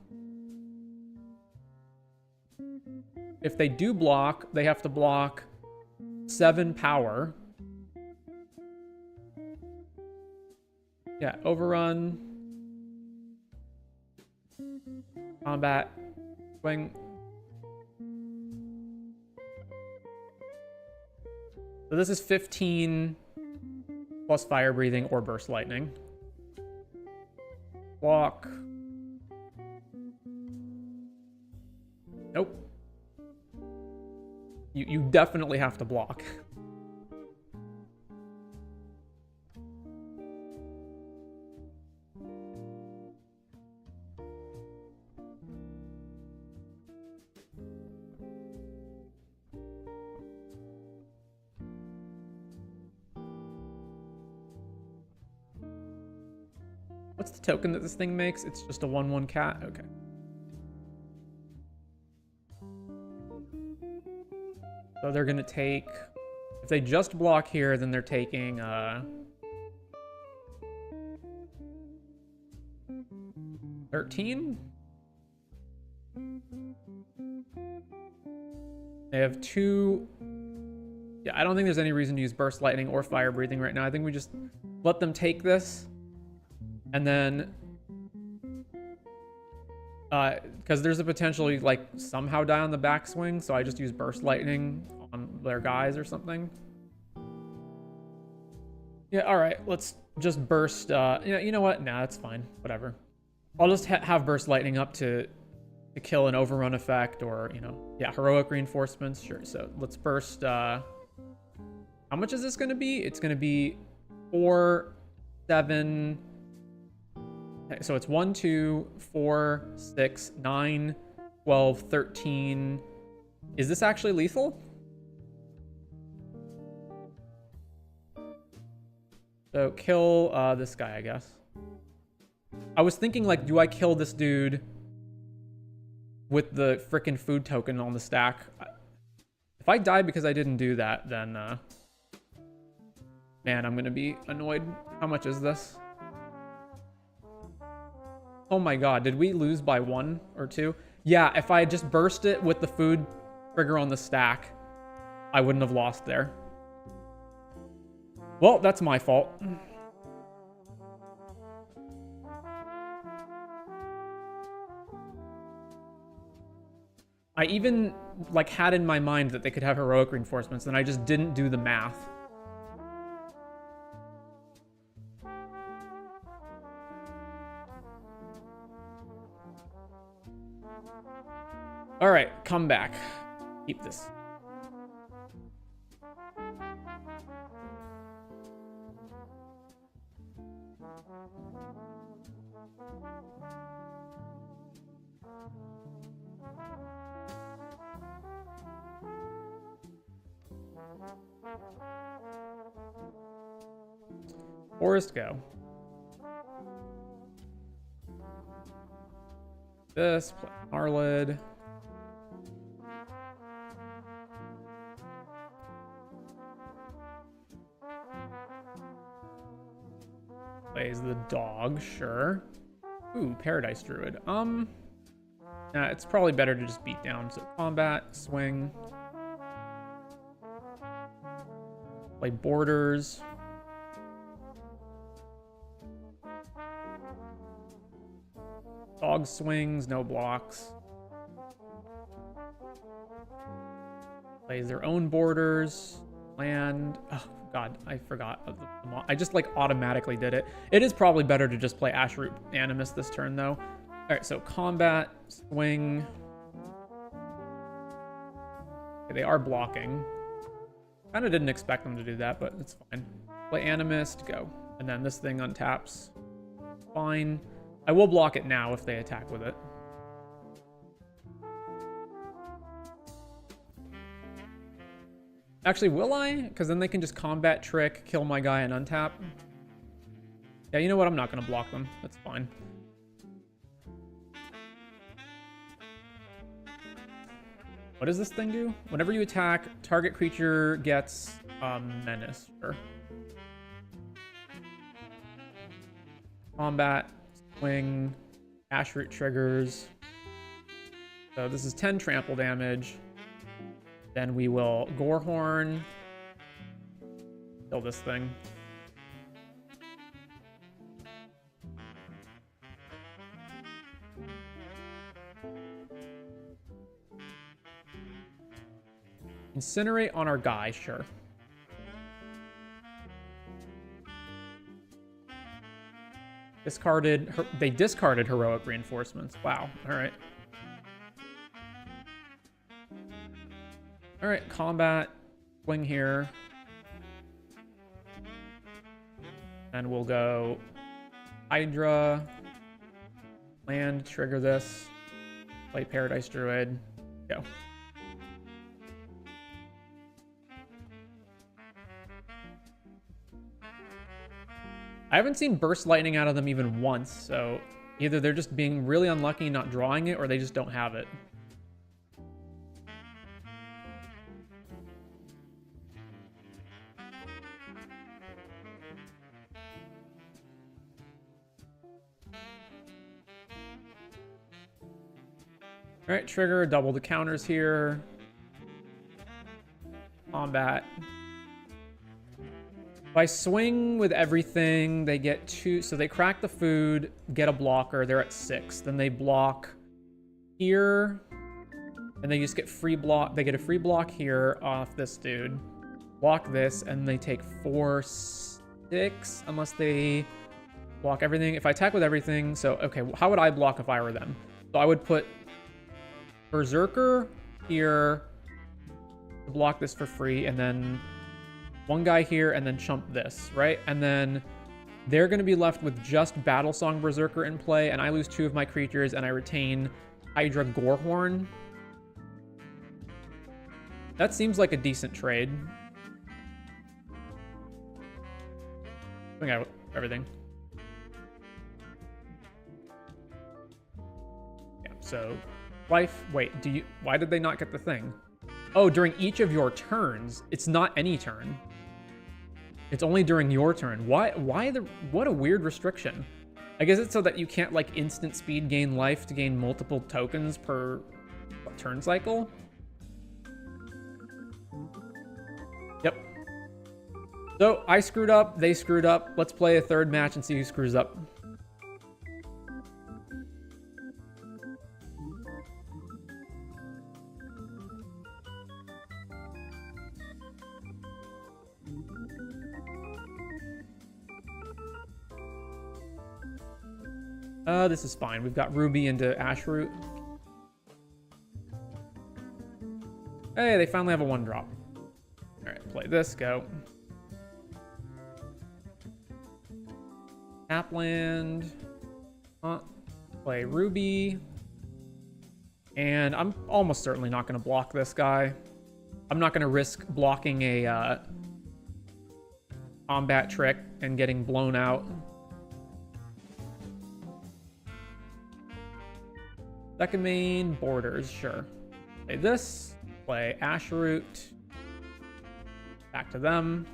If they do block, they have to block 7 power. Yeah, overrun. Combat. Swing. So this is 15 plus fire breathing or burst lightning. Block. Nope. You definitely have to block. What's the token that this thing makes? It's just a 1/1 cat? Okay. So they're gonna take... If they just block here, then they're taking... 13? They have two... Yeah, I don't think there's any reason to use Burst Lightning or Fire Breathing right now. I think we just let them take this. And then... because there's a potential you, like, somehow die on the backswing, so I just use Burst Lightning on their guys or something. Yeah, alright, let's just burst... yeah, you know what? Nah, that's fine. Whatever. I'll just have Burst Lightning up to kill an overrun effect or, you know, yeah, heroic reinforcements. Sure. So let's burst. How much is this going to be? It's going to be 4, 7. Okay, so it's 1, 2, 4, 6, 9, 12, 13. Is this actually lethal? So kill this guy, I guess. I was thinking, like, do I kill this dude with the frickin' food token on the stack? If I die because I didn't do that, then, man, I'm gonna be annoyed. How much is this? Oh my god, did we lose by 1 or 2? Yeah, if I just burst it with the food trigger on the stack, I wouldn't have lost there. Well, that's my fault. I even, like, had in my mind that they could have heroic reinforcements, and I just didn't do the math. All right, come back. Keep this. Forest go. This, play Arlid. Plays the dog, sure. Ooh, Paradise Druid. It's probably better to just beat down. So combat, swing. Play borders. Dog swings, no blocks. Plays their own borders. Land. Oh, God, I forgot. I just, like, automatically did it. It is probably better to just play Ashroot Animus this turn, though. All right, so combat, swing. Okay, they are blocking. Kind of didn't expect them to do that, but it's fine. Play Animist, go. And then this thing untaps. Fine. I will block it now if they attack with it. Actually, will I? Because then they can just combat trick, kill my guy, and untap. Yeah, you know what? I'm not going to block them. That's fine. What does this thing do? Whenever you attack, target creature gets menace. Sure. Combat, swing, Ashroot triggers. So this is 10 trample damage. Then we will Gorehorn. Kill this thing. Incinerate on our guy, sure. Discarded. They discarded heroic reinforcements. Wow. All right. All right. Combat. Swing here. And we'll go Hydra. Land. Trigger this. Play Paradise Druid. Go. I haven't seen Burst Lightning out of them even once, so either they're just being really unlucky not drawing it, or they just don't have it. All right, trigger, double the counters here. combat. If I swing with everything, they get 2. So they crack the food, get a blocker. They're at 6. Then they block here. And they just get free block. They get a free block here off this dude. Block this, and they take 4, 6, unless they block everything. If I attack with everything, so, okay, how would I block if I were them? So I would put Berserker here to block this for free, and then one guy here, and then chump this, right? And then they're going to be left with just Battlesong Berserker in play, and I lose 2 of my creatures, and I retain Hydra Gorehorn. That seems like a decent trade. Swing out everything. Yeah, so life. Wait, why did they not get the thing? Oh, during each of your turns. It's not any turn. It's only during your turn. What a weird restriction. I guess it's so that you can't like instant speed gain life to gain multiple tokens per turn cycle. Yep. So I screwed up, they screwed up. Let's play a third match and see who screws up. This is fine. We've got Ruby into Ashroot. Hey, they finally have a 1-drop. All right, play this, go. Tapland. Play Ruby. And I'm almost certainly not going to block this guy. I'm not going to risk blocking a combat trick and getting blown out. Second main, Borders, sure. Play this, play Ashroot. Back to them.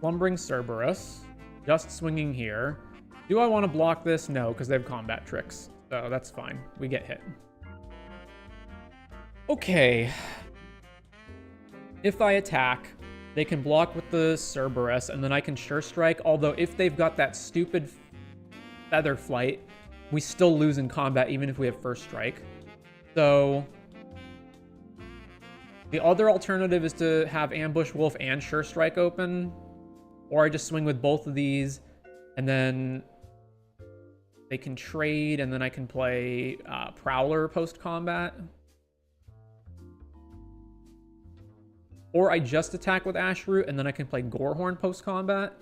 Lumbering Cerberus. Just swinging here. Do I want to block this? No, because they have combat tricks. So that's fine. We get hit. Okay. If I attack, they can block with the Cerberus, and then I can Sure Strike. Although if they've got that stupid Feather Flight, we still lose in combat even if we have First Strike. So the other alternative is to have Ambush Wolf and Sure Strike open. Or I just swing with both of these, and then they can trade, and then I can play Prowler post-combat. Or I just attack with Ashroot, and then I can play Gorehorn post-combat.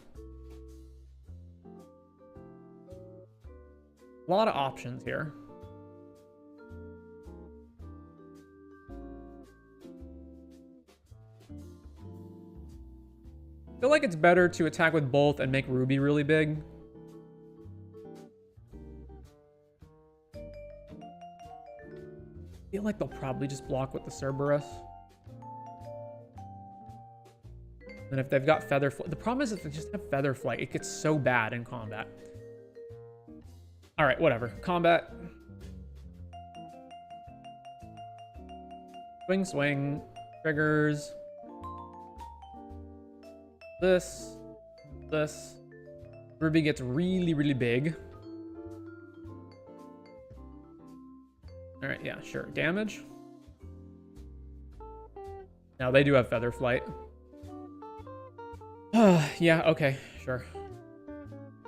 A lot of options here. I feel like it's better to attack with both and make Ruby really big. I feel like they'll probably just block with the Cerberus. And if they've got Feather Flight, the problem is if they just have Feather Flight, it gets so bad in combat. All right, whatever. Combat. Swing, swing. Triggers. This. Ruby gets really, really big. All right, yeah, sure. Damage. Now they do have Feather Flight. Yeah, okay, sure.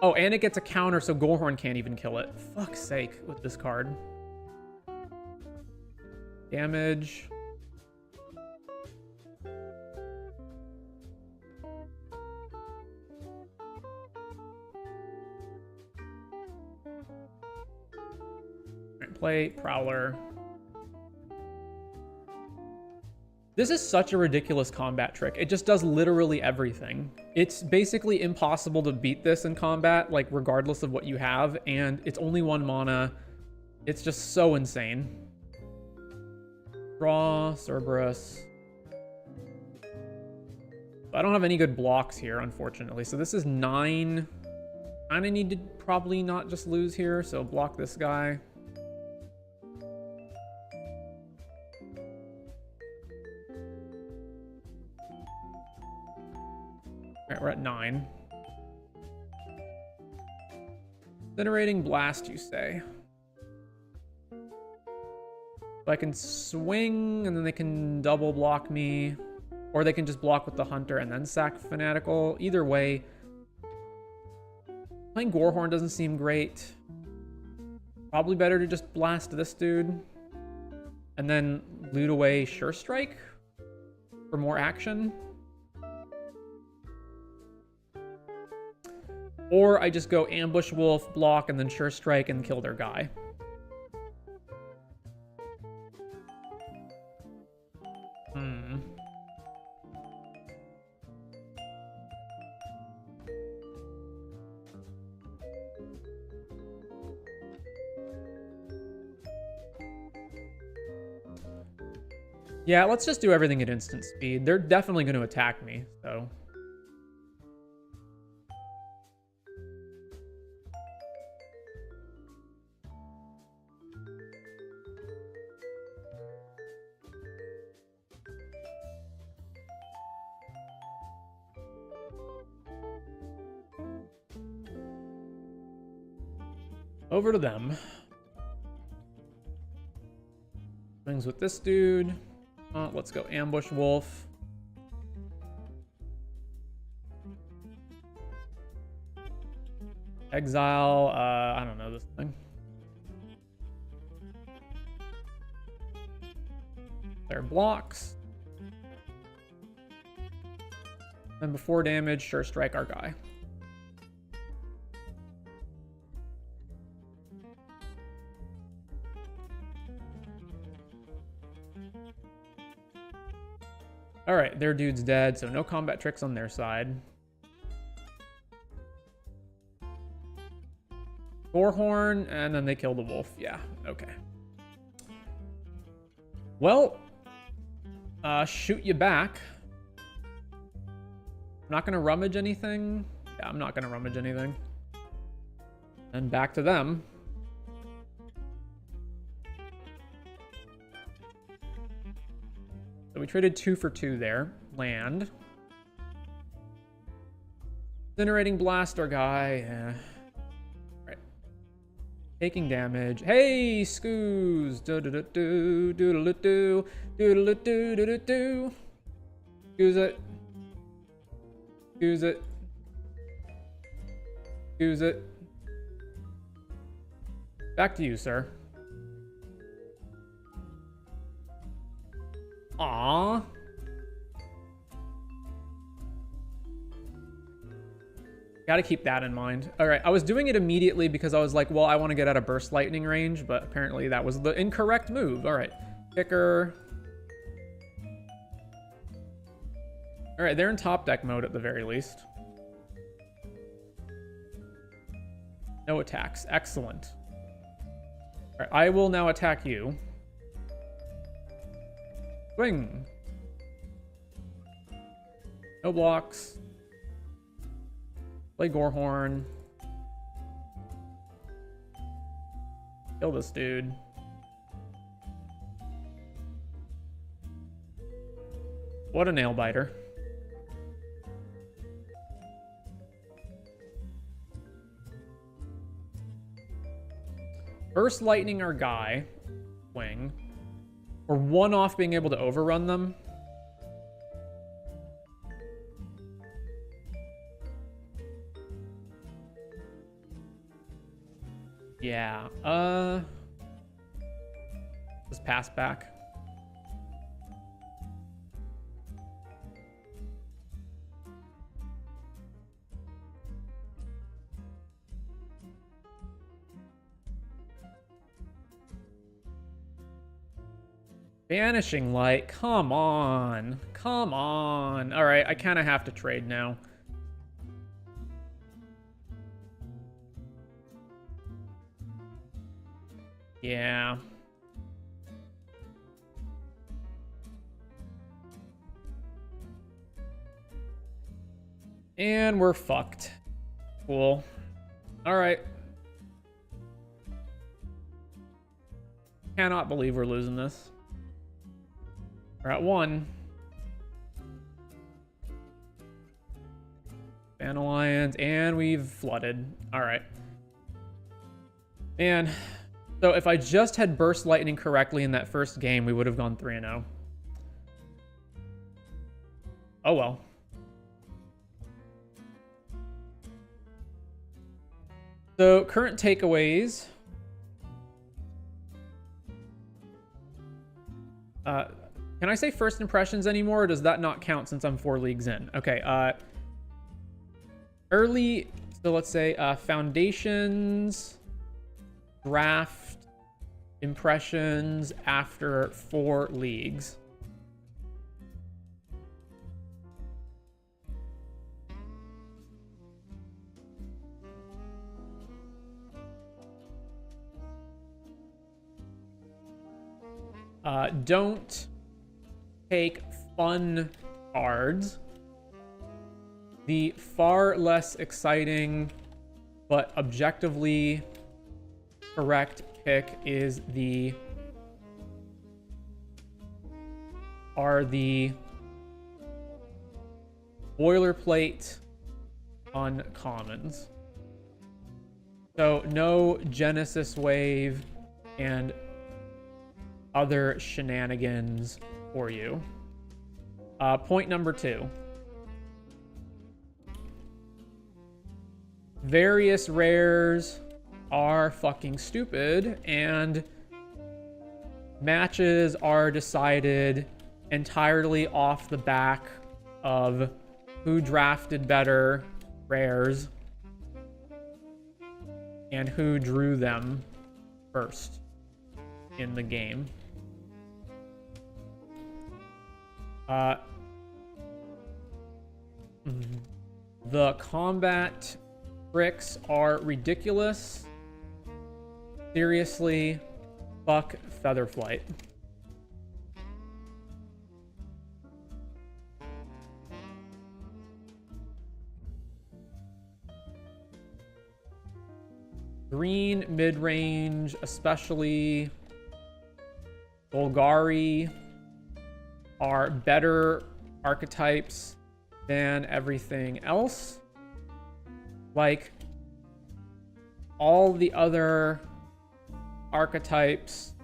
Oh, and it gets a counter, so Gorehorn can't even kill it. Fuck's sake with this card. Damage. Play Prowler. This is such a ridiculous combat trick. It just does literally everything. It's basically impossible to beat this in combat, like regardless of what you have, and it's only 1 mana. It's just so insane. Draw, Cerberus. I don't have any good blocks here, unfortunately. So this is 9. Kinda need to probably not just lose here, so block this guy. Alright, we're at 9. Incinerating Blast, you say? So I can swing, and then they can double block me. Or they can just block with the Hunter and then sack Fanatical. Either way, playing Gorehorn doesn't seem great. Probably better to just blast this dude. And then loot away Sure Strike for more action. Or I just go Ambush Wolf, block, and then Sure Strike and kill their guy. Yeah, let's just do everything at instant speed. They're definitely going to attack me, so... Over to them. Swings with this dude. Let's go Ambush Wolf. Exile, I don't know this thing. There blocks. And before damage, Sure Strike our guy. Alright, their dude's dead, so no combat tricks on their side. Gorehorn, and then they kill the wolf. Yeah, okay. Well, shoot you back. I'm not gonna rummage anything. Yeah, I'm not gonna rummage anything. And back to them. So we traded 2 for 2 there. Land. Incinerating Blast our guy. Yeah. Right. Taking damage. Hey, Scoos! Do-do-do-do, do-do-do-do, do-do-do-do, do-do-do. Scoos it. Scoos it. Scoos it. Back to you, sir. Aww. Gotta keep that in mind. Alright, I was doing it immediately because I was like, well, I want to get out of Burst Lightning range, but apparently that was the incorrect move. Alright, kicker. Alright, they're in top deck mode at the very least. No attacks. Excellent. Alright, I will now attack you. Swing. No blocks. Play Gorehorn. Kill this dude. What a nail biter. Burst Lightning our guy. Swing. Or one off being able to overrun them. Yeah, just pass back. Vanishing Light, come on. Come on. All right, I kind of have to trade now. Yeah. And we're fucked. Cool. All right. Cannot believe we're losing this. We're at 1. Fan Alliance, and we've flooded. All right. Man, so if I just had Burst Lightning correctly in that first game, we would have gone 3-0. Oh well. So, current takeaways. Can I say first impressions anymore, or does that not count since I'm 4 leagues in? Okay, early, so let's say foundations, draft, impressions after 4 leagues. Don't take fun cards. The far less exciting but objectively correct pick is the boilerplate uncommons. So no Genesis Wave and other shenanigans for you. Point number 2. Various rares are fucking stupid, and matches are decided entirely off the back of who drafted better rares and who drew them first in the game. The combat tricks are ridiculous. Seriously, fuck Featherflight. Green mid-range, especially Golgari, are better archetypes than everything else. Like, all the other archetypes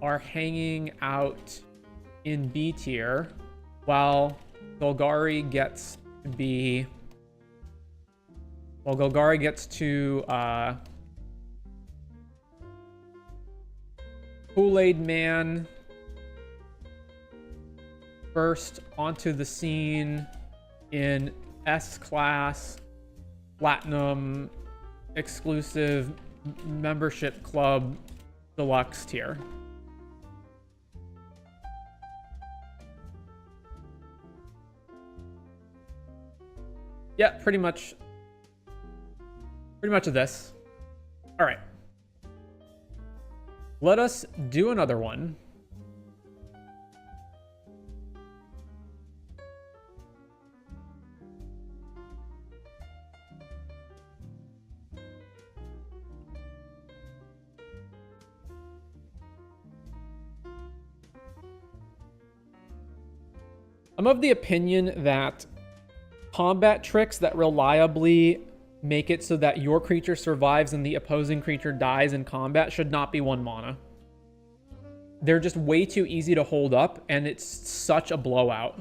are hanging out in B tier, while Golgari gets to be... Well, Golgari gets to Kool-Aid Man burst onto the scene in S-Class Platinum exclusive membership club deluxe tier. Yeah, pretty much of this. All right. Let us do another one. I'm of the opinion that combat tricks that reliably make it so that your creature survives and the opposing creature dies in combat should not be 1 mana. They're just way too easy to hold up, and it's such a blowout.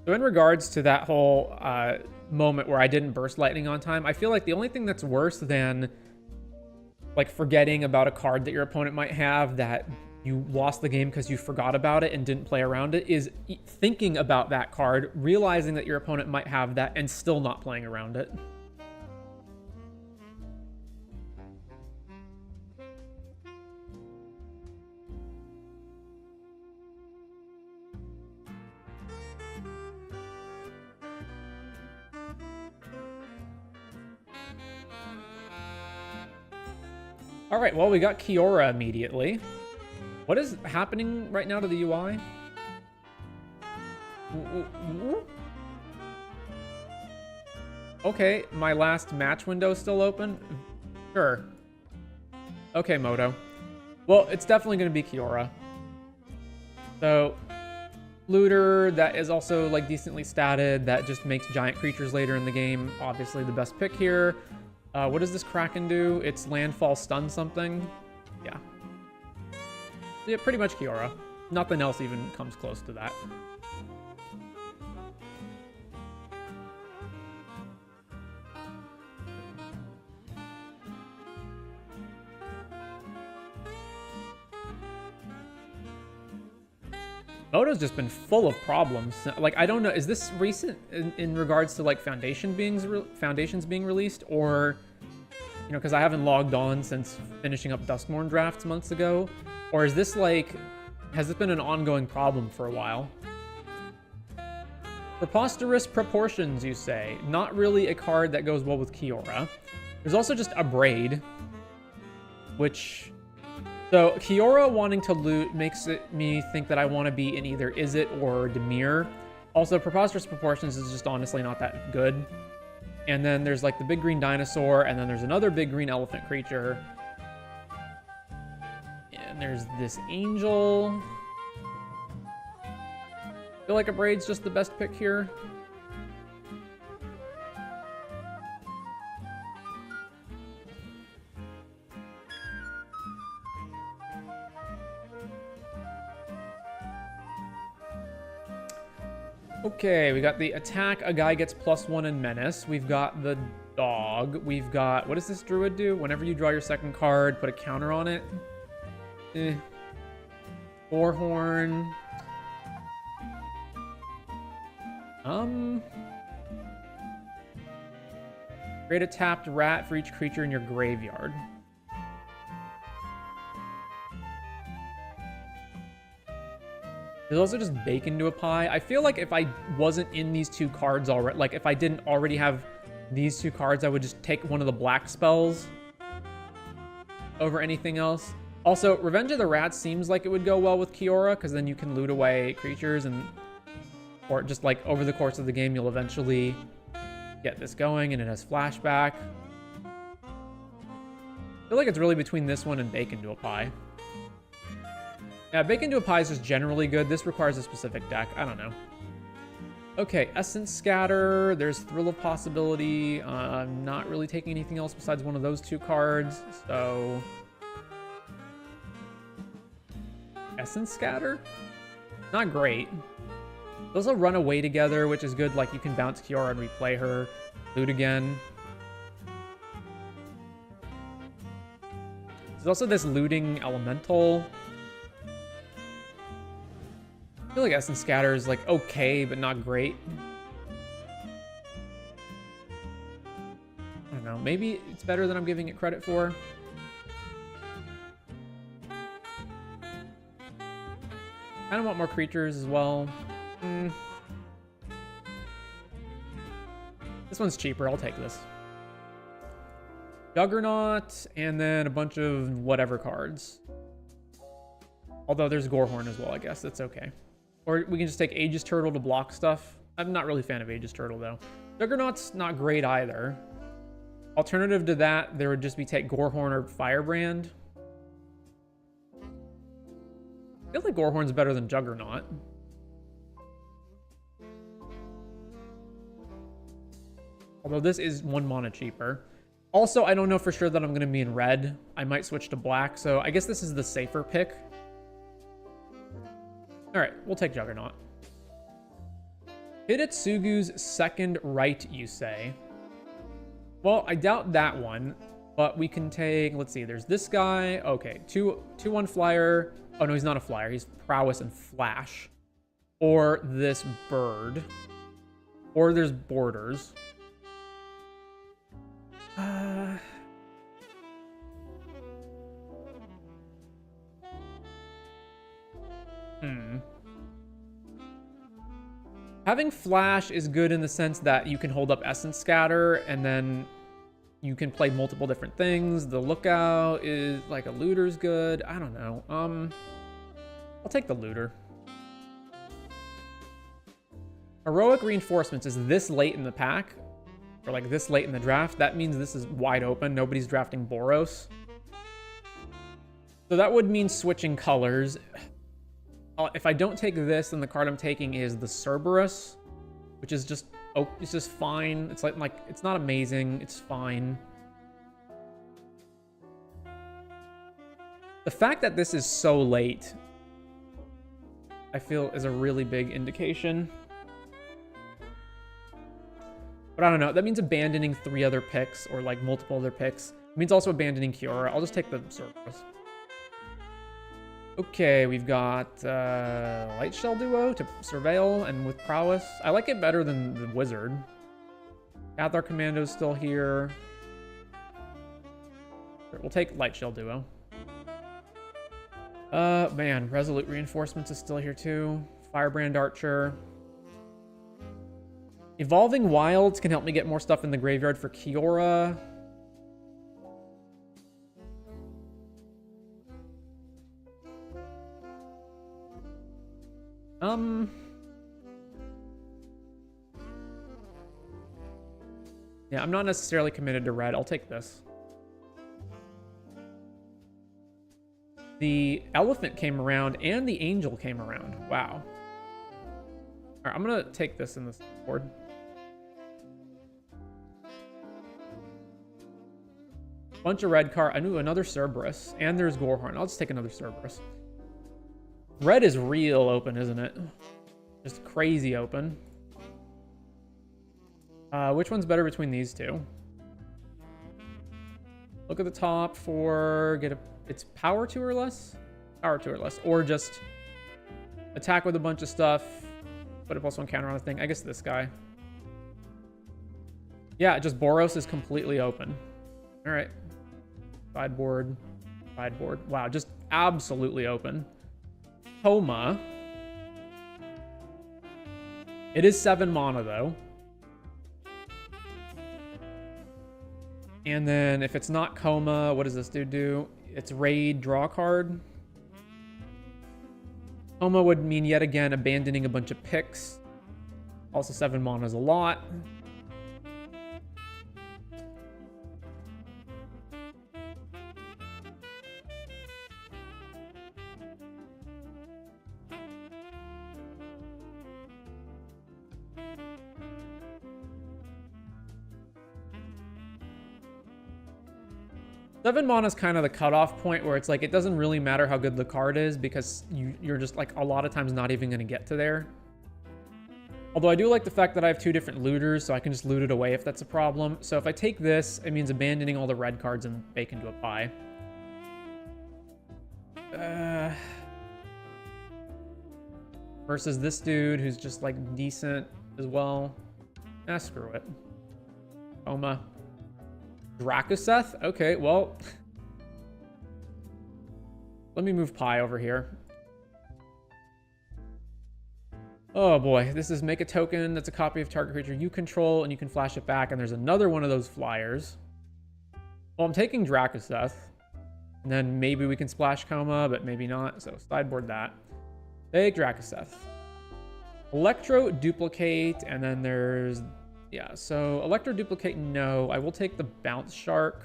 So in regards to that whole moment where I didn't burst lightning on time, I feel like the only thing that's worse than like forgetting about a card that your opponent might have that you lost the game because you forgot about it and didn't play around it is thinking about that card, realizing that your opponent might have that and still not playing around it. All right, well, we got Kiora immediately. What is happening right now to the UI? Okay, my last match window is still open? Sure. Okay, Moto. Well, it's definitely going to be Kiora. So, Looter, that is also, like, decently statted. That just makes giant creatures later in the game. Obviously the best pick here. What does this Kraken do? It's landfall stun something. Yeah. Yeah, pretty much Kiora. Nothing else even comes close to that. Moto's just been full of problems. Like, I don't know, is this recent in regards to like foundations being released, or you know, because I haven't logged on since finishing up Duskmourn drafts months ago, or is this like, has this been an ongoing problem for a while? Preposterous proportions, you say. Not really a card that goes well with Kiora. There's also just a Braid, which... So, Kiora wanting to loot makes me think that I want to be in either Izzet or Dimir. Also, Preposterous Proportions is just honestly not that good. And then there's like the big green dinosaur, and then there's another big green elephant creature. And there's this angel. I feel like a Braid's just the best pick here. Okay, we got the attack. A guy gets +1 in menace. We've got the dog. We've got... What does this druid do? Whenever you draw your second card, put a counter on it. Warhorn. Create a tapped rat for each creature in your graveyard. There's also just bacon to a pie. I feel like if I wasn't in these two cards already, like if I didn't already have these two cards, I would just take one of the black spells over anything else. Also, Revenge of the Rat seems like it would go well with Kiora, because then you can loot away creatures, and or just like over the course of the game, you'll eventually get this going, and it has flashback. I feel like it's really between this one and Bacon to a Pie. Yeah, Bacon to a Pie is just generally good. This requires a specific deck. I don't know. Okay, Essence Scatter. There's Thrill of Possibility. I'm not really taking anything else besides one of those two cards, so... Essence Scatter? Not great. Those will run away together, which is good. Like, you can bounce Kiora and replay her. Loot again. There's also this looting elemental. I feel like Essence Scatter is like okay, but not great. I don't know. Maybe it's better than I'm giving it credit for. I kind of want more creatures as well. This one's cheaper. I'll take this. Juggernaut, and then a bunch of whatever cards. Although there's Gorehorn as well, I guess. That's okay. Or we can just take Aegis Turtle to block stuff. I'm not really a fan of Aegis Turtle, though. Juggernaut's not great either. Alternative to that, there would just be take Gorehorn or Firebrand. I feel like Gorehorn's better than Juggernaut. Although this is 1 mana cheaper. Also, I don't know for sure that I'm going to be in red. I might switch to black, so I guess this is the safer pick. Alright, we'll take Juggernaut. Hidetsugu's second right, you say? Well, I doubt that one, but we can take, let's see, there's this guy. Okay, 2/1 flyer. Oh no, he's not a flyer. He's prowess and flash. Or this bird. Or there's borders. Having flash is good in the sense that you can hold up essence scatter and then you can play multiple different things. The lookout is like a looter's good. I don't know. I'll take the looter. Heroic reinforcements is this late in the pack, or like this late in the draft. That means this is wide open. Nobody's drafting Boros. So that would mean switching colors. If I don't take this, then the card I'm taking is the Cerberus, which is just, oh, it's just fine. It's like it's not amazing. It's fine. The fact that this is so late, I feel, is a really big indication. But I don't know. That means abandoning 3 other picks or like multiple other picks. It means also abandoning Kiora. I'll just take the Cerberus. Okay, we've got Light Shell Duo to Surveil and with Prowess. I like it better than the Wizard. Cathar Commando's still here. We'll take Light Shell Duo. Man, Resolute Reinforcements is still here too. Firebrand Archer. Evolving Wilds can help me get more stuff in the graveyard for Kiora. Yeah, I'm not necessarily committed to red. I'll take this. The elephant came around and the angel came around. Wow. All right, I'm going to take this in this board. Bunch of red card. I knew another Cerberus. And there's Gorehorn. I'll just take another Cerberus. Red is real open, isn't it? Just crazy open. Which one's better between these two? Look at the top for it's power 2 or less? Power 2 or less. Or just attack with a bunch of stuff. Put a +1 counter on a thing. I guess this guy. Yeah, just Boros is completely open. All right. Sideboard. Sideboard. Wow, just absolutely open. Homa. It is 7 mana, though. And then if it's not Coma, what does this dude do? It's raid, draw a card. Coma would mean yet again abandoning a bunch of picks. Also 7 mana is a lot. Seven mana is kind of the cutoff point where it's like it doesn't really matter how good the card is because you're just like a lot of times not even going to get to there. Although I do like the fact that I have 2 different looters, so I can just loot it away if that's a problem. So if I take this, it means abandoning all the red cards and bake into a pie. Versus this dude who's just like decent as well. Screw it. Oma. Dracoseth? Okay, well. Let me move Pi over here. Oh boy, this is make a token that's a copy of target creature you control and you can flash it back, and there's another one of those flyers. Well, I'm taking Dracoseth. And then maybe we can splash Coma, but maybe not, so sideboard that. Take Dracoseth. Electro Duplicate, and then there's... Yeah, so Electro Duplicate, no. I will take the Bounce Shark.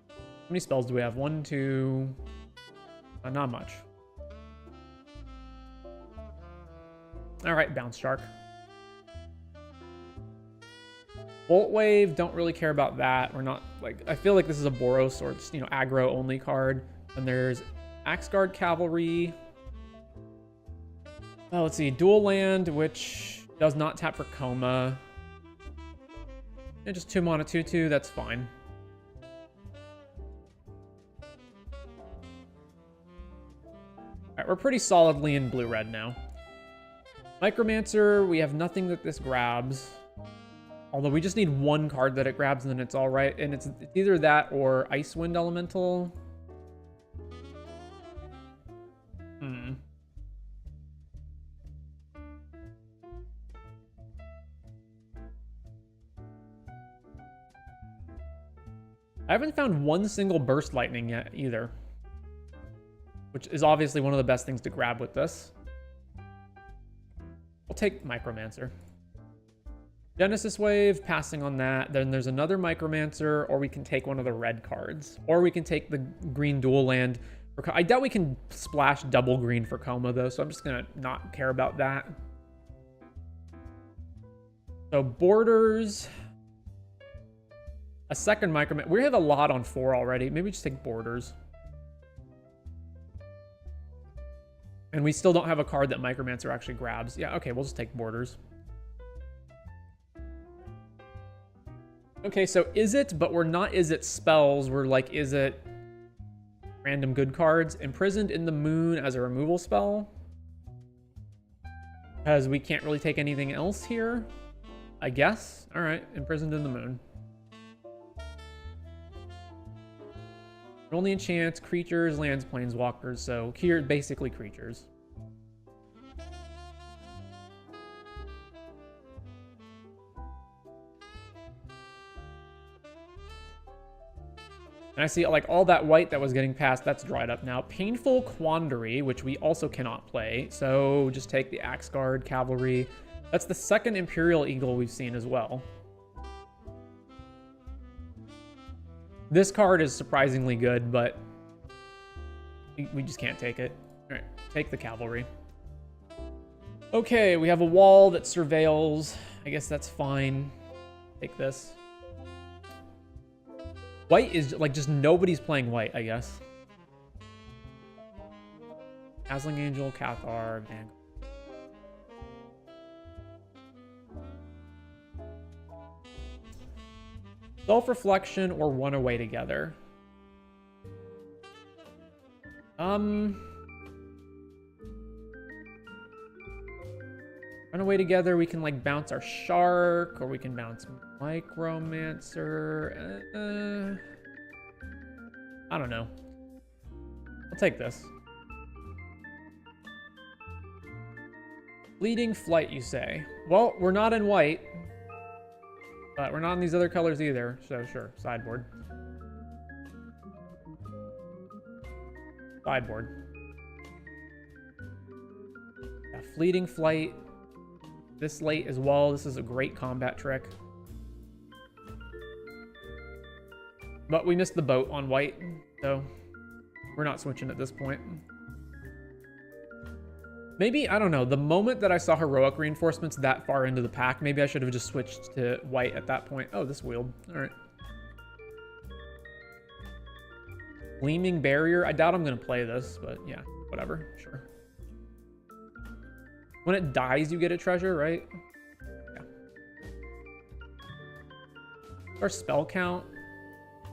How many spells do we have? 1, 2... not much. Alright, Bounce Shark. Bolt Wave, don't really care about that. We're not, like... I feel like this is a Boros or, just, you know, aggro-only card. And there's Axguard Cavalry. Oh, let's see. Dual land, which does not tap for Coma. And just 2 mana 2/2, that's fine. Alright, we're pretty solidly in blue-red now. Micromancer, we have nothing that this grabs. Although we just need 1 card that it grabs and then it's alright. And it's either that or Icewind Elemental. I haven't found 1 single Burst Lightning yet either. Which is obviously one of the best things to grab with this. We'll take Micromancer. Genesis Wave, passing on that. Then there's another Micromancer, or we can take one of the red cards. Or we can take the green dual land. I doubt we can splash double green for Coma, though, so I'm just going to not care about that. So, Borders. A second Micromancer. We have a lot on 4 already. Maybe just take Borders. And we still don't have a card that Micromancer actually grabs. Yeah, okay, we'll just take Borders. Okay, so is it, but we're not is it spells. We're like, is it random good cards? Imprisoned in the Moon as a removal spell. Because we can't really take anything else here, I guess. All right, Imprisoned in the Moon. It only enchants creatures, lands, planeswalkers, so here basically creatures. And I see like all that white that was getting passed, that's dried up now. Painful Quandary, which we also cannot play, so just take the Axguard Cavalry. That's the second Imperial Eagle we've seen as well. This card is surprisingly good, but we just can't take it. All right, take the Cavalry. Okay, we have a wall that surveils. I guess that's fine. Take this. White is like just nobody's playing white, I guess. Dazzling Angel, Cathar, Vanguard. Self-reflection or Run Away Together. Run Away Together, we can like bounce our Shark, or we can bounce Micromancer. I don't know. I'll take this. Fleeting Flight, you say? Well, we're not in white. But we're not in these other colors either, so sure, sideboard. Sideboard. Yeah, Fleeting Flight. This late as well. This is a great combat trick. But we missed the boat on white, so we're not switching at this point. Maybe, I don't know, the moment that I saw heroic reinforcements that far into the pack, maybe I should have just switched to white at that point. Oh, this wheeled. All right. Gleaming Barrier. I doubt I'm going to play this, but yeah, whatever. Sure. When it dies, you get a treasure, right? Yeah. Our spell count.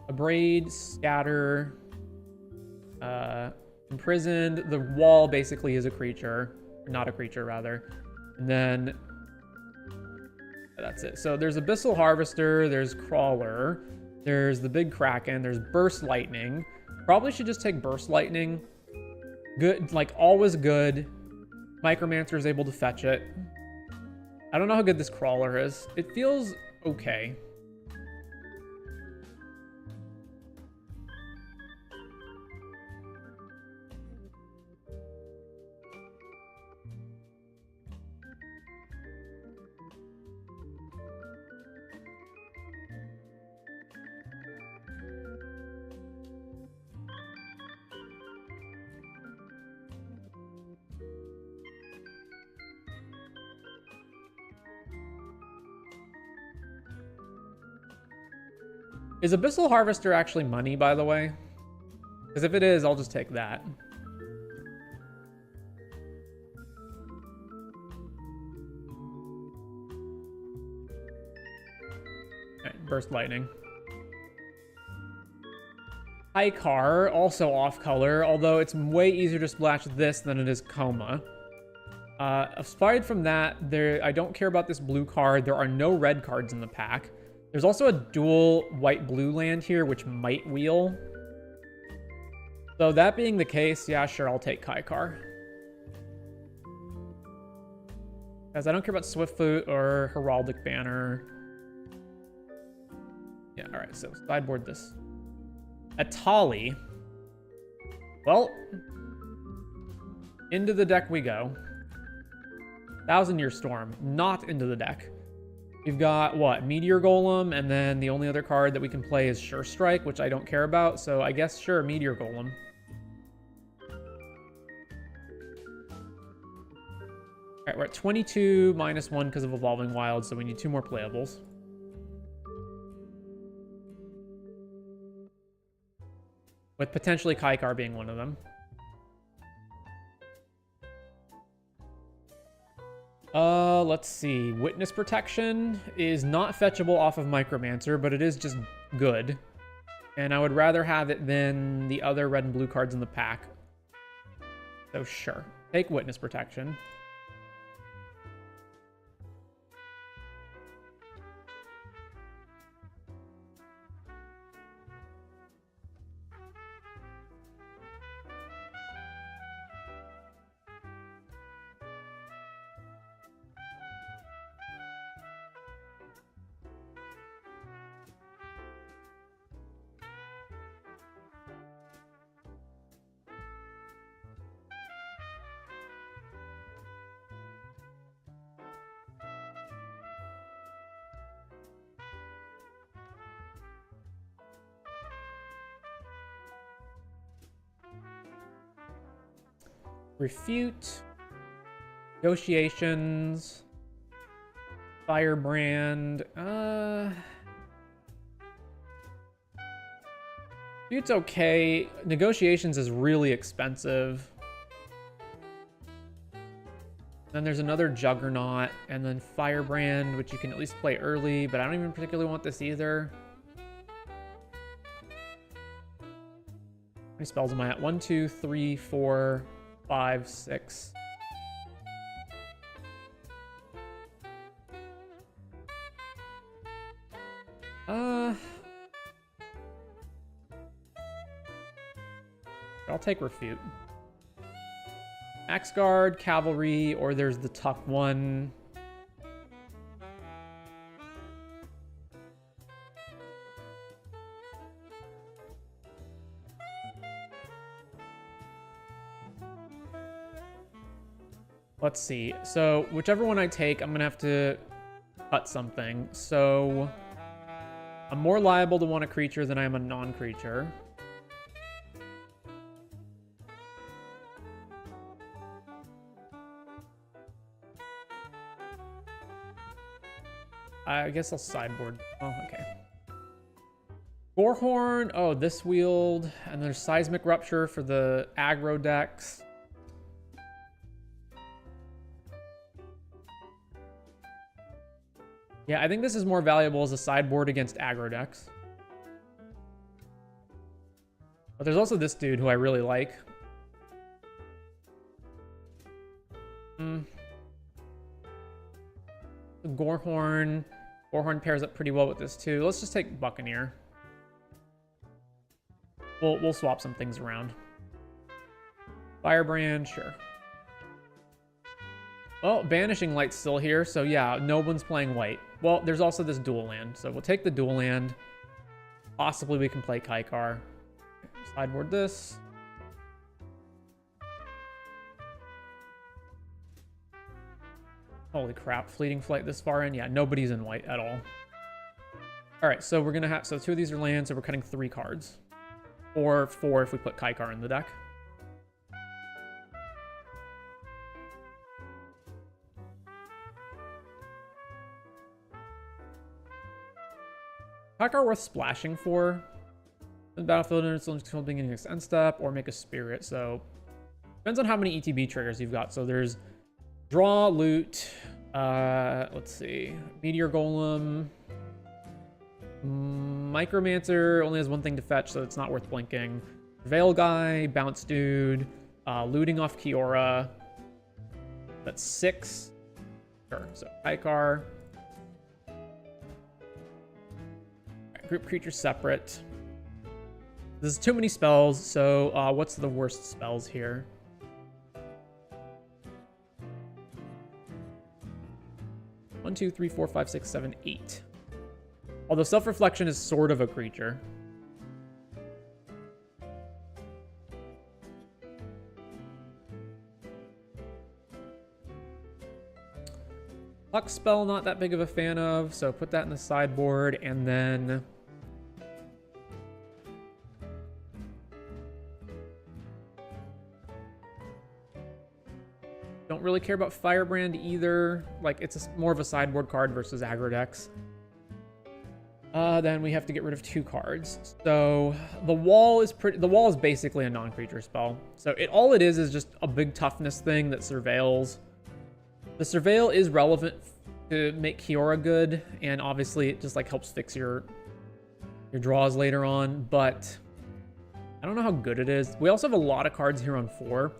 Abrade, Scatter, Imprisoned. The wall basically is a creature. Or not a creature, rather. And then that's it. So there's Abyssal Harvester, there's Crawler, there's the Big Kraken, there's Burst Lightning. Probably should just take Burst Lightning. Good, like always good. Micromancer is able to fetch it. I don't know how good this Crawler is. It feels okay. Is Abyssal Harvester actually money, by the way? Because if it is, I'll just take that. Burst Lightning. Icar, also off color, although it's way easier to splash this than it is Coma. Aside from that, I don't care about this blue card. There are no red cards in the pack. There's also a dual white-blue land here, which might wheel. So that being the case, yeah, sure, I'll take Kaikar. Because I don't care about Swiftfoot or Heraldic Banner. Yeah, alright, so sideboard this. Atali. Well, into the deck we go. 1000-Year Storm, not into the deck. We've got, what, Meteor Golem, and then the only other card that we can play is Sure Strike, which I don't care about, so I guess, sure, Meteor Golem. Alright, we're at 22 -1 because of Evolving Wilds, so we need 2 more playables. With potentially Kaikar being one of them. Let's see. Witness Protection is not fetchable off of Micromancer, but it is just good. And I would rather have it than the other red and blue cards in the pack. So sure. Take Witness Protection. Refute, Negotiations, Firebrand. Refute's okay. Negotiations is really expensive. Then there's another Juggernaut, and then Firebrand, which you can at least play early, but I don't even particularly want this either. How many spells am I at? 1, 2, 3, 4, 5, 6. I'll take Refute. Axe Guard, Cavalry, or there's the tough one. Let's see. So whichever one I take, I'm going to have to cut something. So I'm more liable to want a creature than I am a non-creature. I guess I'll sideboard. Oh, okay. Gorehorn. Oh, this wield. And there's Seismic Rupture for the aggro decks. Yeah, I think this is more valuable as a sideboard against aggro decks. But there's also this dude who I really like. Gorehorn. Gorehorn pairs up pretty well with this too. Let's just take Buccaneer. We'll swap some things around. Firebrand, sure. Well, Banishing Light's still here, so yeah, no one's playing white. Well, there's also this dual land, so we'll take the dual land. Possibly we can play Kaikar. Sideboard this. Holy crap, Fleeting Flight this far in? Yeah, nobody's in white at all. Alright, so we're gonna have, so 2 of these are lands, so we're cutting 3 cards. Or 4 if we put Kaikar in the deck. Kaikar worth splashing for. In the battlefield, and it's only beginning next end step, or make a spirit, so depends on how many ETB triggers you've got. So there's draw, loot, let's see, Meteor Golem, Micromancer only has one thing to fetch, so it's not worth blinking. Veil Guy, Bounce Dude, looting off Kiora. That's 6. Sure, so Icar. Right, group creatures separate. There's too many spells, so what's the worst spells here? One, two, three, four, five, six, seven, 8. Although Self-Reflection is sort of a creature. Luck spell, not that big of a fan of, so put that in the sideboard, and then... Don't really care about Firebrand either. Like, it's more of a sideboard card versus aggro decks. Then we have to get rid of 2 cards. So the wall is basically a non-creature spell. So all it is just a big toughness thing that surveils. The surveil is relevant to make Kiora good, and obviously it just like helps fix your draws later on, but I don't know how good it is. We also have a lot of cards here on 4.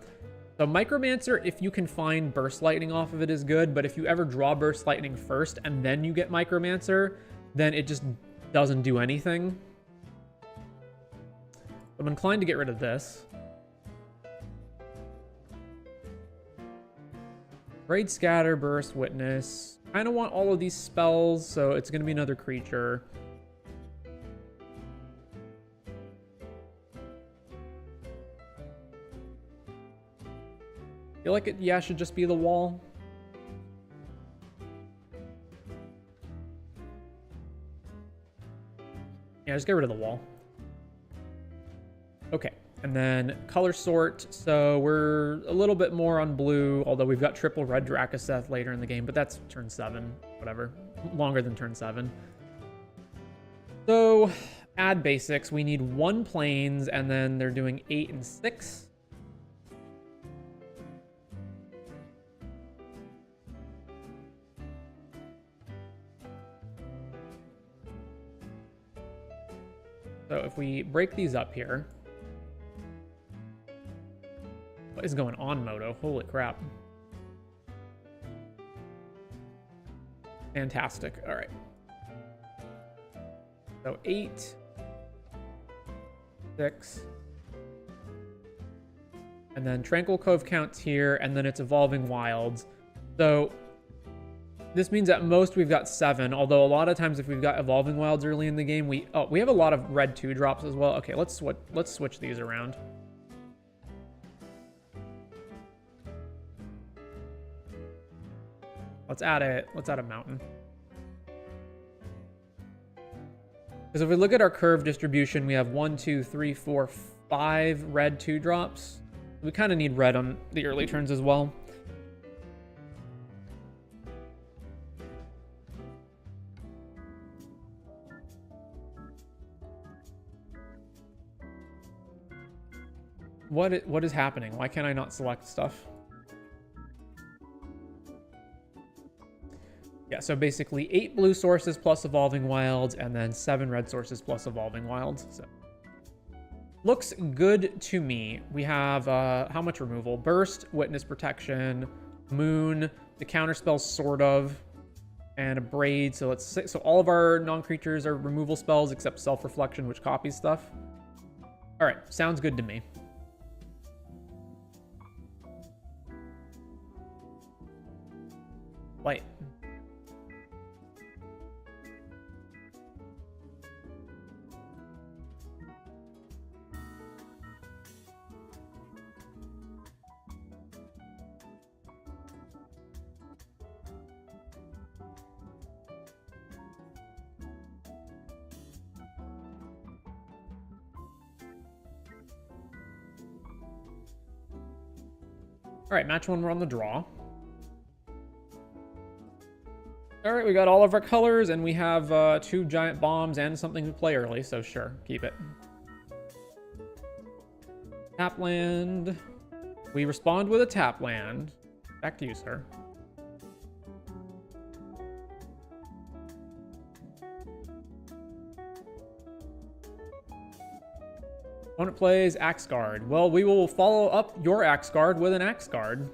So Micromancer, if you can find Burst Lightning off of it, is good, but if you ever draw Burst Lightning first and then you get Micromancer, then it just doesn't do anything. I'm inclined to get rid of this. Raid, Scatter, Burst, Witness. Kind of want all of these spells, so it's going to be another creature. Feel like it, yeah, should just be the wall. Yeah, just get rid of the wall. Okay, and then color sort. So we're a little bit more on blue, although we've got triple red Drakaseth later in the game, but that's turn 7, whatever. Longer than turn 7. So add basics. We need 1 plains, and then they're doing 8 and 6. So if we break these up here, what is going on, Moto? Holy crap. Fantastic. All right. So 8, 6, and then Tranquil Cove counts here, and then it's Evolving Wilds. So this means at most we've got 7, although a lot of times if we've got Evolving Wilds early in the game, we have a lot of red 2 drops as well. Okay, let's switch these around. Let's add a mountain. Because if we look at our curve distribution, we have 1, 2, 3, 4, 5 red 2 drops. We kind of need red on the early turns as well. What is happening? Why can't I not select stuff? Yeah, so basically 8 blue sources plus Evolving Wilds, and then 7 red sources plus Evolving Wilds. So looks good to me. We have how much removal? Burst, Witness Protection, Moon, the counterspell sort of, and a Braid. So so all of our non-creatures are removal spells except Self-Reflection, which copies stuff. All right, sounds good to me. Light. All right, match 1, we're on the draw. All right, we got all of our colors, and we have 2 giant bombs and something to play early, so sure, keep it. Tap land. We respond with a tap land. Back to you, sir. Opponent plays Axe Guard. Well, we will follow up your Axe Guard with an Axe Guard.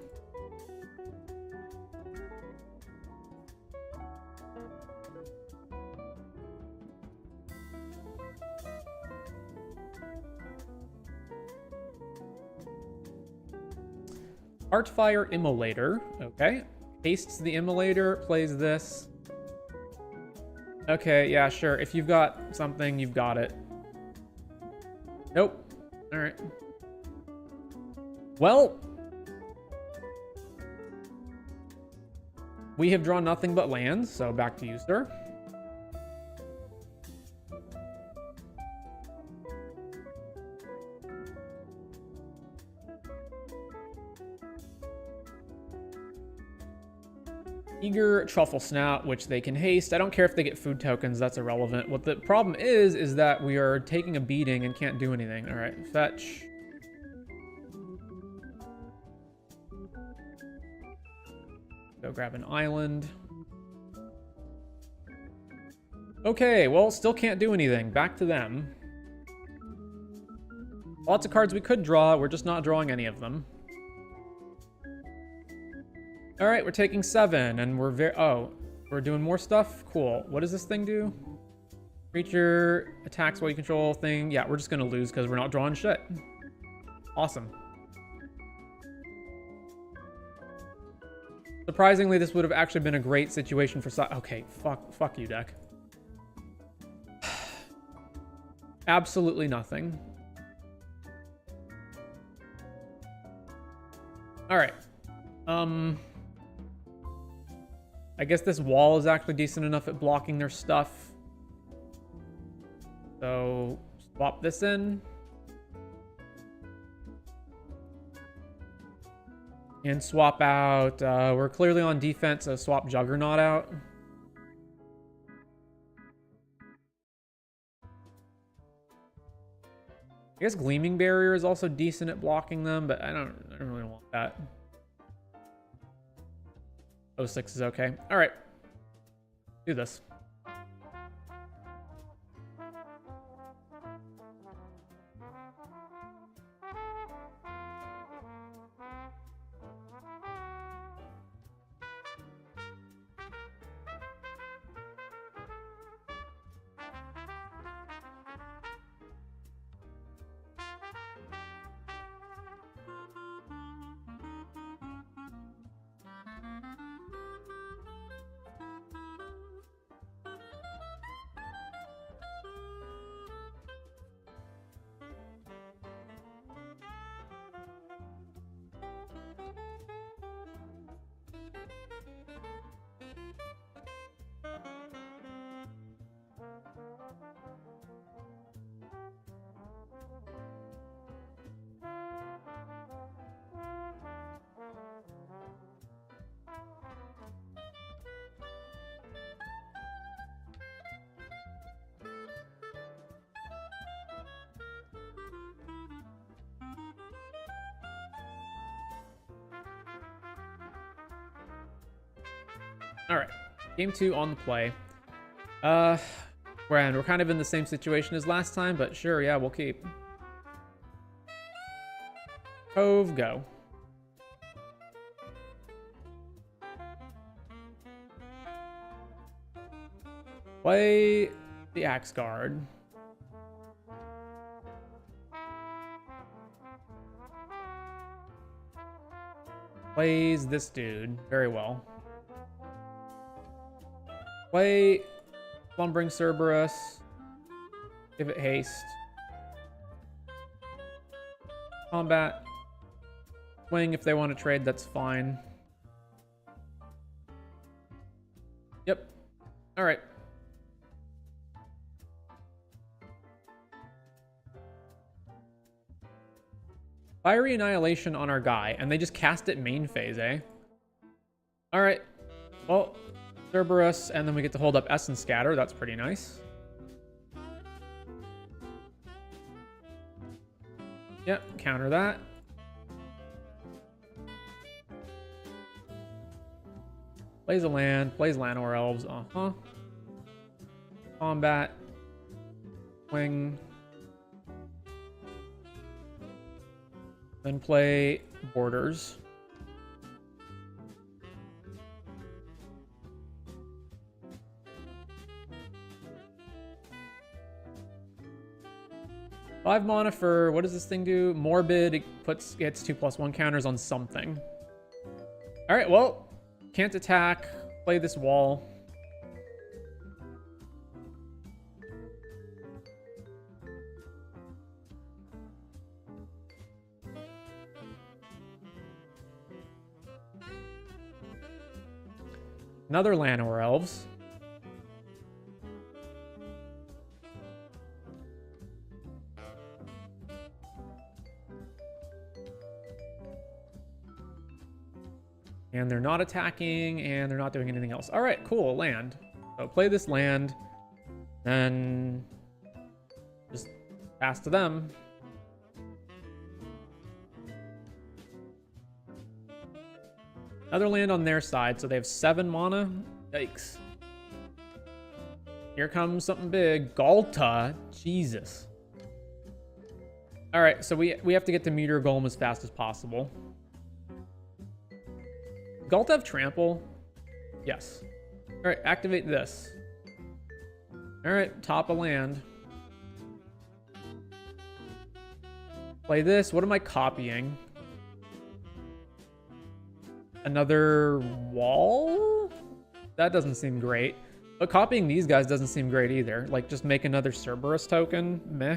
Heartfire Immolator. Okay. Hastes the Immolator, plays this. Okay, yeah, sure. If you've got something, you've got it. Nope. Alright. Well, we have drawn nothing but lands, so back to you, sir. Eager Truffle Snout, which they can haste. I don't care if they get food tokens, that's irrelevant. What the problem is that we are taking a beating and can't do anything. All right, fetch. Go grab an island. Okay, well, still can't do anything. Back to them. Lots of cards we could draw, we're just not drawing any of them. All right, we're taking 7, and we're doing more stuff? Cool. What does this thing do? Creature attacks while you control thing. Yeah, we're just gonna lose because we're not drawing shit. Awesome. Surprisingly, this would have actually been a great situation for... Okay, fuck you, deck. Absolutely nothing. All right. I guess this wall is actually decent enough at blocking their stuff. So, swap this in. And swap out, we're clearly on defense, so swap Juggernaut out. I guess Gleaming Barrier is also decent at blocking them, but I don't really want that. 06 is okay. All right. Do this. All right, game 2 on the play. We're kind of in the same situation as last time, but sure, yeah, we'll keep. Cove, go. Play the Axe Guard. Plays this dude very well. Play Slumbering Cerberus. Give it haste. Combat. Swing if they want to trade, that's fine. Yep. All right. Fiery Annihilation on our guy, and they just cast it main phase, eh? All right. Well, Cerberus, and then we get to hold up Essence Scatter. That's pretty nice. Yep, counter that. Plays a land, plays Llanowar Elves, Combat. Swing. Then play borders. Five mana for, what does this thing do? Morbid, it gets 2+1 counters on something. All right, well, can't attack. Play this wall. Another Llanowar Elves. And they're not attacking, and they're not doing anything else. All right, cool, land. So play this land, then just pass to them. Another land on their side, so they have 7 mana. Yikes. Here comes something big. Galta. Jesus. All right, so we have to get to Meteor Golem as fast as possible. Galta have trample? Yes. All right, activate this. All right, top of land. Play this. What am I copying? Another wall? That doesn't seem great. But copying these guys doesn't seem great either. Like, just make another Cerberus token? Meh.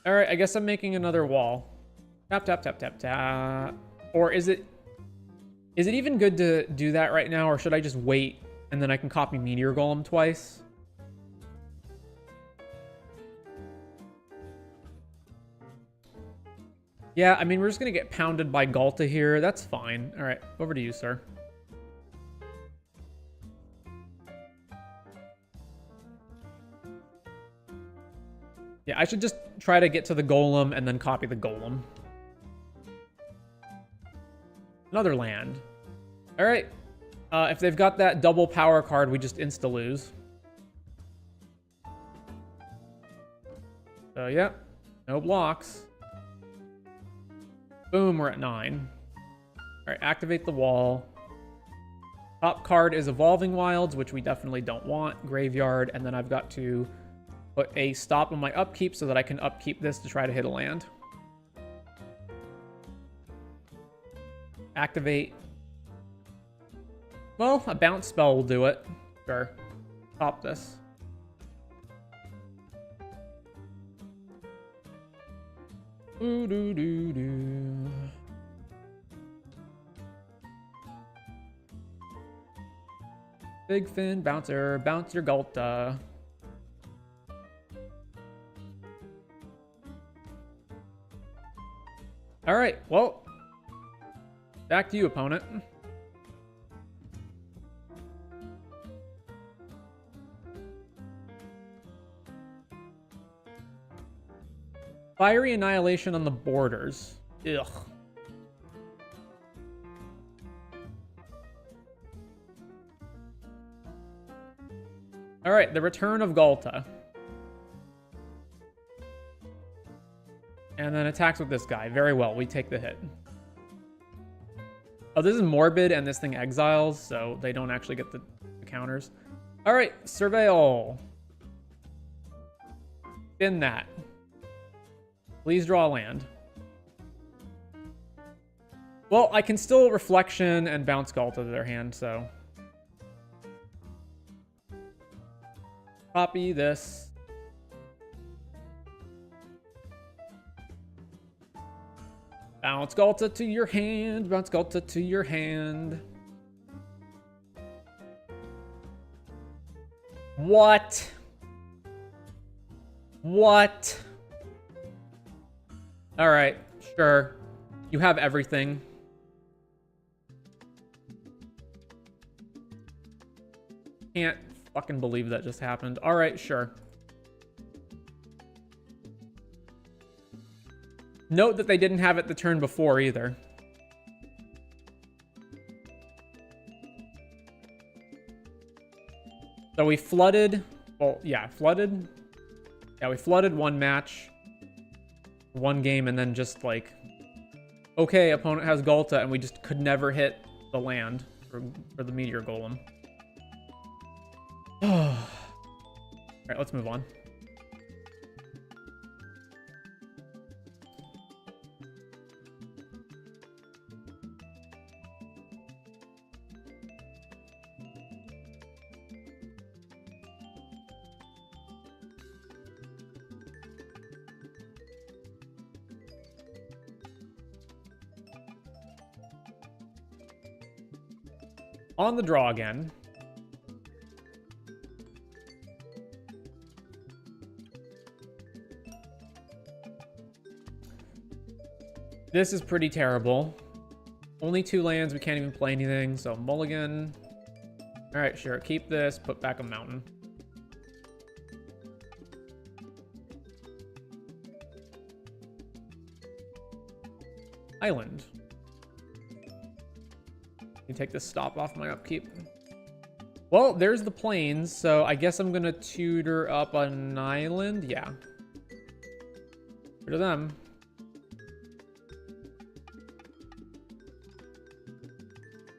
All right, I guess I'm making another wall. Tap, tap, tap, tap, tap. Or is it even good to do that right now, or should I just wait and then I can copy Meteor Golem twice? Yeah, I mean, we're just going to get pounded by Galta here. That's fine. All right, over to you, sir. Yeah, I should just try to get to the Golem and then copy the Golem. Another land. All right. If they've got that double power card, we just insta-lose. So, yeah. No blocks. Boom, we're at 9. All right, activate the wall. Top card is Evolving Wilds, which we definitely don't want. Graveyard, and then I've got to put a stop on my upkeep so that I can upkeep this to try to hit a land. Activate. Well, a bounce spell will do it. Sure. Top this. Ooh, doo, doo, doo. Big Fin, bouncer, bounce your Galta. All right, well, back to you, opponent. Fiery Annihilation on the borders. Ugh. All right, the return of Galta. And then attacks with this guy. Very well, we take the hit. Oh, this is Morbid, and this thing exiles, so they don't actually get the counters. All right, Surveil. Spin that. Please draw a land. Well, I can still Reflection and bounce Galta to their hand, so. Copy this. Bounce Galta to your hand. Bounce Galta to your hand. What? What? All right, sure. You have everything. Can't fucking believe that just happened. All right, sure. Note that they didn't have it the turn before either. So we flooded. Well, yeah, flooded. Yeah, we flooded one match. one game and then just like, okay, opponent has Galta, and we just could never hit the land for the Meteor Golem. All right, let's move on. On the draw again. This is pretty terrible. Only 2 lands, we can't even play anything, so mulligan. All right, sure, keep this, put back a mountain. Island. You take this stop off my upkeep. Well, there's the plains, so I guess I'm gonna tutor up an island. Yeah. Rid of them.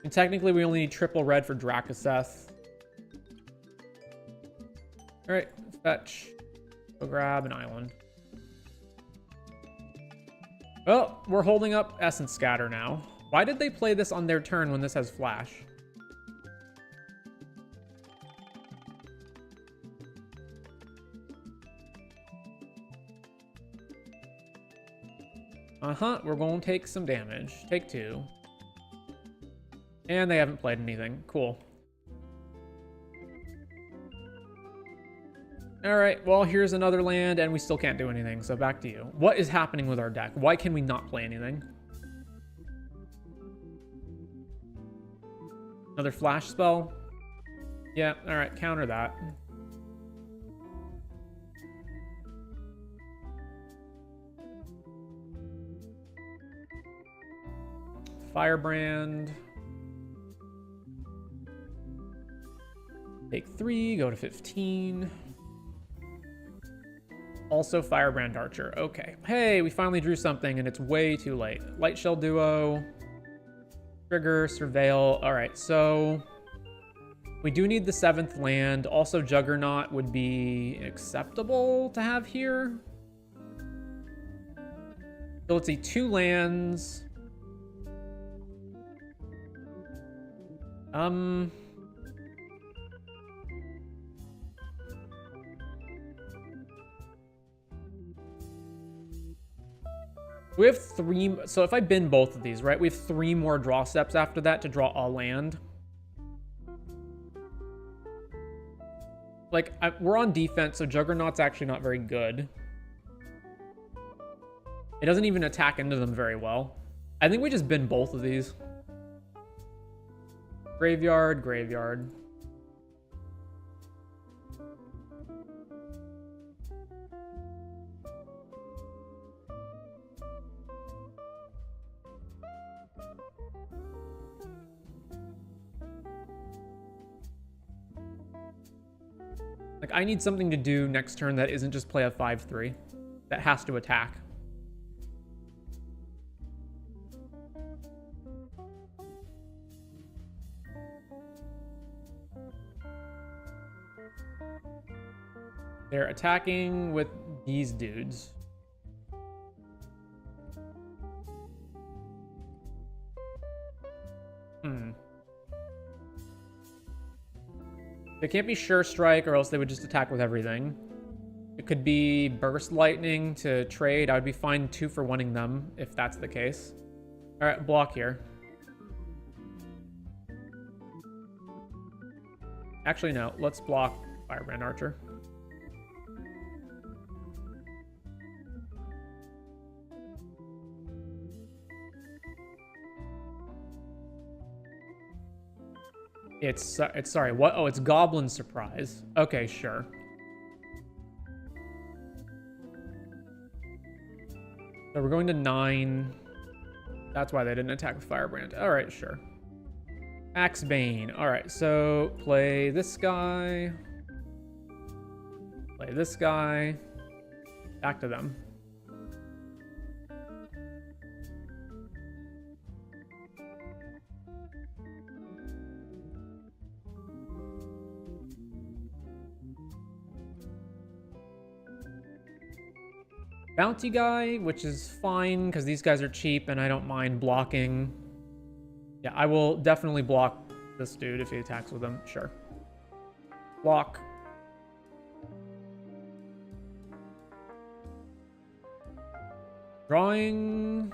And technically, we only need triple red for Drakaseth. All right, fetch. Go grab an island. Well, we're holding up Essence Scatter now. Why did they play this on their turn when this has flash? We're going to take some damage. Take 2. And they haven't played anything. Cool. All right, well, here's another land, and we still can't do anything, so back to you. What is happening with our deck? Why can we not play anything? Another flash spell? Yeah, all right, counter that. Firebrand. Take 3, go to 15. Also Firebrand Archer. Okay. Hey, we finally drew something, and it's way too late. Light Shell Duo. Trigger, Surveil. All right, so we do need the 7th land. Also, Juggernaut would be acceptable to have here. So let's see, 2 lands. We have 3, so if I bin both of these, right, we have 3 more draw steps after that to draw a land. Like, we're on defense, so Juggernaut's actually not very good. It doesn't even attack into them very well. I think we just bin both of these. Graveyard, graveyard. Like, I need something to do next turn that isn't just play a 5/3. That has to attack. They're attacking with these dudes. They can't be Sure Strike, or else they would just attack with everything. It could be Burst Lightning to trade. I would be fine 2 for winning them, if that's the case. All right, block here. Actually, no. Let's block Firebrand Archer. It's sorry, what? Oh, it's Goblin Surprise. Okay, sure. So we're going to 9. That's why they didn't attack with Firebrand. All right, sure. Axebane. All right, so play this guy. Play this guy. Back to them. Bounty guy, which is fine because these guys are cheap and I don't mind blocking. Yeah, I will definitely block this dude if he attacks with him. Sure. Block. Drawing.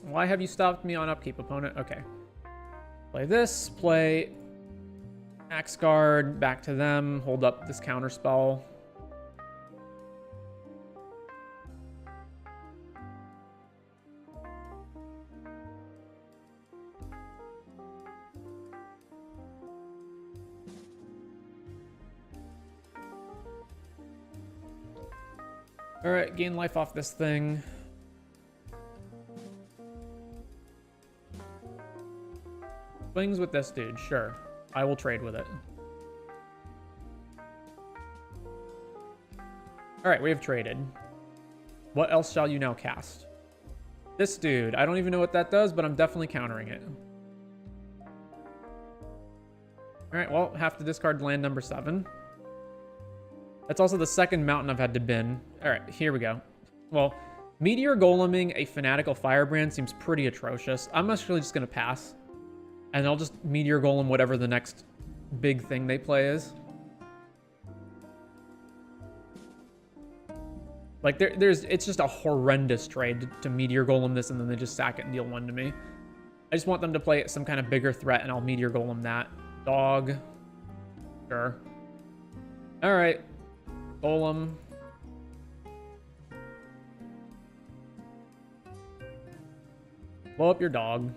Why have you stopped me on upkeep, opponent? Okay. Play this, play Axe Guard, back to them, hold up this counter spell. Alright, gain life off this thing. Swings with this dude, sure. I will trade with it. Alright, we have traded. What else shall you now cast? This dude. I don't even know what that does, but I'm definitely countering it. Alright, well, have to discard land number 7. That's also the second mountain I've had to bin. Alright, here we go. Well, Meteor Goleming a Fanatical Firebrand seems pretty atrocious. I'm actually just going to pass. And I'll just Meteor Golem whatever the next big thing they play is. Like, it's just a horrendous trade to Meteor Golem this and then they just sack it and deal 1 to me. I just want them to play some kind of bigger threat and I'll Meteor Golem that. Dog. Sure. Alright. Golem. Blow up your dog.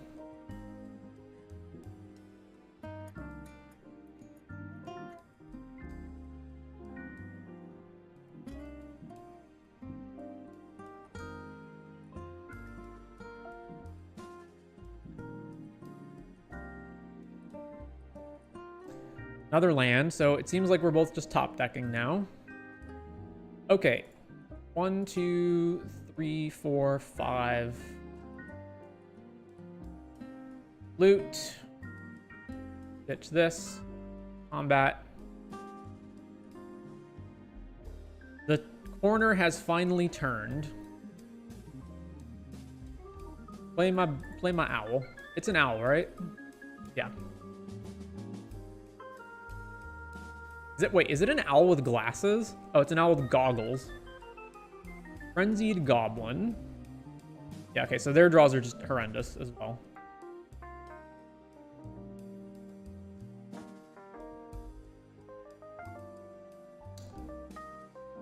Another land, so it seems like we're both just top decking now. Okay. 1, 2, 3, 4, 5. Loot. Ditch this. Combat. The corner has finally turned. Play my owl. It's an owl, right? Yeah. Wait, is it an owl with glasses? Oh, it's an owl with goggles. Frenzied Goblin. Yeah, okay, so their draws are just horrendous as well.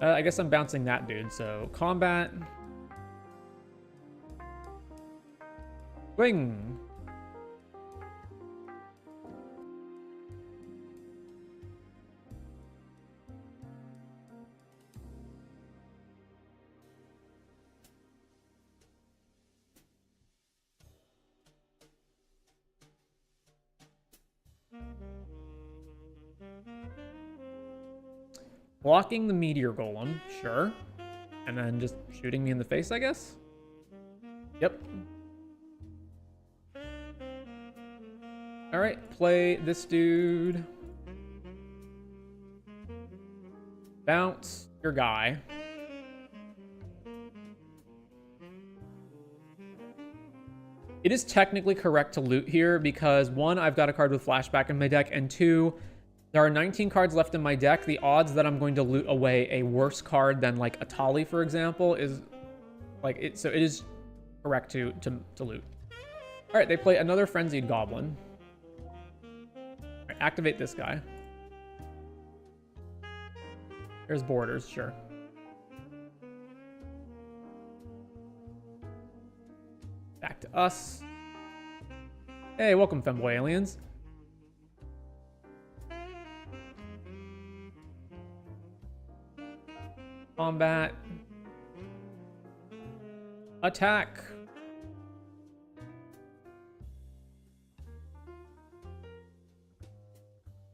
I guess I'm bouncing that dude, so combat. Swing. Blocking the Meteor Golem, sure. And then just shooting me in the face, I guess? Yep. Alright, play this dude. Bounce your guy. It is technically correct to loot here because 1, I've got a card with flashback in my deck, and 2, there are 19 cards left in my deck. The odds that I'm going to loot away a worse card than like Atali, for example, is like it. So it is correct to loot. All right, they play another Frenzied Goblin. All right, activate this guy. There's borders, sure. Back to us. Hey, welcome, Femboy Aliens. Combat. Attack.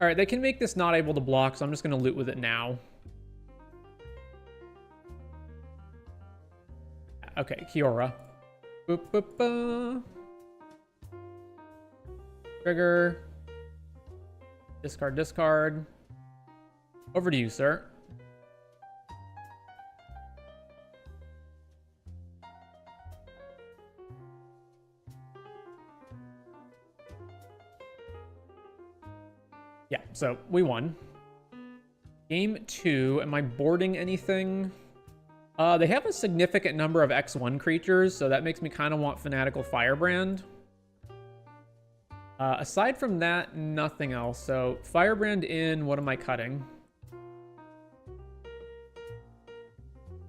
All right, they can make this not able to block, so I'm just going to loot with it now. Okay, Kiora. Boop, boop, boop. Trigger. Discard, discard. Over to you, sir. Yeah, so we won. Game 2, am I boarding anything? They have a significant number of X1 creatures, so that makes me kind of want Fanatical Firebrand. Aside from that, nothing else. So Firebrand in, what am I cutting?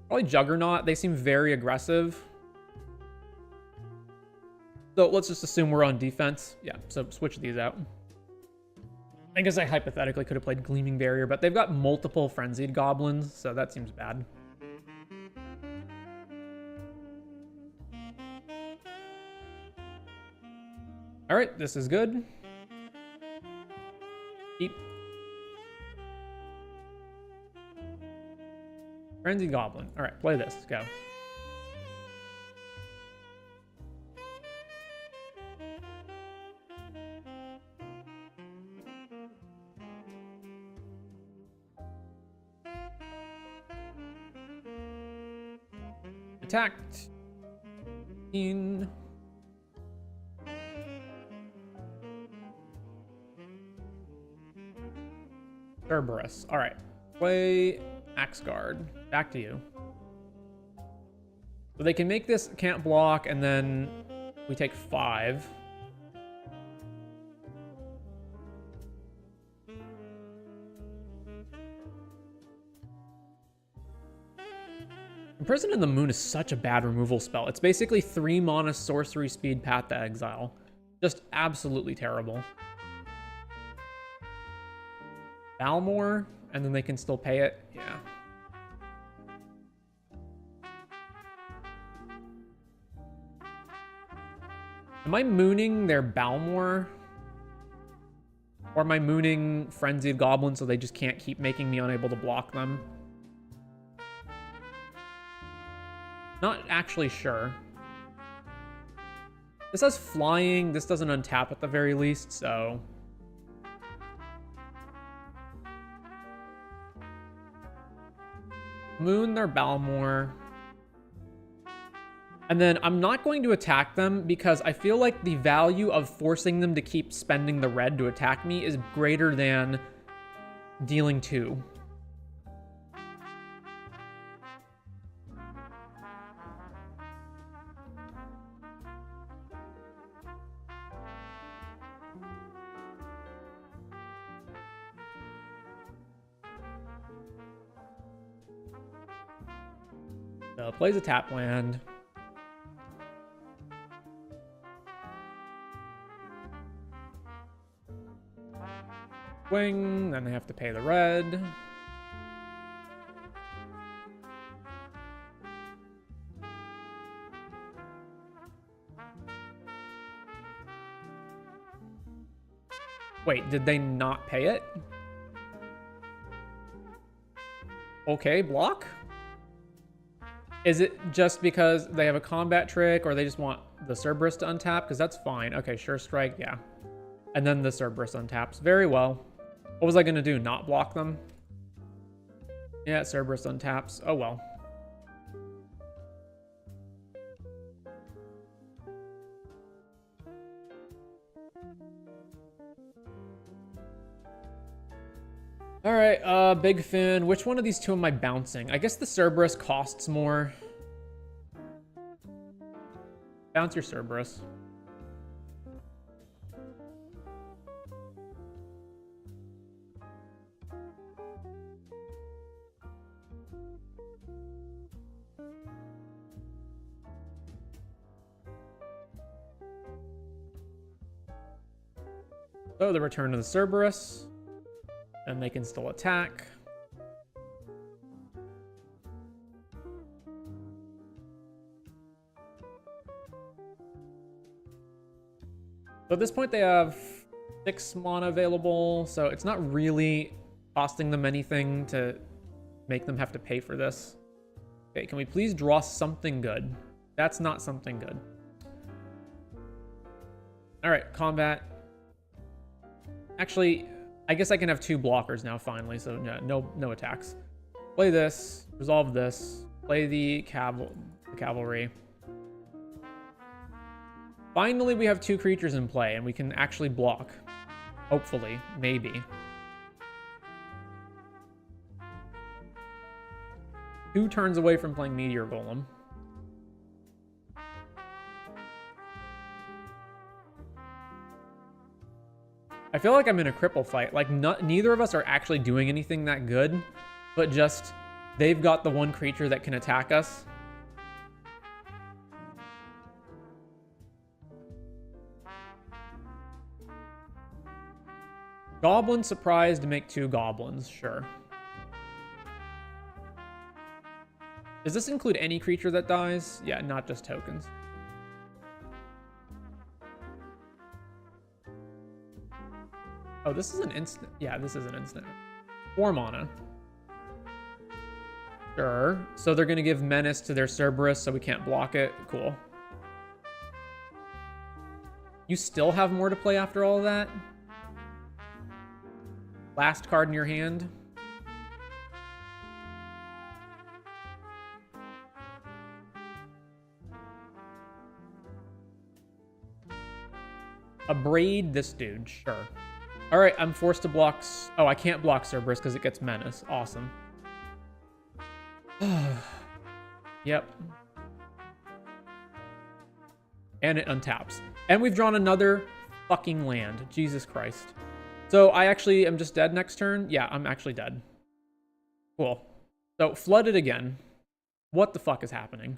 Probably Juggernaut. They seem very aggressive. So let's just assume we're on defense. Yeah, so switch these out. I guess I hypothetically could have played Gleaming Barrier, but they've got multiple Frenzied Goblins, so that seems bad. All right, this is good. Keep. Frenzied Goblin. All right, play this. Go. Attacked. In. Cerberus. All right. Play Axe Guard. Back to you. So they can make this can't block, and then we take 5. Imprison in the Moon is such a bad removal spell. It's basically 3 mana sorcery speed Path to Exile. Just absolutely terrible. Balmor, and then they can still pay it. Yeah. Am I mooning their Balmor? Or am I mooning Frenzied Goblin so they just can't keep making me unable to block them? Not actually sure. This has flying. This doesn't untap at the very least, so... Moon their Balmor. And then I'm not going to attack them because I feel like the value of forcing them to keep spending the red to attack me is greater than dealing 2. So plays a tap land. Swing, then they have to pay the red. Wait, did they not pay it? Okay, block? Is it just because they have a combat trick or they just want the Cerberus to untap? Because that's fine. Okay, Sure Strike, yeah. And then the Cerberus untaps. Very well. What was I going to do? Not block them? Yeah, Cerberus untaps. Oh, well. All right, Big Fin. Which one of these two am I bouncing? I guess the Cerberus costs more. Bounce your Cerberus. So the return to the Cerberus. And they can still attack. So at this point they have 6 mana available, so it's not really costing them anything to make them have to pay for this. Okay, can we please draw something good? That's not something good. All right, combat. Actually, I guess I can have 2 blockers now, finally, so no attacks. Play this, resolve this, play the cavalry. Finally, we have 2 creatures in play, and we can actually block. Hopefully, maybe. 2 turns away from playing Meteor Golem. I feel like I'm in a cripple fight. Like, neither of us are actually doing anything that good, but just they've got the 1 creature that can attack us. Goblin surprise to make 2 goblins, sure. Does this include any creature that dies? Yeah, not just tokens. Oh, this is an instant. Yeah, this is an instant. 4 mana. Sure. So they're going to give Menace to their Cerberus, so we can't block it. Cool. You still have more to play after all of that? Last card in your hand. Abrade this dude, sure. All right, I'm forced to block... Oh, I can't block Cerberus because it gets Menace. Awesome. Yep. And it untaps. And we've drawn another fucking land. Jesus Christ. So I actually am just dead next turn? Yeah, I'm actually dead. Cool. So, flooded again. What the fuck is happening?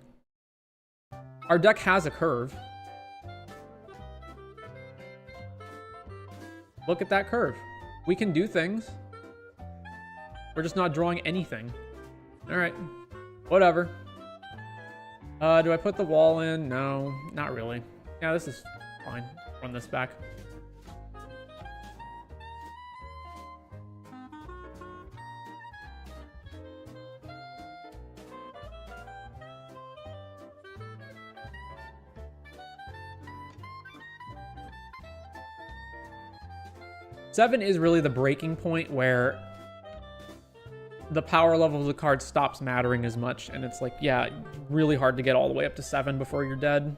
Our deck has a curve. Look at that curve. We can do things. We're just not drawing anything. Alright. Whatever. Do I put the wall in? No, not really. Yeah, this is fine. Run this back. Seven is really the breaking point where the power level of the card stops mattering as much, and it's like, yeah, really hard to get all the way up to 7 before you're dead.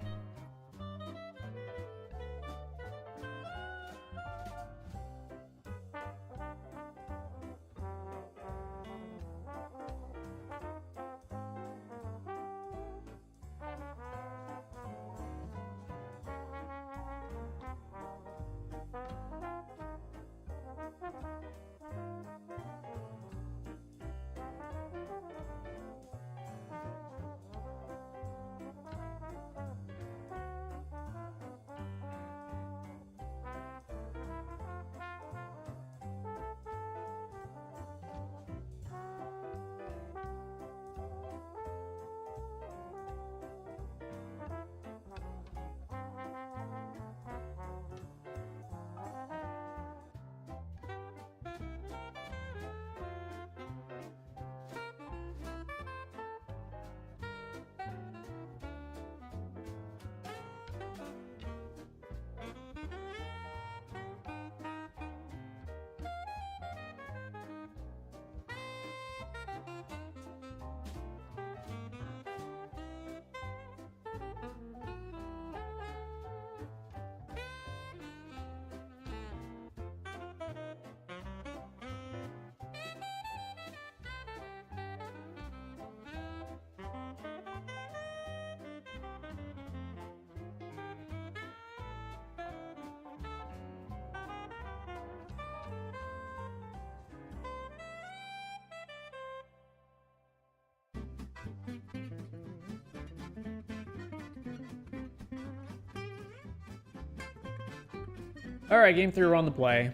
All right, game 3, we're on the play.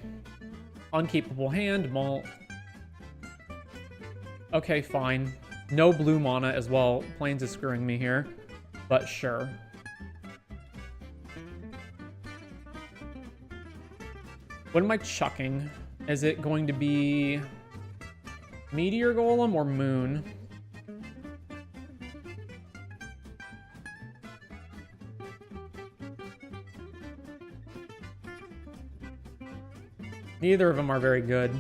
Unkeepable hand, malt. Okay, fine. No blue mana as well. Plains is screwing me here, but sure. What am I chucking? Is it going to be Meteor Golem or Moon? Neither of them are very good.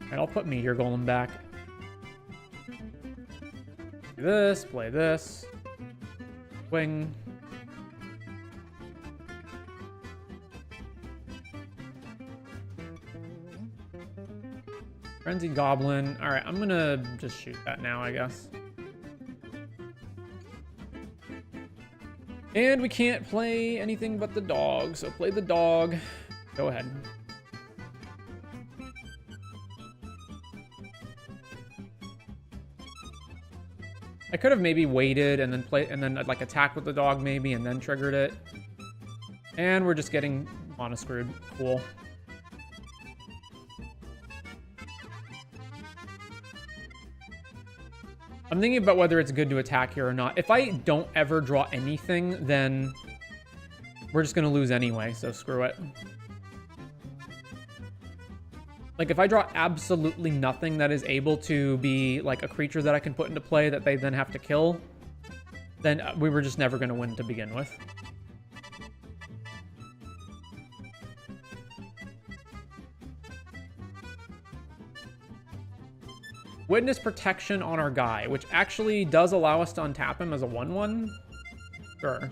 Alright, I'll put Meteor Golem back. Do this, play this. Swing. Frenzied Goblin. Alright, I'm gonna just shoot that now, I guess. And we can't play anything but the dog, so play the dog. Go ahead. I could have maybe waited and then like attack with the dog maybe and then triggered it. And we're just getting mono screwed. Cool. I'm thinking about whether it's good to attack here or not. If I don't ever draw anything, then we're just gonna lose anyway, so screw it. Like, if I draw absolutely nothing that is able to be, like, a creature that I can put into play that they then have to kill, then we were just never going to win to begin with. Witness Protection on our guy, which actually does allow us to untap him as a 1/1. Sure.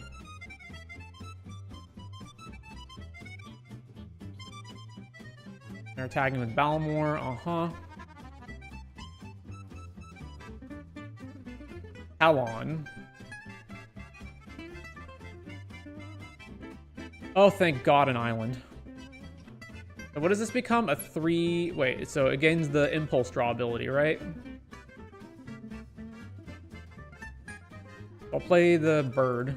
They're tagging with Balmor, Talon. Oh, thank God, an island. So what does this become? A 3... Wait, so it gains the Impulse Draw ability, right? I'll play the bird.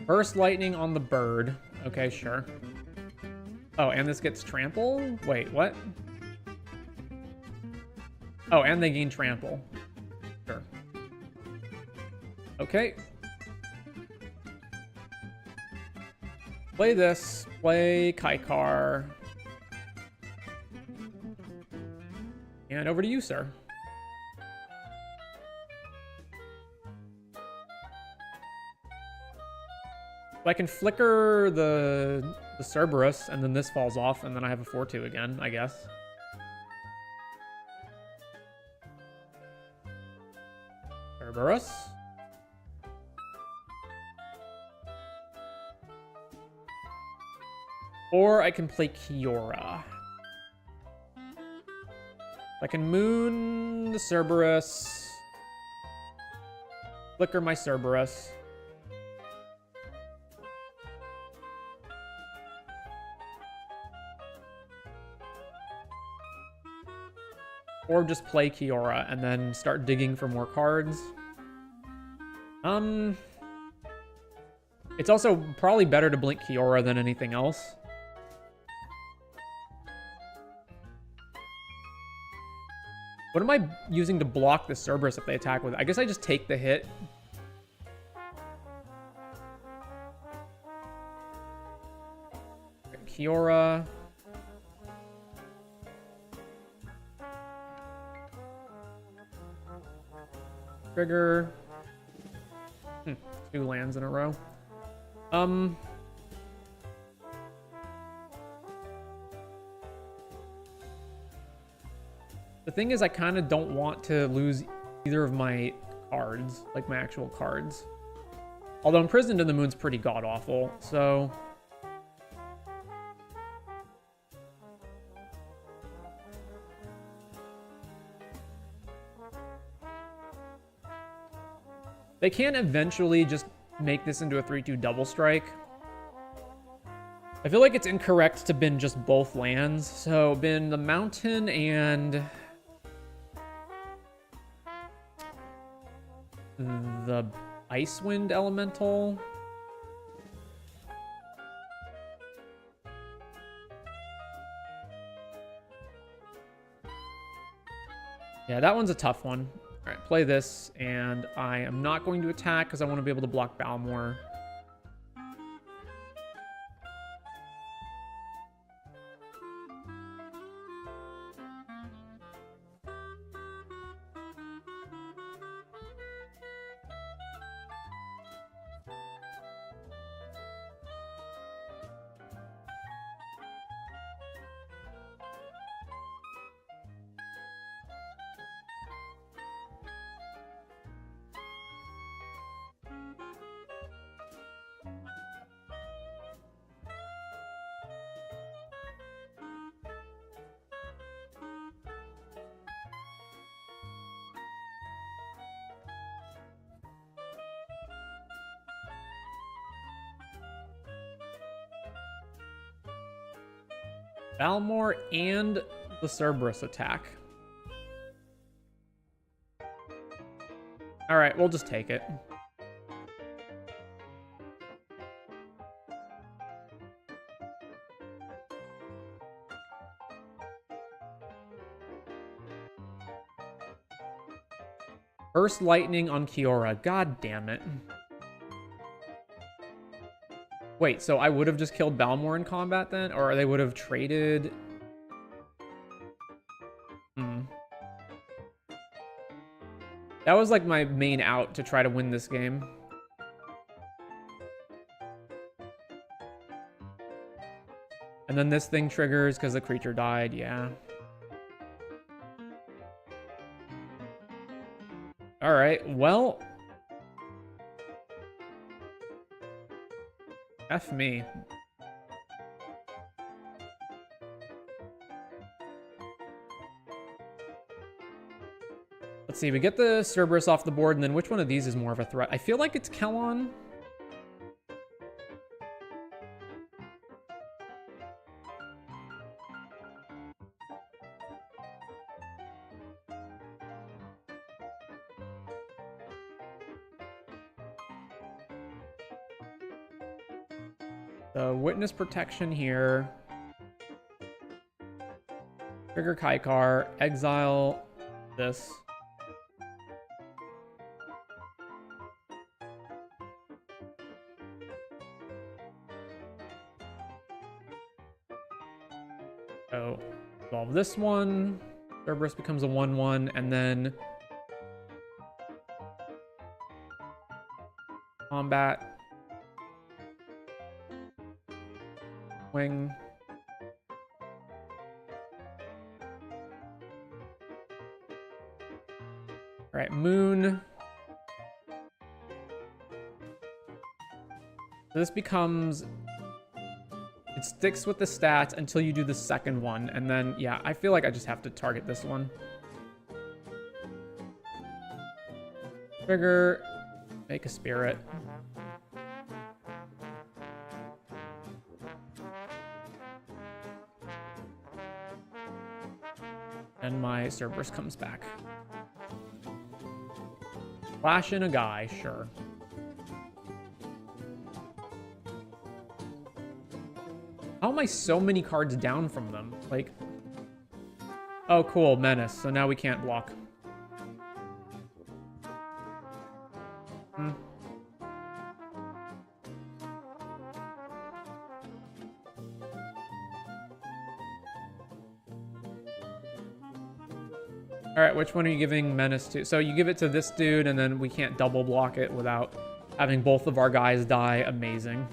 Burst Lightning on the bird. Okay, sure. Oh, and this gets Trample? Wait, what? Oh, and they gain Trample. Sure. Okay. Play this. Play Kaikar. And over to you, sir. I can flicker the Cerberus, and then this falls off, and then I have a 4/2 again, I guess. Cerberus. Or I can play Kiora. I can moon the Cerberus. Flicker my Cerberus. Or just play Kiora and then start digging for more cards. It's also probably better to blink Kiora than anything else. What am I using to block the Cerberus if they attack with it? I guess I just take the hit. Kiora. Trigger. 2 lands in a row. The thing is, I kind of don't want to lose either of my cards, like my actual cards. Although Imprisoned in the Moon's pretty god-awful, so... They can eventually just make this into a 3/2 double strike. I feel like it's incorrect to bin just both lands. So bin the mountain and the Icewind Elemental. Yeah, that one's a tough one. All right, play this, and I am not going to attack because I want to be able to block Balmor. Balmor and the Cerberus attack. All right, we'll just take it. Burst lightning on Kiora. God damn it. Wait, so I would have just killed Balmor in combat then? Or they would have traded... That was like my main out to try to win this game. And then this thing triggers because the creature died, yeah. Alright, well... F me. Let's see, we get the Cerberus off the board, and then which one of these is more of a threat? I feel like it's Kellon. So, witness protection here. Trigger Kaikar, exile this. So, resolve this one. Cerberus becomes a 1/1, and then combat. Wing. All right, Moon. So this becomes... It sticks with the stats until you do the second one, and then, yeah, I feel like I just have to target this one. Trigger, make a spirit. And my Cerberus comes back. Flash in a guy, sure. How am I so many cards down from them? Like... Oh, cool, Menace. So now we can't block. Alright, which one are you giving Menace to? So you give it to this dude, and then we can't double block it without having both of our guys die. Amazing.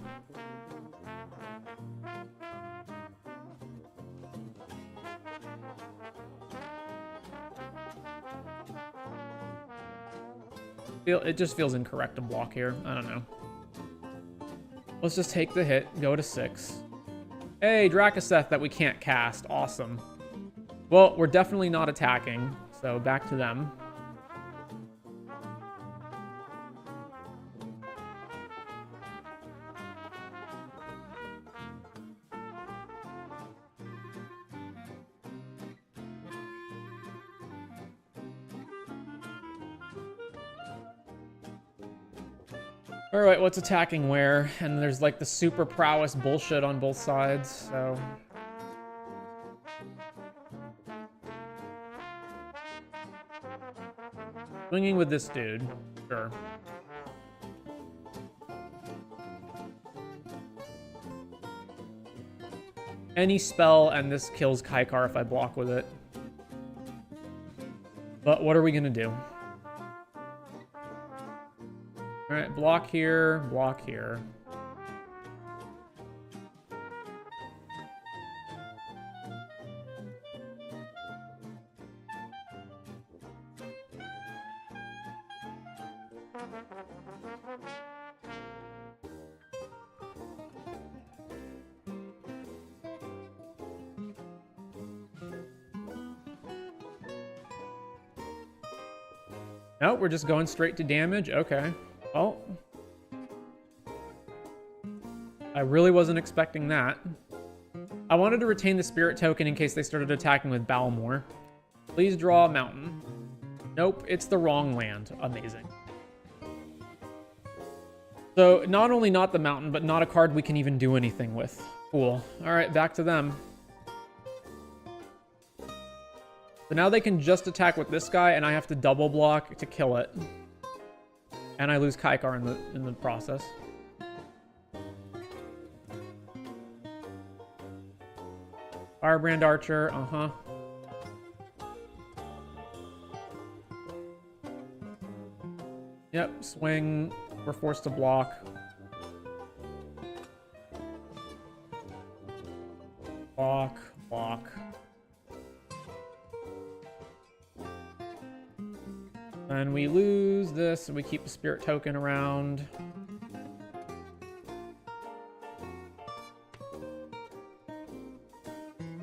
It just feels incorrect to block here. I don't know. Let's just take the hit, go to 6. Hey, Drakaseth that we can't cast. Awesome. Well, we're definitely not attacking, so back to them. Alright, what's attacking where? And there's like the super prowess bullshit on both sides, so... Swinging with this dude. Sure. Any spell, and this kills Kaikar if I block with it. But what are we gonna do? Alright, block here, block here. No, we're just going straight to damage. Okay. Well, I really wasn't expecting that. I wanted to retain the spirit token in case they started attacking with Balmor. Please draw a mountain. Nope, it's the wrong land. Amazing. So, not only not the mountain, but not a card we can even do anything with. Cool. Alright, back to them. So now they can just attack with this guy, and I have to double block to kill it. And I lose Kaikar in the process. Firebrand Archer, uh-huh. Yep, swing. We're forced to block. Block, block. And we lose this, and we keep the spirit token around.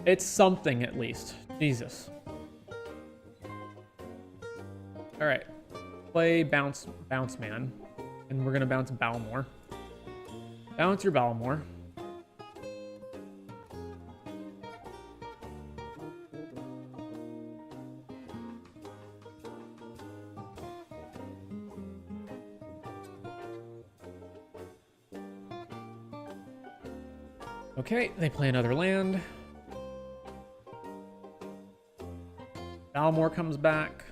It's something, at least. Jesus. Alright. Play Bounce Man. And we're gonna bounce Balmor. Bounce your Balmor. Okay, they play another land. Balmor comes back.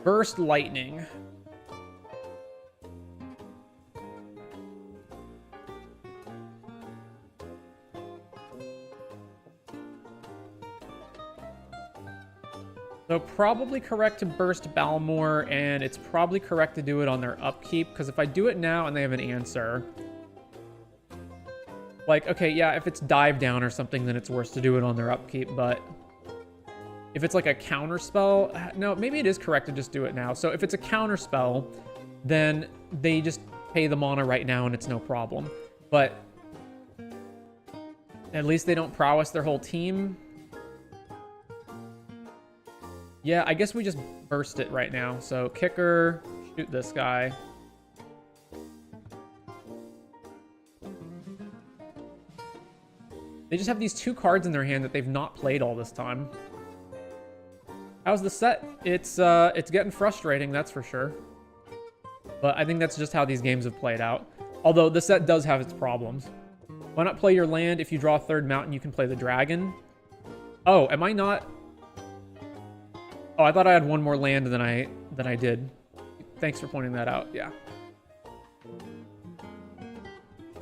Burst Lightning. So probably correct to burst Balmor, and it's probably correct to do it on their upkeep, because if I do it now and they have an answer... Like, okay, yeah, if it's dive down or something, then it's worse to do it on their upkeep, but... If it's like a counter spell... No, maybe it is correct to just do it now. So if it's a counter spell, then they just pay the mana right now and it's no problem. But... At least they don't prowess their whole team. Yeah, I guess we just burst it right now. So, kicker, shoot this guy. They just have these two cards in their hand that they've not played all this time. How's the set? It's getting frustrating, that's for sure. But I think that's just how these games have played out. Although, the set does have its problems. Why not play your land? If you draw a third mountain, you can play the dragon. Oh, am I not... Oh, I thought I had one more land than I did. Thanks for pointing that out. Yeah.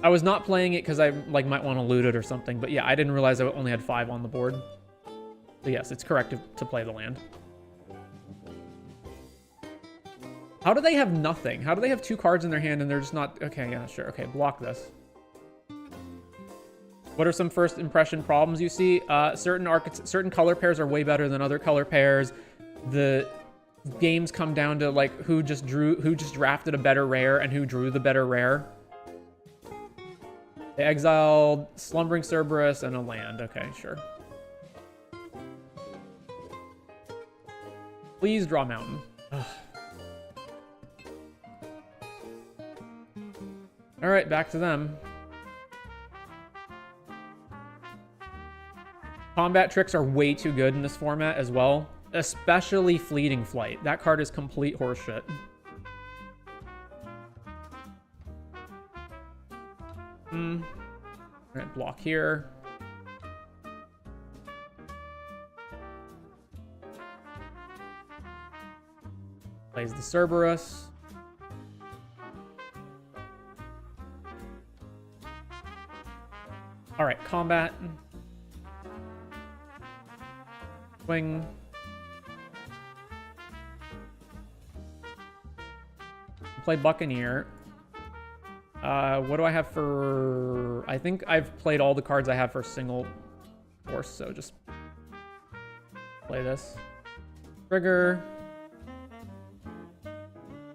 I was not playing it because I like might want to loot it or something, but yeah, I didn't realize I only had 5 on the board. So yes, it's correct to play the land. How do they have nothing? How do they have 2 cards in their hand and they're just not... Okay, yeah, sure. Okay, block this. What are some first impression problems you see? Certain color pairs are way better than other color pairs. The games come down to like who just drafted a better rare and who drew the better rare. They exiled Slumbering Cerberus and a land. Okay, sure. Please draw mountain. Ugh. All right, back to them. Combat tricks are way too good in this format as well. Especially Fleeting Flight. That card is complete horseshit. Alright, block here. Plays the Cerberus. All right, combat. Swing. Play Buccaneer. What do I have for... I think I've played all the cards I have for single force, so just play this. Trigger.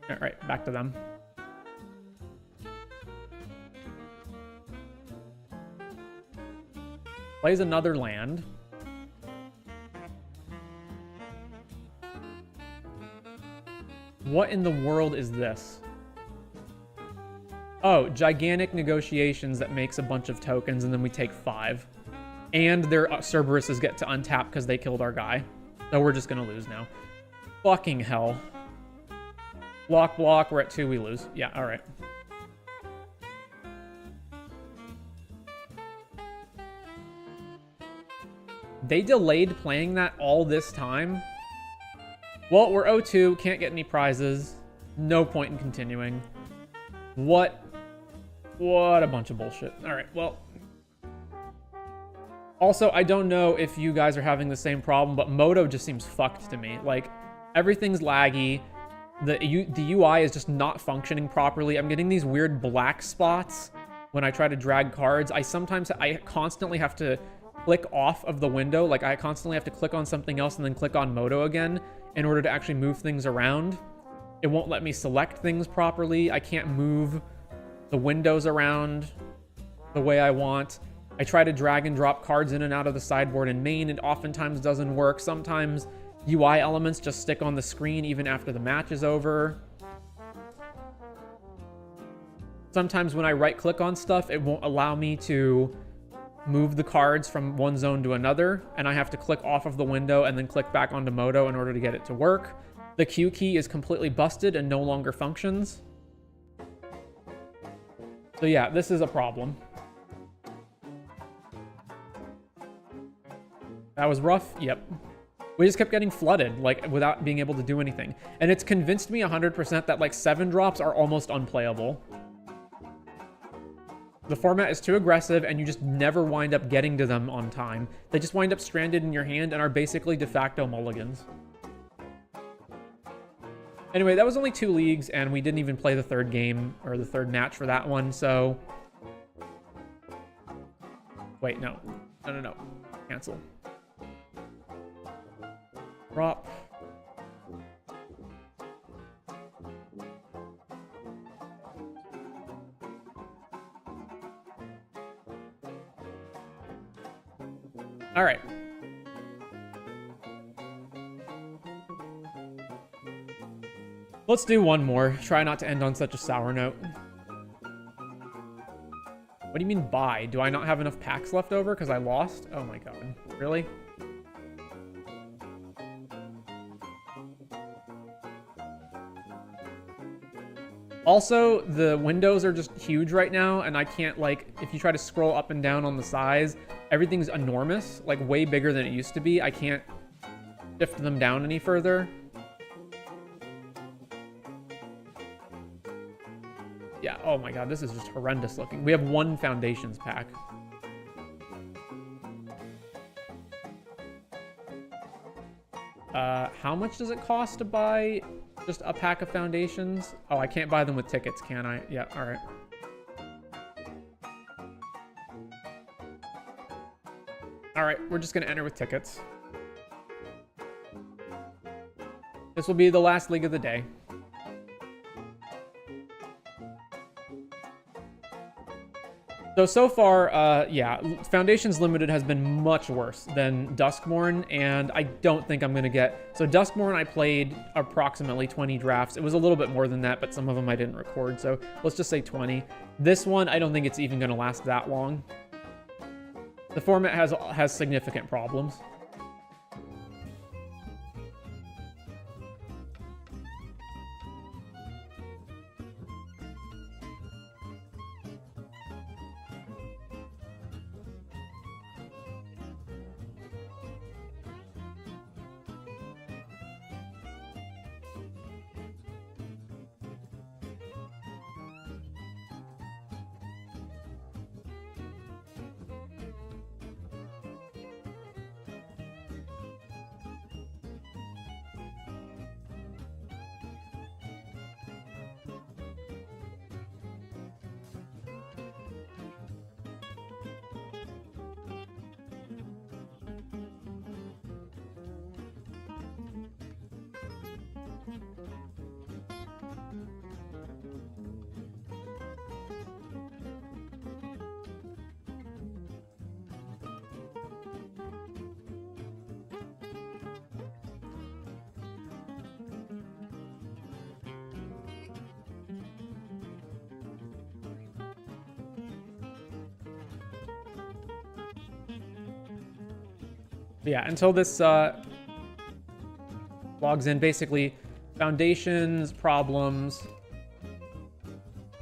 All right, back to them. Plays another land. What in the world is this? Oh, gigantic negotiations that makes a bunch of tokens, and then we take 5. And their Cerberuses get to untap because they killed our guy. So we're just going to lose now. Fucking hell. Block, block. We're at 2. We lose. Yeah, all right. They delayed playing that all this time? Well, we're 0-2. Can't get any prizes. No point in continuing. What a bunch of bullshit. All right, well. Also, I don't know if you guys are having the same problem, but Moto just seems fucked to me. Like, everything's laggy. The UI is just not functioning properly. I'm getting these weird black spots when I try to drag cards. I constantly have to click off of the window. Like, I constantly have to click on something else and then click on Moto again in order to actually move things around. It won't let me select things properly. I can't move the windows around the way I want. I try to drag and drop cards in and out of the sideboard in main. It oftentimes doesn't work. Sometimes UI elements just stick on the screen even after the match is over. Sometimes when I right-click on stuff, it won't allow me to move the cards from one zone to another, and I have to click off of the window and then click back onto Moto in order to get it to work. The Q key is completely busted and no longer functions. So yeah, this is a problem. That was rough? Yep. We just kept getting flooded, like, without being able to do anything. And it's convinced me 100% that, like, 7 drops are almost unplayable. The format is too aggressive, and you just never wind up getting to them on time. They just wind up stranded in your hand and are basically de facto mulligans. Anyway, that was only 2 leagues, and we didn't even play the 3rd game, or the 3rd match for that one, so... Wait, no. No. Cancel. Drop. All right. Let's do one more. Try not to end on such a sour note. What do you mean buy? Do I not have enough packs left over because I lost? Oh my god. Really? Also, the windows are just huge right now, and I can't, like, if you try to scroll up and down on the size, everything's enormous, like way bigger than it used to be. I can't shift them down any further. Yeah, oh my god, this is just horrendous looking. We have 1 Foundations pack. How much does it cost to buy just a pack of Foundations? Oh, I can't buy them with tickets, can I? Yeah, all right. All right, we're just gonna enter with tickets. This will be the last league of the day. So far, yeah, Foundations Limited has been much worse than Duskmourn, and I don't think I'm going to get... So Duskmourn, I played approximately 20 drafts. It was a little bit more than that, but some of them I didn't record, so let's just say 20. This one, I don't think it's even going to last that long. The format has significant problems. But yeah, until this logs in, basically foundations, problems,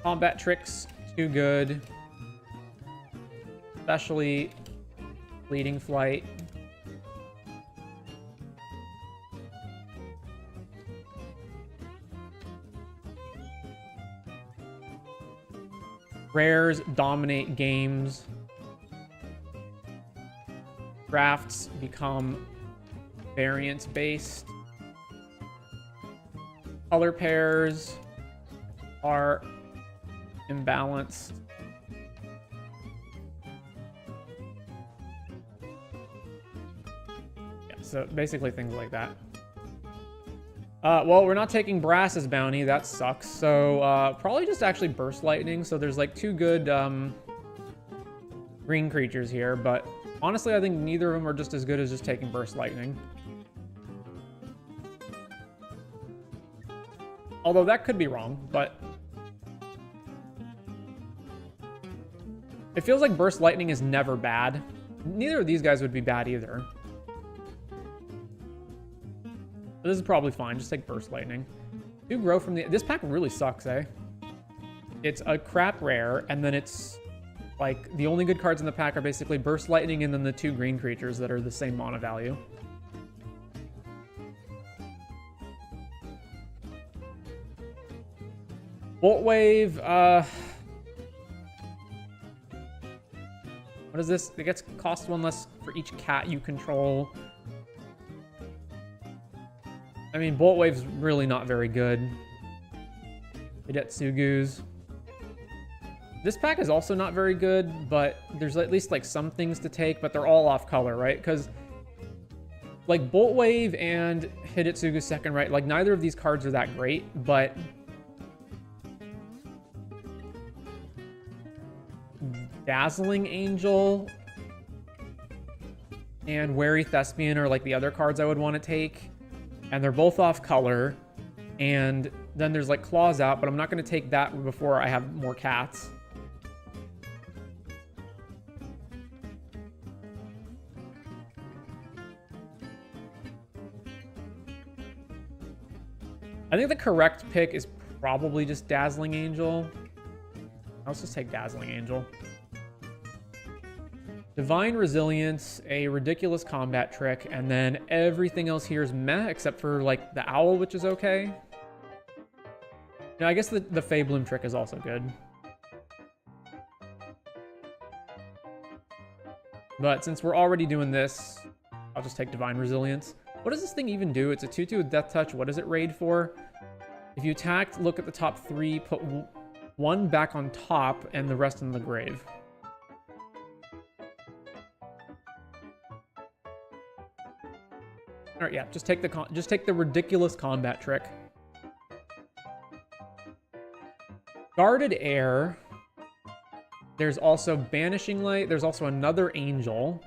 combat tricks, too good, especially leading flight. Rares dominate games. Drafts become variance-based. Color pairs are imbalanced. Yeah, so basically things like that. Well, we're not taking Brass as bounty. That sucks. So probably just actually Burst Lightning. So there's like 2 good green creatures here. But honestly, I think neither of them are just as good as just taking Burst Lightning. Although that could be wrong, but it feels like Burst Lightning is never bad. Neither of these guys would be bad either. But this is probably fine. Just take Burst Lightning. Do grow from the... This pack really sucks, eh? It's a crap rare, and then it's like the only good cards in the pack are basically Burst Lightning and then the 2 green creatures that are the same mana value. Bolt Wave, what is this? It gets cost 1 less for each cat you control. I mean, Bolt Wave's really not very good. Hidetsugu's. This pack is also not very good, but there's at least like some things to take, but they're all off color, right? Because like Bolt Wave and Hidetsugu's second right, like neither of these cards are that great, but Dazzling Angel and Wary Thespian are like the other cards I would want to take. And they're both off color. And then there's like Claws out, but I'm not going to take that before I have more cats. I think the correct pick is probably just Dazzling Angel. Let's just take Dazzling Angel. Divine Resilience, a ridiculous combat trick, and then everything else here is meh, except for, like, the Owl, which is okay. Now, I guess the Fabloom trick is also good. But since we're already doing this, I'll just take Divine Resilience. What does this thing even do? It's a 2/2 with Death Touch. What does it raid for? If you attacked, look at the top 3, put 1 back on top, and the rest in the grave. All right, yeah, just take the ridiculous combat trick. Guarded Air. There's also Banishing Light. There's also another Angel.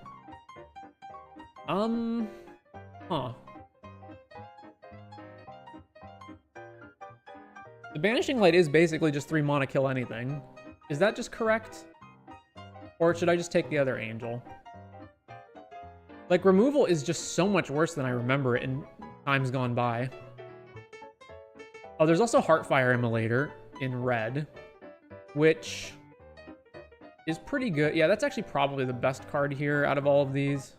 Huh. The Banishing Light is basically just 3 mana kill anything. Is that just correct? Or should I just take the other Angel? Like, removal is just so much worse than I remember it in times gone by. Oh, there's also Heartfire Immolator in red, which is pretty good. Yeah, that's actually probably the best card here out of all of these.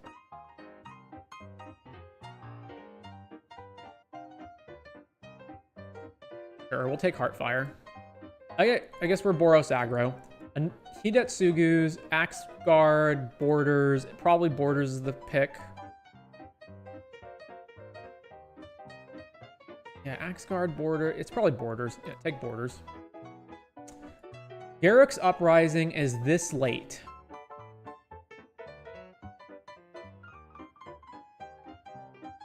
Sure, we'll take Heartfire. I guess we're Boros aggro. And Hidetsugu's, Axe Guard, Borders. Probably Borders is the pick. Yeah, Axe Guard, Border. It's probably Borders. Yeah, take Borders. Garruk's Uprising is this late.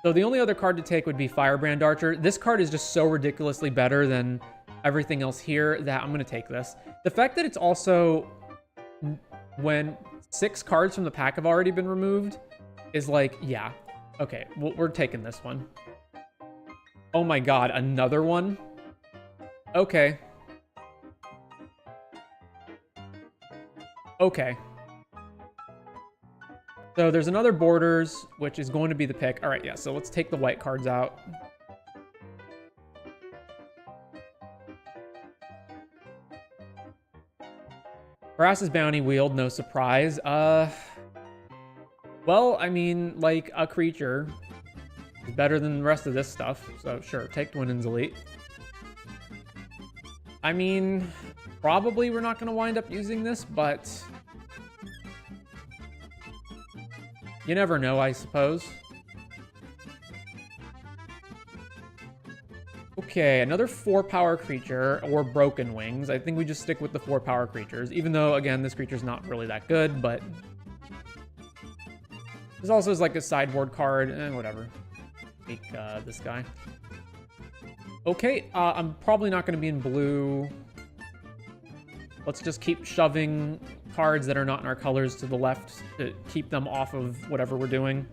So the only other card to take would be Firebrand Archer. This card is just so ridiculously better than everything else here that I'm going to take this. The fact that it's also when 6 cards from the pack have already been removed is like, yeah, okay, we're taking this one. Oh my god, another one? Okay. Okay. So there's another borders, which is going to be the pick. All right, yeah, so let's take the white cards out. Brass's Bounty Wield, no surprise. Well, I mean, like, a creature is better than the rest of this stuff. So, sure, take Dwinen's Elite. I mean, probably we're not going to wind up using this, but you never know, I suppose. Okay, another 4-power creature, or Broken Wings. I think we just stick with the 4-power creatures, even though, again, this creature's not really that good, but this also is like a sideboard card, whatever. Take this guy. Okay, I'm probably not going to be in blue. Let's just keep shoving cards that are not in our colors to the left to keep them off of whatever we're doing.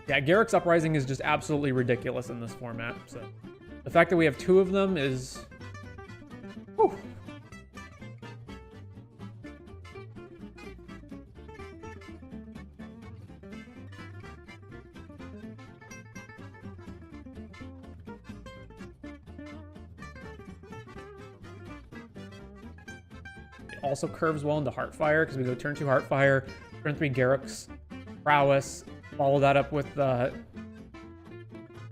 Yeah, Garrick's Uprising is just absolutely ridiculous in this format, so the fact that we have 2 of them is... Whew. Also curves well into Heartfire because we go turn 2 Heartfire, turn 3 Garrick's Prowess, follow that up with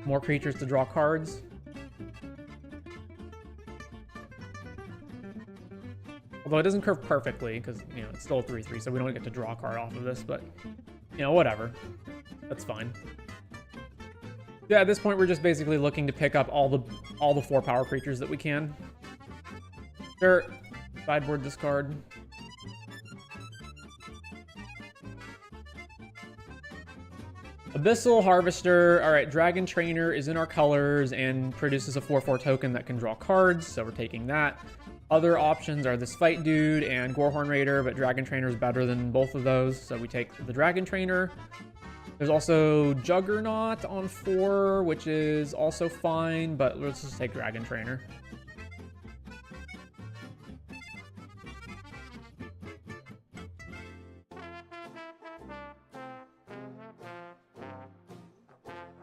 more creatures to draw cards. Although it doesn't curve perfectly because, you know, it's still a 3/3, so we don't get to draw a card off of this, but, you know, whatever. That's fine. Yeah, at this point, we're just basically looking to pick up all the 4-power creatures that we can. Sure. Sideboard discard. Abyssal Harvester. All right, Dragon Trainer is in our colors and produces a 4/4 token that can draw cards, so we're taking that. Other options are this Fight Dude and Gorehorn Raider, but Dragon Trainer is better than both of those, so we take the Dragon Trainer. There's also Juggernaut on 4, which is also fine, but let's just take Dragon Trainer.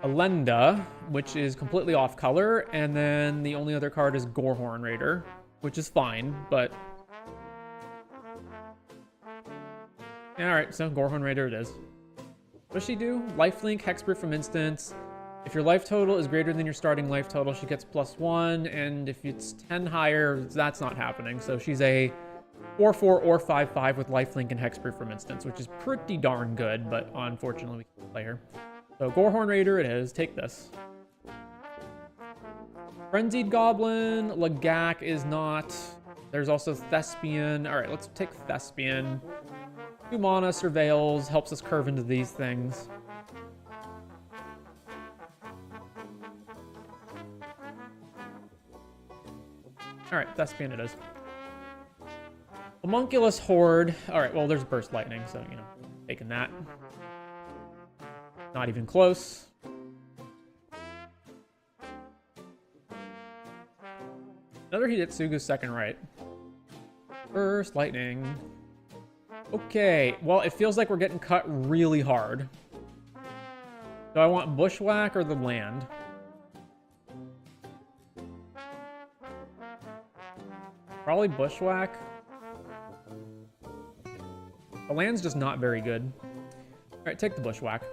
Alenda, which is completely off color, and then the only other card is Gorehorn Raider, which is fine, but... Yeah, alright, so Gorehorn Raider it is. What does she do? Lifelink, Hexproof from instance. If your life total is greater than your starting life total, she gets +1, and if it's 10 higher, that's not happening. So she's a 4/4 or 5/5 with lifelink and Hexproof from instance, which is pretty darn good, but unfortunately we can't play her. So Gorehorn Raider it is. Take this. Frenzied Goblin. Lagak is not. There's also Thespian. All right, let's take Thespian. 2 mana, Surveils, helps us curve into these things. All right, Thespian it is. Homunculus Horde. All right, well, there's Burst Lightning, so, you know, taking that. Not even close. Another Hidetsugu second right. Burst Lightning. Okay, well, it feels like we're getting cut really hard. Do I want Bushwhack or the land? Probably Bushwhack. The land's just not very good. All right, take the Bushwhack.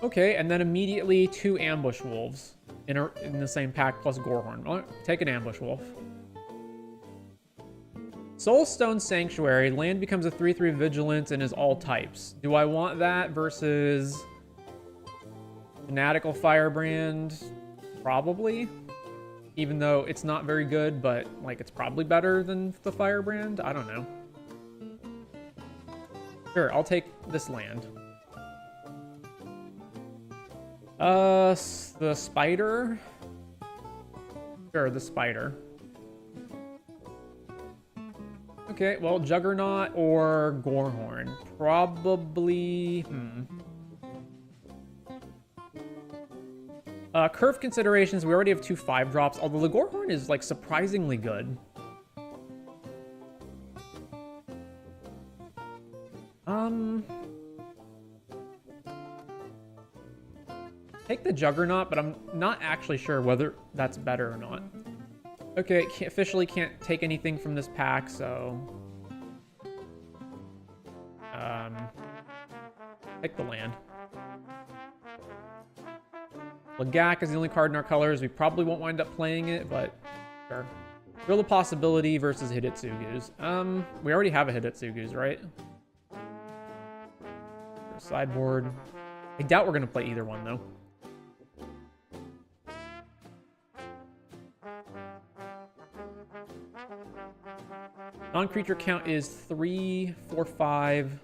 Okay, and then immediately 2 Ambush Wolves in the same pack plus Gorehorn. Oh, take an Ambush Wolf. Soulstone Sanctuary. Land becomes a 3/3 Vigilance and is all types. Do I want that versus Fanatical Firebrand? Probably. Even though it's not very good, but like it's probably better than the Firebrand. I don't know. Sure, I'll take this land. The spider? Sure, the spider. Okay, well, Juggernaut or Gorehorn. Probably... Curve considerations, we already have 2 5-drops, although the Gorehorn is, like, surprisingly good. Take the Juggernaut, but I'm not actually sure whether that's better or not. Okay, officially can't take anything from this pack, so... Take the land. Lagak is the only card in our colors. We probably won't wind up playing it, but sure. Real the Possibility versus Hidetsugu's. We already have a Hidetsugu's, right? Sideboard. I doubt we're going to play either one, though. Non-creature count is 3, 4, 5.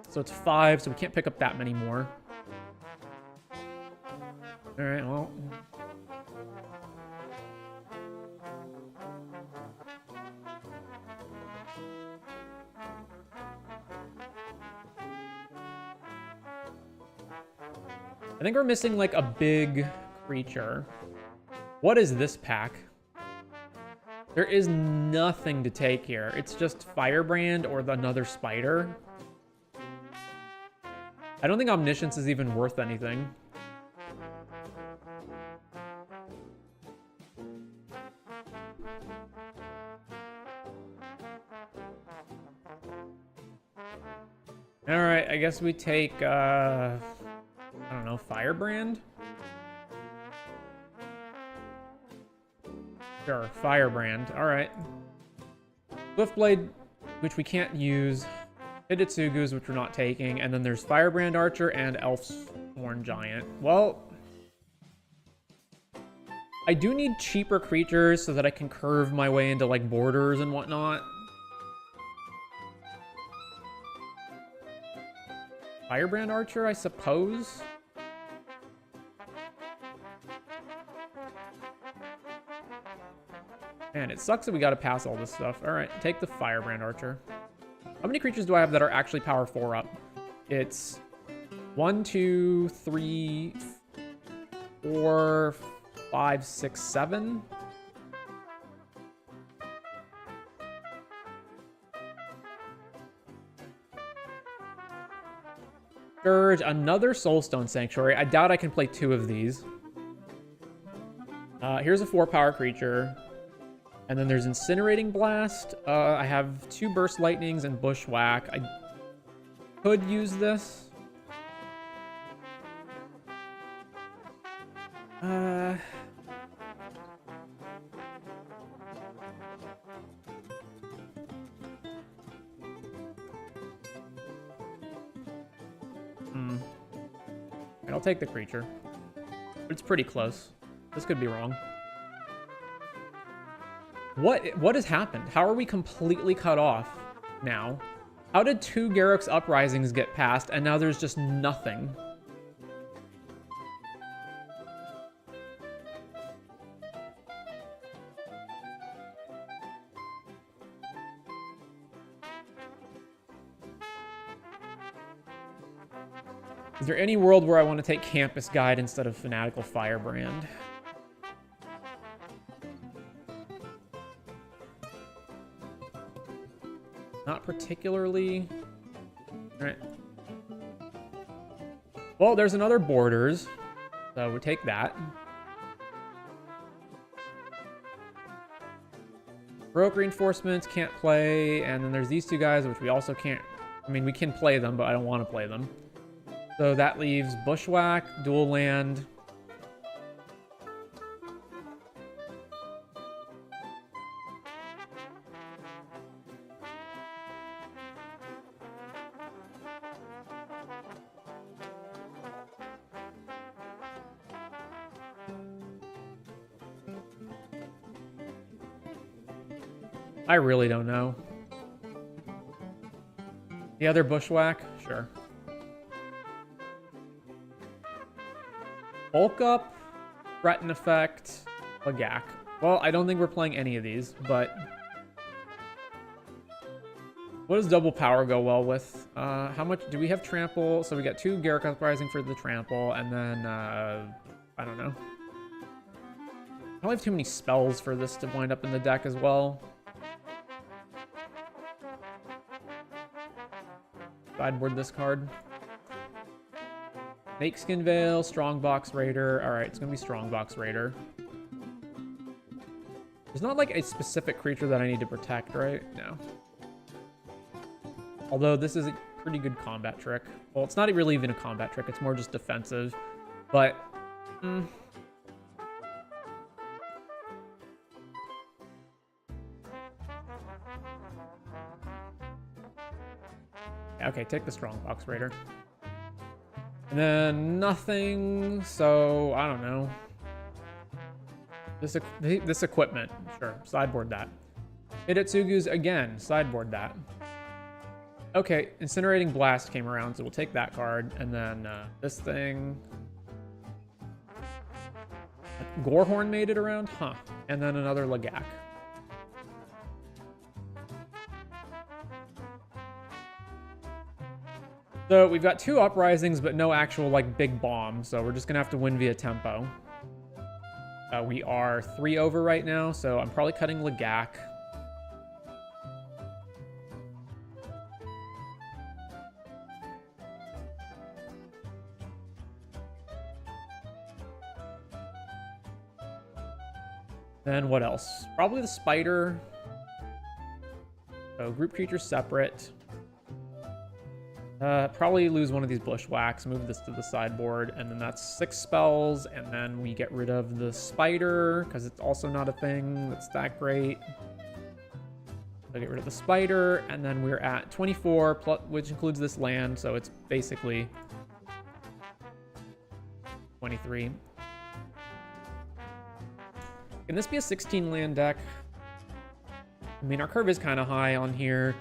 So it's 5, so we can't pick up that many more. Alright, well. I think we're missing, like, a big creature. What is this pack? There is nothing to take here. It's just Firebrand or another spider. I don't think Omniscience is even worth anything. Alright, I guess we take, I don't know, Firebrand? Sure, Firebrand. Alright. Swiftblade, which we can't use. Hidetsugu's, which we're not taking. And then there's Firebrand Archer and Elfsworn Giant. Well, I do need cheaper creatures so that I can curve my way into, like, borders and whatnot. Firebrand Archer, I suppose? Man, it sucks that we gotta pass all this stuff. Alright, take the Firebrand Archer. How many creatures do I have that are actually power 4 up? It's 1, 2, 3, 4, 5, 6, 7. Scourge, another Soulstone Sanctuary. I doubt I can play 2 of these. Here's a 4-power creature. And then there's Incinerating Blast. I have 2 Burst Lightnings and Bushwhack. I could use this. I'll take the creature. But it's pretty close. This could be wrong. What has happened? How are we completely cut off now? How did 2 Garruk's Uprisings get passed and now there's just nothing? Is there any world where I want to take Campus Guide instead of Fanatical Firebrand? Not particularly. All right. Well, there's another Borders, so we take that. Heroic Reinforcements, can't play, and then there's these 2 guys, which we also can't... I mean, we can play them, but I don't want to play them. So that leaves Bushwhack, Dual Land... I really don't know. The other Bushwhack? Sure. Bulk Up, Threaten Effect, Lagak. Well, I don't think we're playing any of these, but... What does double power go well with? How much... Do we have Trample? So we got 2 Garruk Uprising for the Trample, and then, I don't know. I don't have too many spells for this to wind up in the deck as well. sideboard this card. Snakeskin Veil, Strongbox Raider. Alright, it's gonna be Strongbox Raider. There's not like a specific creature that I need to protect, right? No. Although this is a pretty good combat trick. Well, it's not really even a combat trick, it's more just defensive. But, okay, take the Strongbox Raider. And then nothing, so I don't know. This equipment, sure, sideboard that. Hidetsugu's again, sideboard that. Okay, Incinerating Blast came around, so we'll take that card. And then this thing. Gorehorn made it around? Huh. And then another Lagak. So we've got 2 Uprisings, but no actual, like, big bomb. So we're just going to have to win via tempo. We are 3 over right now, so I'm probably cutting Lagak. Then what else? Probably the Spider. So group creatures separate. Probably lose one of these Bushwhacks, move this to the sideboard, and then that's 6 spells, and then we get rid of the Spider, because it's also not a thing that's that great. So get rid of the Spider, and then we're at 24, which includes this land, so it's basically 23. Can this be a 16 land deck? I mean, our curve is kind of high on here.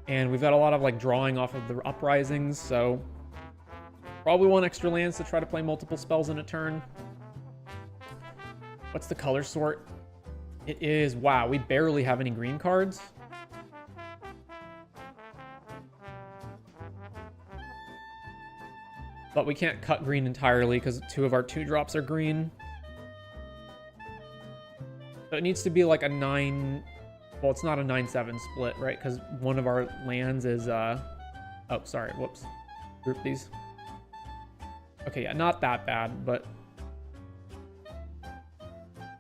And we've got a lot of like drawing off of the Uprisings, so probably 1 extra lands to try to play multiple spells in a turn. What's the color sort? It is, wow, we barely have any green cards. But we can't cut green entirely because 2 of our 2-drops are green. So it needs to be like a 9... Well, it's not a 9-7 split, right? Because one of our lands is, oh, sorry, whoops. Group these. Okay, yeah, not that bad, but...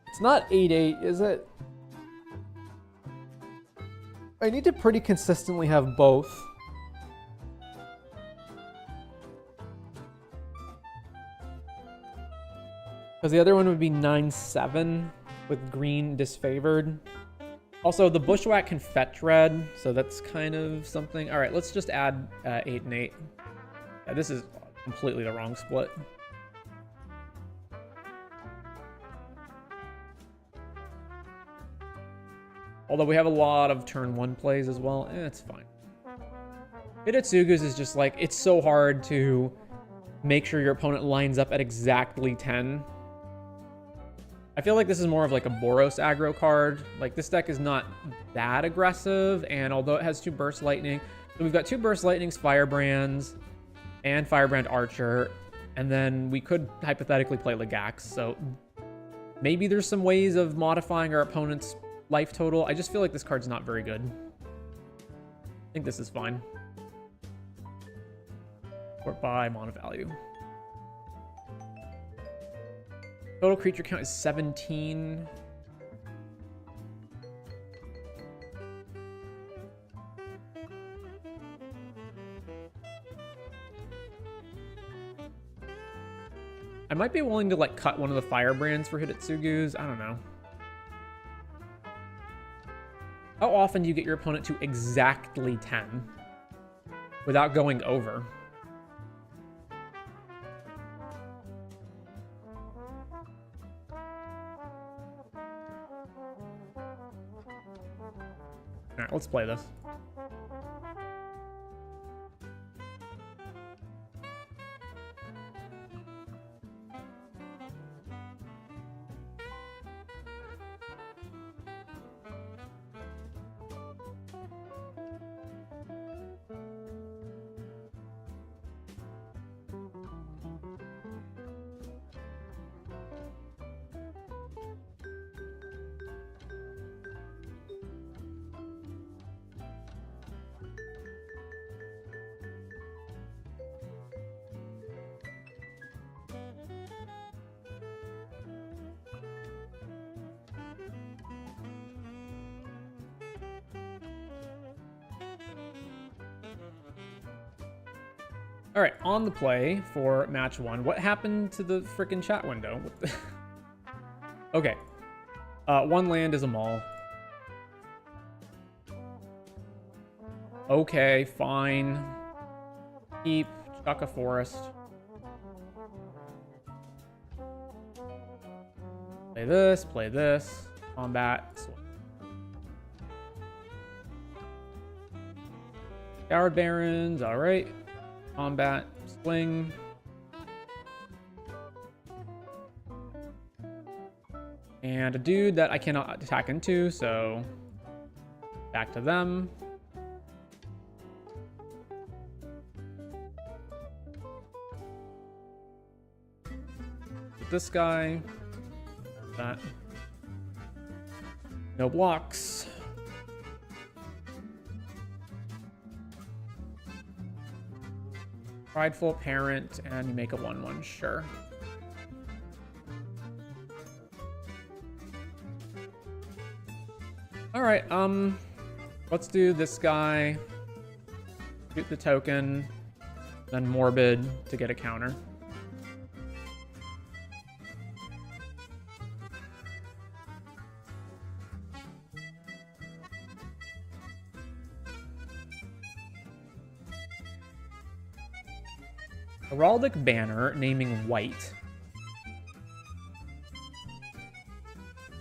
It's not 8-8, is it? I need to pretty consistently have both. Because the other one would be 9-7 with green disfavored. Also, the Bushwhack can fetch red, so that's kind of something. All right, let's just add 8 and 8. Yeah, this is completely the wrong split. Although we have a lot of turn 1 plays as well. It's fine. Hidetsugu's is just like, it's so hard to make sure your opponent lines up at exactly 10. I feel like this is more of like a Boros aggro card. Like, this deck is not that aggressive, and although it has 2 Burst Lightning, so we've got 2 Burst Lightnings, Firebrands, and Firebrand Archer, and then we could hypothetically play Lagax, so maybe there's some ways of modifying our opponent's life total. I just feel like this card's not very good. I think this is fine. Sort by mana value. Total creature count is 17. I might be willing to like cut one of the Firebrands for Hidetsugu's. I don't know. How often do you get your opponent to exactly 10 without going over? All right, let's play this. All right, on the play for match 1. What happened to the freaking chat window? Okay. 1 land is a mall. Okay, fine. Keep, chuck a forest. Play this. Combat, swing. Scoured Barrens, alright. Combat, swing. And a dude that I cannot attack into, so back to them. This guy. That. No blocks. Prideful Parent, and you make a 1/1, sure. Alright, let's do this guy. Shoot the token, then Morbid to get a counter. Heraldic Banner, naming white.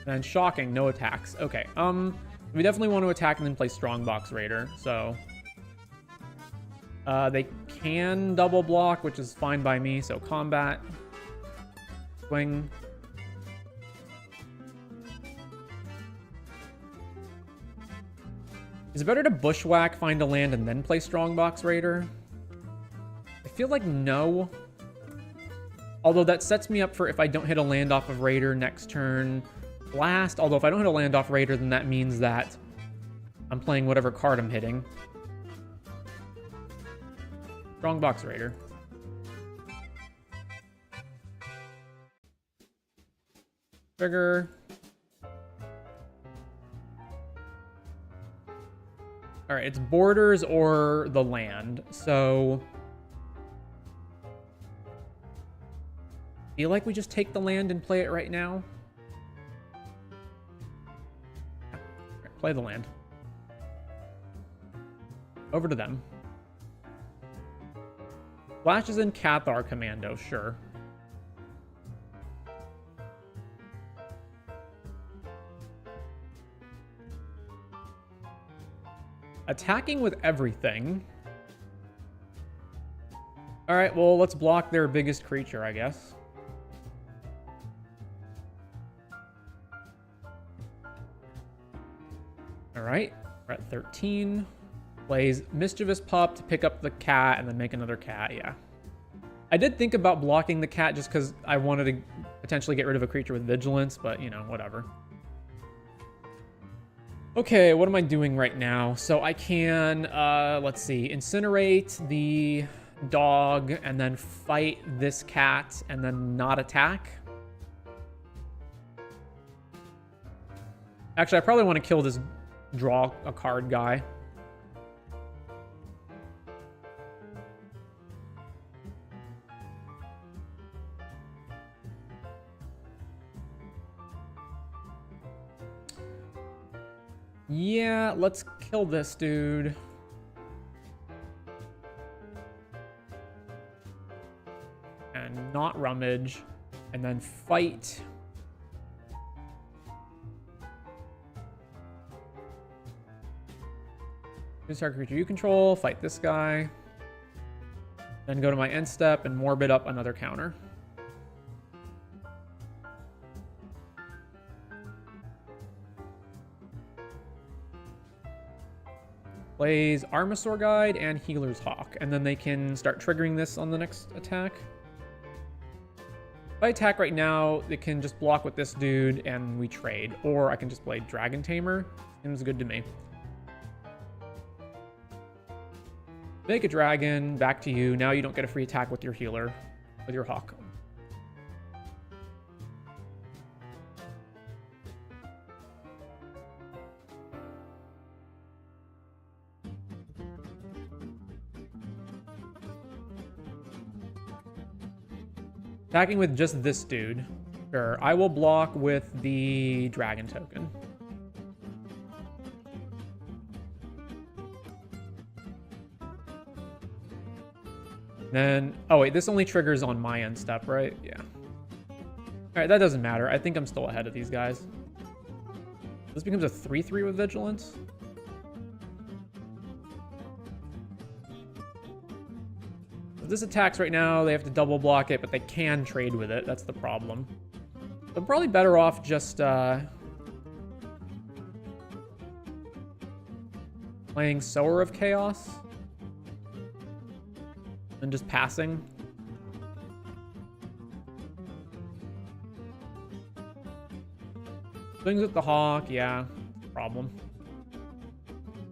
And shocking, no attacks. Okay, we definitely want to attack and then play Strongbox Raider, so... they can double block, which is fine by me, so combat. Swing. Is it better to bushwhack, find a land, and then play Strongbox Raider? I feel like no. Although that sets me up for if I don't hit a land off of Raider next turn, Blast. Although if I don't hit a land off Raider, then that means that I'm playing whatever card I'm hitting. Strongbox Raider. Trigger. Alright, it's borders or the land, so... feel like we just take the land and play it right now. Right, play the land. Over to them. Flash is in Cathar Commando, sure. Attacking with everything. Alright, well, let's block their biggest creature, I guess. Alright, we're at 13. Plays Mischievous Pup to pick up the cat and then make another cat, yeah. I did think about blocking the cat just because I wanted to potentially get rid of a creature with Vigilance, but, you know, whatever. Okay, what am I doing right now? So I can, let's see, incinerate the dog and then fight this cat and then not attack. Actually, I probably want to kill this draw a card guy. Yeah, let's kill this dude. And not rummage. And then fight. Choose target creature you control, fight this guy. Then go to my end step and Morbid up another counter. Plays Armasaur Guide and Healer's Hawk, and then they can start triggering this on the next attack. If I attack right now, they can just block with this dude and we trade, or I can just play Dragon Tamer. Seems good to me. Make a dragon, back to you. Now you don't get a free attack with your healer, with your hawk. Attacking with just this dude. Sure, I will block with the dragon token. Then, oh wait, this only triggers on my end step, right? Yeah. All right, that doesn't matter. I think I'm still ahead of these guys. This becomes a 3/3 with vigilance. If this attacks right now, they have to double block it, but they can trade with it. That's the problem. I'm probably better off just playing Sower of Chaos than just passing. Swings with the Hawk, yeah, problem.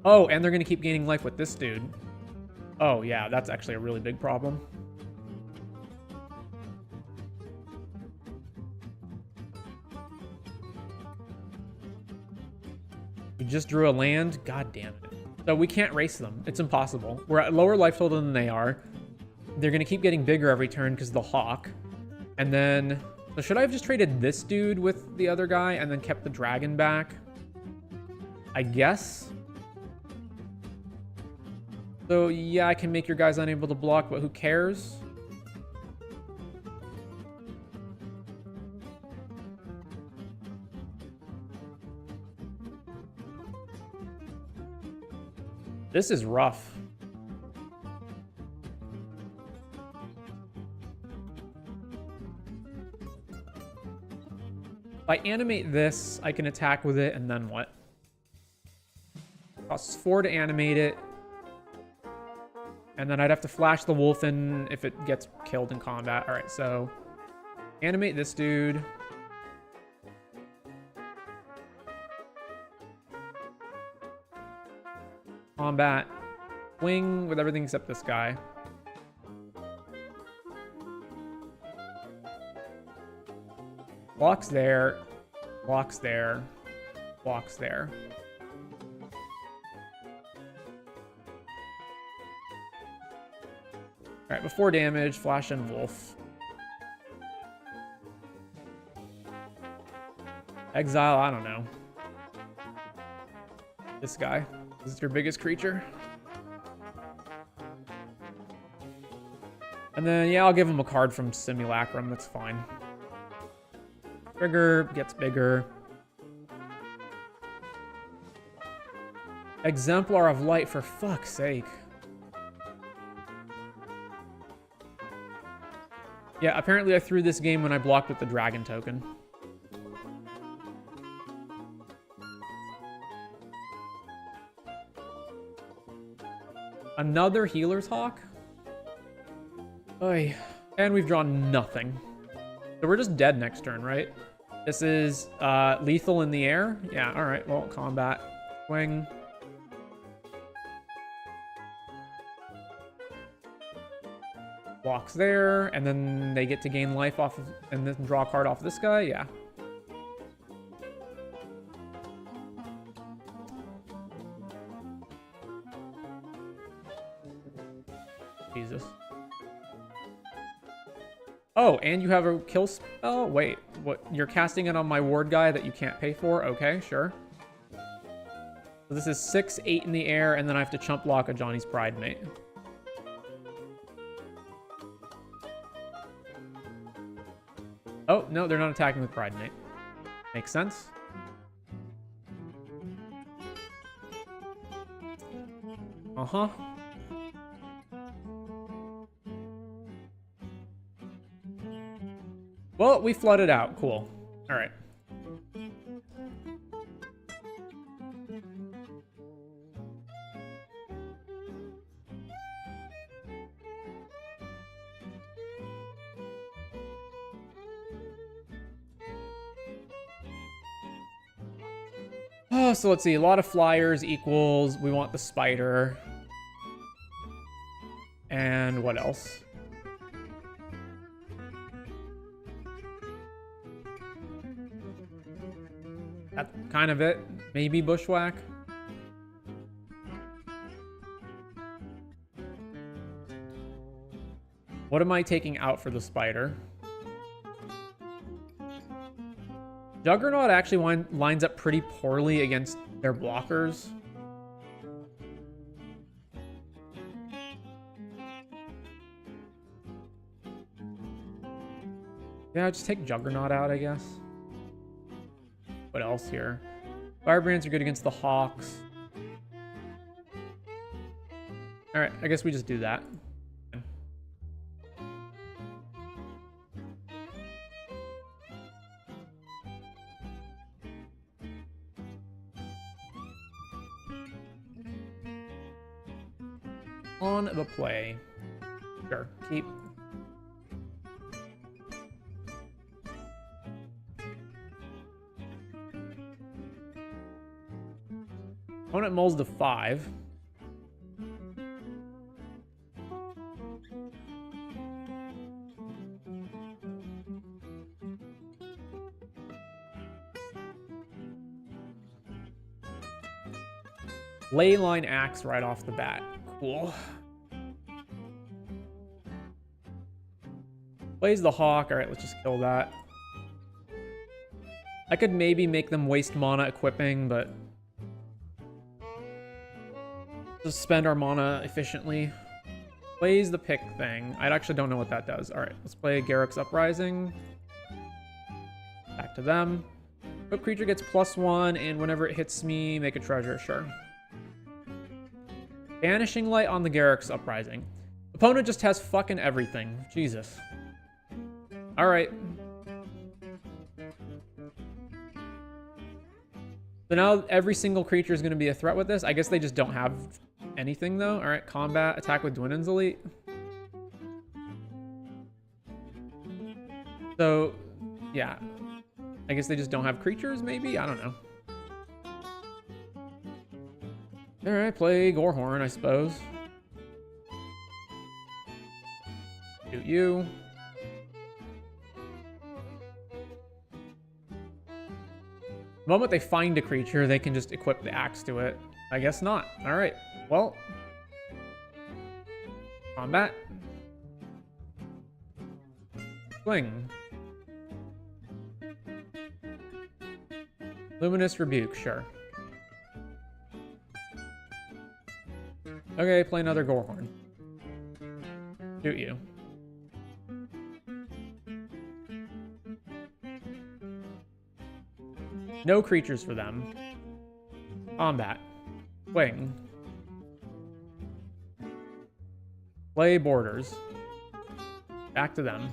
Oh, and they're gonna keep gaining life with this dude. Oh yeah, that's actually a really big problem. We just drew a land, god damn it. So we can't race them, it's impossible. We're at lower life total than they are. They're gonna keep getting bigger every turn because of the Hawk. And then, so should I have just traded this dude with the other guy and then kept the dragon back? I guess. So yeah, I can make your guys unable to block, but who cares? This is rough. If I animate this, I can attack with it, and then what? Costs 4 to animate it. And then I'd have to flash the wolf in if it gets killed in combat. All right, so animate this dude. Combat. Swing with everything except this guy. Blocks there. Blocks there. Blocks there. All right, before damage, flash and wolf. Exile, I don't know. This guy. This is your biggest creature. And then, yeah, I'll give him a card from Simulacrum. That's fine. Trigger gets bigger. Exemplar of Light, for fuck's sake. Yeah, apparently I threw this game when I blocked with the dragon token. Another Healer's Hawk? Oy. And we've drawn nothing. So we're just dead next turn, right? This is lethal in the air? Yeah, alright, well, combat. Swing. Blocks there, and then they get to gain life off of, and then draw a card off this guy, yeah. Jesus. Oh, and you have a kill spell? Wait, what? You're casting it on my ward guy that you can't pay for? Okay, sure. So this is 6, 8 in the air, and then I have to chump block a Johnny's Pride mate. Oh, no, they're not attacking with Pride mate. Makes sense. Uh-huh. Well, we flooded out. Cool. All right. Oh, so let's see. A lot of flyers equals we want the spider. And what else? That's kind of it. Maybe Bushwhack. What am I taking out for the spider? Juggernaut actually lines up pretty poorly against their blockers. Yeah, just take Juggernaut out, I guess. What else here? Firebrands are good against the Hawks. Alright, I guess we just do that. On the play. Sure, keep. Opponent mulls to 5. Leyline Axe right off the bat. Cool. Plays the Hawk. Alright, let's just kill that. I could maybe make them waste mana equipping, but just spend our mana efficiently. Plays the pick thing. I actually don't know what that does. Alright, let's play Garruk's Uprising. Back to them. Equip creature gets +1, and whenever it hits me, make a treasure. Sure. Banishing Light on the Garruk's Uprising. Opponent just has fucking everything. Jesus. Alright. So now every single creature is going to be a threat with this. I guess they just don't have anything, though. Alright, combat. Attack with Dwinen's Elite. So, yeah. I guess they just don't have creatures, maybe? I don't know. Alright, play Gorehorn, I suppose. Shoot you. The moment they find a creature, they can just equip the axe to it. I guess not. Alright, well. Combat. Swing. Luminous Rebuke, sure. Okay, play another Gorehorn. Shoot you. No creatures for them. Combat. Swing. Play Borders. Back to them.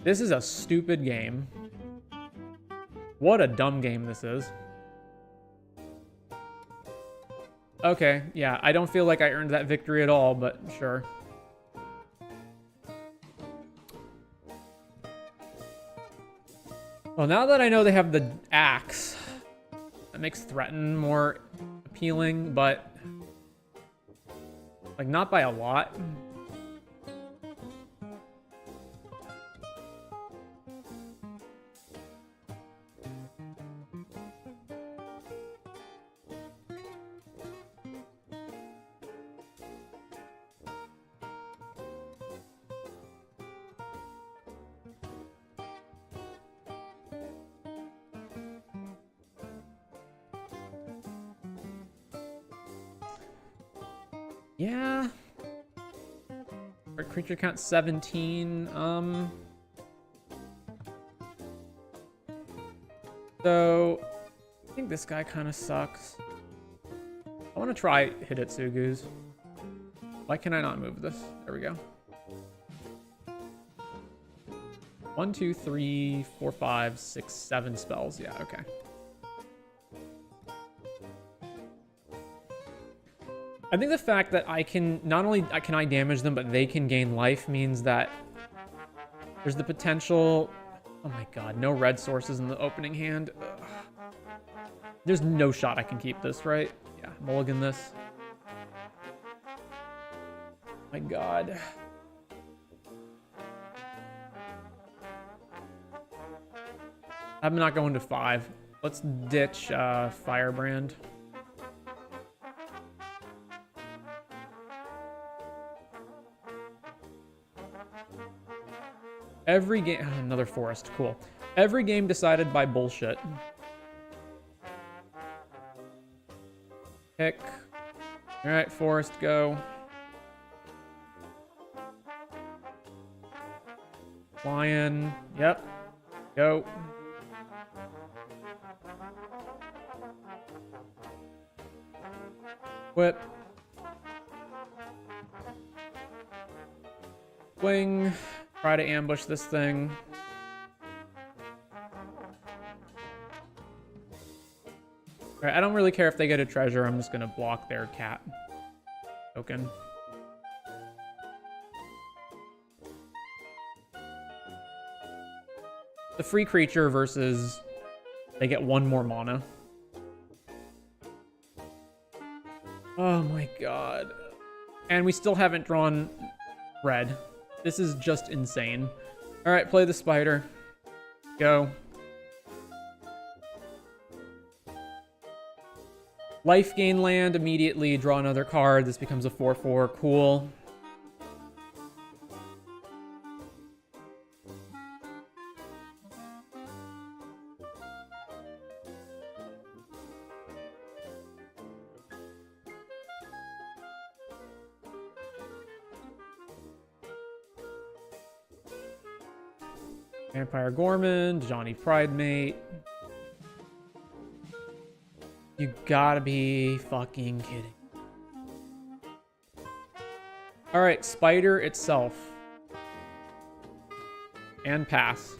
This is a stupid game. What a dumb game this is. Okay, yeah, I don't feel like I earned that victory at all, but sure. Well, now that I know they have the axe, that makes Threaten more appealing, but like not by a lot. Yeah. Our creature count 17. So I think this guy kind of sucks. I want to try Hidetsugu's. Why can I not move this? There we go. 1, 2, 3, 4, 5, 6, 7 spells. Yeah, okay. I think the fact that I can, not only can I damage them, but they can gain life means that there's the potential. Oh my god, no red sources in the opening hand. Ugh. There's no shot I can keep this, right? Yeah, mulligan this. My god. I'm not going to 5. Let's ditch Firebrand. Every game, another forest, cool. Every game decided by bullshit. Pick. Alright, Forest, go. Lion. Yep. Go. Whip. Wing. Try to ambush this thing. Alright, I don't really care if they get a treasure. I'm just gonna block their cat token. The free creature versus they get one more mana. Oh my god. And we still haven't drawn red. This is just insane. Alright, play the spider. Go. Life gain land, immediately draw another card. This becomes a 4/4. Cool. Vampire Gorman, Johnny Pridemate. You gotta be fucking kidding. Alright, Spider itself. And pass.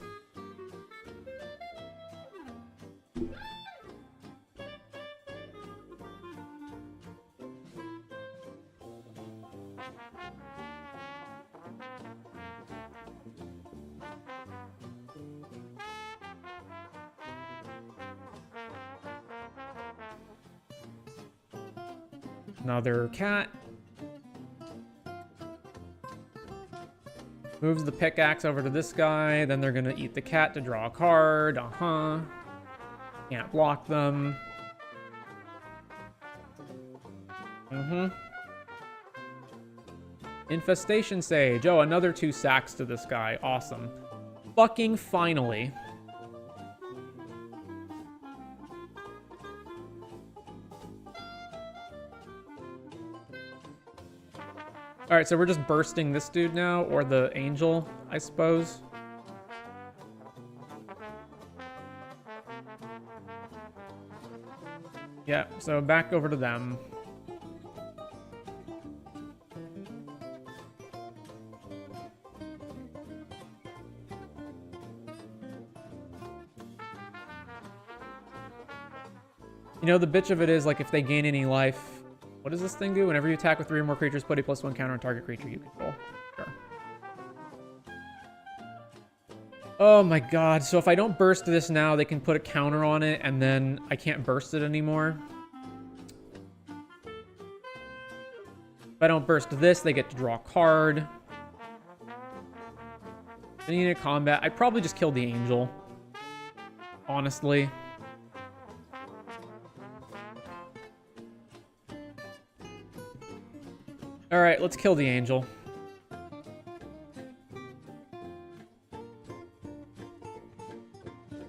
Another cat. Moves the pickaxe over to this guy. Then they're going to eat the cat to draw a card. Uh-huh. Can't block them. Mm-hmm. Infestation Sage. Oh, another 2 sacks to this guy. Awesome. Fucking finally. Alright, so we're just bursting this dude now, or the angel, I suppose. Yeah, so back over to them. You know, the bitch of it is, like, if they gain any life... What does this thing do? Whenever you attack with 3 or more creatures, put a +1 counter on target creature you control. Sure. Oh my god. So if I don't burst this now, they can put a counter on it, and then I can't burst it anymore. If I don't burst this, they get to draw a card. Beginning of combat. I probably just killed the angel. Honestly. Alright, let's kill the angel.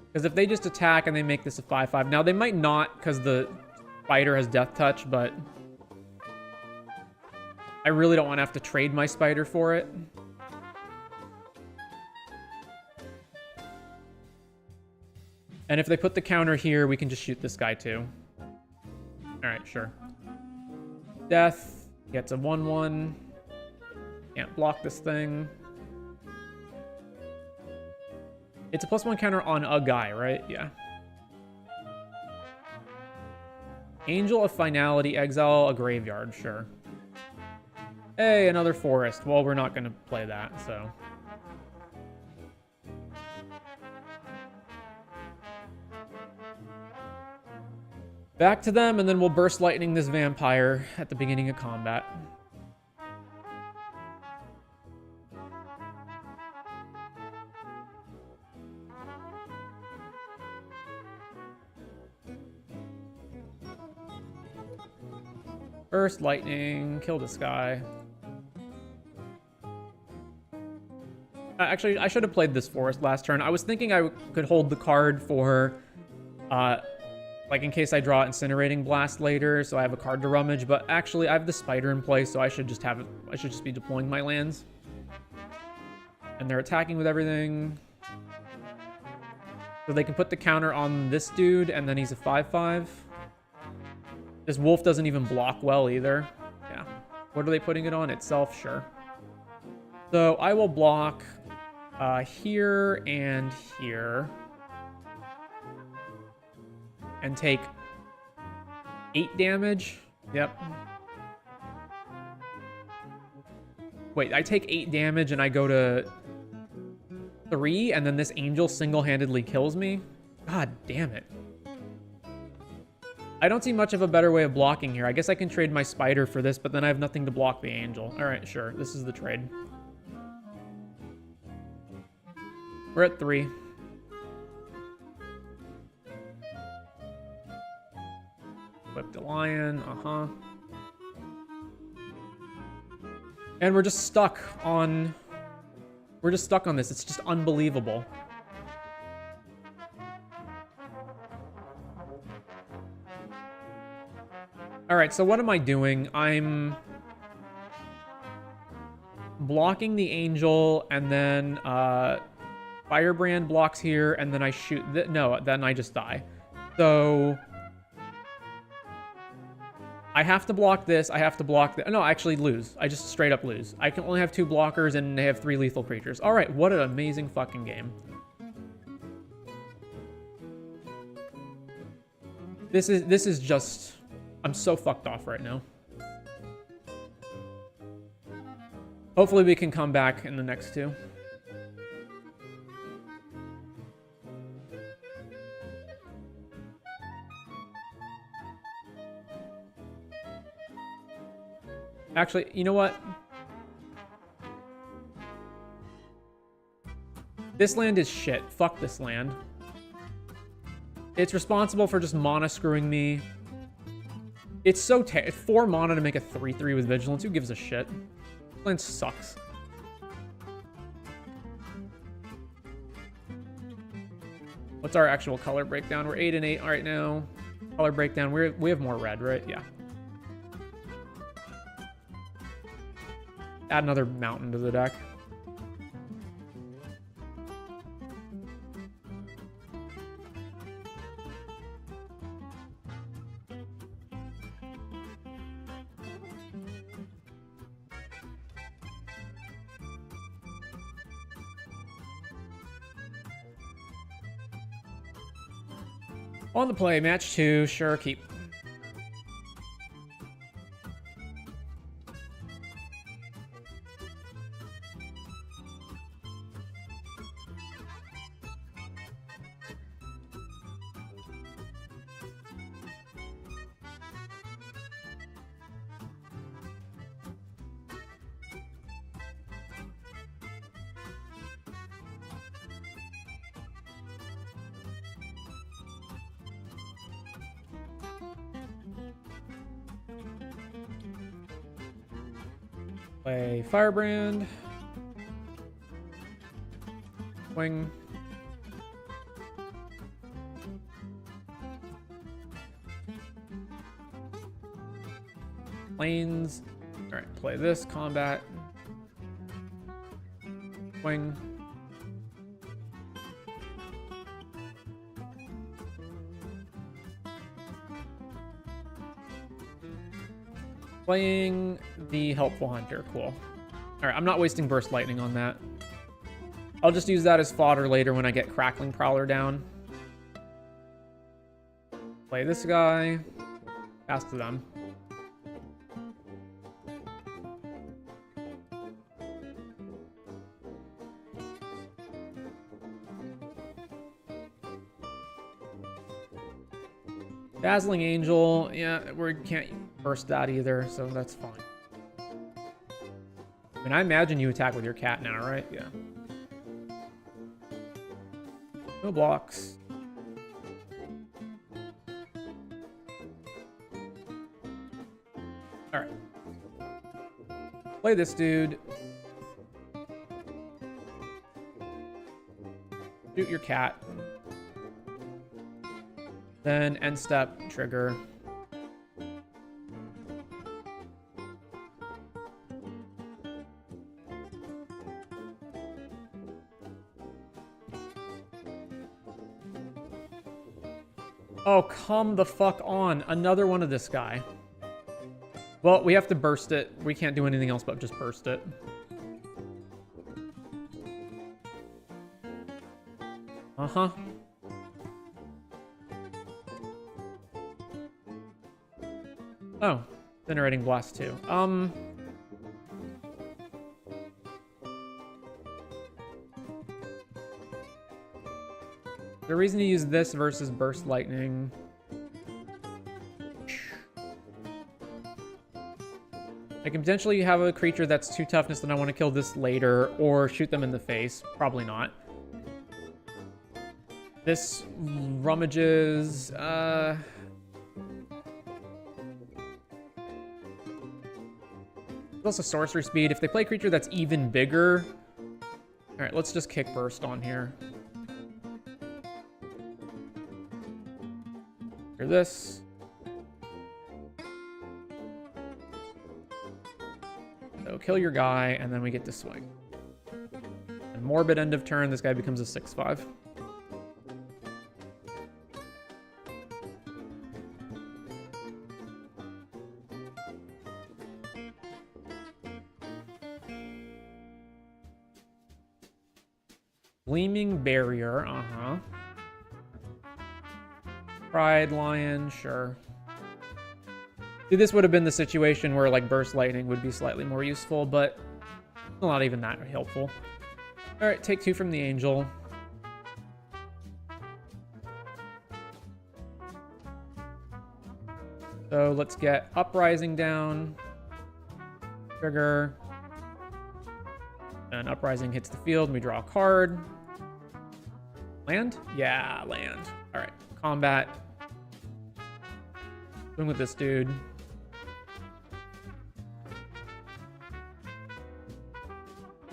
Because if they just attack and they make this a 5/5... Now, they might not, because the spider has death touch, but... I really don't want to have to trade my spider for it. And if they put the counter here, we can just shoot this guy too. Alright, sure. Death... Gets a 1/1. Can't block this thing. It's a +1 counter on a guy, right? Yeah. Angel of Finality, exile a graveyard, sure. Hey, another forest. Well, we're not going to play that, so... Back to them, and then we'll burst lightning this vampire at the beginning of combat. Burst lightning, kill this guy. Actually, I should have played this forest last turn. I was thinking I could hold the card for, like in case I draw Incinerating Blast later, so I have a card to rummage. But actually, I have the spider in place, so I should just have it. I should just be deploying my lands. And they're attacking with everything. So they can put the counter on this dude, and then he's a 5/5. This wolf doesn't even block well either. Yeah. What are they putting it on? Itself? Sure. So I will block here and here. And take 8 damage. Yep. Wait, I take 8 damage and I go to 3, and then this angel single-handedly kills me? God damn it. I don't see much of a better way of blocking here. I guess I can trade my spider for this, but then I have nothing to block the angel. Alright, sure. This is the trade. We're at 3. Whip the lion, And we're just stuck on... We're just stuck on this. It's just unbelievable. Alright, so what am I doing? I'm blocking the angel, and then Firebrand blocks here, and then I shoot... No, then I just die. So... I have to block this, I have to block No, I actually lose. I just straight up lose. I can only have 2 blockers, and they have 3 lethal creatures. Alright, what an amazing fucking game. This is just... I'm so fucked off right now. Hopefully we can come back in the next 2. Actually, you know what? This land is shit. Fuck this land. It's responsible for just mana screwing me. It's so 4 mana to make a 3/3 with Vigilance. Who gives a shit? This land sucks. What's our actual color breakdown? We're 8 and 8 right now. Color breakdown. We have more red, right? Yeah. Add another mountain to the deck. On the play, match 2, sure, keep. Play Firebrand. Wing. Planes. Alright, play this. Combat. Wing. Playing the Helpful Hunter. Cool. Alright, I'm not wasting Burst Lightning on that. I'll just use that as fodder later when I get Crackling Prowler down. Play this guy. Pass to them. Dazzling Angel, yeah, we can't burst that either, so that's fine. I mean, I imagine you attack with your cat now, right? Yeah. No blocks. Alright. Play this dude. Shoot your cat. Then end step, trigger. Oh, come the fuck on. Another one of this guy. Well, we have to burst it. We can't do anything else but just burst it. Uh-huh. Oh, generating blast too. The reason to use this versus burst lightning. I can potentially have a creature that's 2 toughness and I want to kill this later, or shoot them in the face. Probably not. This rummages, also sorcery speed. If they play a creature that's even bigger... Alright, let's just kick burst on here. Hear this. So kill your guy, and then we get to swing. And morbid end of turn, this guy becomes a 6/5. Gleaming Barrier, uh-huh. Pride Lion, sure. See, this would have been the situation where, like, Burst Lightning would be slightly more useful, but not even that helpful. Alright, take 2 from the Angel. So let's get Uprising down. Trigger. And Uprising hits the field, and we draw a card. Land? Yeah, land. Alright, combat. Swing with this dude.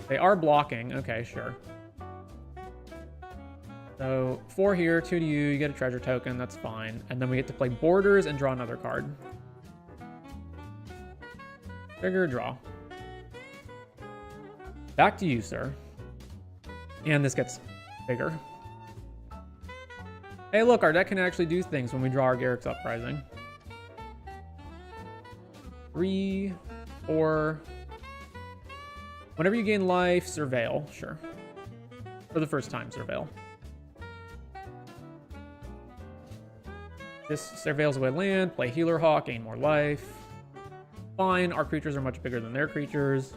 They are blocking. Okay, sure. So 4 here, 2 to you. You get a treasure token. That's fine. And then we get to play Borders and draw another card. Trigger, draw. Back to you, sir. And this gets bigger. Hey, look, our deck can actually do things when we draw our Garrick's Uprising. 3, 4. Whenever you gain life, Surveil. Sure. For the first time, Surveil. This surveils away land, play Healer Hawk, gain more life. Fine, our creatures are much bigger than their creatures.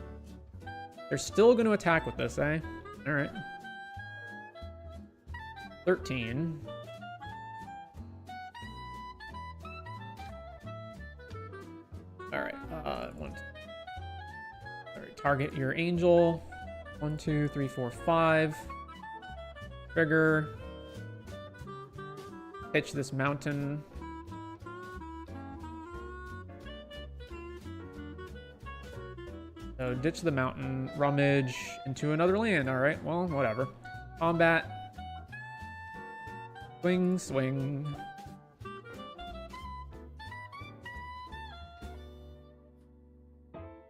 They're still going to attack with this, eh? Alright. 13. Alright, Alright, target your Angel. 1, 2, 3, 4, 5. Trigger. Pitch this mountain. So ditch the mountain, rummage into another land. All right, well, whatever. Combat. Swing, swing.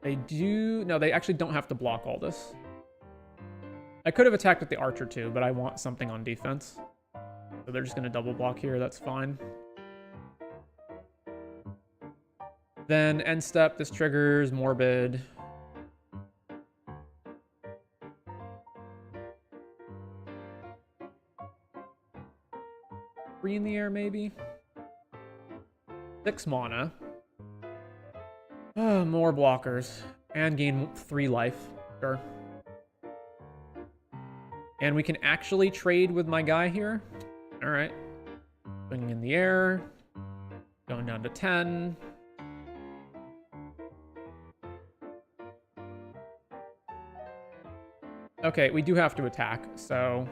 They do... No, they actually don't have to block all this. I could have attacked with the archer too, but I want something on defense. So they're just going to double block here. That's fine. Then end step, this triggers Morbid. In the air, maybe? 6 mana. More blockers. And gain 3 life. Sure. And we can actually trade with my guy here. Alright. Swinging in the air. Going down to 10. Okay, we do have to attack, so...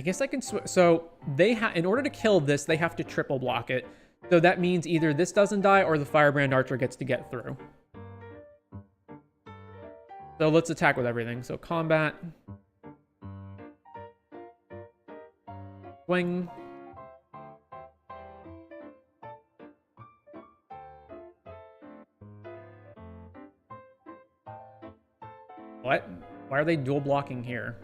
I guess I can so they in order to kill this, they have to triple block it. So that means either this doesn't die or the Firebrand Archer gets to get through. So let's attack with everything. So combat. Swing. What? Why are they dual blocking here?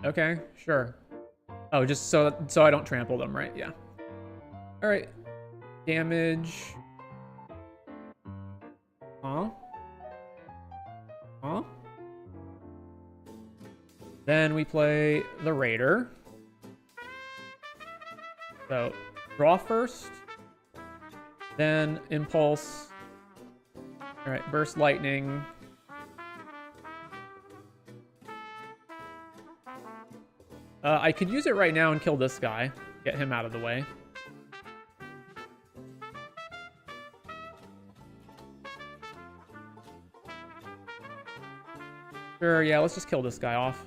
Okay, sure. Oh, just so I don't trample them, right? Yeah. All right. Damage. Huh? Huh? Then we play the Raider. So, draw first. Then Impulse. All right, Burst Lightning. I could use it right now and kill this guy. Get him out of the way. Sure, yeah, let's just kill this guy off.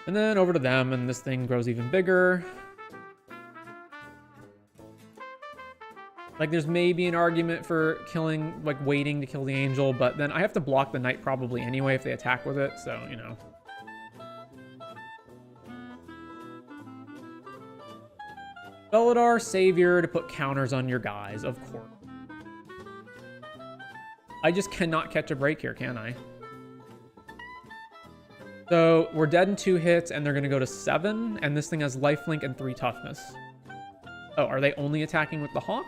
And then over to them, and this thing grows even bigger. Like, there's maybe an argument for killing, like, waiting to kill the angel, but then I have to block the knight probably anyway if they attack with it, so, you know. Belladar, Savior to put counters on your guys, of course. I just cannot catch a break here, can I? So, we're dead in 2 hits, and they're going to go to 7, and this thing has lifelink and 3 toughness. Oh, are they only attacking with the Hawk?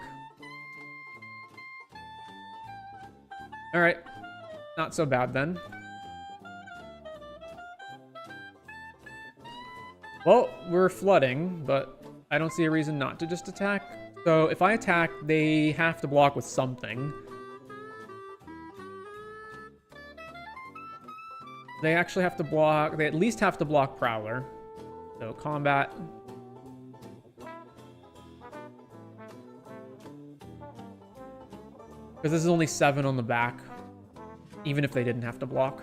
Alright. Not so bad, then. Well, we're flooding, but I don't see a reason not to just attack. So, if I attack, they have to block with something. They actually have to block... They at least have to block Prowler. So, combat. Because this is only 7 on the back. Even if they didn't have to block.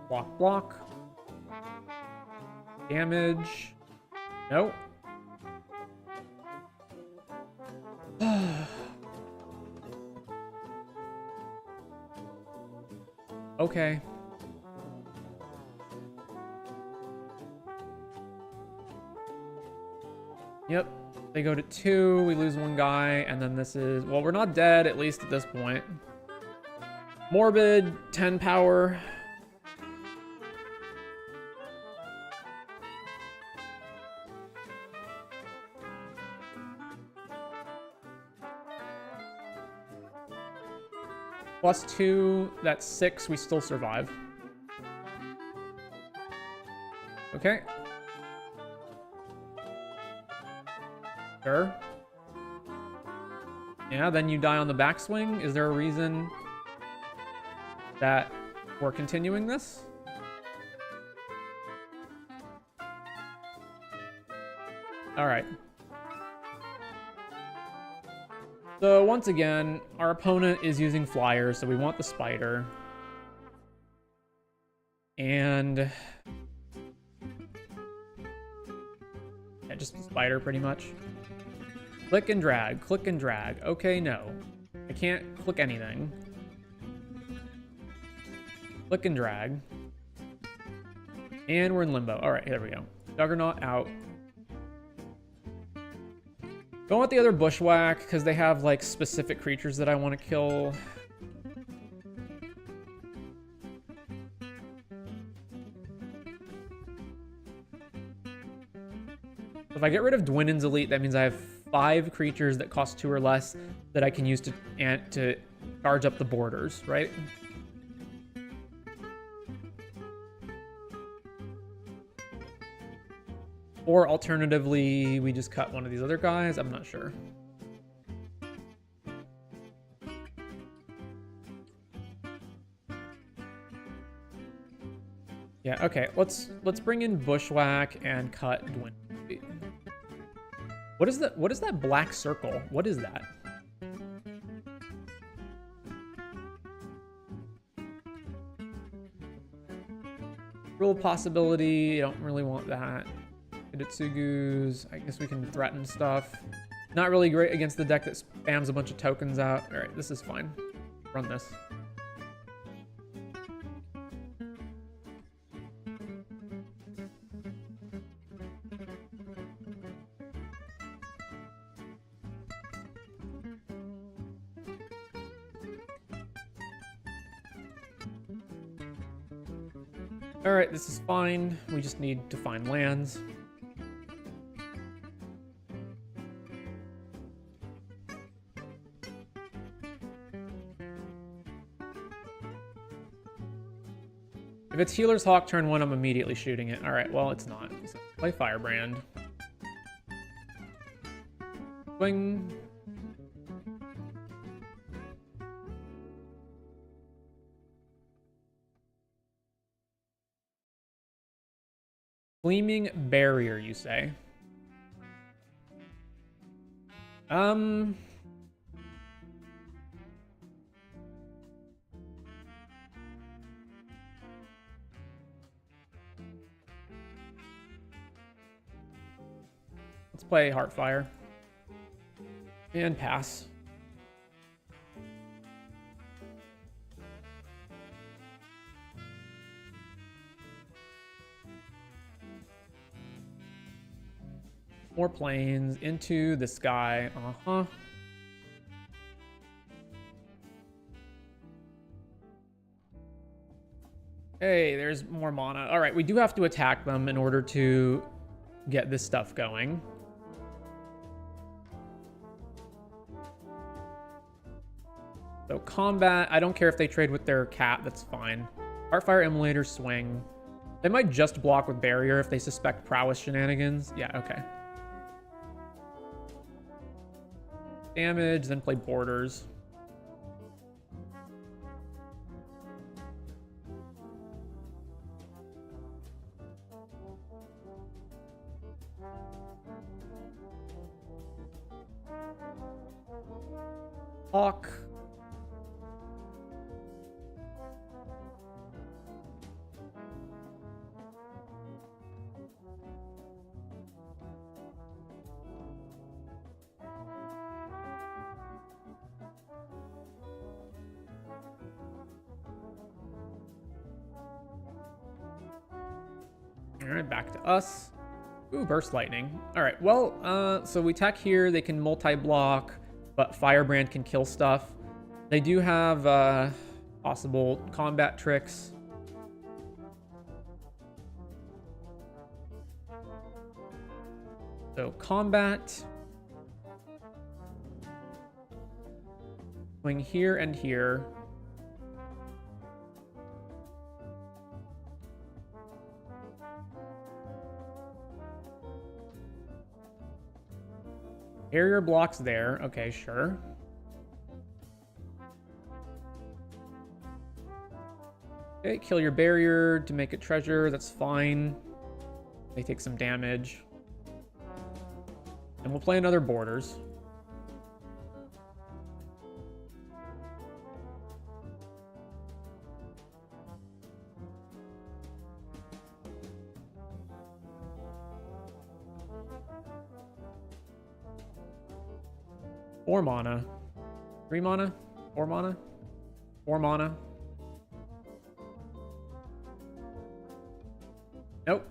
Block, block. Damage. Nope. Okay. Yep. They go to 2. We lose 1 guy. And then this is... Well, we're not dead, at least at this point. Morbid. 10 power. +2, that's 6, we still survive. Okay. Sure. Yeah, then you die on the backswing. Is there a reason that we're continuing this? Alright. So once again, our opponent is using flyers, so we want the spider. And... yeah, just the spider, pretty much. Click and drag, click and drag. Okay, no. I can't click anything. Click and drag. And we're in limbo. Alright, here we go. Juggernaut out. Going with the other bushwhack, because they have, like, specific creatures that I want to kill. If I get rid of Dwinen's Elite, that means I have 5 creatures that cost 2 or less that I can use to charge up the borders, right? Or alternatively, we just cut one of these other guys. I'm not sure. Yeah, okay. Let's bring in Bushwhack and cut Dwin. What is that black circle? What is that? Kill possibility. I don't really want that. Hidetsugus. I guess we can threaten stuff. Not really great against the deck that spams a bunch of tokens out. All right, this is fine. Run this. All right, this is fine. We just need to find lands. If it's Healer's Hawk turn 1, I'm immediately shooting it. All right, well, it's not. So play Firebrand. Swing. Gleaming Barrier, you say? Let's play Heartfire. And pass. More planes into the sky. Uh-huh. Hey, there's more mana. All right, we do have to attack them in order to get this stuff going. So combat, I don't care if they trade with their cat, that's fine. Heartfire, Immolator, swing. They might just block with Barrier if they suspect prowess shenanigans. Yeah, okay. Damage, then play Borders. Hawk. All right, back to us. Ooh, Burst Lightning. All right, well, so we attack here. They can multi-block, but Firebrand can kill stuff. They do have possible combat tricks. So combat. Swing here and here. Barrier blocks there. Okay, sure. Okay, kill your barrier to make it treasure. That's fine. They take some damage. And we'll play another Borders. Four mana. 3 mana? 4 mana? 4 mana. Nope.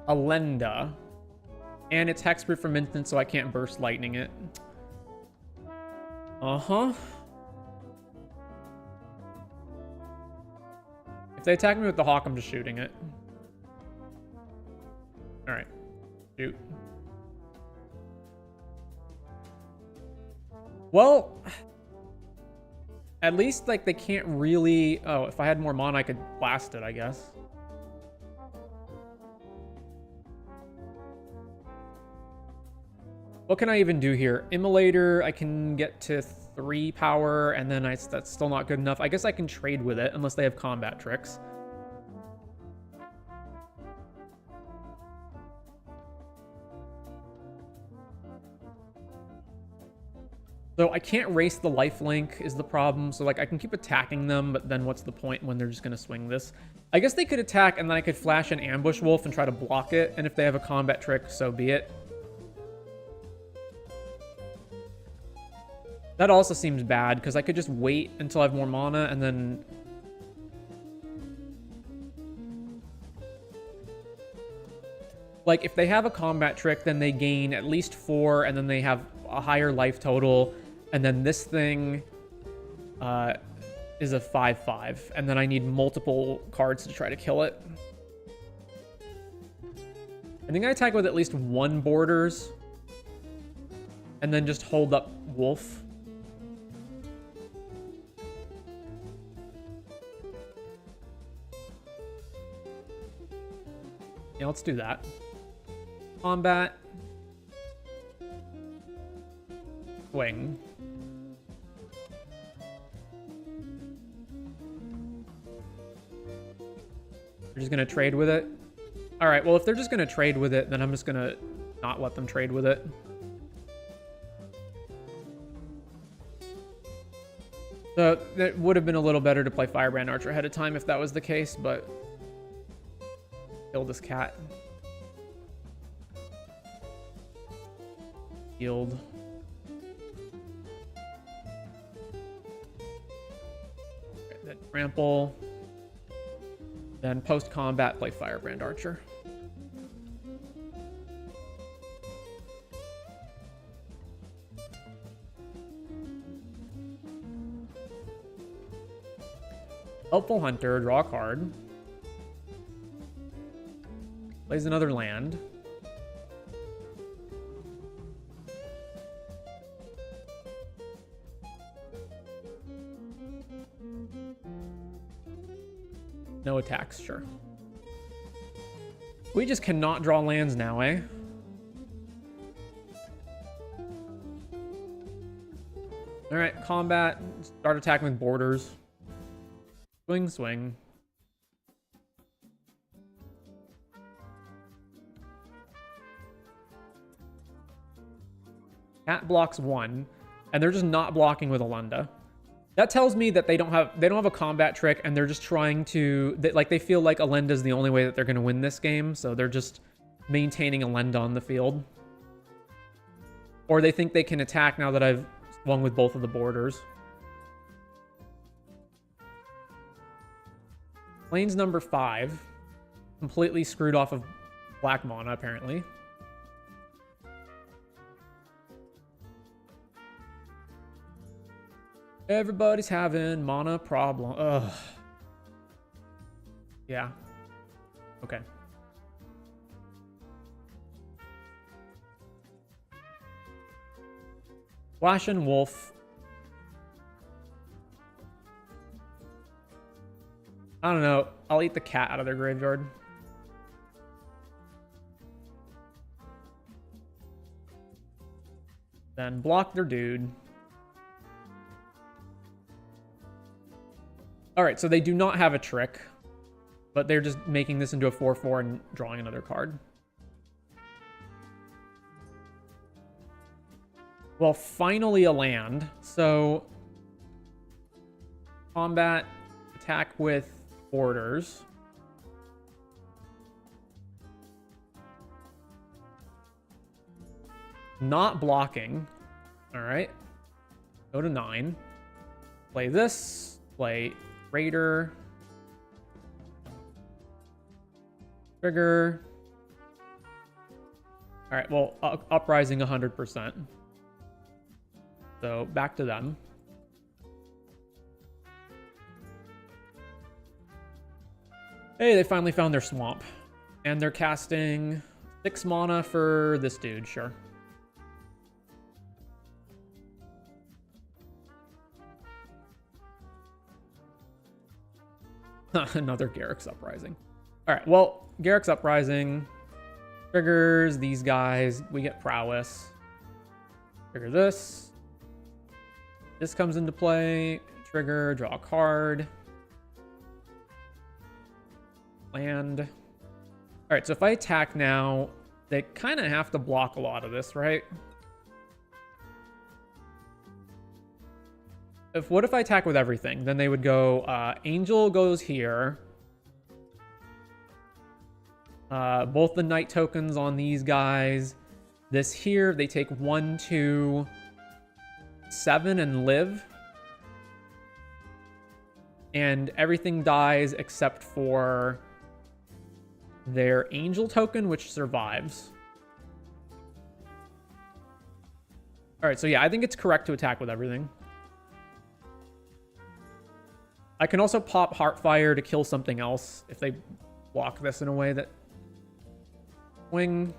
Alenda. And it's hexproof from instant, so I can't burst lightning it. Uh-huh. If they attack me with the Hawk, I'm just shooting it. Alright. Shoot. Well, at least, like, they can't really... Oh, if I had more mana, I could blast it, I guess. What can I even do here? Immolator, I can get to 3 power, and then that's still not good enough. I guess I can trade with it, unless they have combat tricks. So I can't race the lifelink is the problem. So like I can keep attacking them, but then what's the point when they're just going to swing this? I guess they could attack and then I could flash an ambush wolf and try to block it. And if they have a combat trick, so be it. That also seems bad because I could just wait until I have more mana and then... Like, if they have a combat trick, then they gain at least 4, and then they have a higher life total. And then this thing is a 5/5. And then I need multiple cards to try to kill it. I think I attack with at least 1 borders. And then just hold up wolf. Yeah, let's do that. Combat. Swing. They're just going to trade with it. All right, well, if they're just going to trade with it, then I'm just going to not let them trade with it. So it would have been a little better to play Firebrand Archer ahead of time if that was the case, but... Kill this cat. Yield. Okay, then trample. Then post-combat, play Firebrand Archer. Helpful Hunter, draw a card. Plays another land. No attacks, sure. We just cannot draw lands now, eh? Alright, combat. Start attacking with borders. Swing, swing. Cat blocks 1, and they're just not blocking with Alenda. That tells me that they don't have a combat trick, and they're just trying to they feel like Alenda is the only way that they're going to win this game, so they're just maintaining Alenda on the field. Or they think they can attack now that I've swung with both of the borders. Lane's number 5, completely screwed off of black mana apparently. Everybody's having mana problem. Ugh. Yeah. Okay. Flash and Wolf. I don't know. I'll eat the cat out of their graveyard. Then block their dude. Alright, so they do not have a trick, but they're just making this into a 4/4 and drawing another card. Well, finally a land. So, combat, attack with borders. Not blocking. Alright. Go to 9. Play this. Play Raider. Trigger. Alright, well, Uprising 100%. So, back to them. Hey, they finally found their swamp. And they're casting 6 mana for this dude, sure. Another Garrick's Uprising. Alright, well, Garrick's Uprising triggers these guys. We get Prowess. Trigger this. This comes into play. Trigger, draw a card. Land. Alright, so if I attack now, they kind of have to block a lot of this, right? what if I attack with everything? Then they would go, Angel goes here. Both the Knight tokens on these guys. This here, they take 1, 2, 7 and live. And everything dies except for their Angel token, which survives. Alright, so yeah, I think it's correct to attack with everything. I can also pop Heartfire to kill something else if they block this in a way that... Swing.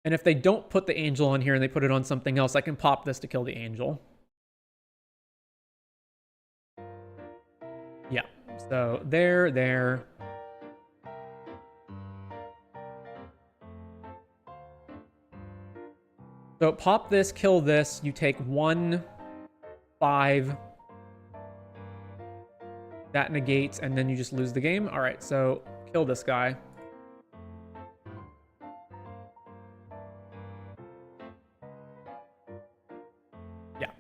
And if they don't put the Angel on here and they put it on something else, I can pop this to kill the Angel. Yeah, so there. So pop this, kill this, you take 1, 5. That negates, and then you just lose the game. All right, so kill this guy. Yeah.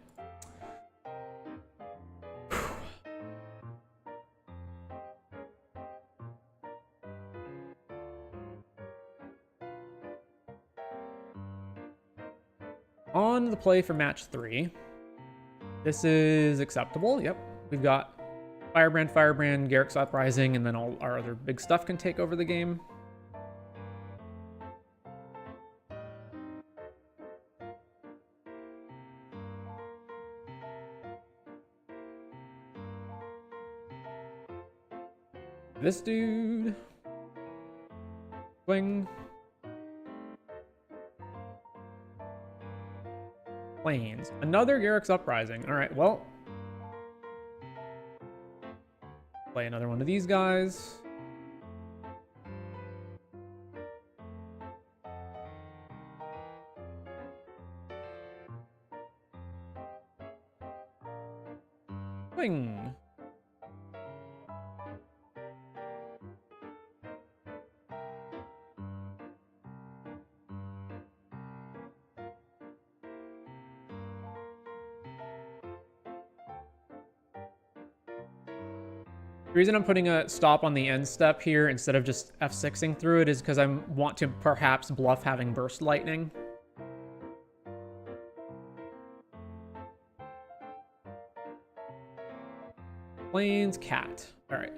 On the play for match 3. This is acceptable. Yep. We've got Firebrand, Garrick's Uprising, and then all our other big stuff can take over the game. This dude. Swing. Plains. Another Garrick's Uprising. All right, well. Play another one of these guys. Swing. The reason I'm putting a stop on the end step here instead of just F6ing through it is because I want to perhaps bluff having Burst Lightning. Plains, cat. All right.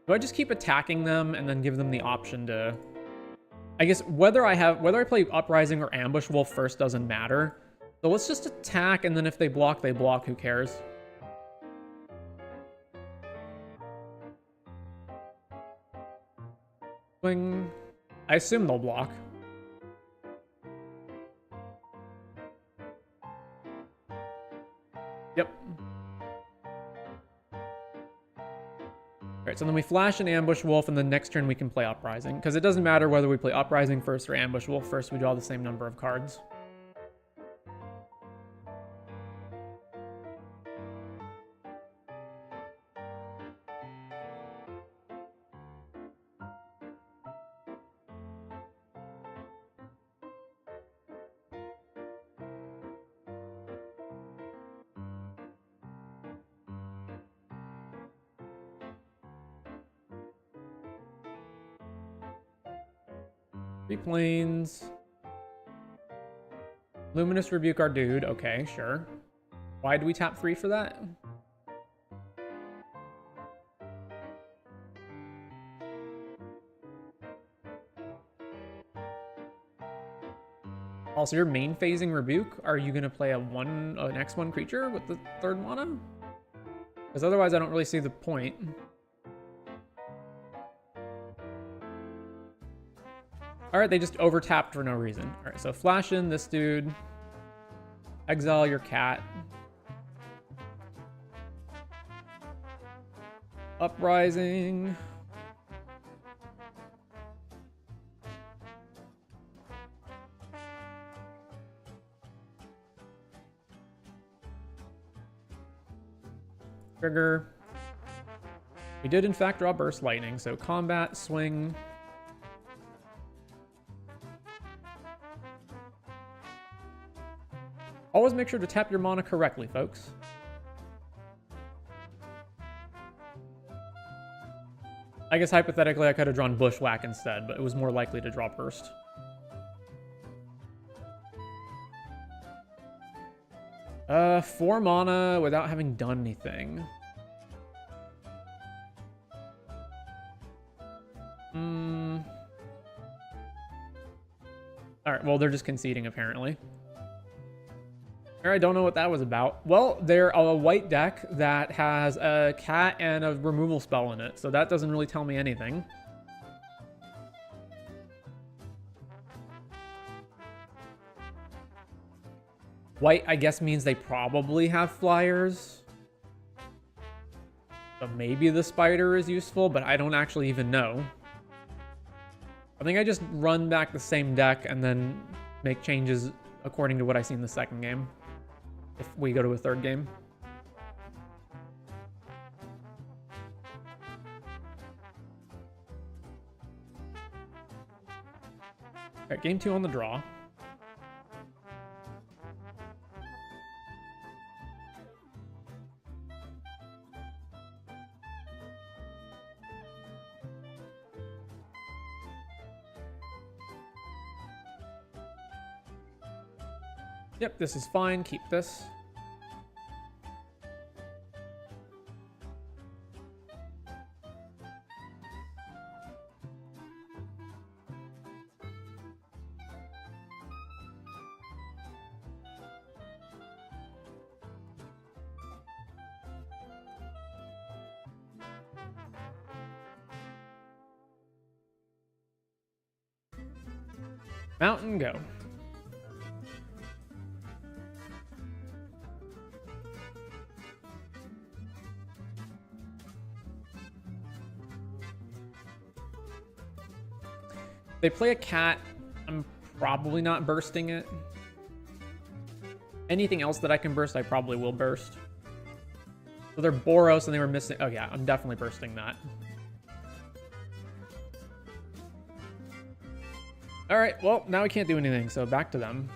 Do I just keep attacking them and then give them the option to... I guess whether I play Uprising or Ambush Wolf first doesn't matter. So let's just attack, and then if they block, who cares? Swing. I assume they'll block. Yep. Alright, so then we flash an Ambush Wolf, and then next turn we can play Uprising. Because it doesn't matter whether we play Uprising first or Ambush Wolf first, we draw the same number of cards. Three planes. Luminous Rebuke our dude. Okay, sure. Why do we tap 3 for that? Also, your main phasing Rebuke, are you going to play an X1 creature with the 3rd mana? Because otherwise I don't really see the point. Alright, they just overtapped for no reason. Alright, so flash in this dude. Exile your cat. Uprising. Trigger. We did, in fact, draw Burst Lightning, so combat, swing. Always make sure to tap your mana correctly, folks. I guess hypothetically I could have drawn Bushwhack instead, but it was more likely to draw Burst. Four mana without having done anything. Alright, well, they're just conceding, apparently. I don't know what that was about. Well, they're a white deck that has a cat and a removal spell in it, so that doesn't really tell me anything. White, I guess, means they probably have flyers. So maybe the spider is useful, but I don't actually even know. I think I just run back the same deck and then make changes according to what I see in the second game, if we go to a third game. All right, game 2 on the draw. Yep, this is fine. Keep this. Mountain, go. They play a cat. I'm probably not bursting it. Anything else that I can burst, I probably will burst. So they're Boros and they were missing. Oh yeah, I'm definitely bursting that. All right, well, now we can't do anything, so back to them.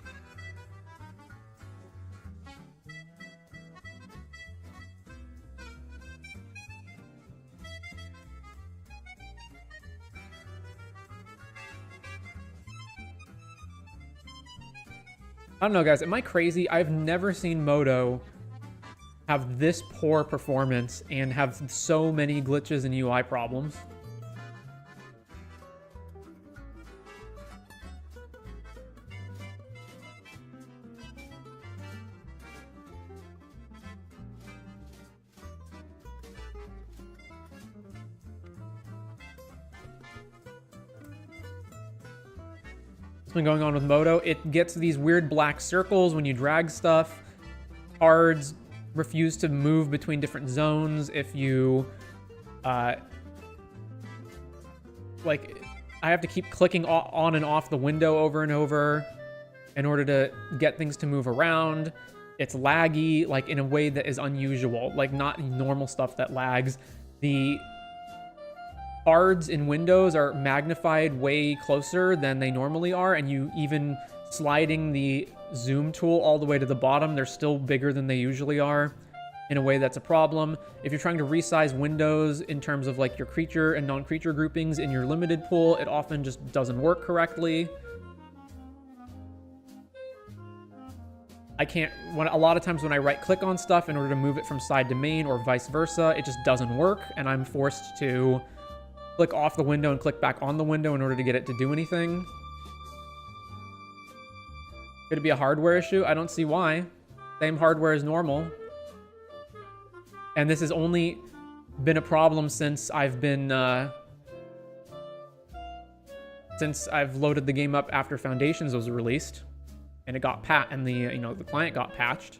I don't know, guys. Am I crazy? I've never seen Moto have this poor performance and have so many glitches and UI problems. Been going on with Moto. It gets these weird black circles when you drag stuff. Cards refuse to move between different zones if you like I have to keep clicking on and off the window over and over in order to get things to move around. It's laggy, like in a way that is unusual, like not normal stuff that lags. The cards in Windows are magnified way closer than they normally are, and you even sliding the zoom tool all the way to the bottom, they're still bigger than they usually are. In a way that's a problem. If you're trying to resize windows in terms of like your creature and non-creature groupings in your limited pool, it often just doesn't work correctly. I can't, a lot of times when I right click on stuff in order to move it from side to main or vice versa, it just doesn't work, and I'm forced to click off the window and click back on the window in order to get it to do anything. Could it be a hardware issue? I don't see why. Same hardware as normal. And this has only been a problem since I've been, since I've loaded the game up after Foundations was released. And it got the client got patched.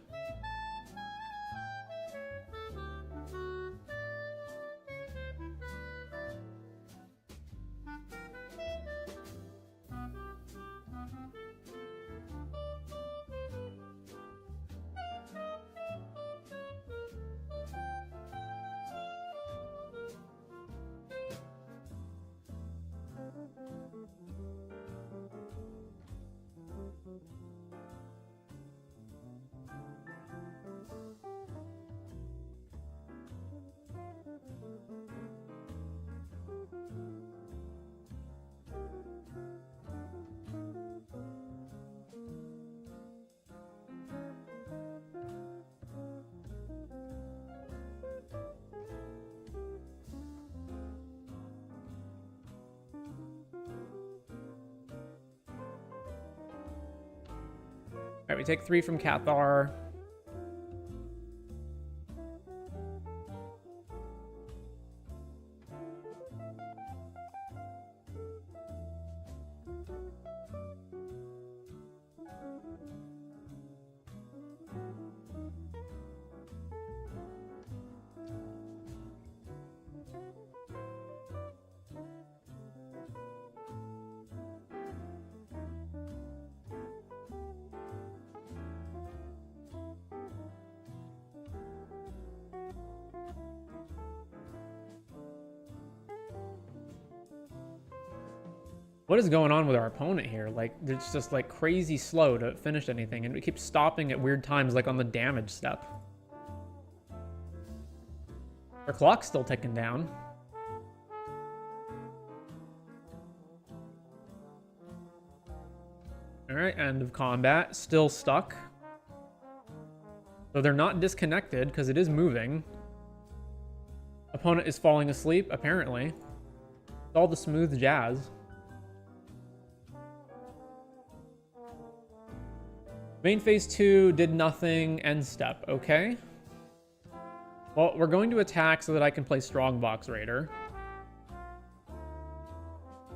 right, we take 3 from Cathar. What is going on with our opponent here? Like, it's just like crazy slow to finish anything, and it keeps stopping at weird times, like on the damage step. Our clock's still ticking down. All right, end of combat. Still stuck. So they're not disconnected because it is moving. Opponent is falling asleep, apparently. It's all the smooth jazz. Main phase 2 did nothing. End step. Okay. Well, we're going to attack so that I can play Strongbox Raider.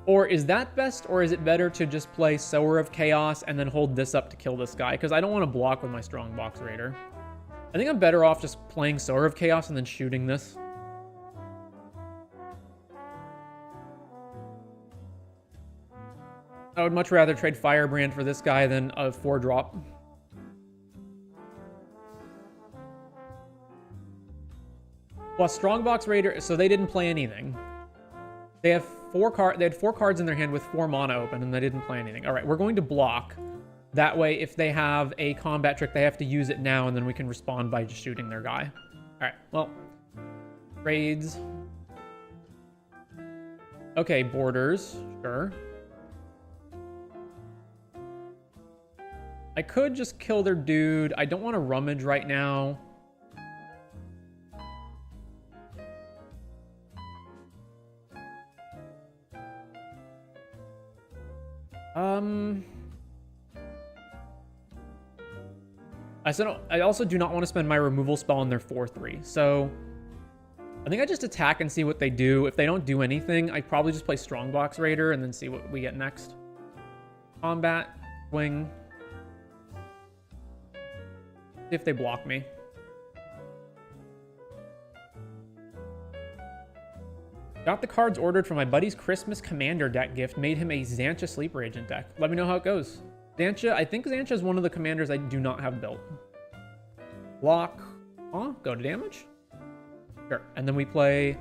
Or is that best, or is it better to just play Sower of Chaos and then hold this up to kill this guy? Because I don't want to block with my Strongbox Raider. I think I'm better off just playing Sower of Chaos and then shooting this. I would much rather trade Firebrand for this guy than a 4-drop. Plus Strongbox Raider, so they didn't play anything. They have they had 4 cards in their hand with 4 mana open, and they didn't play anything. All right, we're going to block. That way, if they have a combat trick, they have to use it now, and then we can respond by just shooting their guy. All right, well, trades. Okay, borders, sure. I could just kill their dude. I don't want to rummage right now. I also do not want to spend my removal spell on their 4/3. So I think I just attack and see what they do. If they don't do anything, I probably just play Strongbox Raider and then see what we get next. Combat, swing. See if they block me. Got the cards ordered from my buddy's Christmas Commander deck gift. Made him a Xancha Sleeper Agent deck. Let me know how it goes. Xancha, I think Xancha is one of the commanders I do not have built. Block. Go to damage? Sure. And then we play...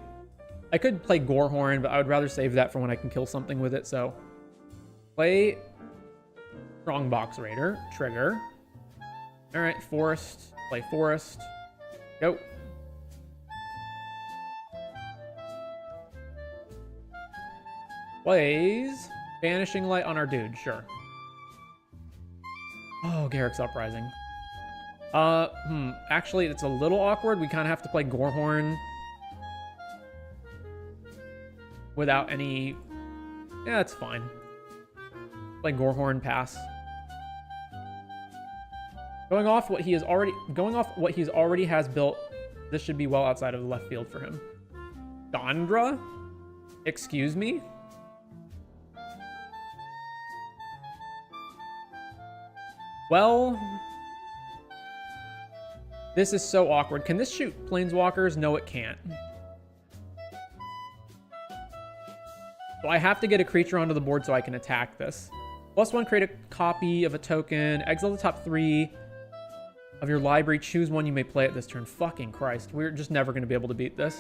I could play Gorehorn, but I would rather save that for when I can kill something with it, so... Play Strongbox Raider. Trigger. Alright, Forest. Play Forest. Go. Plays Vanishing Light on our dude, sure. Oh, Garrick's Uprising. Actually, it's a little awkward. We kind of have to play Gorehorn without any... Yeah, it's fine. Play Gorehorn, pass. Going off what he already has built, this should be well outside of the left field for him. Gondra? Excuse me? Well, this is so awkward. Can this shoot Planeswalkers? No, it can't. So I have to get a creature onto the board so I can attack this. +1, create a copy of a token. Exile the top 3 of your library. Choose one you may play at this turn. Fucking Christ. We're just never going to be able to beat this.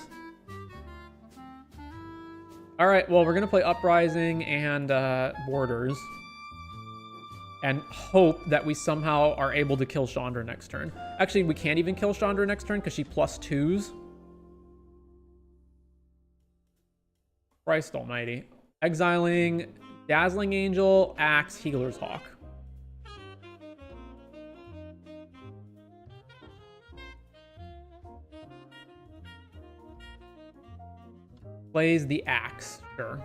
All right, well, we're going to play Uprising and Borders. And hope that we somehow are able to kill Chandra next turn. Actually, we can't even kill Chandra next turn because she +2s. Christ almighty. Exiling Dazzling Angel, Axe, Healer's Hawk. Plays the Axe, sure.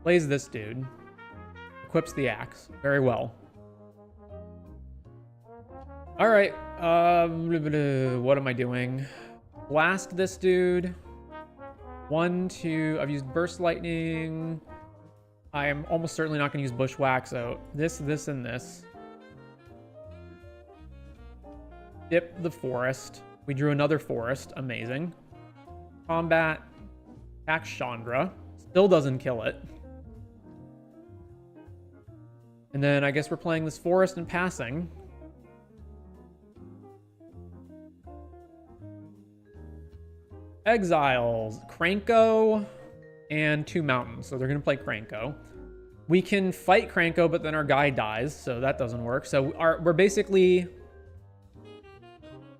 Plays this dude. Equips the axe. Very well. Alright. What am I doing? Blast this dude. 1, 2. I've used Burst Lightning. I am almost certainly not going to use Bushwhack, so this, and this. Dip the forest. We drew another forest. Amazing. Combat. Attack Chandra. Still doesn't kill it. And then I guess we're playing this forest and passing. Exiles. Kranko and 2 mountains. So they're going to play Kranko. We can fight Kranko, but then our guy dies, so that doesn't work. So we're basically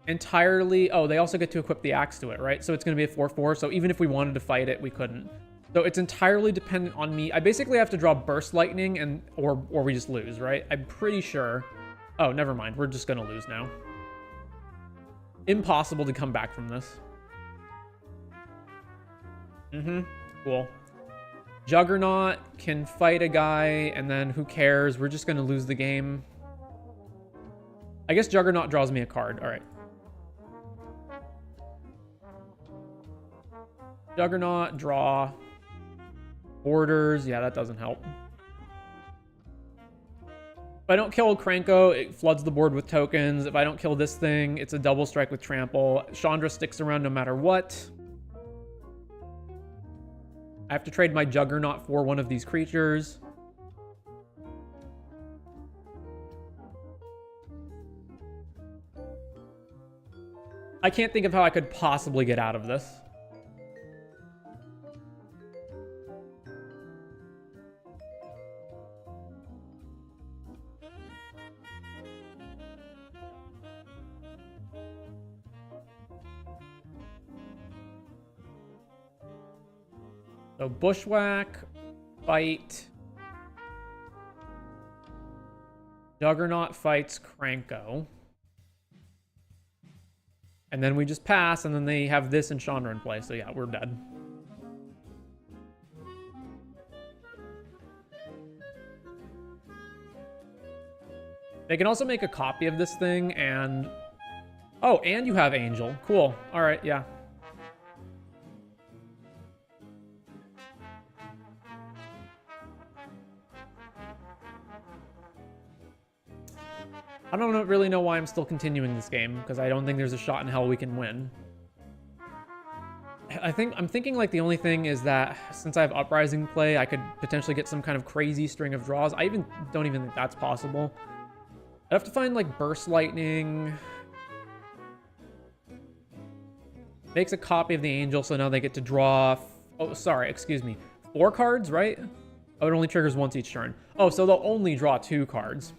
entirely... Oh, they also get to equip the axe to it, right? So it's going to be a 4/4, so even if we wanted to fight it, we couldn't. So it's entirely dependent on me. I basically have to draw Burst Lightning, or we just lose, right? I'm pretty sure... Oh, never mind. We're just going to lose now. Impossible to come back from this. Cool. Juggernaut can fight a guy, and then who cares? We're just going to lose the game. I guess Juggernaut draws me a card. All right. Juggernaut, draw. Borders. Yeah, that doesn't help. If I don't kill Kranko, it floods the board with tokens. If I don't kill this thing, it's a double strike with trample. Chandra sticks around no matter what. I have to trade my Juggernaut for one of these creatures. I can't think of how I could possibly get out of this. So Bushwhack, fight. Juggernaut fights Kranko. And then we just pass, and then they have this and Chandra in play. So yeah, we're dead. They can also make a copy of this thing, and... Oh, and you have Angel. Cool. All right, yeah. I don't really know why I'm still continuing this game, because I don't think there's a shot in hell we can win. I'm thinking like the only thing is that since I have Uprising play, I could potentially get some kind of crazy string of draws. I don't even think that's possible. I'd have to find like Burst Lightning. Makes a copy of the Angel, so now they get to draw... Oh, sorry, excuse me. 4 cards, right? Oh, it only triggers once each turn. Oh, so they'll only draw 2 cards.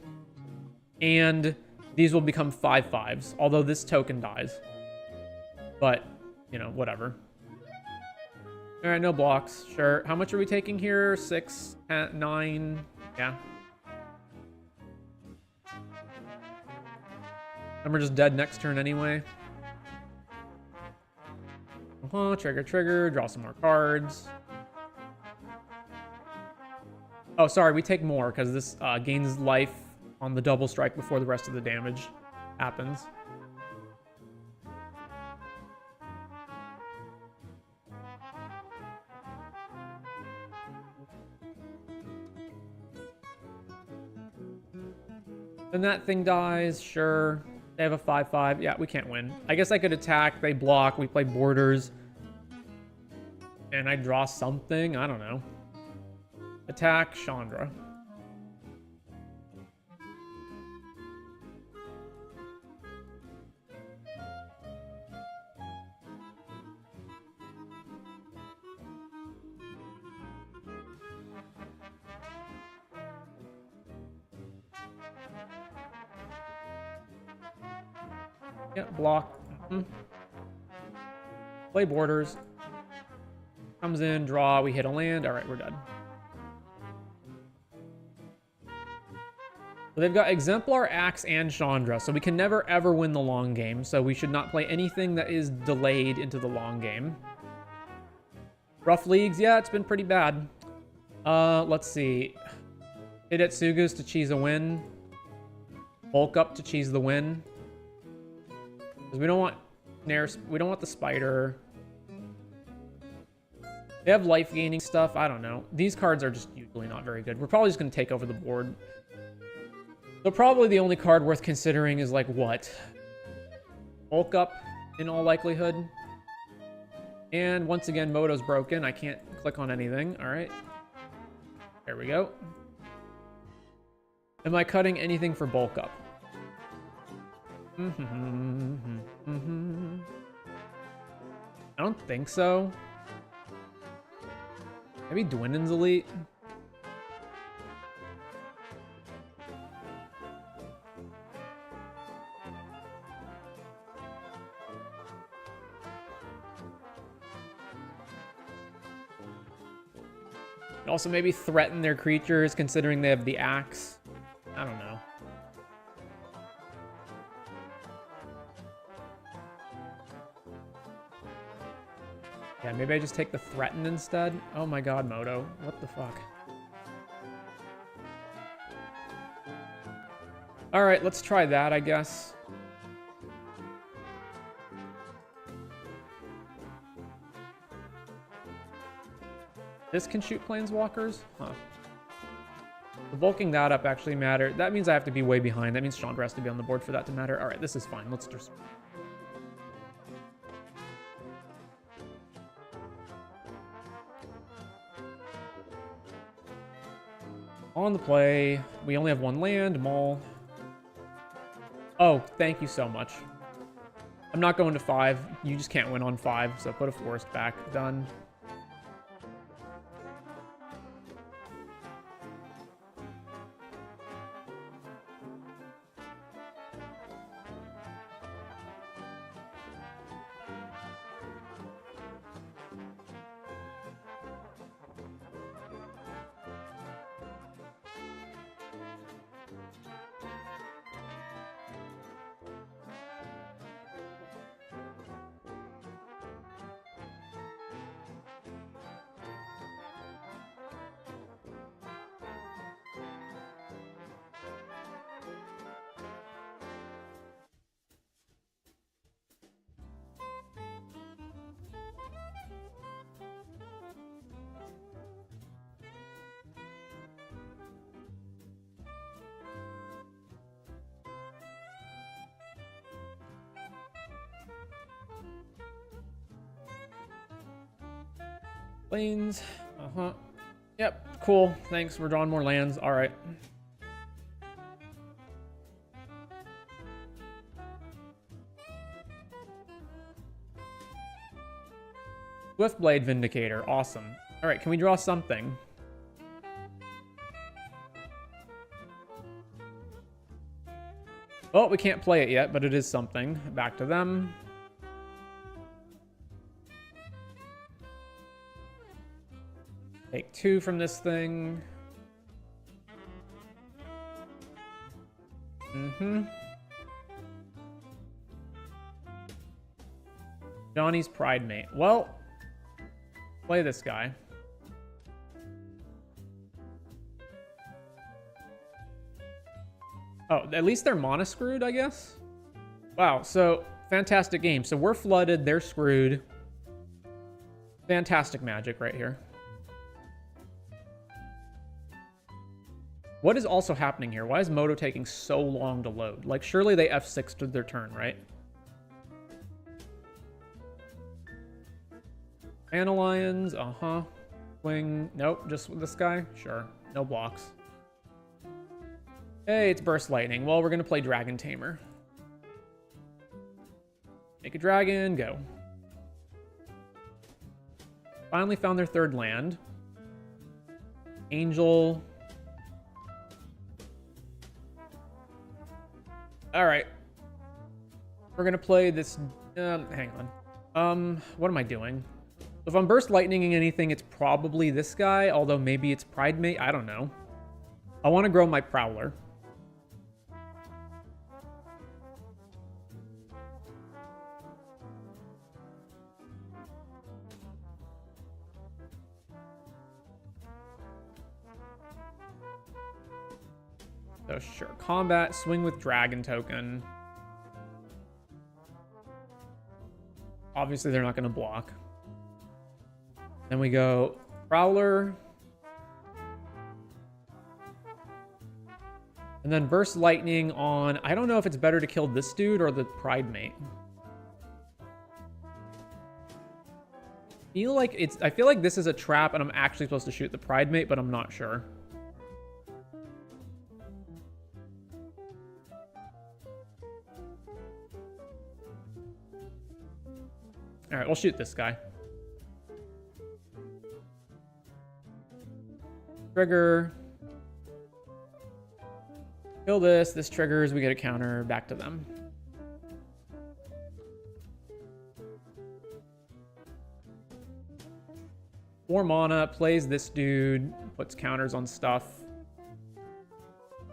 And these will become 5/5s, although this token dies. But, you know, whatever. All right, no blocks. Sure. How much are we taking here? 6, 9. Yeah. And we're just dead next turn anyway. Trigger. Draw some more cards. Oh, sorry. We take more because this gains life on the double strike before the rest of the damage happens. Then that thing dies, sure. They have a 5/5. Yeah, we can't win. I guess I could attack, they block, we play borders. And I draw something, I don't know. Attack, Chandra. Yeah, block. Play borders. Comes in, draw, we hit a land. All right, we're dead. So they've got Exemplar, Axe, and Chandra, so we can never ever win the long game, so we should not play anything that is delayed into the long game. Rough leagues, yeah, it's been pretty bad. Let's see. Hidetsugu's to cheese a win. Bulk up to cheese the win. Because we don't want we don't want the spider. They have life gaining stuff. I don't know. These cards are just usually not very good. We're probably just going to take over the board. So probably the only card worth considering is like what? Bulk up in all likelihood. And once again, Moto's broken. I can't click on anything. All right. There we go. Am I cutting anything for bulk up? I don't think so. Maybe Dwindon's elite. Also maybe threaten their creatures considering they have the axe. I don't know. Yeah, maybe I just take the threaten instead. Oh my god, Moto. What the fuck? Alright, let's try that, I guess. This can shoot planeswalkers? Huh. Bulking that up actually matter. That means I have to be way behind. That means Chandra has to be on the board for that to matter. Alright, this is fine. Let's just... On the play, we only have one land, Maul. Oh, thank you so much. I'm not going to 5. You just can't win on 5, so put a forest back. Done. Lanes. Uh-huh. Yep, cool. Thanks. We're drawing more lands. All right. Swiftblade Vindicator. Awesome. All right, can we draw something? Oh, we can't play it yet, but it is something. Back to them. Take 2 from this thing. Johnny's Pride Mate. Well, play this guy. Oh, at least they're mana screwed, I guess? Wow, so fantastic game. So we're flooded, they're screwed. Fantastic magic right here. What is also happening here? Why is Moto taking so long to load? Like, surely they F6'd their turn, right? Lions, uh-huh. Swing, nope, just with this guy? Sure, no blocks. Hey, it's Burst Lightning. Well, we're gonna play Dragon Tamer. Make a dragon, go. Finally found their 3rd land. Angel... All right. We're going to play this... hang on. What am I doing? If I'm Burst Lightninging anything, it's probably this guy, although maybe it's Pride Mate. I don't know. I want to grow my Prowler. So sure, combat, swing with dragon token. Obviously, they're not going to block. Then we go Prowler. And then Burst Lightning on... I don't know if it's better to kill this dude or the Pride Mate. I feel like this is a trap and I'm actually supposed to shoot the Pride Mate, but I'm not sure. All right, we'll shoot this guy. Trigger. Kill this. This triggers. We get a counter back to them. Four mana. Plays this dude. Puts counters on stuff.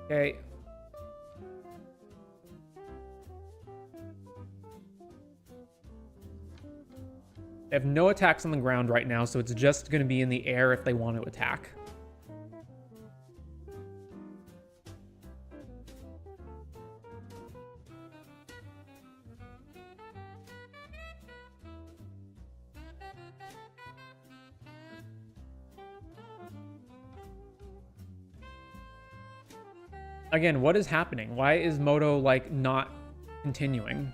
Okay. They have no attacks on the ground right now, so it's just going to be in the air if they want to attack. Again, what is happening? Why is Moto, like, not continuing?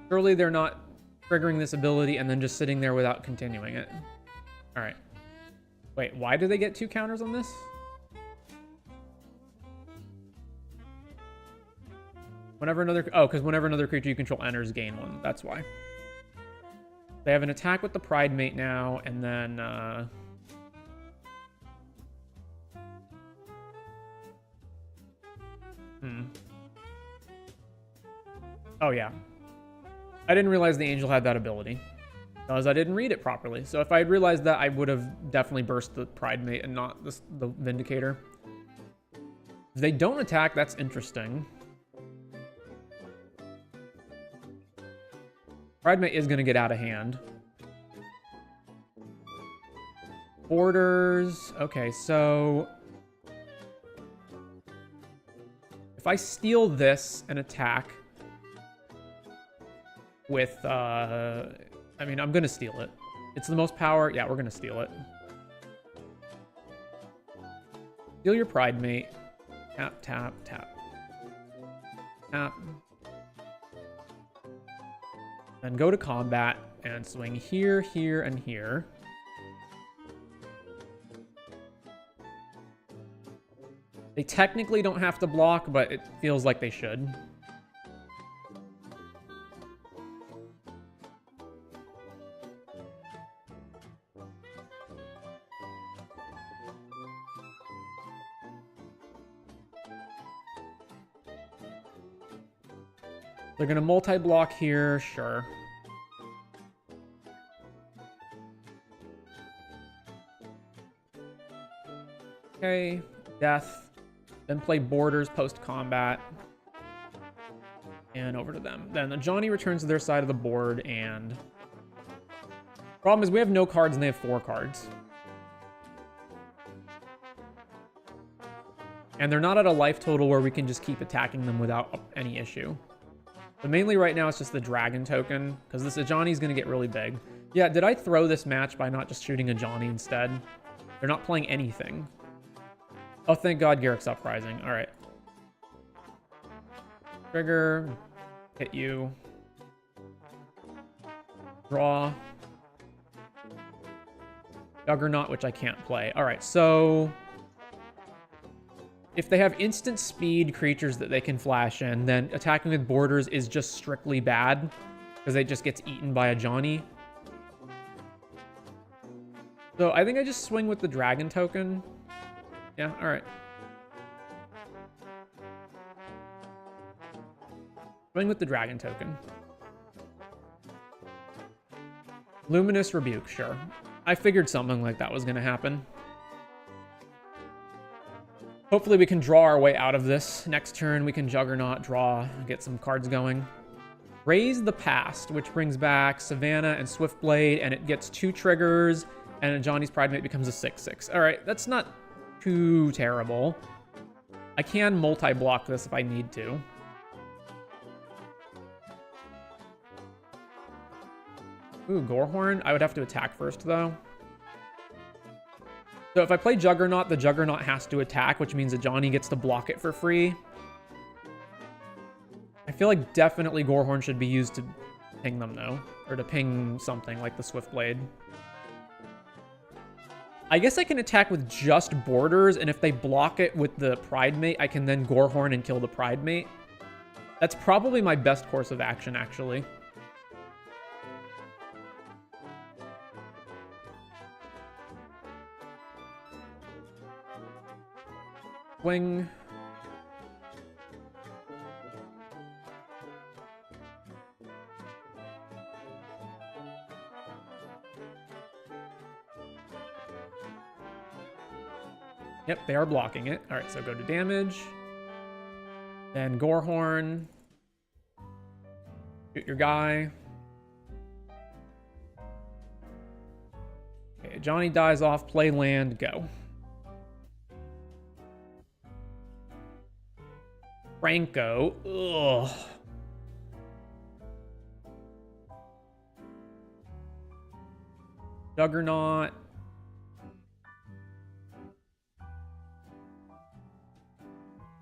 Surely they're not triggering this ability and then just sitting there without continuing it. All right. Wait, why do they get 2 counters on this? Whenever another... Oh, because whenever another creature you control enters, gain 1. That's why. They have an attack with the Pride Mate now, and then... Oh, yeah. I didn't realize the Angel had that ability, because I didn't read it properly. So if I had realized that, I would have definitely burst the Pride Mate and not the Vindicator. If they don't attack, that's interesting. Pride Mate is going to get out of hand. Borders. Okay, so... if I steal this and attack... with, I mean, I'm going to steal it. It's the most power. Yeah, we're going to steal it. Steal your Pride Mate. Tap, tap, tap. Tap. Then go to combat and swing here, here, and here. They technically don't have to block, but it feels like they should. They're going to multi-block here, sure. Okay, death. Then play borders post-combat. And over to them. Then the Johnny returns to their side of the board, and... problem is we have no cards and they have 4 cards. And they're not at a life total where we can just keep attacking them without any issue. But mainly right now it's just the dragon token, because this Ajani's going to get really big. Yeah, did I throw this match by not just shooting Ajani instead? They're not playing anything. Oh, thank God Garrick's Uprising. All right. Trigger. Hit you. Draw. Juggernaut, which I can't play. All right, so... if they have instant speed creatures that they can flash in, then attacking with borders is just strictly bad, because it just gets eaten by a Johnny. So I think I just swing with the dragon token. Yeah, all right. Swing with the dragon token. Luminous Rebuke, sure. I figured something like that was going to happen. Hopefully we can draw our way out of this. Next turn we can Juggernaut, draw, get some cards going. Raise the Past, which brings back Savannah and Swiftblade, and it gets 2 triggers and Johnny's Pride Mate becomes a 6/6. All right, that's not too terrible. I can multi-block this if I need to. Ooh, Gorehorn. I would have to attack first, though. So if I play Juggernaut, the Juggernaut has to attack, which means that Johnny gets to block it for free. I feel like definitely Gorehorn should be used to ping them, though. Or to ping something like the Swiftblade. I guess I can attack with just Borders, and if they block it with the Pride Mate, I can then Gorehorn and kill the Pride Mate. That's probably my best course of action, actually. Swing. Yep, they are blocking it. All right, so go to damage. Then Gorehorn. Shoot your guy. Okay, Johnny dies off, play land, go. Franco. Ugh. Juggernaut.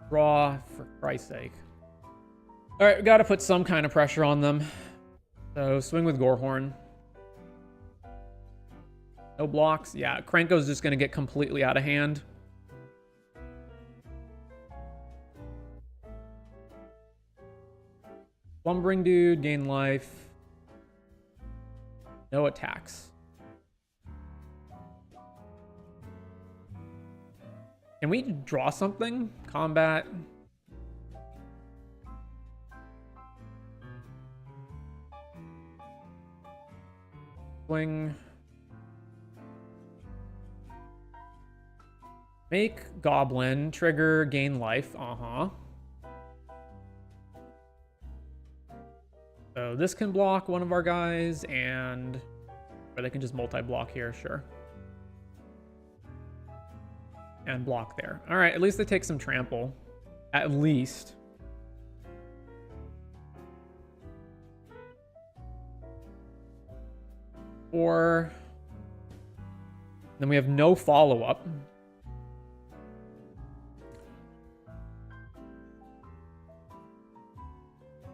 Draw, for Christ's sake. All right, we got to put some kind of pressure on them. So swing with Gorehorn. No blocks. Yeah, Krenko's just going to get completely out of hand. Slumbering Dude, gain life. No attacks. Can we draw something? Combat. Swing. Make Goblin. Trigger, gain life. Uh-huh. So this can block one of our guys, and... or they can just multi-block here, sure. And block there. All right, at least they take some trample. At least. Or... then we have no follow-up.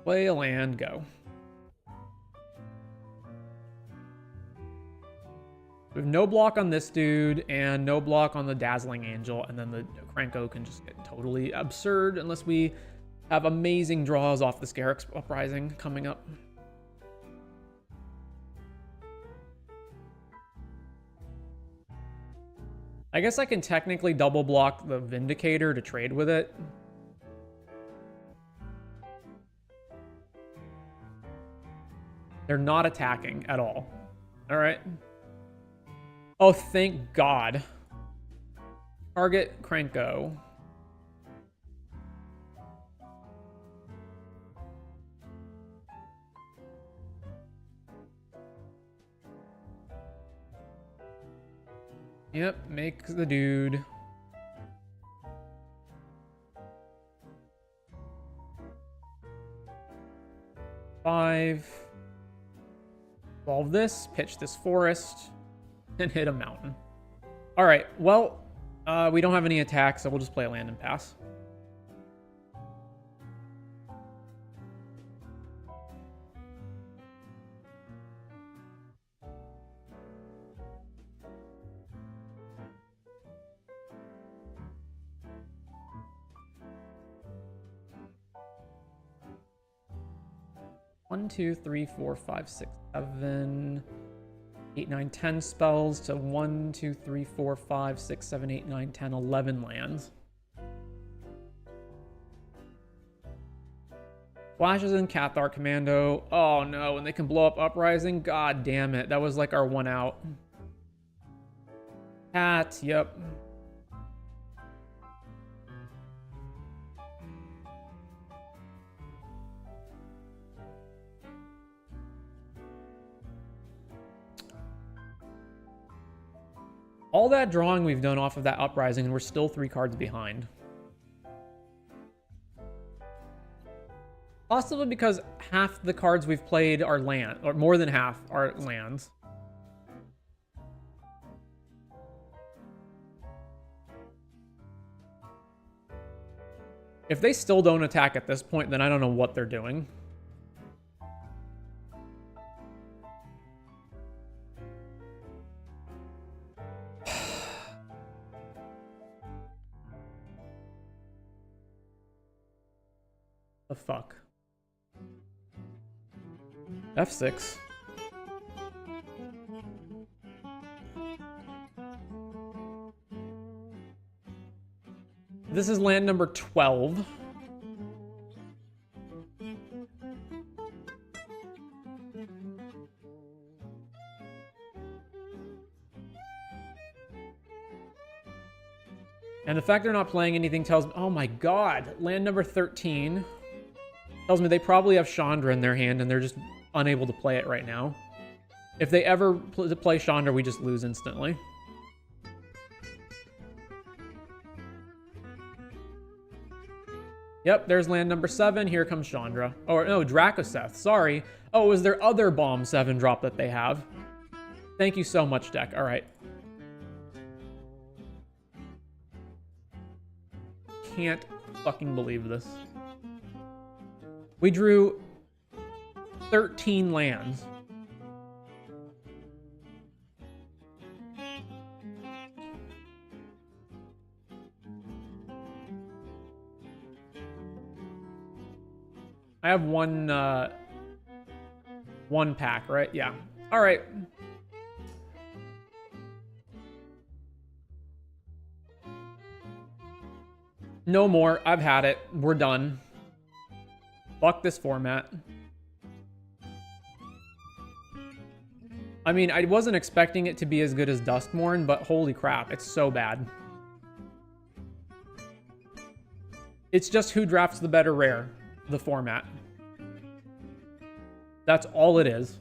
Play a land, go. We have no block on this dude and no block on the Dazzling Angel, and then the Krenko can just get totally absurd unless we have amazing draws off the Scarix Uprising coming up. I guess I can technically double block the Vindicator to trade with it. They're not attacking at all. All right. Oh, thank God. Target Krenko. Yep, make the dude. Five. Solve this, pitch this forest, and hit a mountain. All right, well, we don't have any attacks, so we'll just play a land and pass. One, two, three, four, five, six, 7, 8, 9, 10 spells to 1, 2, 3, 4, 5, 6, 7, 8, 9, 10, 11 lands. Flashes in Cathar Commando. Oh no, and they can blow up Uprising. God damn it. That was like our one out. Cat, yep. All that drawing we've done off of that Uprising, and we're still 3 cards behind. Possibly because half the cards we've played are land, or more than half are lands. If they still don't attack at this point, then I don't know what they're doing. The fuck? F6. This is land number 12. And the fact they're not playing anything tells me, oh my god, land number 13 tells me they probably have Chandra in their hand and they're just unable to play it right now. If they ever play Chandra, we just lose instantly. Yep, there's land number 7. Here comes Chandra. Or no, Dracoseth. Sorry. Oh, it was their other bomb 7 drop that they have. Thank you so much, deck. All right. Can't fucking believe this. We drew 13 lands. I have one pack, right? Yeah. All right. No more. I've had it. We're done. Fuck this format. I mean, I wasn't expecting it to be as good as Duskmourn, but holy crap, it's so bad. It's just who drafts the better rare. The format. That's all it is.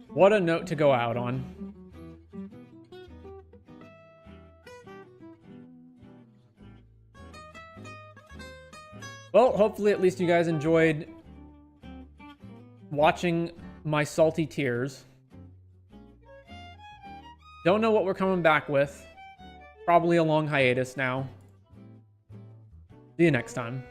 What a note to go out on. Well, hopefully at least you guys enjoyed watching my salty tears. Don't know what we're coming back with. Probably a long hiatus now. See you next time.